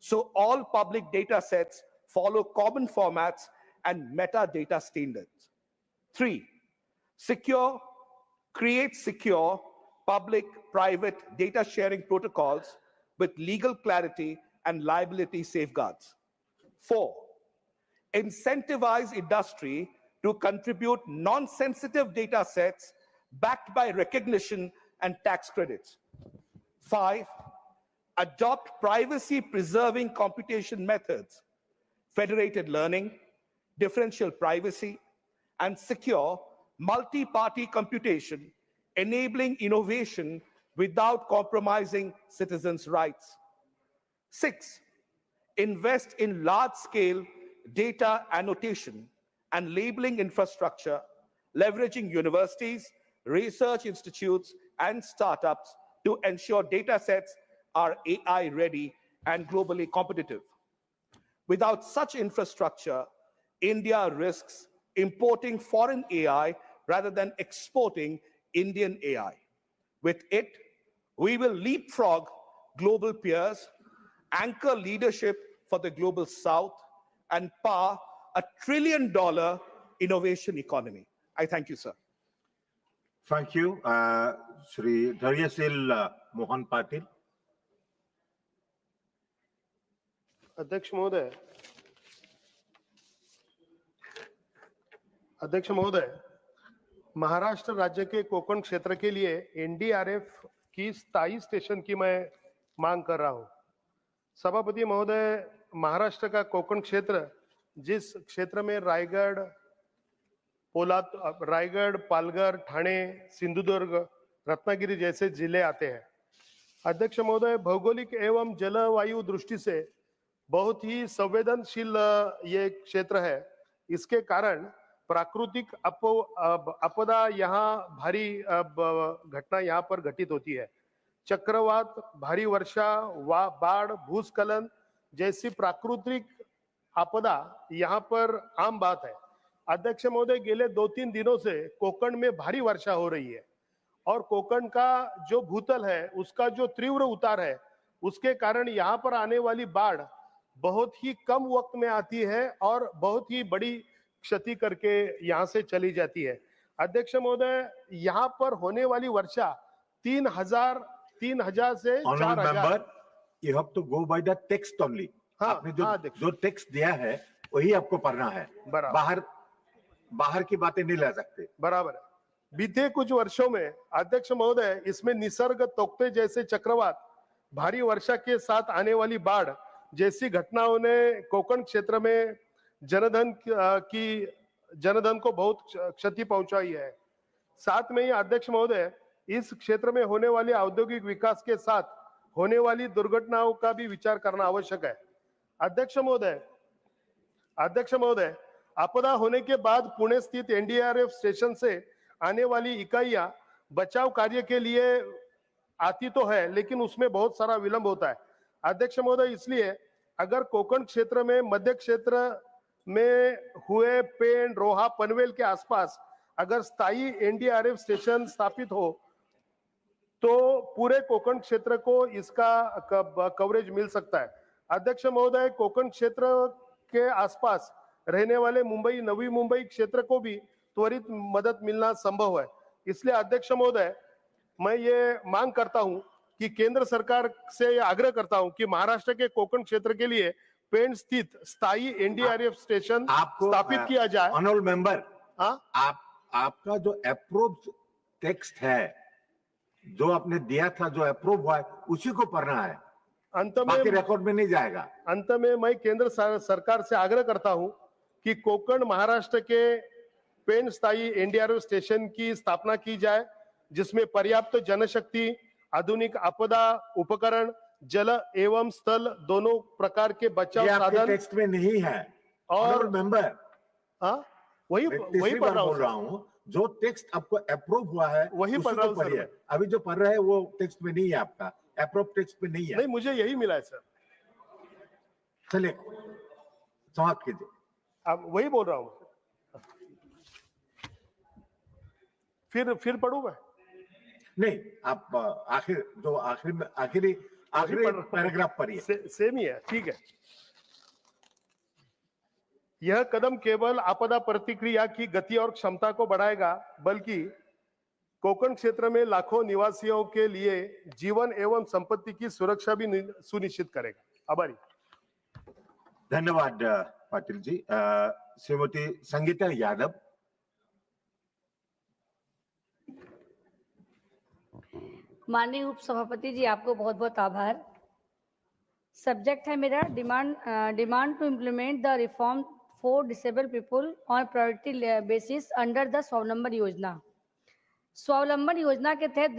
so all public data sets follow common formats and metadata standards. 3, create secure public-private data sharing protocols with legal clarity and liability safeguards. 4, incentivize industry to contribute non-sensitive data sets backed by recognition and tax credits. 5, adopt privacy-preserving computation methods, federated learning, differential privacy, and secure multi-party computation, enabling innovation without compromising citizens' rights. 6, invest in large-scale data annotation and labeling infrastructure, leveraging universities, research institutes, and startups to ensure data sets are AI ready and globally competitive. Without such infrastructure, India risks importing foreign AI rather than exporting Indian AI. With it, we will leapfrog global peers, anchor leadership for the global south, and power a $1 trillion innovation economy. I thank you, sir. Thank you. Shri Dharyasil Mohan Patil. अध्यक्ष महोदय, महाराष्ट्र राज्य के कोकण क्षेत्र के लिए NDRF की स्थायी station की मैं मांग कर रहा हूं। सभापति महोदय, महाराष्ट्र का कोकण क्षेत्र जिस क्षेत्र में रायगढ़, पालघर, ठाणे, सिंधुदुर्ग, रत्नागिरी जैसे जिले आते हैं। अध्यक्ष महोदय, भौगोलिक एवं जलवायु दृष्टि से बहुत ही संवेदनशील ये क्षेत्र है। इसके कारण प्राकृतिक आपदा यहाँ भारी घटना यहाँ पर घटित होती है। चक्रवात, भारी वर्षा, बाढ़, भूस्खलन जैसी प्राकृतिक आपदा यहाँ पर आम बात है। अध्यक्ष महोदय, गेले 2-3 दिनों से कोकण में भारी वर्षा हो रही है और कोकण का जो भूतल है उसका जो तीव्र उतार है उसके कारण यहाँ पर आने वाली बाढ़ बहुत ही कम वक्त में आती है और बहुत ही बड़ी क्षति करके यहाँ से चली जाती है। अध्यक्ष महोदय, यहाँ पर होने वाली वर्षा 3000 से 4000। You have to go by the text only. आपने जो टेक्स्ट दिया है वही आपको पढ़ना है। बाहर की बातें नहीं ला सकते। बराबर है। बीते कुछ वर्षों में अध्यक्ष महोदय, इसमें निसर्ग तोकते जैसे चक्रवात, भारी वर्षा के साथ आने वाली बाढ़ जैसी घटनाओं ने कोकण क्षेत्र में जनधन को बहुत क्षति पहुंचाई है। साथ में ही अध्यक्ष महोदय, इस क्षेत्र में होने वाली औद्योगिक विकास के साथ होने वाली दुर्घटनाओं का भी विचार करना आवश्यक है। अध्यक्ष महोदय, आपदा होने के बाद पुणे स्थित एनडीआरएफ स्टेशन से आने वाली इकाइयां बचाव कार्य के लिए आती तो है, लेकिन उसमें बहुत सारा विलंब होता है। अध्यक्ष महोदय, इसलिए अगर कोकण क्षेत्र में मध्य क्षेत्र में हुए पेड़, रोहा, पनवेल के आसपास अगर स्थायी एनडीआरएफ स्टेशन स्थापित हो तो पूरे कोकण क्षेत्र को इसका कवरेज मिल सकता है। अध्यक्ष महोदय, कोकण क्षेत्र के आसपास रहने वाले मुंबई, नवी मुंबई क्षेत्र को भी त्वरित मदद मिलना संभव है। इसलिए अध्यक्ष महोदय, मैं ये मांग करता हूं कि केंद्र सरकार से आग्रह करता हूं कि महाराष्ट्र के कोकण क्षेत्र के लिए पेंच स्थित स्थायी एनडीआरएफ स्टेशन स्थापित किया जाए। ऑनरेबल मेंबर, आपका जो अप्रूव टेक्स्ट है, जो आपने दिया था, जो अप्रूव हुआ है, उसी को पढ़ना है, अंत में बाकी रिकॉर्ड में नहीं जाएगा। अंत में मैं केंद्र सरकार से आग्रह करता हूं कि कोकण महाराष्ट्र के पेन स्थायी एनडीआरएफ स्टेशन की स्थापना की जाए, जिसमें पर्याप्त जनशक्ति, आधुनिक आपदा उपकरण, जल एवं स्थल दोनों प्रकार के बचाव साधन टेक्स्ट में नहीं है। और मेंबर, वही पढ़ रहा हूं, जो टेक्स्ट आपको अप्रूव हुआ है वही पढ़ रहा हूं सर। अभी जो पढ़ रहे हैं वो टेक्स्ट में नहीं है, आपका अप्रूव टेक्स्ट में नहीं है। नहीं, मुझे यही मिला है सर। चलिए समाप्त कीजिए। अब वही बोल रहा हूं। फिर पढ़ूं मैं? नहीं, आप आखिरी पैराग्राफ पढ़िए। सेम ही है, ठीक है। यह कदम केवल आपदा प्रतिक्रिया की गति और क्षमता को बढ़ाएगा, बल्कि कोकण क्षेत्र में लाखों निवासियों के लिए जीवन एवं संपत्ति की सुरक्षा भी सुनिश्चित करेगा। आभारी। धन्यवाद पाटिल जी। श्रीमती संगीता यादव। माननीय उपसभापति जी, आपको बहुत बहुत आभार। सब्जेक्ट है मेरा demand to implement the reform for disable people on priority basis under the Swavalamban Yojana. स्वावलंबन योजना के तहत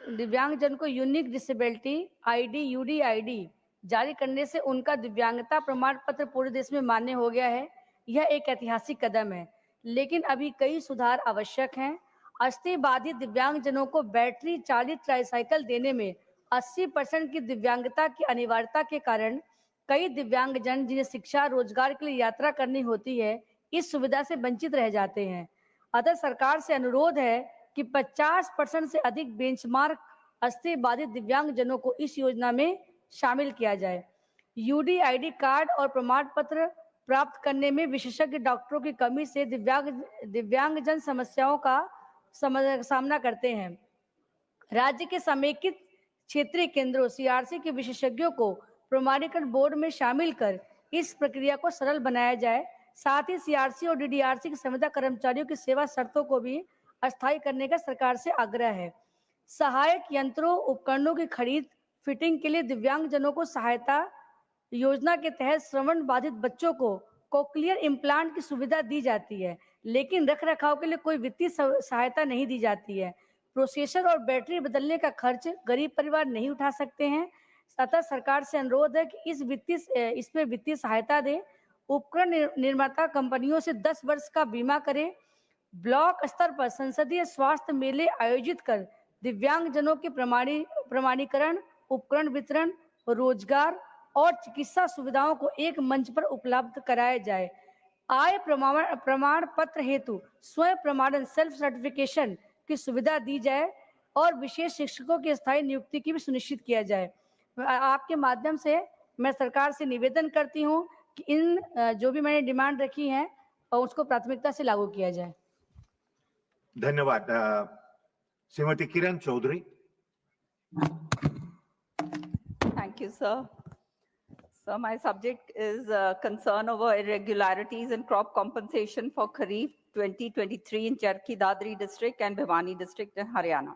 दिव्यांगजन को यूनिक डिसेबिलिटी आईडी यूडीआईडी जारी करने से उनका दिव्यांगता प्रमाण पत्र पूरे देश में मान्य हो गया है। यह एक ऐतिहासिक कदम है, लेकिन अभी कई सुधार आवश्यक हैं। अस्थि बाधित दिव्यांगजनों को बैटरी चालित ट्राईसाइकिल देने में 80% की दिव्यांगता की अनिवार्यता के कारण कई दिव्यांगजन जिन्हें शिक्षा, रोजगार के लिए यात्रा करनी होती है, इस सुविधा से वंचित रह जाते हैं। अतः सरकार से अनुरोध है कि 50% से अधिक बेंचमार्क अस्थि बाधित दिव्यांगजनों को इस योजना में शामिल किया जाए। यूडीआईडी कार्ड और प्रमाण पत्र प्राप्त करने में विशेषज्ञ डॉक्टरों की कमी से दिव्यांगजन समस्याओं का सामना करते हैं। राज्य के समेकित क्षेत्रीय केंद्रों सीआरसी के विशेषज्ञों को प्रमाणीकरण बोर्ड में शामिल कर इस प्रक्रिया को सरल बनाया जाए। साथ ही सीआरसी और डीडीआरसी के संविदा कर्मचारियों की सेवा शर्तों को भी अस्थायी करने का सरकार से आग्रह है। सहायक यंत्रों उपकरणों की खरीद फिटिंग के लिए दिव्यांगजनों को सहायता योजना के तहत श्रवण बाधित बच्चों को कोक्लियर इम्प्लांट की सुविधा दी जाती है, लेकिन रखरखाव के लिए कोई वित्तीय सहायता नहीं दी जाती है। प्रोसेसर और बैटरी बदलने का खर्च गरीब परिवार नहीं उठा सकते हैं। अतः सरकार से अनुरोध है कि इसमें वित्तीय सहायता दे। उपकरण निर्माता कंपनियों से 10 वर्ष का बीमा करे। ब्लॉक स्तर पर संसदीय स्वास्थ्य मेले आयोजित कर दिव्यांगजनों के प्रमाणीकरण, उपकरण वितरण, रोजगार और चिकित्सा सुविधाओं को एक मंच पर उपलब्ध कराया जाए। आय प्रमाण पत्र हेतु स्वयं प्रमाणन सेल्फ सर्टिफिकेशन की सुविधा दी जाए और विशेष शिक्षकों की स्थायी नियुक्ति की भी सुनिश्चित किया जाए। आपके माध्यम से मैं सरकार से निवेदन करती हूं कि इन जो भी मैंने डिमांड रखी है और उसको प्राथमिकता से लागू किया जाए। धन्यवाद। Shrimati Kiran Chaudhary. Thank you, sir. So my subject is concern over irregularities in crop compensation for Kharif 2023 in Charkhi Dadri district and Bhiwani district in Haryana.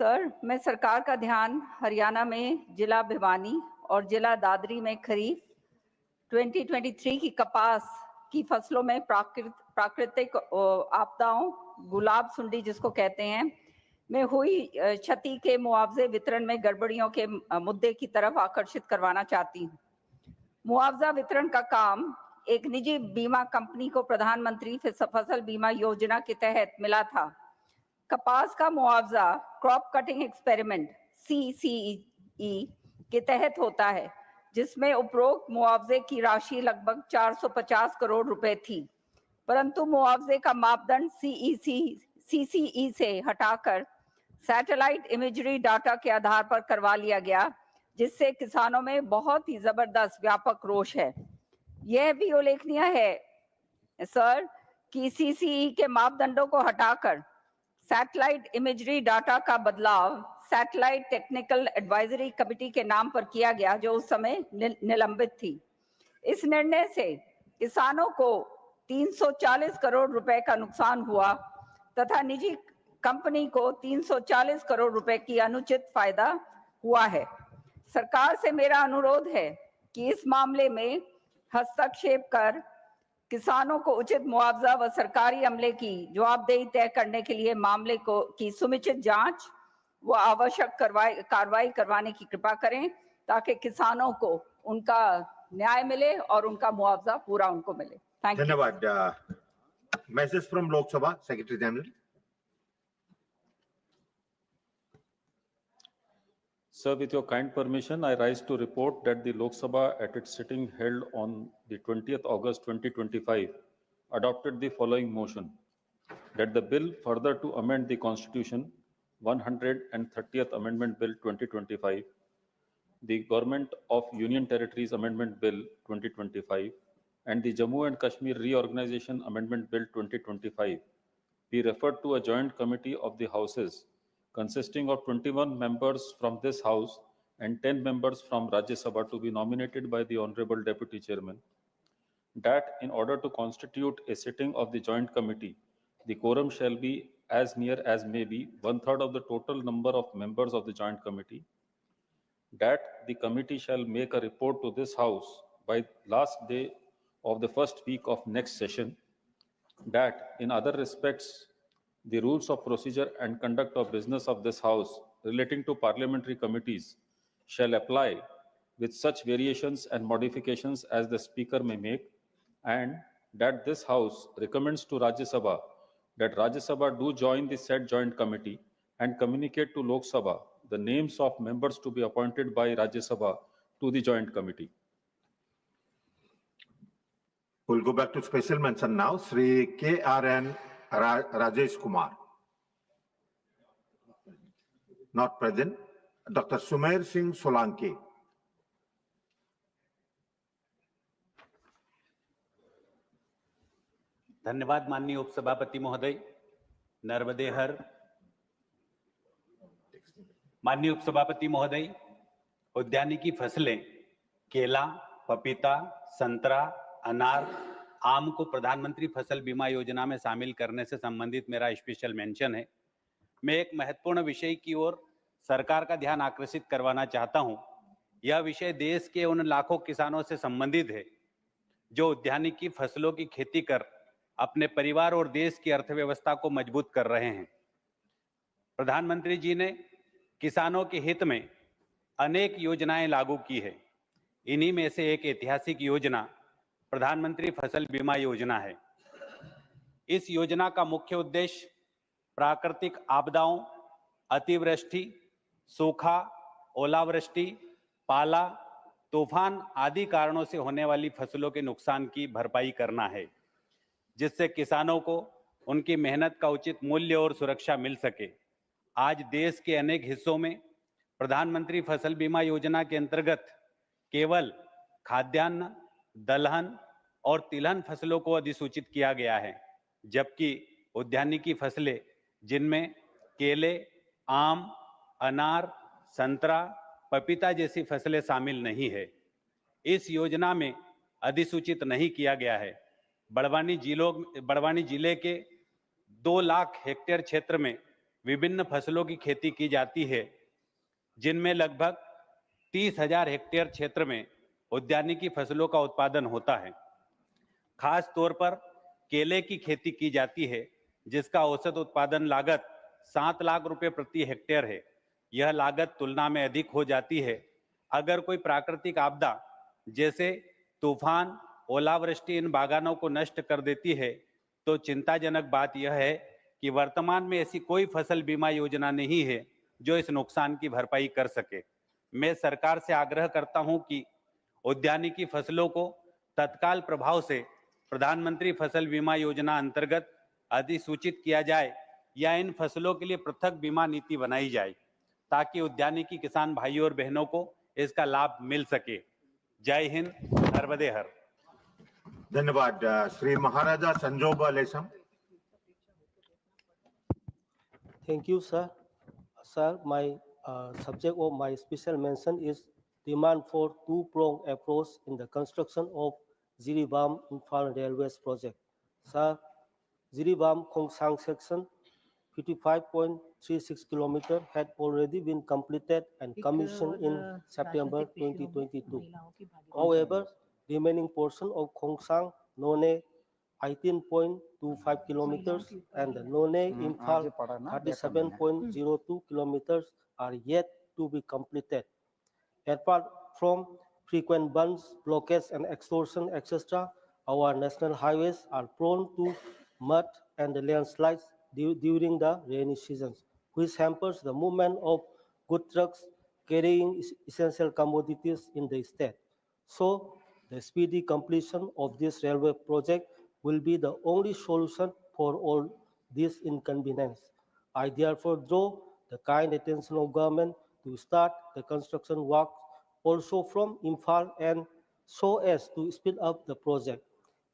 Sir, मैं सरकार का ध्यान हरियाणा में जिला भिवानी और जिला दादरी में खरीफ 2023 की कपास की फसलों में प्राकृतिक आपदाओं, गुलाब सुंडी जिसको कहते हैं, में हुई क्षति के मुआवजे वितरण में गड़बड़ियों के मुद्दे की तरफ आकर्षित करवाना चाहती हूँ। मुआवजा वितरण का काम एक निजी बीमा कंपनी को प्रधानमंत्री फसल बीमा योजना के तहत मिला था। कपास का मुआवजा क्रॉप कटिंग एक्सपेरिमेंट CCE के तहत होता है, जिसमें उपरोक्त मुआवजे की राशि लगभग 450 करोड़ रुपए थी, परंतु मुआवजे का मापदंड CCE से हटाकर सैटेलाइट इमेजरी डाटा के आधार पर करवा लिया गया, जिससे किसानों में बहुत ही जबरदस्त व्यापक रोष है। यह भी उल्लेखनीय है सर कि CCE के मापदंडों को हटाकर सैटेलाइट इमेजरी डाटा का बदलाव सैटेलाइट टेक्निकल एडवाइजरी कमेटी के नाम पर किया गया, जो उस समय निलंबित थी। इस निर्णय से किसानों को 340 करोड़ रुपए का नुकसान हुआ तथा निजी कंपनी को 340 करोड़ रुपए की अनुचित फायदा हुआ है। सरकार से मेरा अनुरोध है कि इस मामले में हस्तक्षेप कर किसानों को उचित मुआवजा व सरकारी अमले की जवाबदेही तय करने के लिए मामले की सुनिश्चित जांच व आवश्यक कार्रवाई करवाने की कृपा करें, ताकि किसानों को उनका न्याय मिले और उनका मुआवजा पूरा उनको मिले। Thank you. धन्यवाद। Message from Lok Sabha secretary general. Sir, with your kind permission, I rise to report that the Lok Sabha at its sitting held on the 20th August 2025 adopted the following motion: that the bill further to amend the Constitution 130th Amendment Bill 2025, the Government of Union Territories Amendment Bill 2025, and the Jammu and Kashmir Reorganization Amendment Bill 2025 be referred to a joint committee of the Houses consisting of 21 members from this House and 10 members from RajyaSabha to be nominated by the Honorable Deputy Chairman. That in order to constitute a sitting of the joint committee, the quorum shall be as near as may be 1/3 of the total number of members of the joint committee. That the committee shall make a report to this House by last day of the first week of next session. That in other respects, the rules of procedure and conduct of business of this House relating to parliamentary committees shall apply with such variations and modifications as the Speaker may make, and that this House recommends to Rajya Sabha that Rajya Sabha do join the said joint committee and communicate to Lok Sabha the names of members to be appointed by Rajya Sabha to the joint committee. We'll go back to special mention now. Shri KRN Rajesh Kumar. Not present. Dr. Sumer Singh Solanki. धन्यवाद माननीय उपसभापति महोदय। नर्मदे हर। माननीय उपसभापति महोदय, उद्यानिकी फसलें केला, पपीता, संतरा, अनार, आम को प्रधानमंत्री फसल बीमा योजना में शामिल करने से संबंधित मेरा स्पेशल मेंशन है। मैं एक महत्वपूर्ण विषय की ओर सरकार का ध्यान आकर्षित करवाना चाहता हूं। यह विषय देश के उन लाखों किसानों से संबंधित है जो उद्यानिकी फसलों की खेती कर अपने परिवार और देश की अर्थव्यवस्था को मजबूत कर रहे हैं। प्रधानमंत्री जी ने किसानों के हित में अनेक योजनाएं लागू की है। इन्हीं में से एक ऐतिहासिक योजना प्रधानमंत्री फसल बीमा योजना है। इस योजना का मुख्य उद्देश्य प्राकृतिक आपदाओं, अतिवृष्टि, सूखा, ओलावृष्टि, पाला, तूफान आदि कारणों से होने वाली फसलों के नुकसान की भरपाई करना है, जिससे किसानों को उनकी मेहनत का उचित मूल्य और सुरक्षा मिल सके। आज देश के अनेक हिस्सों में प्रधानमंत्री फसल बीमा योजना के अंतर्गत केवल खाद्यान्न, दलहन और तिलहन फसलों को अधिसूचित किया गया है, जबकि उद्यानिकी फसलें जिनमें केले, आम, अनार, संतरा, पपीता जैसी फसलें शामिल नहीं है, इस योजना में अधिसूचित नहीं किया गया है। बड़वानी जिले के 2 लाख हेक्टेयर क्षेत्र में विभिन्न फसलों की खेती की जाती है, जिनमें लगभग 30,000 हेक्टेयर क्षेत्र में उद्यानिकी फसलों का उत्पादन होता है। खास तौर पर केले की खेती की जाती है, जिसका औसत उत्पादन लागत 7 लाख रुपए प्रति हेक्टेयर है। यह लागत तुलना में अधिक हो जाती है अगर कोई प्राकृतिक आपदा जैसे तूफान, ओलावृष्टि इन बागानों को नष्ट कर देती है। तो चिंताजनक बात यह है कि वर्तमान में ऐसी कोई फसल बीमा योजना नहीं है जो इस नुकसान की भरपाई कर सके। मैं सरकार से आग्रह करता हूं कि उद्यानिकी फसलों को तत्काल प्रभाव से प्रधानमंत्री फसल बीमा योजना अंतर्गत अधिसूचित किया जाए या इन फसलों के लिए पृथक बीमा नीति बनाई जाए ताकि उद्यानिकी किसान भाइयों और बहनों को इसका लाभ मिल सके। जय हिंद, नर्मदे हर। धन्यवाद। श्री महाराजा संजोग लेसम। Thank you, sir. Sir, my subject of my special mention is demand for two-pronged approach in the construction of Jiribam Imphal Railways project. Sir, Jiribam Khongsang section 55.36 km had already been completed and commissioned in September 2022. However, remaining portion of Khongsang None 18.25 kilometers and the None Imphal 37.02 kilometers are yet to be completed. Apart from frequent bumps, blockades and extortion, etc., our national highways are prone to mud and landslides during the rainy seasons, which hampers the movement of good trucks carrying essential commodities in the state. So, the speedy completion of this railway project will be the only solution for all this inconvenience. I therefore draw the kind attention of government to start the construction work also from Imphal and so as to speed up the project.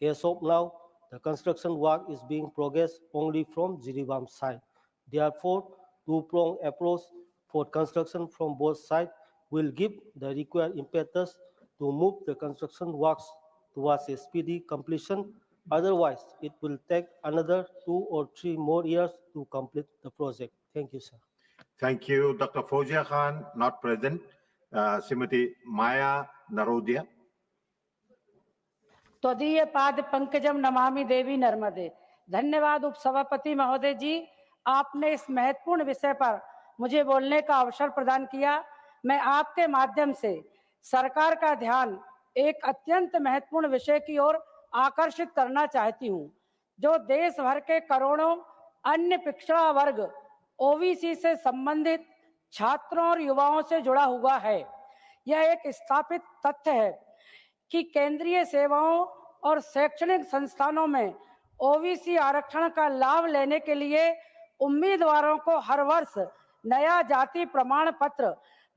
As of now, the construction work is being progressed only from Jiribam side. Therefore, two-pronged approach for construction from both sides will give the required impetus to move the construction works towards a speedy completion. Otherwise, it will take another 2 or 3 more years to complete the project. Thank you, sir. Thank you. Dr. Fozia Khan, not present. Srimati Maya Narodia. त्वदीय पाद पंकजम नमामि देवी नर्मदे। धन्यवाद उपसभापति महोदय जी, आपने इस महत्वपूर्ण विषय पर मुझे बोलने का अवसर प्रदान किया। मैं आपके माध्यम से सरकार का ध्यान एक अत्यंत महत्वपूर्ण विषय की ओर आकर्षित करना चाहती हूं, जो देश भर के करोड़ों अन्य पिछड़ा वर्ग ओबीसी से संबंधित छात्रों और युवाओं से जुड़ा हुआ है। यह एक स्थापित तथ्य है कि केंद्रीय सेवाओं और शैक्षणिक संस्थानों में ओबीसी आरक्षण का लाभ लेने के लिए उम्मीदवारों को हर वर्ष नया जाति प्रमाण पत्र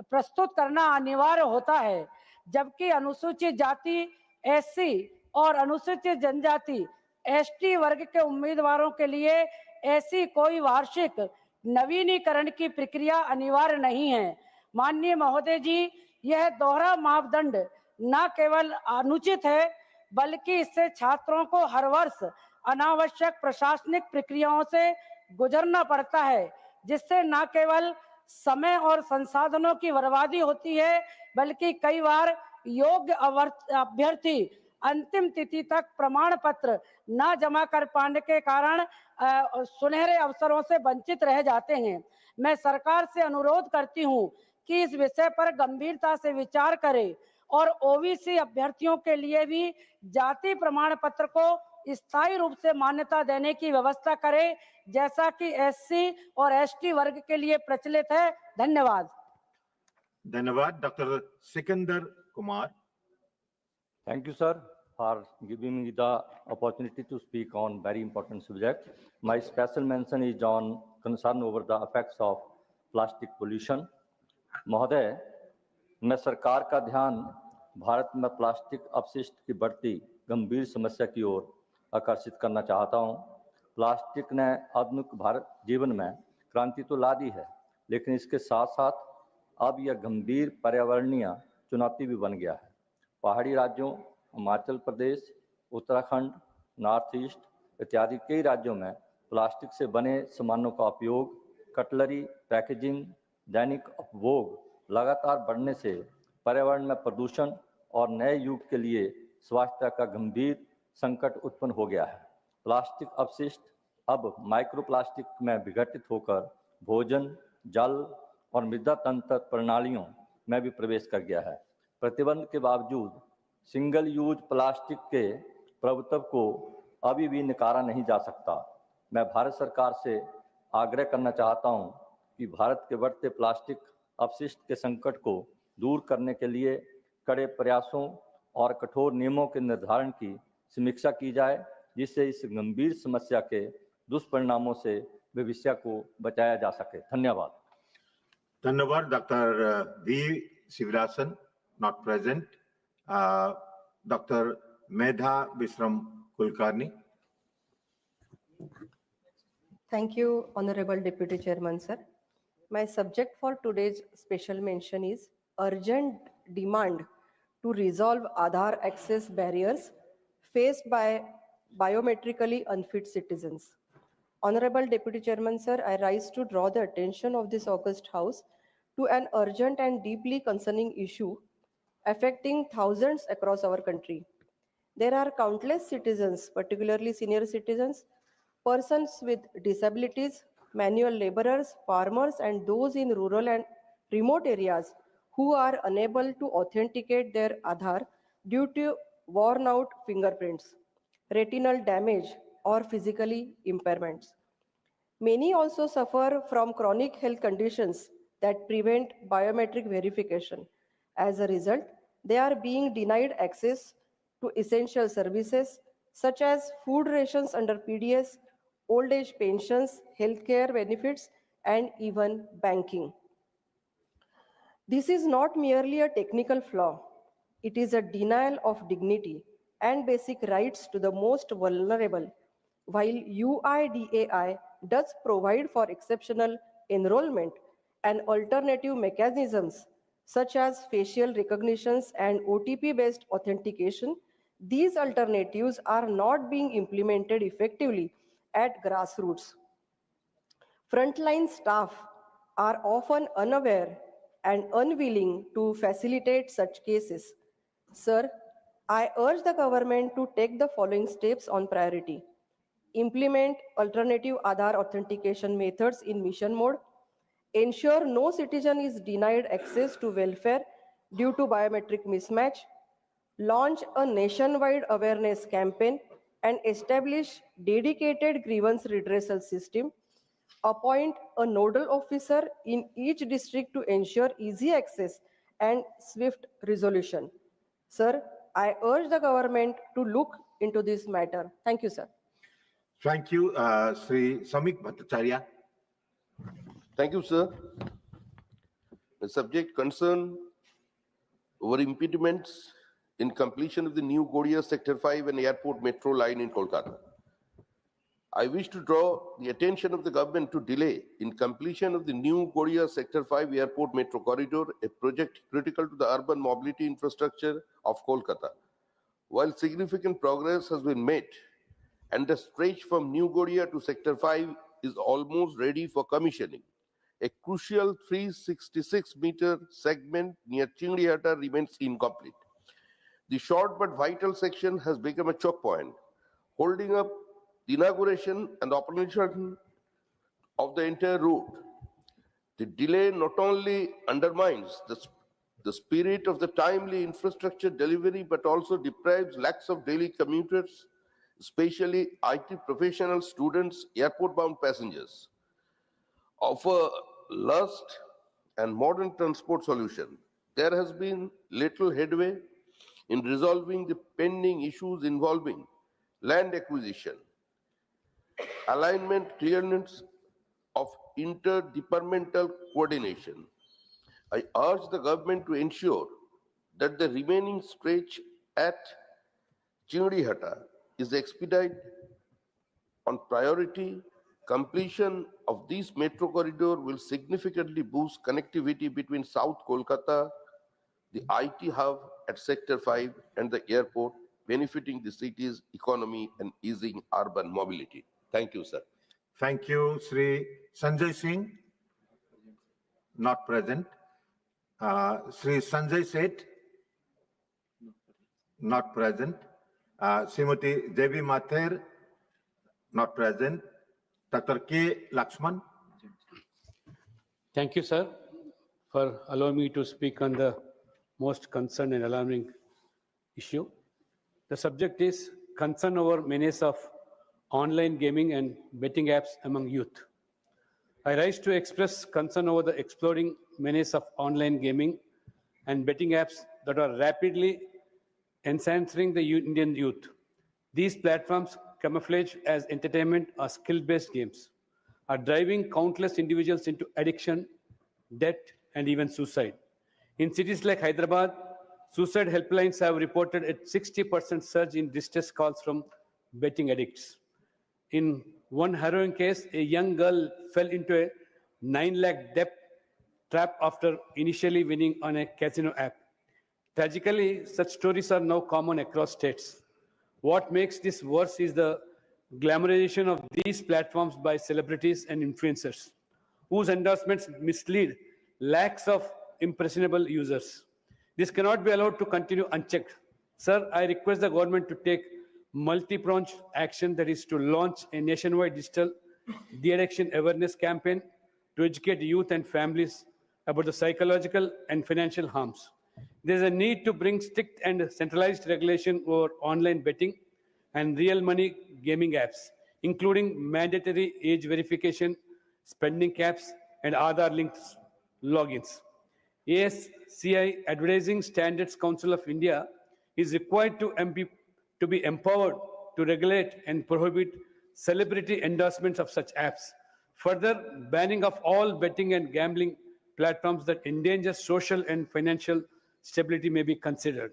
प्रस्तुत करना अनिवार्य होता है, जबकि अनुसूचित जाति एससी और अनुसूचित जनजाति एसटी वर्ग के उम्मीदवारों के लिए ऐसी कोई वार्षिक नवीनीकरण की प्रक्रिया अनिवार्य नहीं है। माननीय महोदय जी, यह दोहरा मापदंड न केवल अनुचित है, बल्कि इससे छात्रों को हर वर्ष अनावश्यक प्रशासनिक प्रक्रियाओं से गुजरना पड़ता है, जिससे न केवल समय और संसाधनों की बर्बादी होती है, बल्कि कई बार योग्य अभ्यर्थी अंतिम तिथि तक प्रमाण पत्र न जमा कर पाने के कारण सुनहरे अवसरों से वंचित रह जाते हैं। मैं सरकार से अनुरोध करती हूं कि इस विषय पर गंभीरता से विचार करें और ओबीसी अभ्यर्थियों के लिए भी जाति प्रमाण पत्र को स्थायी रूप से मान्यता देने की व्यवस्था करें, जैसा कि एससी और एसटी वर्ग के लिए प्रचलित है। धन्यवाद। धन्यवाद। Doctor Sikandar Kumar. Thank you, sir, for giving me the opportunity to speak on very important subject. My special mention is on concern over the effects of plastic pollution. महोदय, मैं सरकार का ध्यान भारत में प्लास्टिक अपशिष्ट की बढ़ती गंभीर समस्या की ओर आकर्षित करना चाहता हूं। प्लास्टिक ने आधुनिक भारत जीवन में क्रांति तो ला दी है, लेकिन इसके साथ साथ अब यह गंभीर पर्यावरणीय चुनौती भी बन गया है। पहाड़ी राज्यों हिमाचल प्रदेश, उत्तराखंड, नॉर्थ ईस्ट इत्यादि कई राज्यों में प्लास्टिक से बने सामानों का उपयोग, कटलरी, पैकेजिंग, दैनिक उपभोग लगातार बढ़ने से पर्यावरण में प्रदूषण और नए युग के लिए स्वास्थ्य का गंभीर संकट उत्पन्न हो गया है। प्लास्टिक अपशिष्ट अब माइक्रोप्लास्टिक में विघटित होकर भोजन, जल और मृदा तंत्र प्रणालियों में भी प्रवेश कर गया है। प्रतिबंध के बावजूद सिंगल यूज प्लास्टिक के प्रभुत्व को अभी भी नकारा नहीं जा सकता। मैं भारत सरकार से आग्रह करना चाहता हूं कि भारत के बढ़ते प्लास्टिक अपशिष्ट के संकट को दूर करने के लिए कड़े प्रयासों और कठोर नियमों के निर्धारण की समीक्षा की जाए, जिससे इस गंभीर समस्या के दुष्परिणामों से भविष्य को बचाया जा सके। धन्यवाद। धन्यवाद। Doctor V Sivarasan, not present. Dr. Medha Visram Kulkarni. Thank you, Honorable Deputy Chairman, sir. My subject for today's special mention is urgent demand to resolve Aadhaar access barriers faced by biometrically unfit citizens. Honorable Deputy Chairman, sir, I rise to draw the attention of this august House to an urgent and deeply concerning issue affecting thousands across our country. There are countless citizens, particularly senior citizens, persons with disabilities, manual laborers, farmers, and those in rural and remote areas who are unable to authenticate their Aadhaar due to worn out fingerprints, retinal damage, or physically impairments. Many also suffer from chronic health conditions that prevent biometric verification. As a result, they are being denied access to essential services such as food rations under PDS, old age pensions, healthcare benefits, and even banking. This is not merely a technical flaw, it is a denial of dignity and basic rights to the most vulnerable. While UIDAI does provide for exceptional enrollment and alternative mechanisms such as facial recognitions and OTP-based authentication, these alternatives are not being implemented effectively at grassroots. Frontline staff are often unaware and unwilling to facilitate such cases. Sir, I urge the government to take the following steps on priority. Implement alternative Aadhaar authentication methods in mission mode. Ensure no citizen is denied access to welfare due to biometric mismatch. Launch a nationwide awareness campaign and establish dedicated grievance redressal system. Appoint a nodal officer in each district to ensure easy access and swift resolution. Sir, I urge the government to look into this matter. Thank you, sir. Thank you, Sri Samik Bhattacharya. Thank you, sir. The subject concern over impediments in completion of the new Godia Sector 5 and Airport Metro line in Kolkata. I wish to draw the attention of the government to delay in completion of the new Godia Sector 5 Airport Metro Corridor, a project critical to the urban mobility infrastructure of Kolkata. While significant progress has been made and the stretch from New Godia to Sector 5 is almost ready for commissioning, a crucial 366-meter segment near Chingrihata remains incomplete. The short but vital section has become a choke point, holding up the inauguration and operation of the entire route. The delay not only undermines the spirit of the timely infrastructure delivery, but also deprives lakhs of daily commuters, especially IT professionals, students, airport-bound passengers, of a last and modern transport solution. There has been little headway in resolving the pending issues involving land acquisition, alignment, clearance of interdepartmental coordination. I urge the government to ensure that the remaining stretch at Chingrihata is expedited on priority. Completion of this metro corridor will significantly boost connectivity between South Kolkata, the IT hub at Sector 5, and the airport, benefiting the city's economy and easing urban mobility. Thank you, sir. Thank you, Sri Sanjay Singh. Not present. Sri Sanjay Seth, not present. Srimati Devi Mathur, not present. Dr. K. Lakshman. Thank you, sir, for allowing me to speak on the most concerned and alarming issue. The subject is concern over menace of online gaming and betting apps among youth. I rise to express concern over the exploding menace of online gaming and betting apps that are rapidly ensnaring the Indian youth. These platforms, camouflaged as entertainment or skill-based games, are driving countless individuals into addiction, debt, and even suicide. In cities like Hyderabad, suicide helplines have reported a 60% surge in distress calls from betting addicts. In one harrowing case, a young girl fell into a 9 lakh debt trap after initially winning on a casino app. Tragically, such stories are now common across states. What makes this worse is the glamorization of these platforms by celebrities and influencers, whose endorsements mislead lakhs of impressionable users. This cannot be allowed to continue unchecked. Sir, I request the government to take multi-pronged action, that is to launch a nationwide digital de-addiction awareness campaign to educate youth and families about the psychological and financial harms. There is a need to bring strict and centralized regulation over online betting and real money gaming apps, including mandatory age verification, spending caps, and Aadhaar-linked logins. ASCI Advertising Standards Council of India is required to be empowered to regulate and prohibit celebrity endorsements of such apps. Further, banning of all betting and gambling platforms that endanger social and financial stability may be considered.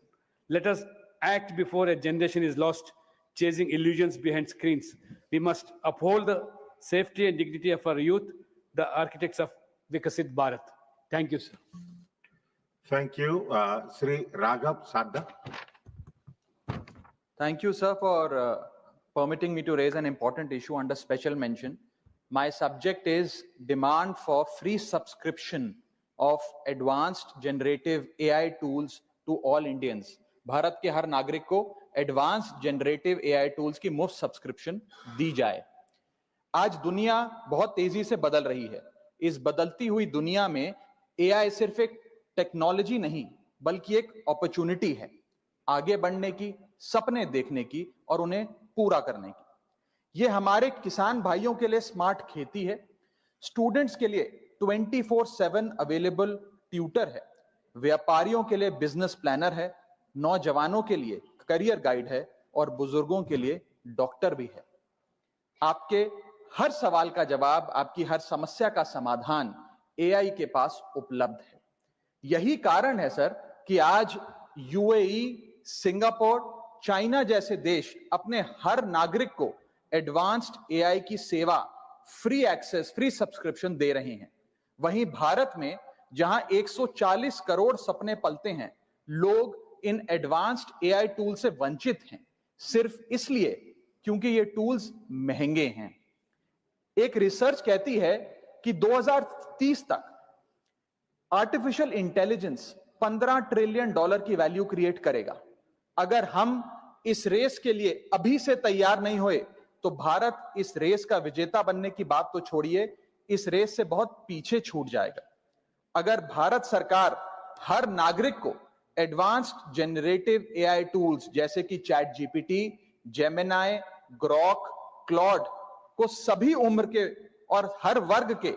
Let us act before a generation is lost chasing illusions behind screens. We must uphold the safety and dignity of our youth, the architects of Vikasit Bharat. Thank you, sir. Thank you. Sri Raghav Sadda. Thank you, sir, for permitting me to raise an important issue under special mention. My subject is demand for free subscription of advanced generative AI tools to all Indians. Bharat के हर नागरिक को advance generative AI tools की मुफ्त subscription दी जाए। आज दुनिया बहुत तेजी से बदल रही है। इस बदलती हुई दुनिया में एआई सिर्फ एक टेक्नोलॉजी नहीं बल्कि एक अपॉर्चुनिटी है, आगे बढ़ने की, सपने देखने की और उन्हें पूरा करने की। ये हमारे किसान भाइयों के लिए स्मार्ट खेती है, स्टूडेंट्स के लिए 24/7 अवेलेबल ट्यूटर है, व्यापारियों के लिए बिजनेस प्लानर है, नौजवानों के लिए करियर गाइड है और बुजुर्गों के लिए डॉक्टर भी है। आपके हर सवाल का जवाब, आपकी हर समस्या का समाधान एआई के पास उपलब्ध है। यही कारण है सर कि आज यूएई, सिंगापुर, चाइना जैसे देश अपने हर नागरिक को एडवांस्ड एआई की सेवा, फ्री एक्सेस, फ्री सब्सक्रिप्शन दे रहे हैं। वहीं भारत में जहां 140 करोड़ सपने पलते हैं, लोग इन एडवांस्ड एआई टूल से वंचित हैं, सिर्फ इसलिए क्योंकि ये टूल्स महंगे हैं। एक रिसर्च कहती है कि 2030 तक आर्टिफिशियल इंटेलिजेंस $15 ट्रिलियन की वैल्यू क्रिएट करेगा। अगर हम इस रेस के लिए अभी से तैयार नहीं हुए तो भारत इस रेस का विजेता बनने की बात तो छोड़िए, इस रेस से बहुत पीछे छूट जाएगा। अगर भारत सरकार हर नागरिक को एडवांस्ड जनरेटिव एआई टूल्स जैसे कि chat GPT, Gemini, Grok, Claude को सभी उम्र के और हर वर्ग के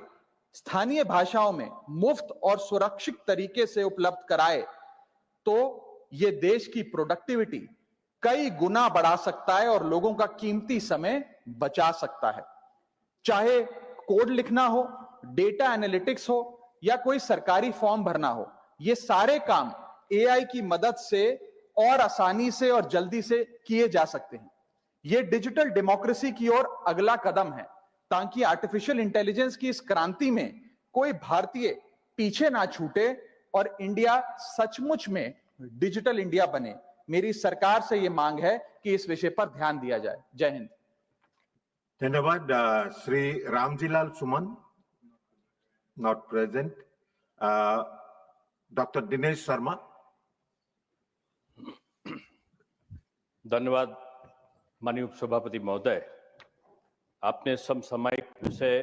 स्थानीय भाषाओं में मुफ्त और सुरक्षित तरीके से उपलब्ध कराए तो ये देश की प्रोडक्टिविटी कई गुना बढ़ा सकता है और लोगों का कीमती समय बचा सकता है। चाहे कोड लिखना हो, डेटा एनालिटिक्स हो या कोई सरकारी फॉर्म भरना हो, ये सारे काम एआई की मदद से और आसानी से और जल्दी से किए जा सकते हैं। ये डिजिटल डेमोक्रेसी की ओर अगला कदम है ताकि आर्टिफिशियल इंटेलिजेंस की इस क्रांति में कोई भारतीय पीछे ना छूटे और इंडिया सचमुच में डिजिटल इंडिया बने। मेरी सरकार से ये मांग है कि इस विषय पर ध्यान दिया जाए। जय हिंद। धन्यवाद। श्री रामजीलाल सुमन, not present. Dr. Dinesh Sharma. धन्यवाद माननीय उपसभापति महोदय। आपने समसामयिक विषय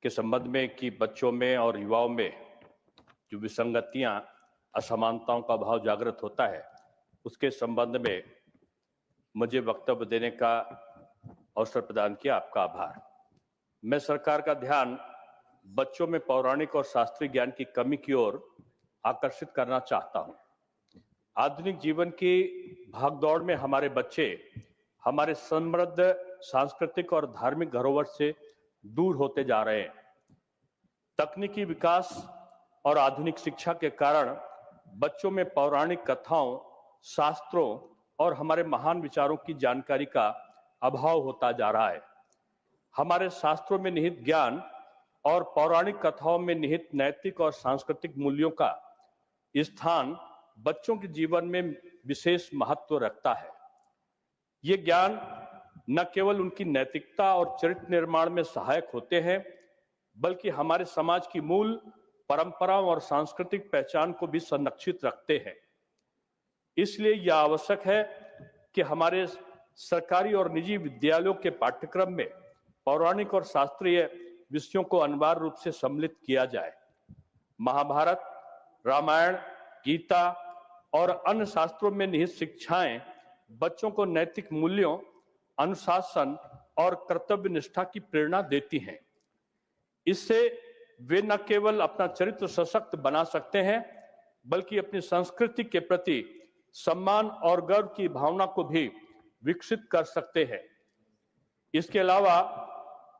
के संबंध में कि बच्चों में और युवाओं में जो विसंगतियां, असमानताओं का भाव जागृत होता है, उसके संबंध में मुझे वक्तव्य देने का अवसर प्रदान किया। आपका आभार। मैं सरकार का ध्यान बच्चों में पौराणिक और शास्त्रीय ज्ञान की कमी की ओर आकर्षित करना चाहता हूं। आधुनिक जीवन की भागदौड़ में हमारे बच्चे हमारे समृद्ध सांस्कृतिक और धार्मिक धरोहर से दूर होते जा रहे हैं। तकनीकी विकास और आधुनिक शिक्षा के कारण बच्चों में पौराणिक कथाओं, शास्त्रों और हमारे महान विचारों की जानकारी का अभाव होता जा रहा है। हमारे शास्त्रों में निहित ज्ञान और पौराणिक कथाओं में निहित नैतिक और सांस्कृतिक मूल्यों का स्थान बच्चों के जीवन में विशेष महत्व रखता है। ये ज्ञान न केवल उनकी नैतिकता और चरित्र निर्माण में सहायक होते हैं, बल्कि हमारे समाज की मूल परंपराओं और सांस्कृतिक पहचान को भी संरक्षित रखते हैं। इसलिए यह आवश्यक है कि हमारे सरकारी और निजी विद्यालयों के पाठ्यक्रम में पौराणिक और शास्त्रीय विषयों को अनिवार्य रूप से सम्मिलित किया जाए। महाभारत, रामायण, गीता और अन्य शास्त्रों में निहित शिक्षाएं बच्चों को नैतिक मूल्यों, अनुशासन और कर्तव्य निष्ठा की प्रेरणा देती हैं। इससे वे न केवल अपना चरित्र सशक्त बना सकते हैं, बल्कि अपनी संस्कृति के प्रति सम्मान और गर्व की भावना को भी विकसित कर सकते हैं। इसके अलावा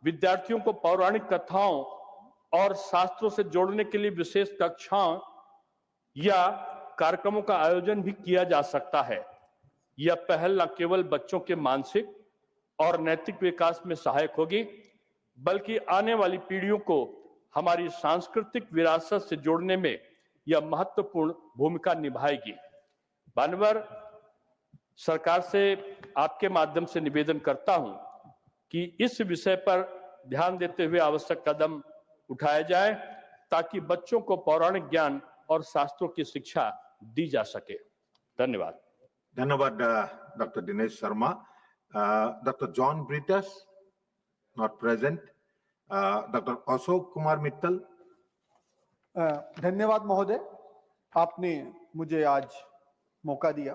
विद्यार्थियों को पौराणिक कथाओं और शास्त्रों से जोड़ने के लिए विशेष कक्षाओं या कार्यक्रमों का आयोजन भी किया जा सकता है। यह पहल न केवल बच्चों के मानसिक और नैतिक विकास में सहायक होगी, बल्कि आने वाली पीढ़ियों को हमारी सांस्कृतिक विरासत से जोड़ने में यह महत्वपूर्ण भूमिका निभाएगी। माननीय सरकार से आपके माध्यम से निवेदन करता हूं कि इस विषय पर ध्यान देते हुए आवश्यक कदम उठाया जाए, ताकि बच्चों को पौराणिक ज्ञान और शास्त्रों की शिक्षा दी जा सके। धन्यवाद। धन्यवाद Dr. Dinesh Sharma. Dr. John Britas, not present. Dr. Ashok Kumar Mittal. धन्यवाद महोदय, आपने मुझे आज मौका दिया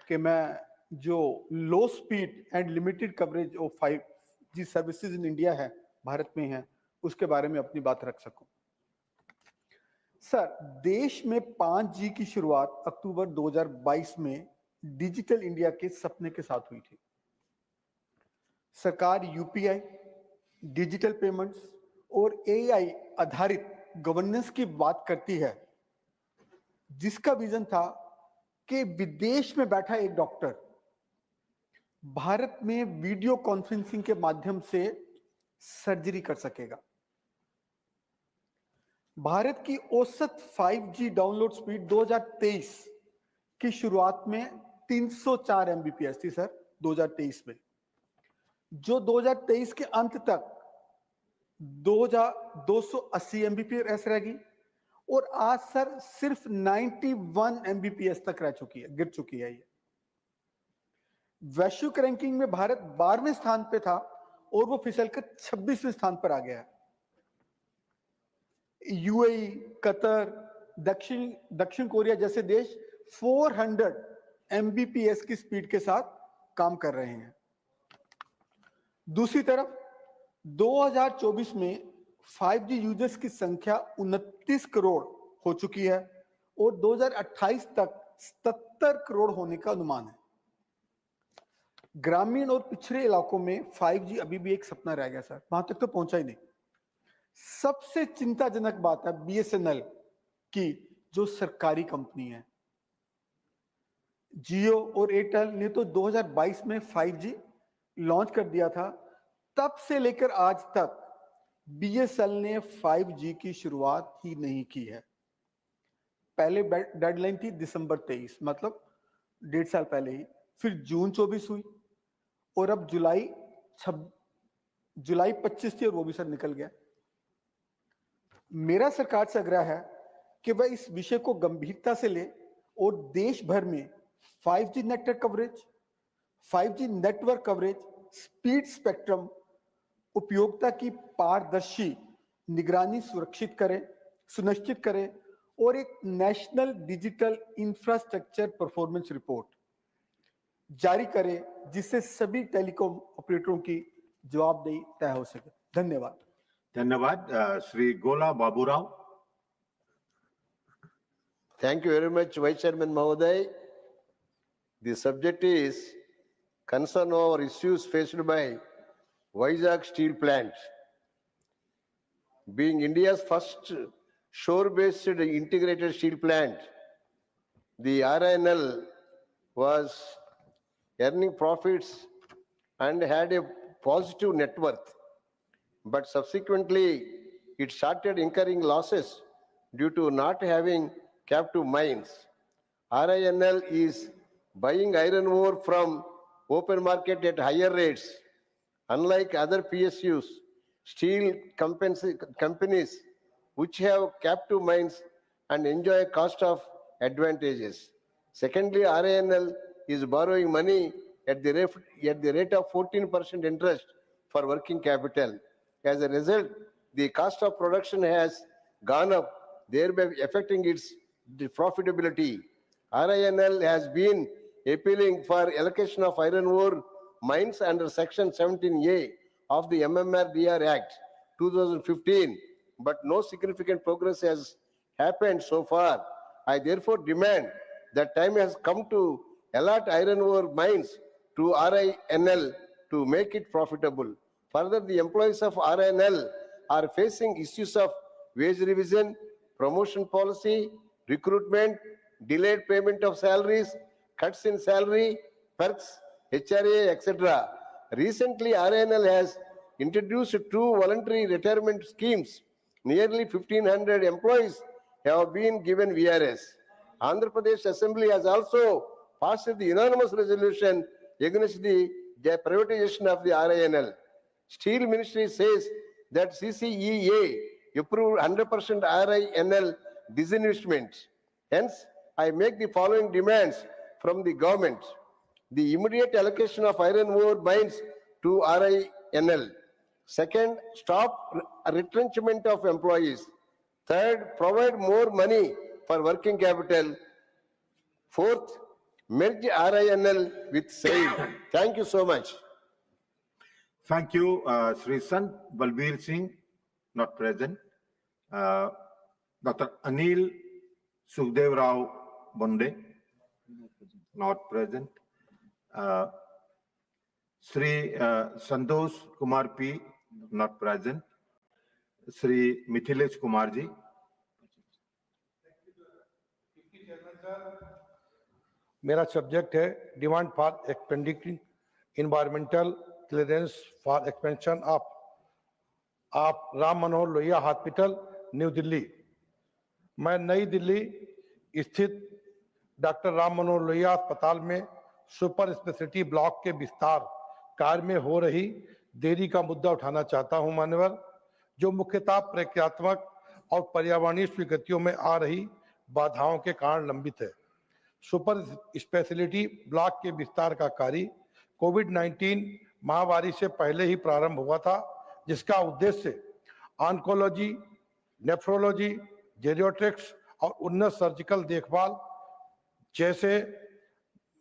कि मैं जो लो speed and limited coverage of 5G services in India है, भारत में है, उसके बारे में अपनी बात रख सकूं। सर, देश में 5G की शुरुआत अक्टूबर 2022 में डिजिटल इंडिया के सपने के साथ हुई थी। सरकार यूपीआई, डिजिटल पेमेंट्स और एआई आधारित गवर्नेंस की बात करती है, जिसका विजन था कि विदेश में बैठा एक डॉक्टर भारत में वीडियो कॉन्फ्रेंसिंग के माध्यम से सर्जरी कर सकेगा। भारत की औसत 5G डाउनलोड स्पीड 2023 की शुरुआत में 304 MBPS थी सर, 2023 में, जो 2023 के अंत तक 280 MBPS रहेगी और आज सर सिर्फ 91 MBPS तक रह चुकी है, गिर चुकी है। ये वैश्विक रैंकिंग में भारत 12वें स्थान पे था और वो फिसलकर 26वें स्थान पर आ गया है। यूएई, कतर, दक्षिण कोरिया जैसे देश 400 MBPS की स्पीड के साथ काम कर रहे हैं। दूसरी तरफ 2024 में 5G यूजर्स की संख्या 29 करोड़ हो चुकी है और 2028 तक 77 करोड़ होने का अनुमान है। ग्रामीण और पिछड़े इलाकों में 5G अभी भी एक सपना रह गया सर, वहां तक तो पहुंचा ही नहीं। सबसे चिंताजनक बात है BSNL की, जो सरकारी कंपनी है। जियो और एयरटेल ने तो 2022 में 5G लॉन्च कर दिया था, तब से लेकर आज तक BSNL ने 5G की शुरुआत ही नहीं की है। पहले डेडलाइन थी दिसंबर 23, मतलब 1.5 साल पहले ही, फिर जून 24 हुई और अब जुलाई 25 थी और वो भी सर निकल गया। मेरा सरकार से आग्रह है कि वह इस विषय को गंभीरता से ले और देश भर में 5G network coverage, 5G network coverage, speed spectrum उपयोगिता की पारदर्शी निगरानी सुनिश्चित करे और एक national digital infrastructure performance report जारी करे, जिससे सभी टेलीकॉम ऑपरेटरों की जवाबदेही तय हो सके। धन्यवाद। धन्यवाद। श्री गोला Baburao. Thank you very much, Vice Chairman Mahoday. The subject is concern over issues faced by Vizag Steel Plant. Being India's first shore-based integrated steel plant, the RINL was earning profits and had a positive net worth. But subsequently, it started incurring losses due to not having captive mines. RINL is buying iron ore from open market at higher rates. Unlike other PSUs, steel companies which have captive mines and enjoy a cost of advantages. Secondly, RINL is borrowing money at the rate of 14% interest for working capital. As a result, the cost of production has gone up, thereby affecting its profitability. RINL has been appealing for allocation of iron ore mines under Section 17A of the MMRDR Act 2015, but no significant progress has happened so far. I therefore demand that time has come to allot iron ore mines to RINL to make it profitable. Further, the employees of RINL are facing issues of wage revision, promotion policy, recruitment, delayed payment of salaries, cuts in salary, perks, HRA, etc. Recently, RINL has introduced 2 voluntary retirement schemes. Nearly 1,500 employees have been given VRS. Andhra Pradesh Assembly has also passed the unanimous resolution against the privatization of the RINL. Steel Ministry says that CCEA approved 100% RINL disinvestment. Hence, I make the following demands from the government. The immediate allocation of iron ore mines to RINL. Second, stop retrenchment of employees. Third, provide more money for working capital. Fourth, merge RINL with SAIL. Thank you so much. Thank you, Sri Sant Balbir Singh, not present. Dr. Anil Sukhdev Rao Bonde, not present. Sri Santosh Kumar P, not present. Sri Mithilesh Kumar Ji. मेरा subject है demand for expanding environmental clearance for expansion of Ram Manohar Lohia hospital new Delhi. मैं नई दिल्ली स्थित doctor Ram Manohar Lohia अस्पताल में super speciality block के विस्तार कार्य में हो रही देरी का मुद्दा उठाना चाहता हूं मान्यवर, जो मुख्यतः प्रक्रियात्मक और पर्यावरणीय स्वीकृतियों में आ रही बाधाओं के कारण लंबित है। सुपर स्पेशलिटी ब्लॉक के विस्तार का कार्य कोविड-19 महामारी से पहले ही प्रारंभ हुआ था, जिसका उद्देश्य ऑन्कोलॉजी, नेफ्रोलॉजी, जेरियाट्रिक्स और उन्नत सर्जिकल देखभाल जैसे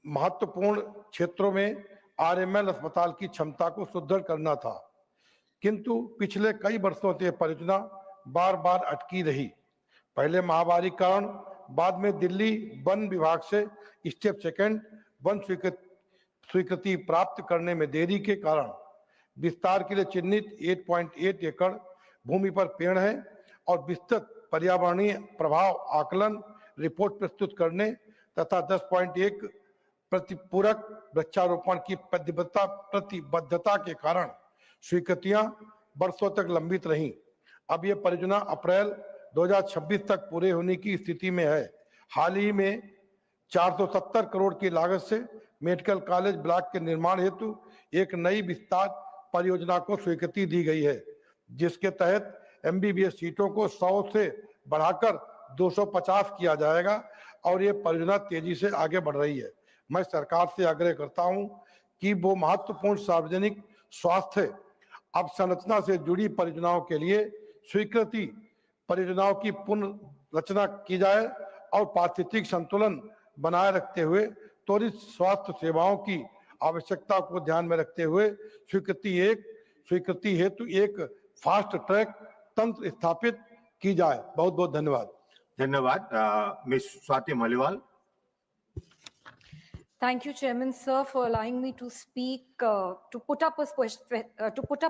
महत्वपूर्ण क्षेत्रों में आरएमएल अस्पताल की क्षमता को सुदृढ़ करना था, किंतु पिछले कई वर्षों से परियोजना बार बार अटकी रही। पहले महामारी कारण, बाद में दिल्ली वन विभाग से स्टेप सेकंड वन स्वीकृति प्राप्त करने में देरी के कारण विस्तार के लिए चिन्हित 8.8 एकड़ भूमि पर पेड़ है और विस्तृत पर्यावरणीय प्रभाव आकलन रिपोर्ट प्रस्तुत करने तथा 10.1 प्रतिपूरक वृक्षारोपण की प्रतिबद्धता के कारण स्वीकृतियां वर्षों तक लंबित रहीं। अब ये परियोजना अप्रैल 2026 तक पूरे होने की स्थिति में है। हाल ही में 470 करोड़ की लागत से मेडिकल कॉलेज ब्लॉक के निर्माण हेतु एक नई विस्तार परियोजना को स्वीकृति दी गई है, जिसके तहत एमबीबीएस सीटों को 100 से बढ़ाकर 250 किया जाएगा और ये परियोजना तेजी से आगे बढ़ रही है। मैं सरकार से आग्रह करता हूं कि वो महत्वपूर्ण सार्वजनिक स्वास्थ्य अवसंरचना से जुड़ी परियोजनाओं के लिए स्वीकृति परियोजनाओं की पुनर्रचना की जाए और पारिस्थितिक संतुलन बनाए रखते हुए त्वरित स्वास्थ्य सेवाओं की आवश्यकता को ध्यान में रखते हुए स्वीकृति हेतु एक फास्ट ट्रैक तंत्र स्थापित की जाए। बहुत बहुत धन्यवाद। धन्यवाद। Miss Swati Maliwal. Thank you, Chairman, sir, for allowing me to speak, to put up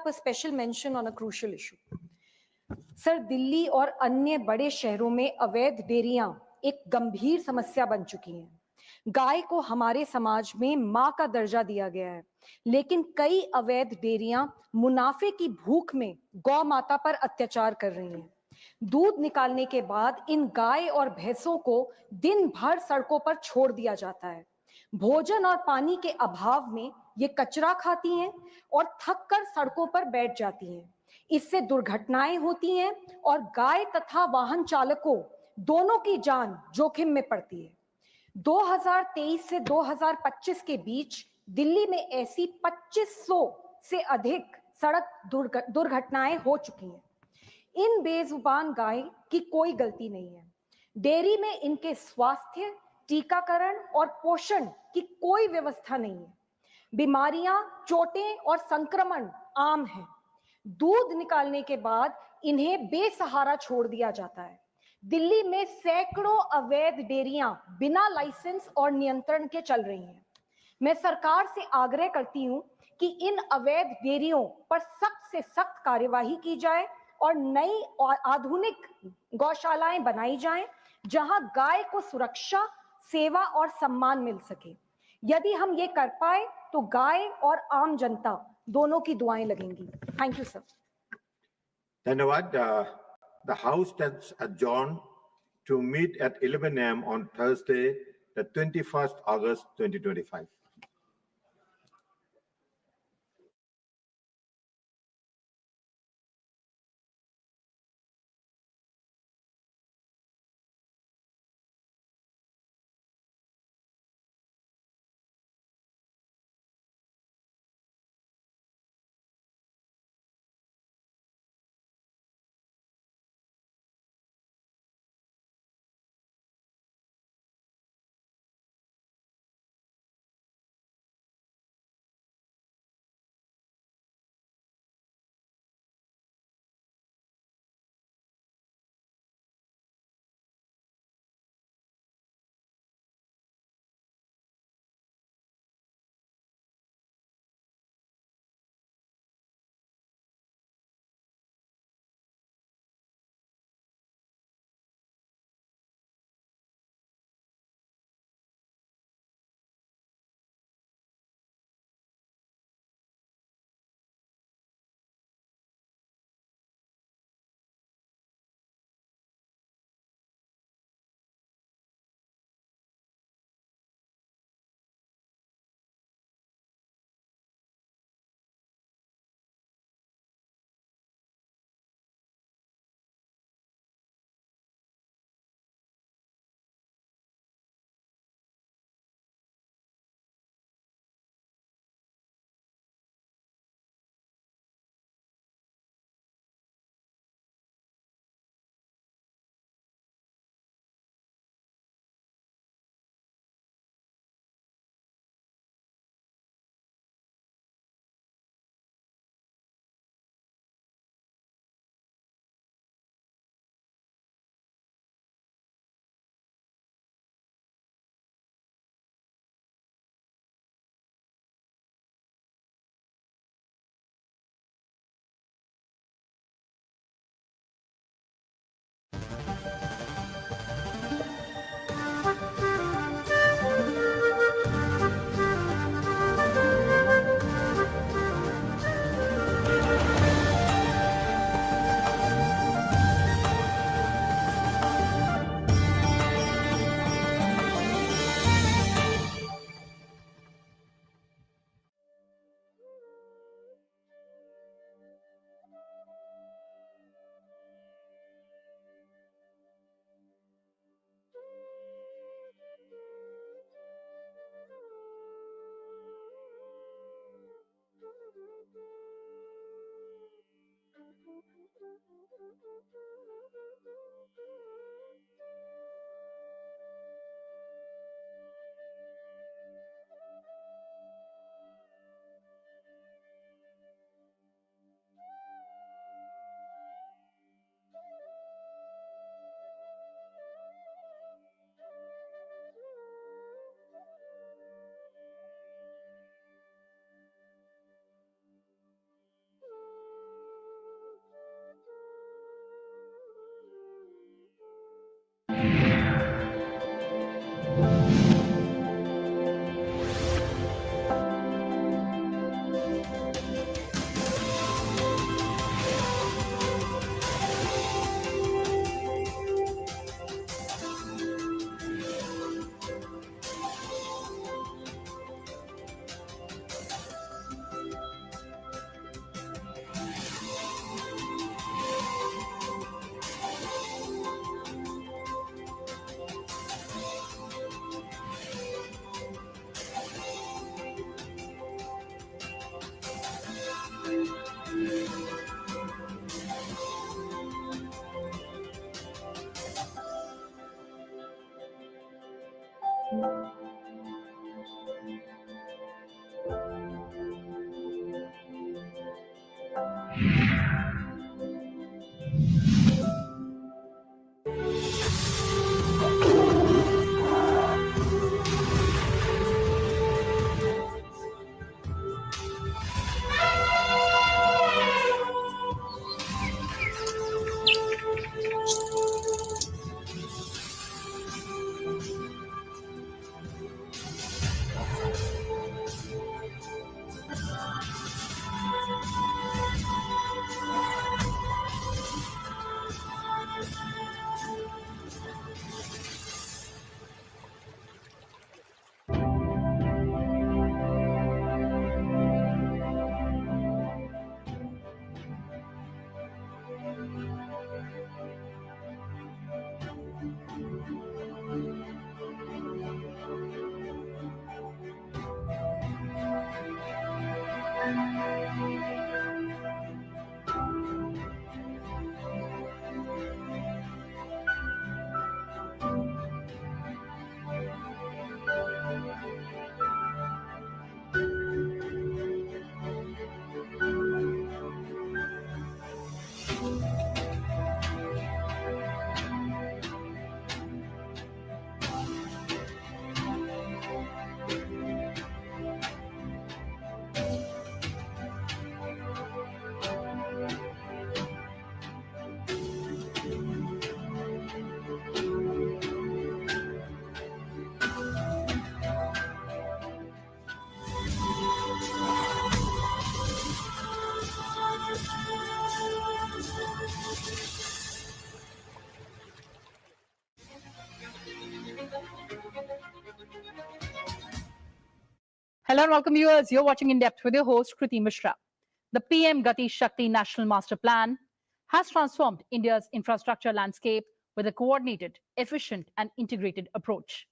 a special mention on a crucial issue. Sir, Delhi और अन्य बड़े शहरों में अवैध डेयरियां एक गंभीर समस्या बन चुकी हैं। गाय को हमारे समाज में मां का दर्जा दिया गया है, लेकिन कई अवैध डेयरियां मुनाफे की भूख में गौ माता पर अत्याचार कर रही हैं। दूध निकालने के बाद इन गाय और भैंसों को दिन भर सड़कों पर छोड़ दिया जाता है। भोजन और पानी के अभाव में ये कचरा खाती हैं और थक कर सड़कों पर बैठ जाती हैं। इससे दुर्घटनाएं होती हैं और गाय तथा वाहन चालकों दोनों की जान जोखिम में पड़ती है। 2023 से 2025 के बीच दिल्ली में ऐसी 2500 से अधिक सड़क दुर्घटनाएं हो चुकी हैं। इन बेजुबान गाय की कोई गलती नहीं है। डेयरी में इनके स्वास्थ्य, टीकाकरण और पोषण की कोई व्यवस्था नहीं है। बीमारियां, चोटें और संक्रमण आम हैं। दूध निकालने के बाद इन्हें बेसहारा छोड़ दिया जाता है। दिल्ली में सैकड़ों अवैध डेयरियां बिना लाइसेंस और नियंत्रण के चल रही हैं। मैं सरकार से आग्रह करती हूं कि इन अवैध डेयरियों पर सख्त से सख्त कार्यवाही की जाए और नई और आधुनिक गौशालाएं बनाई जाएं, जहां गाय को सुरक्षा, सेवा और सम्मान मिल सके। यदि हम ये कर पाए तो गाय और आम जनता दोनों की दुआएं लगेंगी। Thank you sir. धन्यवाद। The House stands adjourned to meet at 11 a.m. on Thursday, the 21st August 2025. Hello and welcome viewers. You're watching In Depth with your host Kriti Mishra. The PM Gati Shakti National Master Plan has transformed India's infrastructure landscape with a coordinated, efficient and integrated approach.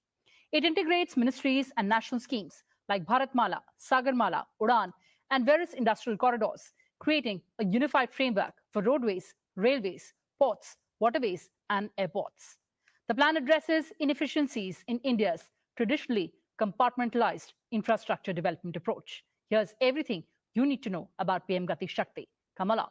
It integrates ministries and national schemes like Bharatmala, Sagarmala, Udan and various industrial corridors, creating a unified framework for roadways, railways, ports, waterways and airports. The plan addresses inefficiencies in India's traditionally compartmentalized infrastructure development approach. Here's everything you need to know about PM Gati Shakti. Come along.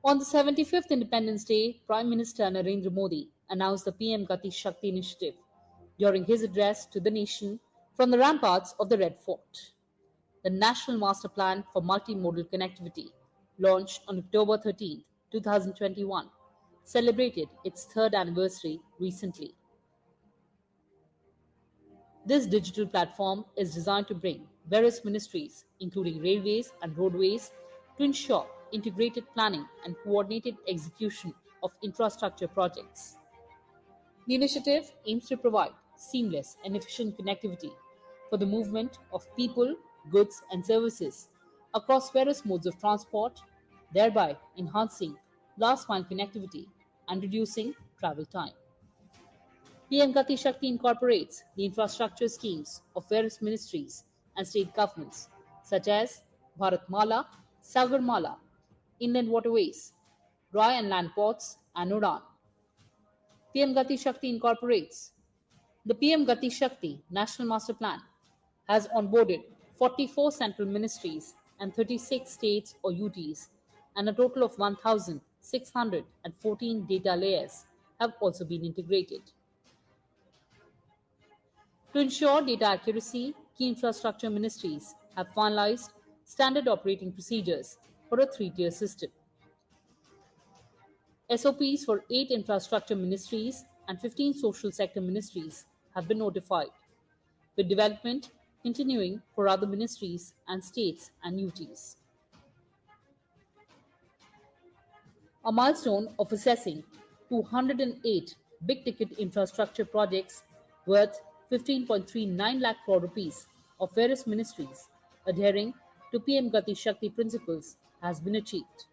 On the 75th Independence Day, Prime Minister Narendra Modi announced the PM Gati Shakti initiative during his address to the nation from the ramparts of the Red Fort. The National Master Plan for Multimodal Connectivity, launched on October 13, 2021, celebrated its third anniversary recently. This digital platform is designed to bring various ministries, including railways and roadways, to ensure integrated planning and coordinated execution of infrastructure projects. The initiative aims to provide seamless and efficient connectivity for the movement of people, goods and services across various modes of transport, thereby enhancing last-mile connectivity and reducing travel time. PM Gati Shakti incorporates the infrastructure schemes of various ministries and state governments such as Bharatmala, Sagarmala, Inland Waterways, Roy and Land Ports and Udan. PM Gati Shakti incorporates the PM Gati Shakti National Master Plan has onboarded 44 central ministries and 36 states or UTs, and a total of 1,614 data layers have also been integrated. To ensure data accuracy, key infrastructure ministries have finalized standard operating procedures for a three-tier system. SOPs for 8 infrastructure ministries and 15 social sector ministries have been notified, with development continuing for other ministries and states and UTs. A milestone of assessing 208 big-ticket infrastructure projects worth 15.39 lakh crore rupees of various ministries adhering to PM Gati Shakti principles has been achieved.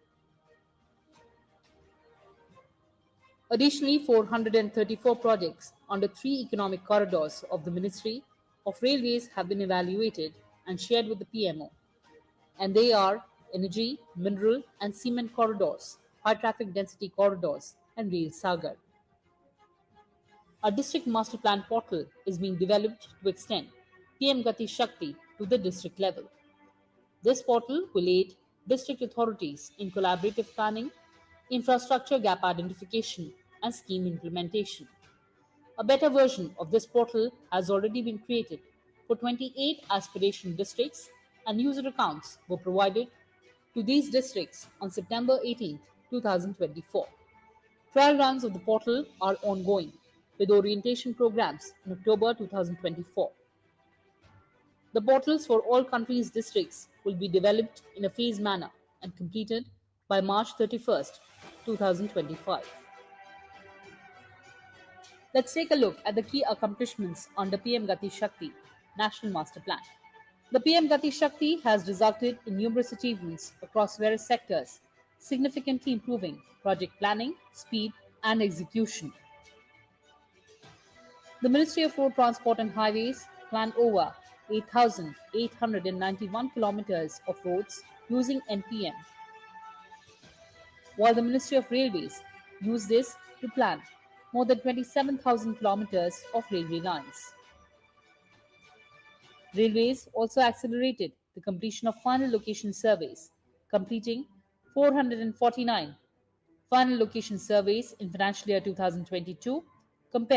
Additionally, 434 projects under 3 economic corridors of the Ministry of railways have been evaluated and shared with the PMO, and they are energy, mineral, and cement corridors, high traffic density corridors, and rail sagar. A district master plan portal is being developed to extend PM Gati Shakti to the district level. This portal will aid district authorities in collaborative planning, infrastructure gap identification, and scheme implementation. A beta version of this portal has already been created for 28 aspiration districts, and user accounts were provided to these districts on September 18, 2024. Trial runs of the portal are ongoing, with orientation programs in October 2024. The portals for all countries' districts will be developed in a phased manner and completed by March 31st, 2025. Let's take a look at the key accomplishments under PM Gati Shakti National Master Plan. The PM Gati Shakti has resulted in numerous achievements across various sectors, significantly improving project planning, speed, and execution. The Ministry of Road Transport and Highways planned over 8,891 kilometers of roads using NPM, while the Ministry of Railways used this to plan more than 27,000 kilometers of railway lines. Railways also accelerated the completion of final location surveys, completing 449 final location surveys in financial year 2022 compared